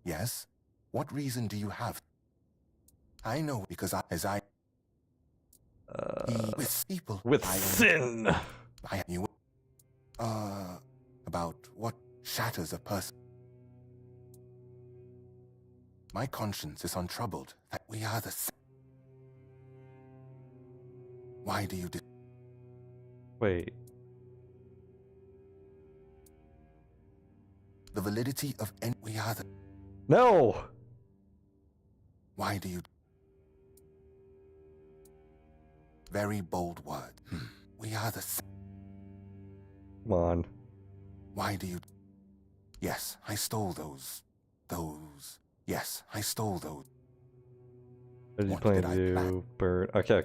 Speaker 7: Yes. What reason do you have? I know because with people
Speaker 1: with sin.
Speaker 7: I knew about what shatters a person. My conscience is untroubled that we are the Why do you
Speaker 1: Wait.
Speaker 7: The validity of any we are the
Speaker 1: No.
Speaker 7: Why do you Very bold word. We are the
Speaker 1: Come on.
Speaker 7: Why do you Yes, I stole those. Yes, I stole those.
Speaker 1: What did you
Speaker 7: What
Speaker 1: plan
Speaker 7: did
Speaker 1: to
Speaker 7: I
Speaker 1: do? Burn. Okay.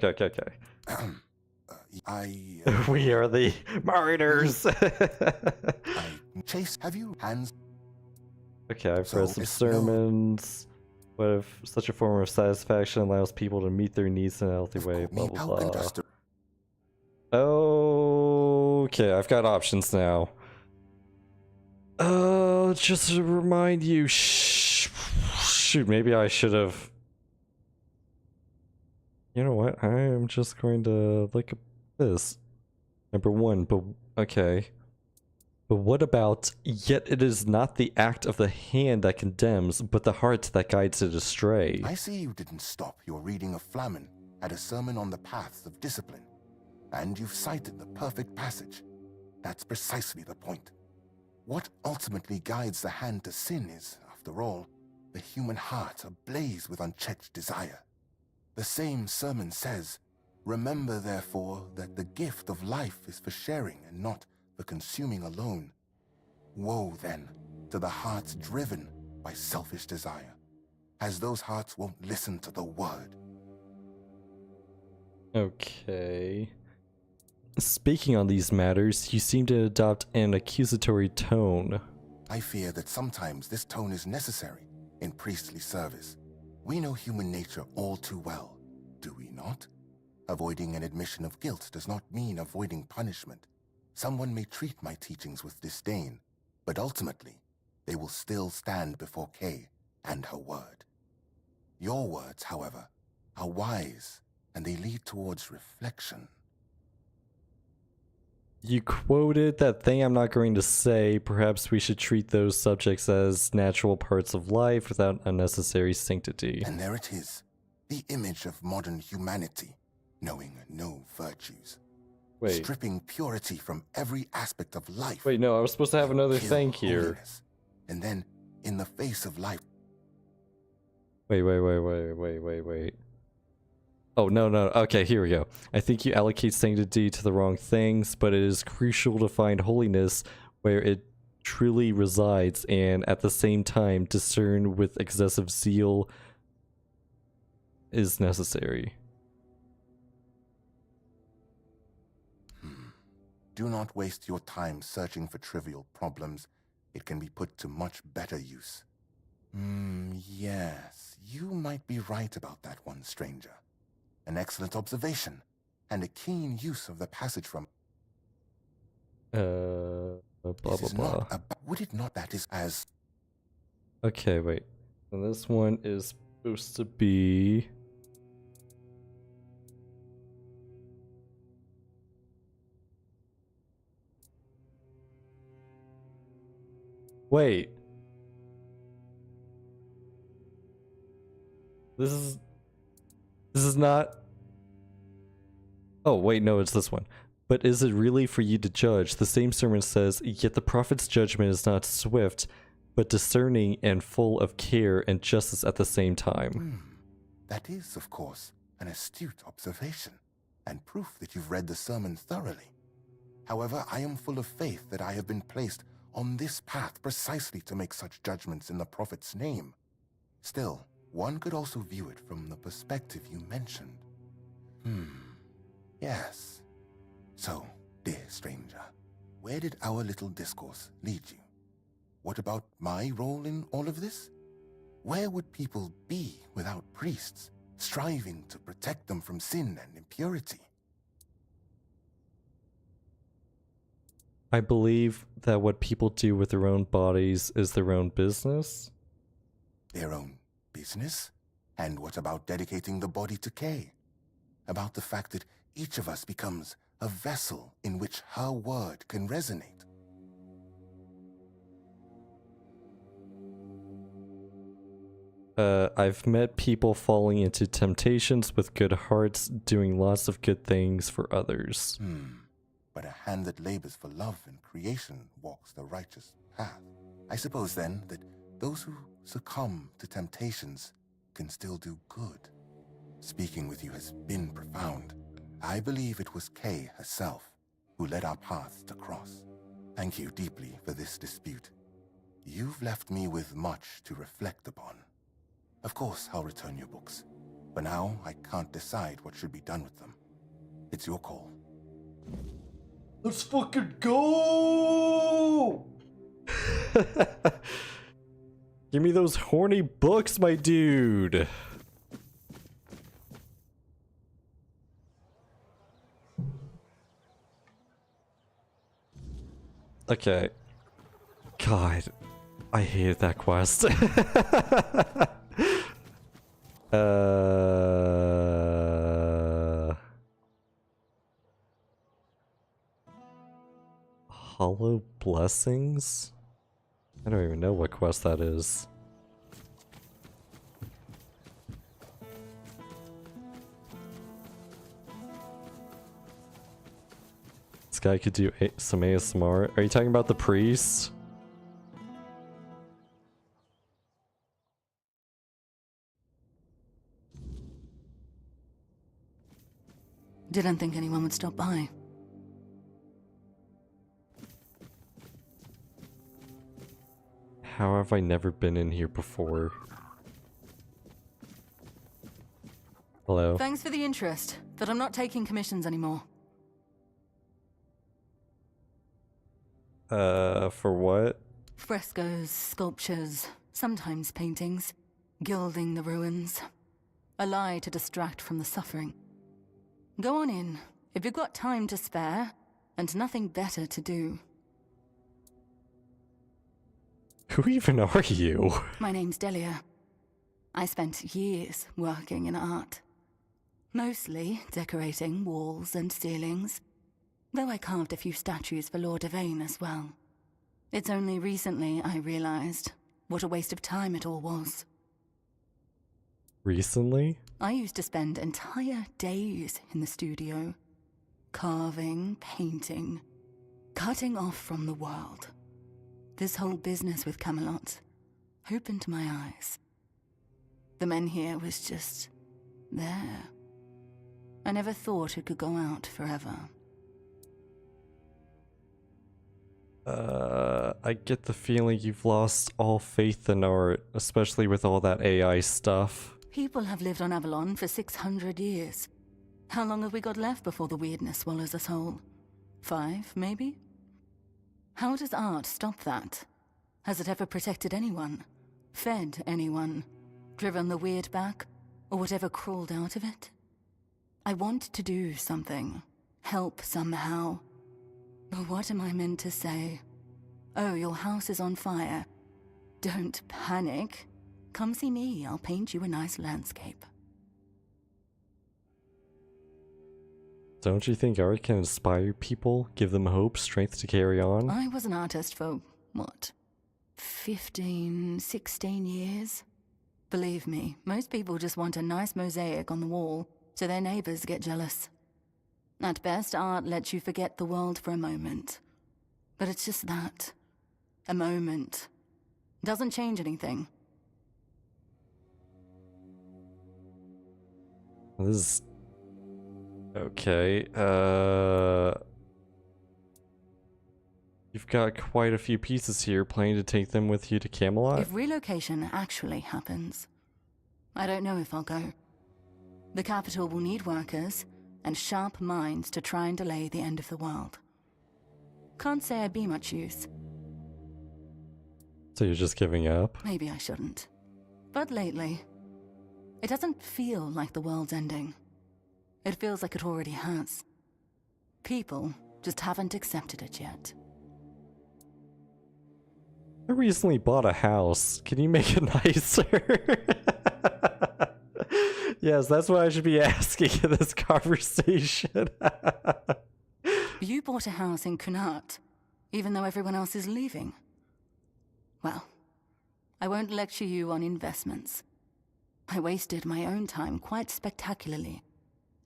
Speaker 7: I.
Speaker 1: We are the mariners.
Speaker 7: Chase, have you hands?
Speaker 1: Okay, I've
Speaker 7: So
Speaker 1: read some
Speaker 7: it's no-
Speaker 1: sermons. What if such a form of satisfaction allows people to meet their needs in a healthy way? Blah blah
Speaker 7: How can
Speaker 1: blah.
Speaker 7: just
Speaker 1: Okay, I've got options now. Just to remind you, shoot, maybe I should have. You know what? I am just going to look at this. Number one, but okay. But what about, yet it is not the act of the hand that condemns, but the heart that guides it astray.
Speaker 7: I see you didn't stop your reading of Flamen at a sermon on the paths of discipline, and you've cited the perfect passage. That's precisely the point. What ultimately guides the hand to sin is, after all, the human heart ablaze with unchecked desire. The same sermon says, "Remember, therefore, that the gift of life is for sharing and not for consuming alone." Woe, then, to the hearts driven by selfish desire, as those hearts won't listen to the word.
Speaker 1: Okay. Speaking on these matters, you seem to adopt an accusatory tone.
Speaker 7: I fear that sometimes this tone is necessary in priestly service. We know human nature all too well, do we not? Avoiding an admission of guilt does not mean avoiding punishment. Someone may treat my teachings with disdain, but ultimately, they will still stand before Kay and her word. Your words, however, are wise, and they lead towards reflection.
Speaker 1: You quoted that thing I'm not going to say. Perhaps we should treat those subjects as natural parts of life without unnecessary sanctity.
Speaker 7: And there it is, the image of modern humanity, knowing no virtues.
Speaker 1: Wait.
Speaker 7: Stripping purity from every aspect of life.
Speaker 1: Wait, no, I was supposed to have another thing here.
Speaker 7: Holiness. And then, in the face of life...
Speaker 1: Wait. Oh, no. Okay, here we go. I think you allocate sanctity to the wrong things, but it is crucial to find holiness where it truly resides and at the same time discern with excessive zeal is necessary.
Speaker 7: Do not waste your time searching for trivial problems. It can be put to much better use. Yes, you might be right about that one, stranger. An excellent observation, and a keen use of the passage from...
Speaker 1: Blah, blah, blah.
Speaker 7: Would it not that is as...
Speaker 1: Okay, wait. And this one is supposed to be... Wait. This is not... Oh, wait, no, it's this one. But is it really for you to judge? The same sermon says, "Yet the prophet's judgment is not swift, but discerning and full of care and justice at the same time."
Speaker 7: That is, of course, an astute observation, and proof that you've read the sermon thoroughly. However, I am full of faith that I have been placed on this path precisely to make such judgments in the prophet's name. Still, one could also view it from the perspective you mentioned. Yes. So, dear stranger, where did our little discourse lead you? What about my role in all of this? Where would people be without priests, striving to protect them from sin and impurity?
Speaker 1: I believe that what people do with their own bodies is their own business.
Speaker 7: Their own business? And what about dedicating the body to Kay? About the fact that each of us becomes a vessel in which her word can resonate.
Speaker 1: I've met people falling into temptations with good hearts, doing lots of good things for others.
Speaker 7: But a hand that labors for love and creation walks the righteous path. I suppose then that those who succumb to temptations can still do good. Speaking with you has been profound. I believe it was Kay herself who led our paths to cross. Thank you deeply for this dispute. You've left me with much to reflect upon. Of course, I'll return your books. For now, I can't decide what should be done with them. It's your call.
Speaker 1: Let's fucking go! Give me those horny books, my dude! Okay. God, I hated that quest. Hollow Blessings? I don't even know what quest that is. This guy could do some ASMR. Are you talking about the priest?
Speaker 5: Didn't think anyone would stop by.
Speaker 1: How have I never been in here before? Hello?
Speaker 5: Thanks for the interest, but I'm not taking commissions anymore.
Speaker 1: For what?
Speaker 5: Frescoes, sculptures, sometimes paintings, gilding the ruins. A lie to distract from the suffering. Go on in, if you've got time to spare, and nothing better to do.
Speaker 1: Who even are you?
Speaker 5: My name's Delia. I spent years working in art. Mostly decorating walls and ceilings, though I carved a few statues for Lord Yvain as well. It's only recently I realized what a waste of time it all was.
Speaker 1: Recently?
Speaker 5: I used to spend entire days in the studio, carving, painting, cutting off from the world. This whole business with Camelot opened my eyes. The men here was just there. I never thought it could go out forever.
Speaker 1: I get the feeling you've lost all faith in art, especially with all that AI stuff.
Speaker 5: People have lived on Avalon for 600 years. How long have we got left before the weirdness swallows us whole? 5, maybe? How does art stop that? Has it ever protected anyone? Fed anyone? Driven the weird back? Or whatever crawled out of it? I want to do something. Help somehow. But what am I meant to say? Oh, your house is on fire. Don't panic. Come see me, I'll paint you a nice landscape.
Speaker 1: Don't you think art can inspire people, give them hope, strength to carry on?
Speaker 5: I was an artist for, what, 15, 16 years? Believe me, most people just want a nice mosaic on the wall so their neighbors get jealous. At best, art lets you forget the world for a moment. But it's just that. A moment. Doesn't change anything.
Speaker 1: This is... okay, you've got quite a few pieces here. Planning to take them with you to Camelot?
Speaker 5: If relocation actually happens, I don't know if I'll go. The capital will need workers and sharp minds to try and delay the end of the world. Can't say I'd be much use.
Speaker 1: So you're just giving up?
Speaker 5: Maybe I shouldn't. But lately, it doesn't feel like the world's ending. It feels like it already has. People just haven't accepted it yet.
Speaker 1: I recently bought a house. Can you make it nicer? Yes, that's what I should be asking in this conversation.
Speaker 5: You bought a house in Kunart, even though everyone else is leaving. Well, I won't lecture you on investments. I wasted my own time quite spectacularly.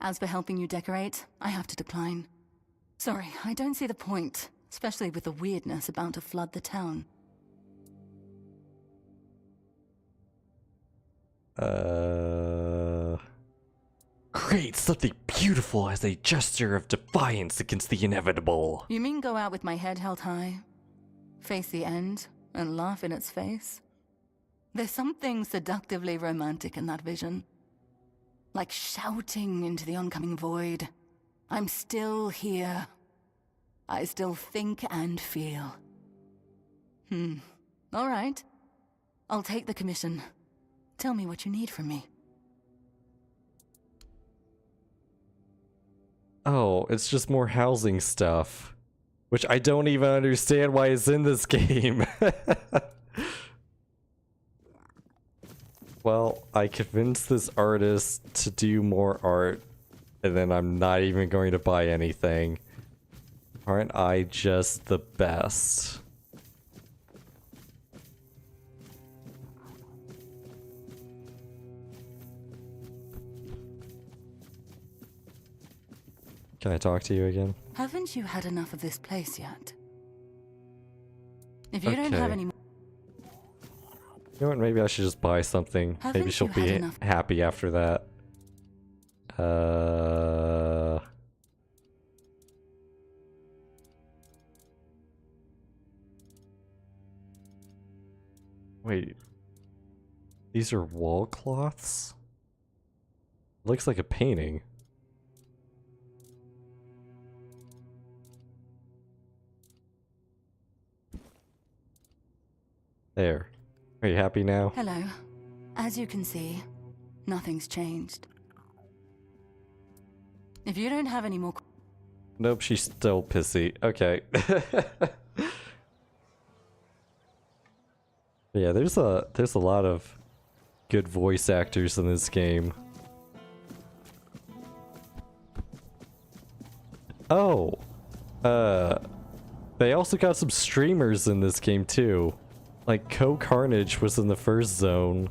Speaker 5: As for helping you decorate, I have to decline. Sorry, I don't see the point, especially with the weirdness about to flood the town.
Speaker 1: Create something beautiful as a gesture of defiance against the inevitable.
Speaker 5: You mean go out with my head held high? Face the end, and laugh in its face. There's something seductively romantic in that vision. Like shouting into the oncoming void. I'm still here. I still think and feel. All right. I'll take the commission. Tell me what you need from me.
Speaker 1: Oh, it's just more housing stuff. Which I don't even understand why it's in this game. Well, I convinced this artist to do more art, and then I'm not even going to buy anything. Aren't I just the best? Can I talk to you again?
Speaker 5: Haven't you had enough of this place yet? If you don't have any more...
Speaker 1: You know what, maybe I should just buy something. Maybe
Speaker 5: Haven't
Speaker 1: she'll
Speaker 5: you had
Speaker 1: be
Speaker 5: enough?
Speaker 1: happy after that. Wait. These are wall cloths? Looks like a painting. There. Are you happy now?
Speaker 5: Hello. As you can see, nothing's changed. If you don't have any more...
Speaker 1: Nope, she's still pissy. Okay. Yeah, there's a lot of good voice actors in this game. Oh. They also got some streamers in this game too. Like Carnage was in the first zone.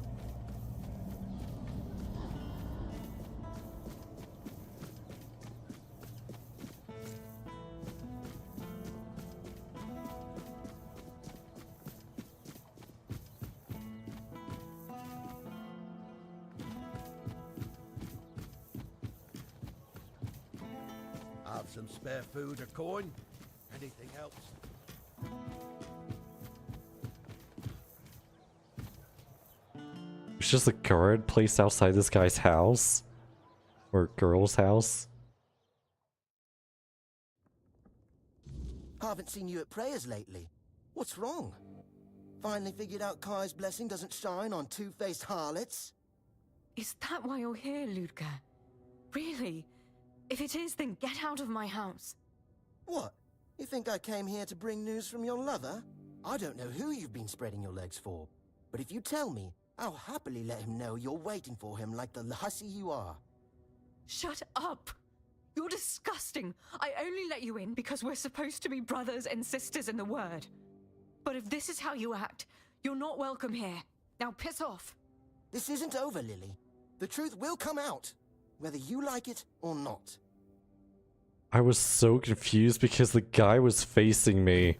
Speaker 12: Have some spare food or coin? Anything helps.
Speaker 1: It's just a guard placed outside this guy's house. Or girl's house.
Speaker 4: Haven't seen you at prayers lately. What's wrong? Finally figured out Kai's blessing doesn't shine on two-faced harlots?
Speaker 9: Is that why you're here, Ludger? Really? If it is, then get out of my house.
Speaker 4: What? You think I came here to bring news from your lover? I don't know who you've been spreading your legs for. But if you tell me, I'll happily let him know you're waiting for him like the hussy you are.
Speaker 9: Shut up! You're disgusting. I only let you in because we're supposed to be brothers and sisters in the word. But if this is how you act, you're not welcome here. Now piss off.
Speaker 4: This isn't over, Lily. The truth will come out, whether you like it or not.
Speaker 1: I was so confused because the guy was facing me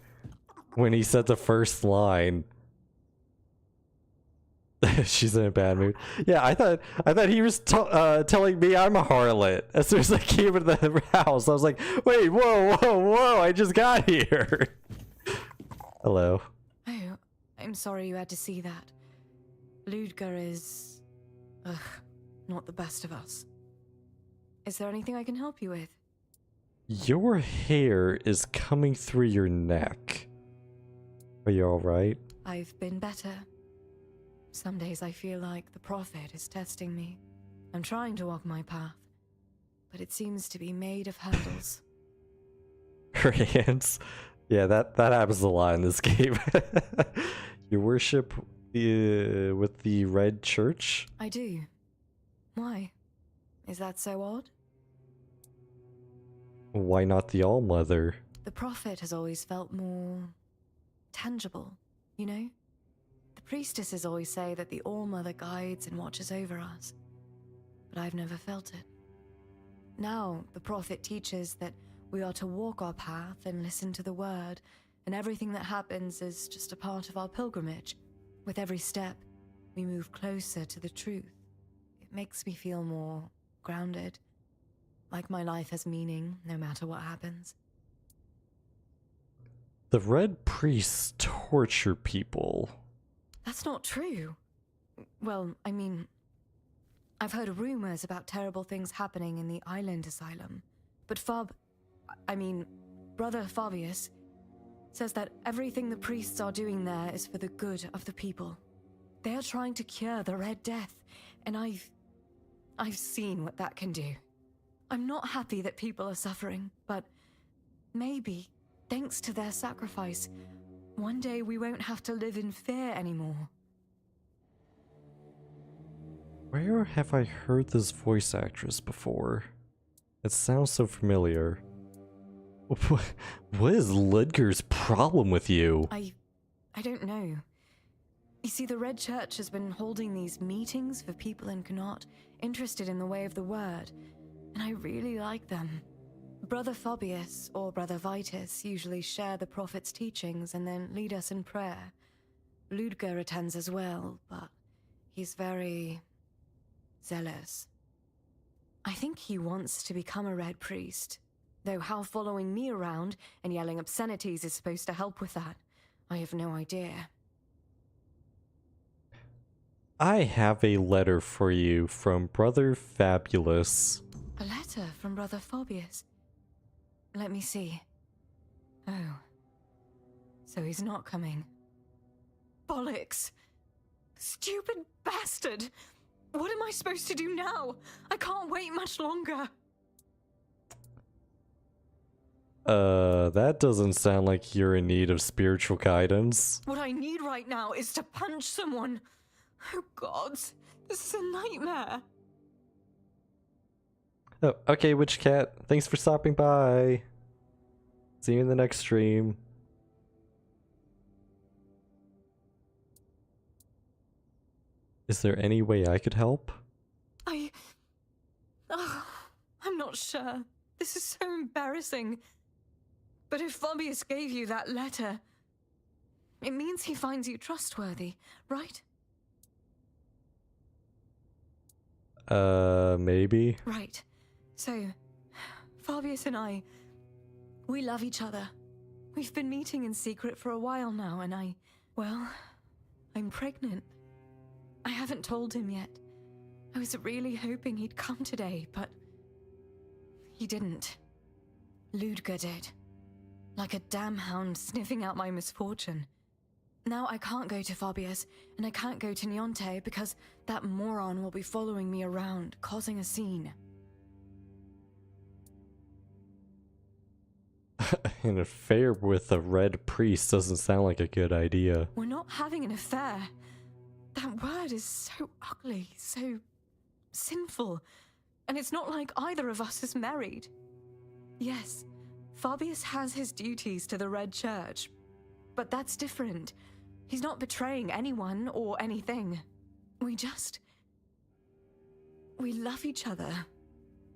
Speaker 1: when he said the first line. She's in a bad mood. Yeah, I thought he was telling me I'm a harlot. As soon as I came into the house, I was like, wait, whoa, I just got here. Hello.
Speaker 9: Oh, I'm sorry you had to see that. Ludger is... not the best of us. Is there anything I can help you with?
Speaker 1: Your hair is coming through your neck. Are you alright?
Speaker 9: I've been better. Some days I feel like the Prophet is testing me. I'm trying to walk my path, but it seems to be made of hurdles.
Speaker 1: Her hands. Yeah, that happens a lot in this game. You worship with the Red Church?
Speaker 9: I do. Why? Is that so odd?
Speaker 1: Why not the All-Mother?
Speaker 9: The Prophet has always felt more... tangible, you know? The priestesses always say that the All-Mother guides and watches over us. But I've never felt it. Now, the Prophet teaches that we are to walk our path and listen to the word, and everything that happens is just a part of our pilgrimage. With every step, we move closer to the truth. It makes me feel more grounded, like my life has meaning no matter what happens.
Speaker 1: The Red Priests torture people.
Speaker 9: That's not true. Well, I mean, I've heard rumors about terrible things happening in the island asylum. But Brother Fabius says that everything the priests are doing there is for the good of the people. They are trying to cure the Red Death, and I've seen what that can do. I'm not happy that people are suffering, but maybe, thanks to their sacrifice, one day we won't have to live in fear anymore.
Speaker 1: Where have I heard this voice actress before? It sounds so familiar. What is Ludger's problem with you?
Speaker 9: I don't know. You see, the Red Church has been holding these meetings for people in Connaught interested in the way of the word, and I really like them. Brother Fabius or Brother Vitus usually share the Prophet's teachings and then lead us in prayer. Ludger attends as well, but he's very zealous. I think he wants to become a Red Priest, though how following me around and yelling obscenities is supposed to help with that, I have no idea.
Speaker 1: I have a letter for you from Brother Fabulous.
Speaker 9: A letter from Brother Fabius. Let me see. Oh. So he's not coming. Bollocks! Stupid bastard! What am I supposed to do now? I can't wait much longer.
Speaker 1: That doesn't sound like you're in need of spiritual guidance.
Speaker 9: What I need right now is to punch someone. Oh God, this is a nightmare.
Speaker 1: Oh, okay, Witch Cat. Thanks for stopping by. See you in the next stream. Is there any way I could help?
Speaker 9: I'm not sure. This is so embarrassing. But if Fabius gave you that letter, it means he finds you trustworthy, right?
Speaker 1: Maybe?
Speaker 9: Right. So, Fabius and I, we love each other. We've been meeting in secret for a while now, and I'm pregnant. I haven't told him yet. I was really hoping he'd come today, but he didn't. Ludger did. Like a damn hound sniffing out my misfortune. Now I can't go to Fabius, and I can't go to Niente because that moron will be following me around, causing a scene.
Speaker 1: An affair with a Red Priest doesn't sound like a good idea.
Speaker 9: We're not having an affair. That word is so ugly, so sinful, and it's not like either of us is married. Yes, Fabius has his duties to the Red Church, but that's different. He's not betraying anyone or anything. We love each other,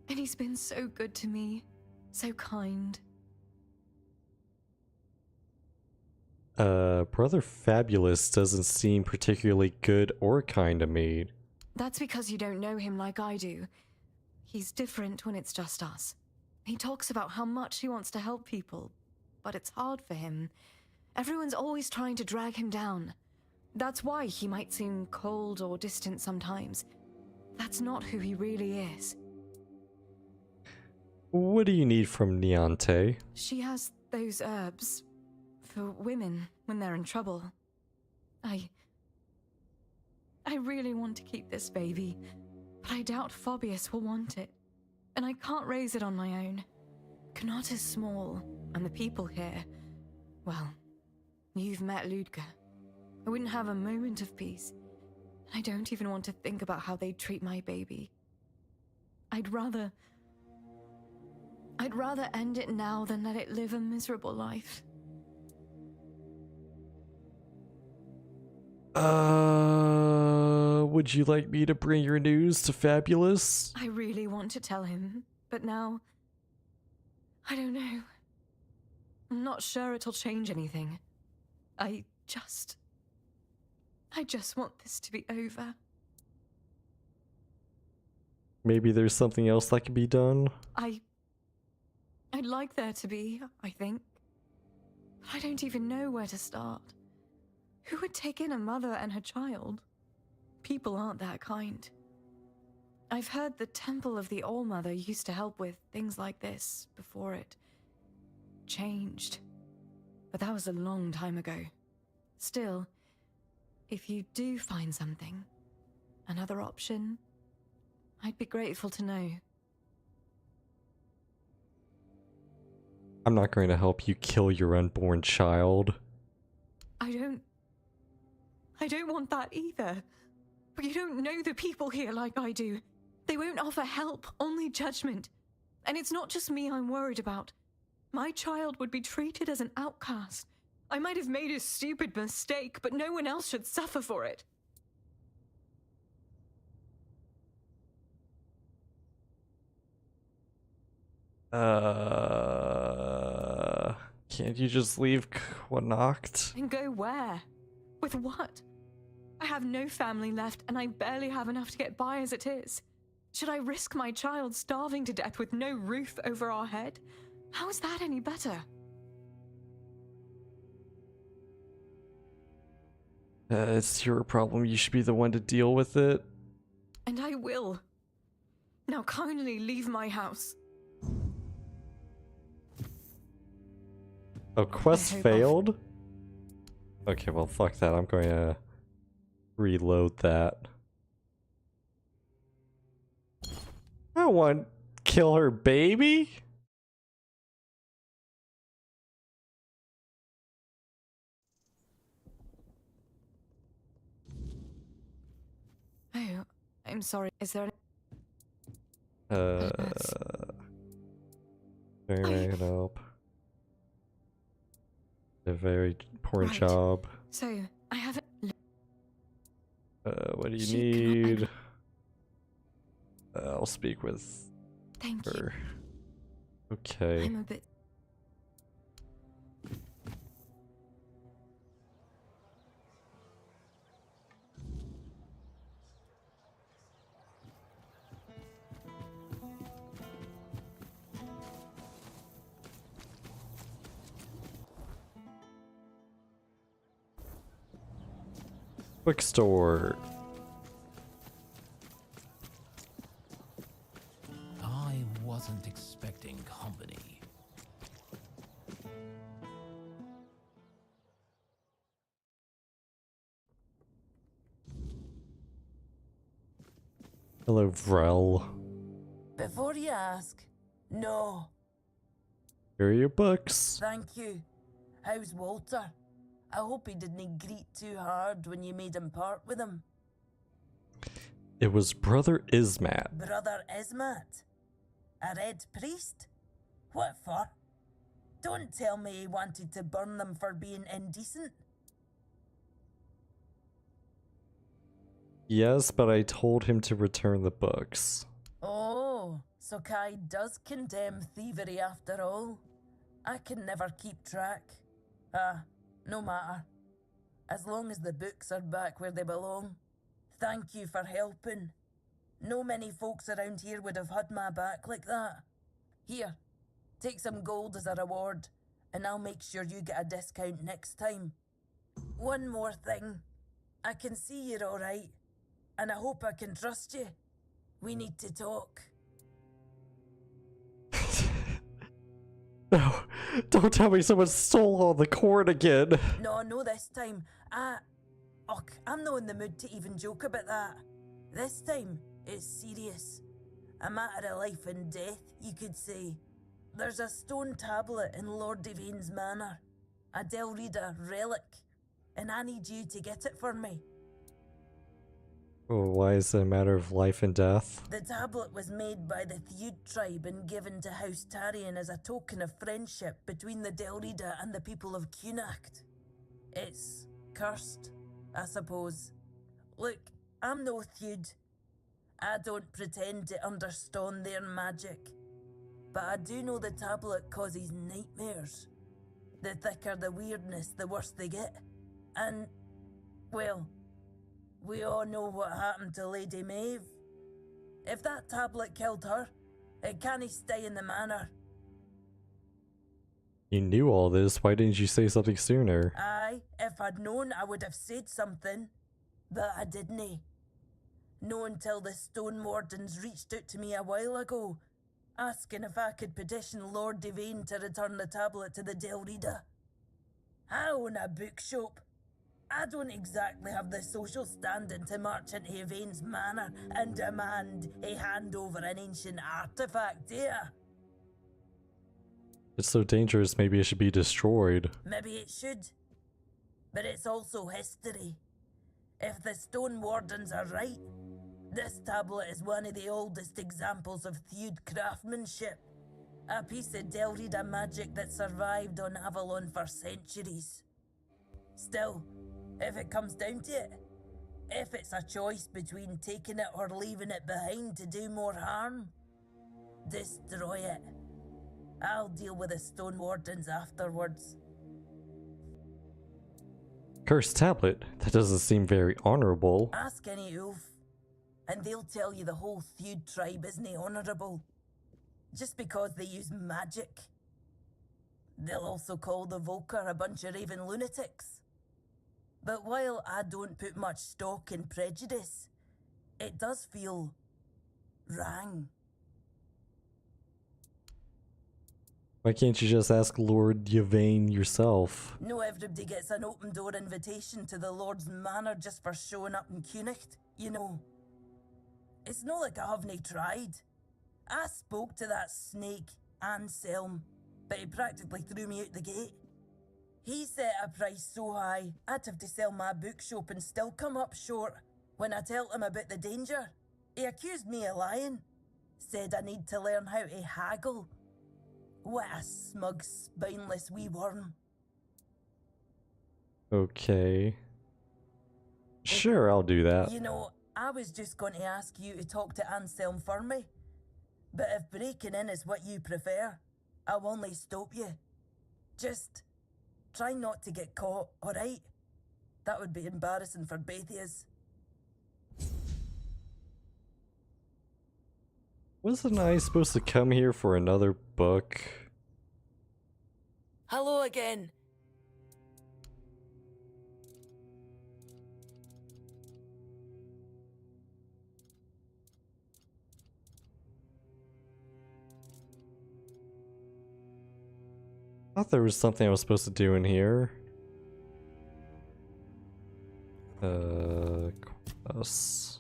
Speaker 9: and he's been so good to me, so kind.
Speaker 1: Brother Fabulous doesn't seem particularly good or kind to me.
Speaker 9: That's because you don't know him like I do. He's different when it's just us. He talks about how much he wants to help people, but it's hard for him. Everyone's always trying to drag him down. That's why he might seem cold or distant sometimes. That's not who he really is.
Speaker 1: What do you need from Niante?
Speaker 9: She has those herbs for women when they're in trouble. I really want to keep this baby, but I doubt Fabius will want it, and I can't raise it on my own. Connaught is small, and the people here, well, you've met Ludger. I wouldn't have a moment of peace. I don't even want to think about how they'd treat my baby. I'd rather end it now than let it live a miserable life.
Speaker 1: Would you like me to bring your news to Fabulous?
Speaker 9: I really want to tell him, but now, I don't know. I'm not sure it'll change anything. I just want this to be over.
Speaker 1: Maybe there's something else that can be done?
Speaker 9: I'd like there to be, I think. But I don't even know where to start. Who would take in a mother and her child? People aren't that kind. I've heard the Temple of the All-Mother used to help with things like this before it changed. But that was a long time ago. Still, if you do find something, another option, I'd be grateful to know.
Speaker 1: I'm not going to help you kill your unborn child.
Speaker 9: I don't want that either. But you don't know the people here like I do. They won't offer help, only judgment. And it's not just me I'm worried about. My child would be treated as an outcast. I might have made a stupid mistake, but no one else should suffer for it.
Speaker 1: Can't you just leave Connacht?
Speaker 9: And go where? With what? I have no family left, and I barely have enough to get by as it is. Should I risk my child starving to death with no roof over our head? How is that any better?
Speaker 1: It's your problem. You should be the one to deal with it.
Speaker 9: And I will. Now kindly leave my house.
Speaker 1: Oh, quest failed? Okay, well, fuck that. I'm going to reload that. I don't want to kill her baby.
Speaker 9: Oh, I'm sorry. Is there
Speaker 1: Very help. A very poor job.
Speaker 9: So, I haven't...
Speaker 1: What do you need? I'll speak with
Speaker 9: Thank
Speaker 1: her. Okay.
Speaker 9: I'm a bit...
Speaker 1: Bookstore.
Speaker 11: I wasn't expecting company.
Speaker 1: Hello, Vrel.
Speaker 8: Before you ask, no.
Speaker 1: Here are your books.
Speaker 8: Thank you. How's Walter? I hope he didn't greet too hard when you made him part with him.
Speaker 1: It was Brother Ismat.
Speaker 8: Brother Ismat? A red priest? What for? Don't tell me he wanted to burn them for being indecent.
Speaker 1: Yes, but I told him to return the books.
Speaker 8: Oh, so Kai does condemn thievery after all. I can never keep track. No matter. As long as the books are back where they belong. Thank you for helping. No many folks around here would have had my back like that. Here, take some gold as a reward, and I'll make sure you get a discount next time. One more thing. I can see you're alright, and I hope I can trust you. We need to talk.
Speaker 1: No, don't tell me someone stole all the corn again.
Speaker 8: No, this time. I'm not in the mood to even joke about that. This time, it's serious. A matter of life and death, you could say. There's a stone tablet in Lord Devane's manor. A Delrida relic. And I need you to get it for me.
Speaker 1: Oh, why is it a matter of life and death?
Speaker 8: The tablet was made by the Theud tribe and given to House Tarion as a token of friendship between the Delrida and the people of Connacht. It's cursed, I suppose. Look, I'm no Theud. I don't pretend to understand their magic. But I do know the tablet causes nightmares. The thicker the weirdness, the worse they get. And, well, we all know what happened to Lady Maeve. If that tablet killed her, it can't stay in the manor.
Speaker 1: You knew all this, why didn't you say something sooner?
Speaker 8: Aye, if I'd known, I would have said something. But I didn't. No until the Stone Wardens reached out to me a while ago, asking if I could petition Lord Devane to return the tablet to the Delrida. I own a bookshop. I don't exactly have the social standing to march into Yvain's manor and demand a handover an ancient artifact, do ya?
Speaker 1: It's so dangerous, maybe it should be destroyed.
Speaker 8: Maybe it should. But it's also history. If the Stone Wardens are right, this tablet is one of the oldest examples of Theud craftsmanship. A piece of Delrida magic that survived on Avalon for centuries. Still, if it comes down to it, if it's a choice between taking it or leaving it behind to do more harm, destroy it. I'll deal with the Stone Wardens afterwards.
Speaker 1: Cursed tablet? That doesn't seem very honorable.
Speaker 8: Ask any Ulf, and they'll tell you the whole Theud tribe isn't honorable. Just because they use magic. They'll also call the Volker a bunch of raving lunatics. But while I don't put much stock in prejudice, it does feel wrong.
Speaker 1: Why can't you just ask Lord Yvain yourself?
Speaker 8: No everybody gets an open door invitation to the Lord's manor just for showing up in Cunicht, you know. It's not like I haven't tried. I spoke to that snake, Anselm, but he practically threw me out the gate. He set a price so high, I'd have to sell my bookshop and still come up short. When I told him about the danger, he accused me of lying. Said I need to learn how to haggle. What a smug, spineless wee worm.
Speaker 1: Okay. Sure, I'll do that.
Speaker 8: You know, I was just going to ask you to talk to Anselm for me. But if breaking in is what you prefer, I'll only stop you. Just try not to get caught, alright? That would be embarrassing for both of us.
Speaker 1: Wasn't I supposed to come here for another book?
Speaker 8: Hello again.
Speaker 1: I thought there was something I was supposed to do in here. Quest.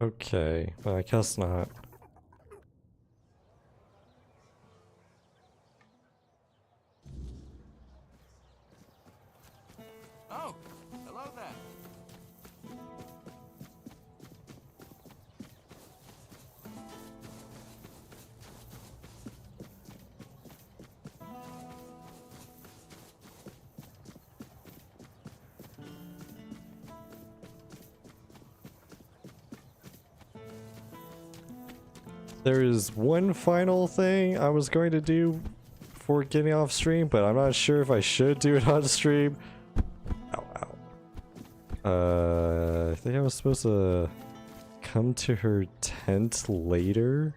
Speaker 1: Okay, well, I guess not.
Speaker 12: Oh, hello there.
Speaker 1: There is one final thing I was going to do before getting off stream, but I'm not sure if I should do it on stream. Ow, ow. I think I was supposed to come to her tent later.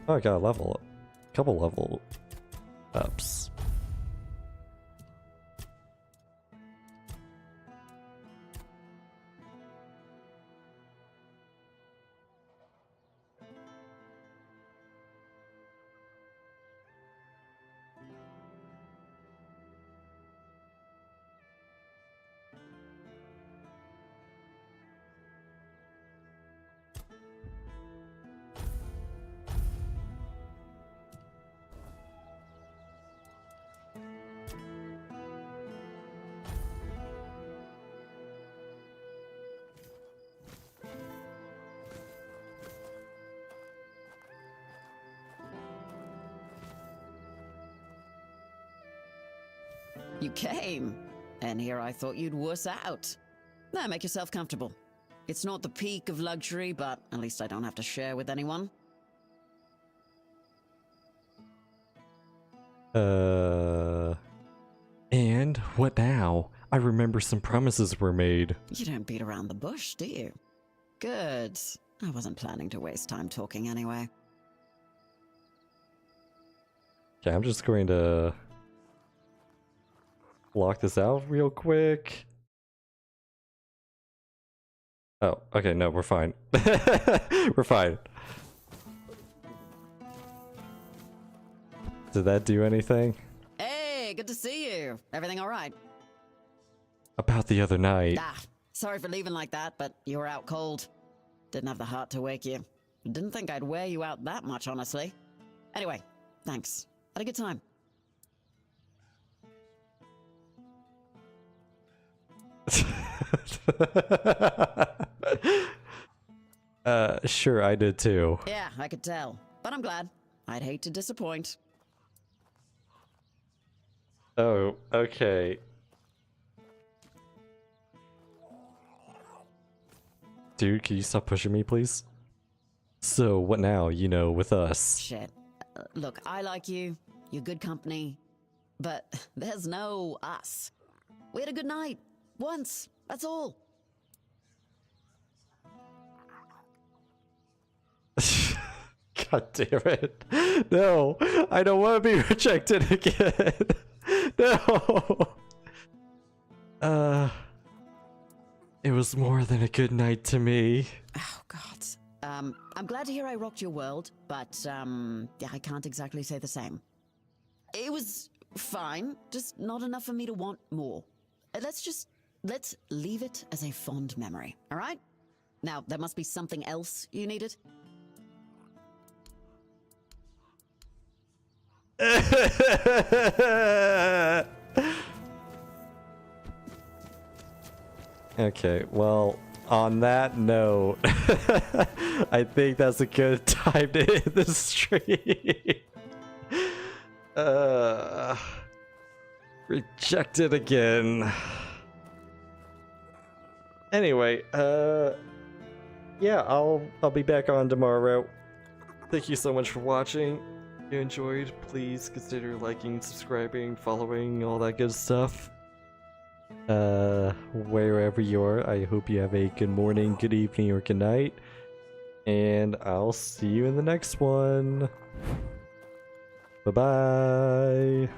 Speaker 1: Oh, I got a level up. Couple level ups.
Speaker 2: You came, and here I thought you'd wuss out. Now make yourself comfortable. It's not the peak of luxury, but at least I don't have to share with anyone.
Speaker 1: And what now? I remember some promises were made.
Speaker 2: You don't beat around the bush, do you? Good. I wasn't planning to waste time talking anyway.
Speaker 1: Okay, I'm just going to block this out real quick. Oh, okay, no, we're fine. We're fine. Did that do anything?
Speaker 2: Hey, good to see you. Everything all right?
Speaker 1: About the other night.
Speaker 2: Ah, sorry for leaving like that, but you were out cold. Didn't have the heart to wake you. Didn't think I'd wear you out that much, honestly. Anyway, thanks. Had a good time.
Speaker 1: Sure, I did too.
Speaker 2: Yeah, I could tell. But I'm glad. I'd hate to disappoint.
Speaker 1: Oh, okay. Dude, can you stop pushing me, please? So, what now, you know, with us?
Speaker 2: Shit. Look, I like you. You're good company. But there's no us. We had a good night. Once. That's all.
Speaker 1: God damn it. No, I don't want to be rejected again. No. It was more than a good night to me.
Speaker 2: Oh, God. I'm glad to hear I rocked your world, but, yeah, I can't exactly say the same. It was fine, just not enough for me to want more. Let's leave it as a fond memory, all right? Now, there must be something else you needed.
Speaker 1: Okay, well, on that note, I think that's a good time to end the stream. Rejected again. Anyway, yeah, I'll be back on tomorrow. Thank you so much for watching. If you enjoyed, please consider liking, subscribing, following, all that good stuff. Wherever you are, I hope you have a good morning, good evening, or good night. And I'll see you in the next one. Bye-bye.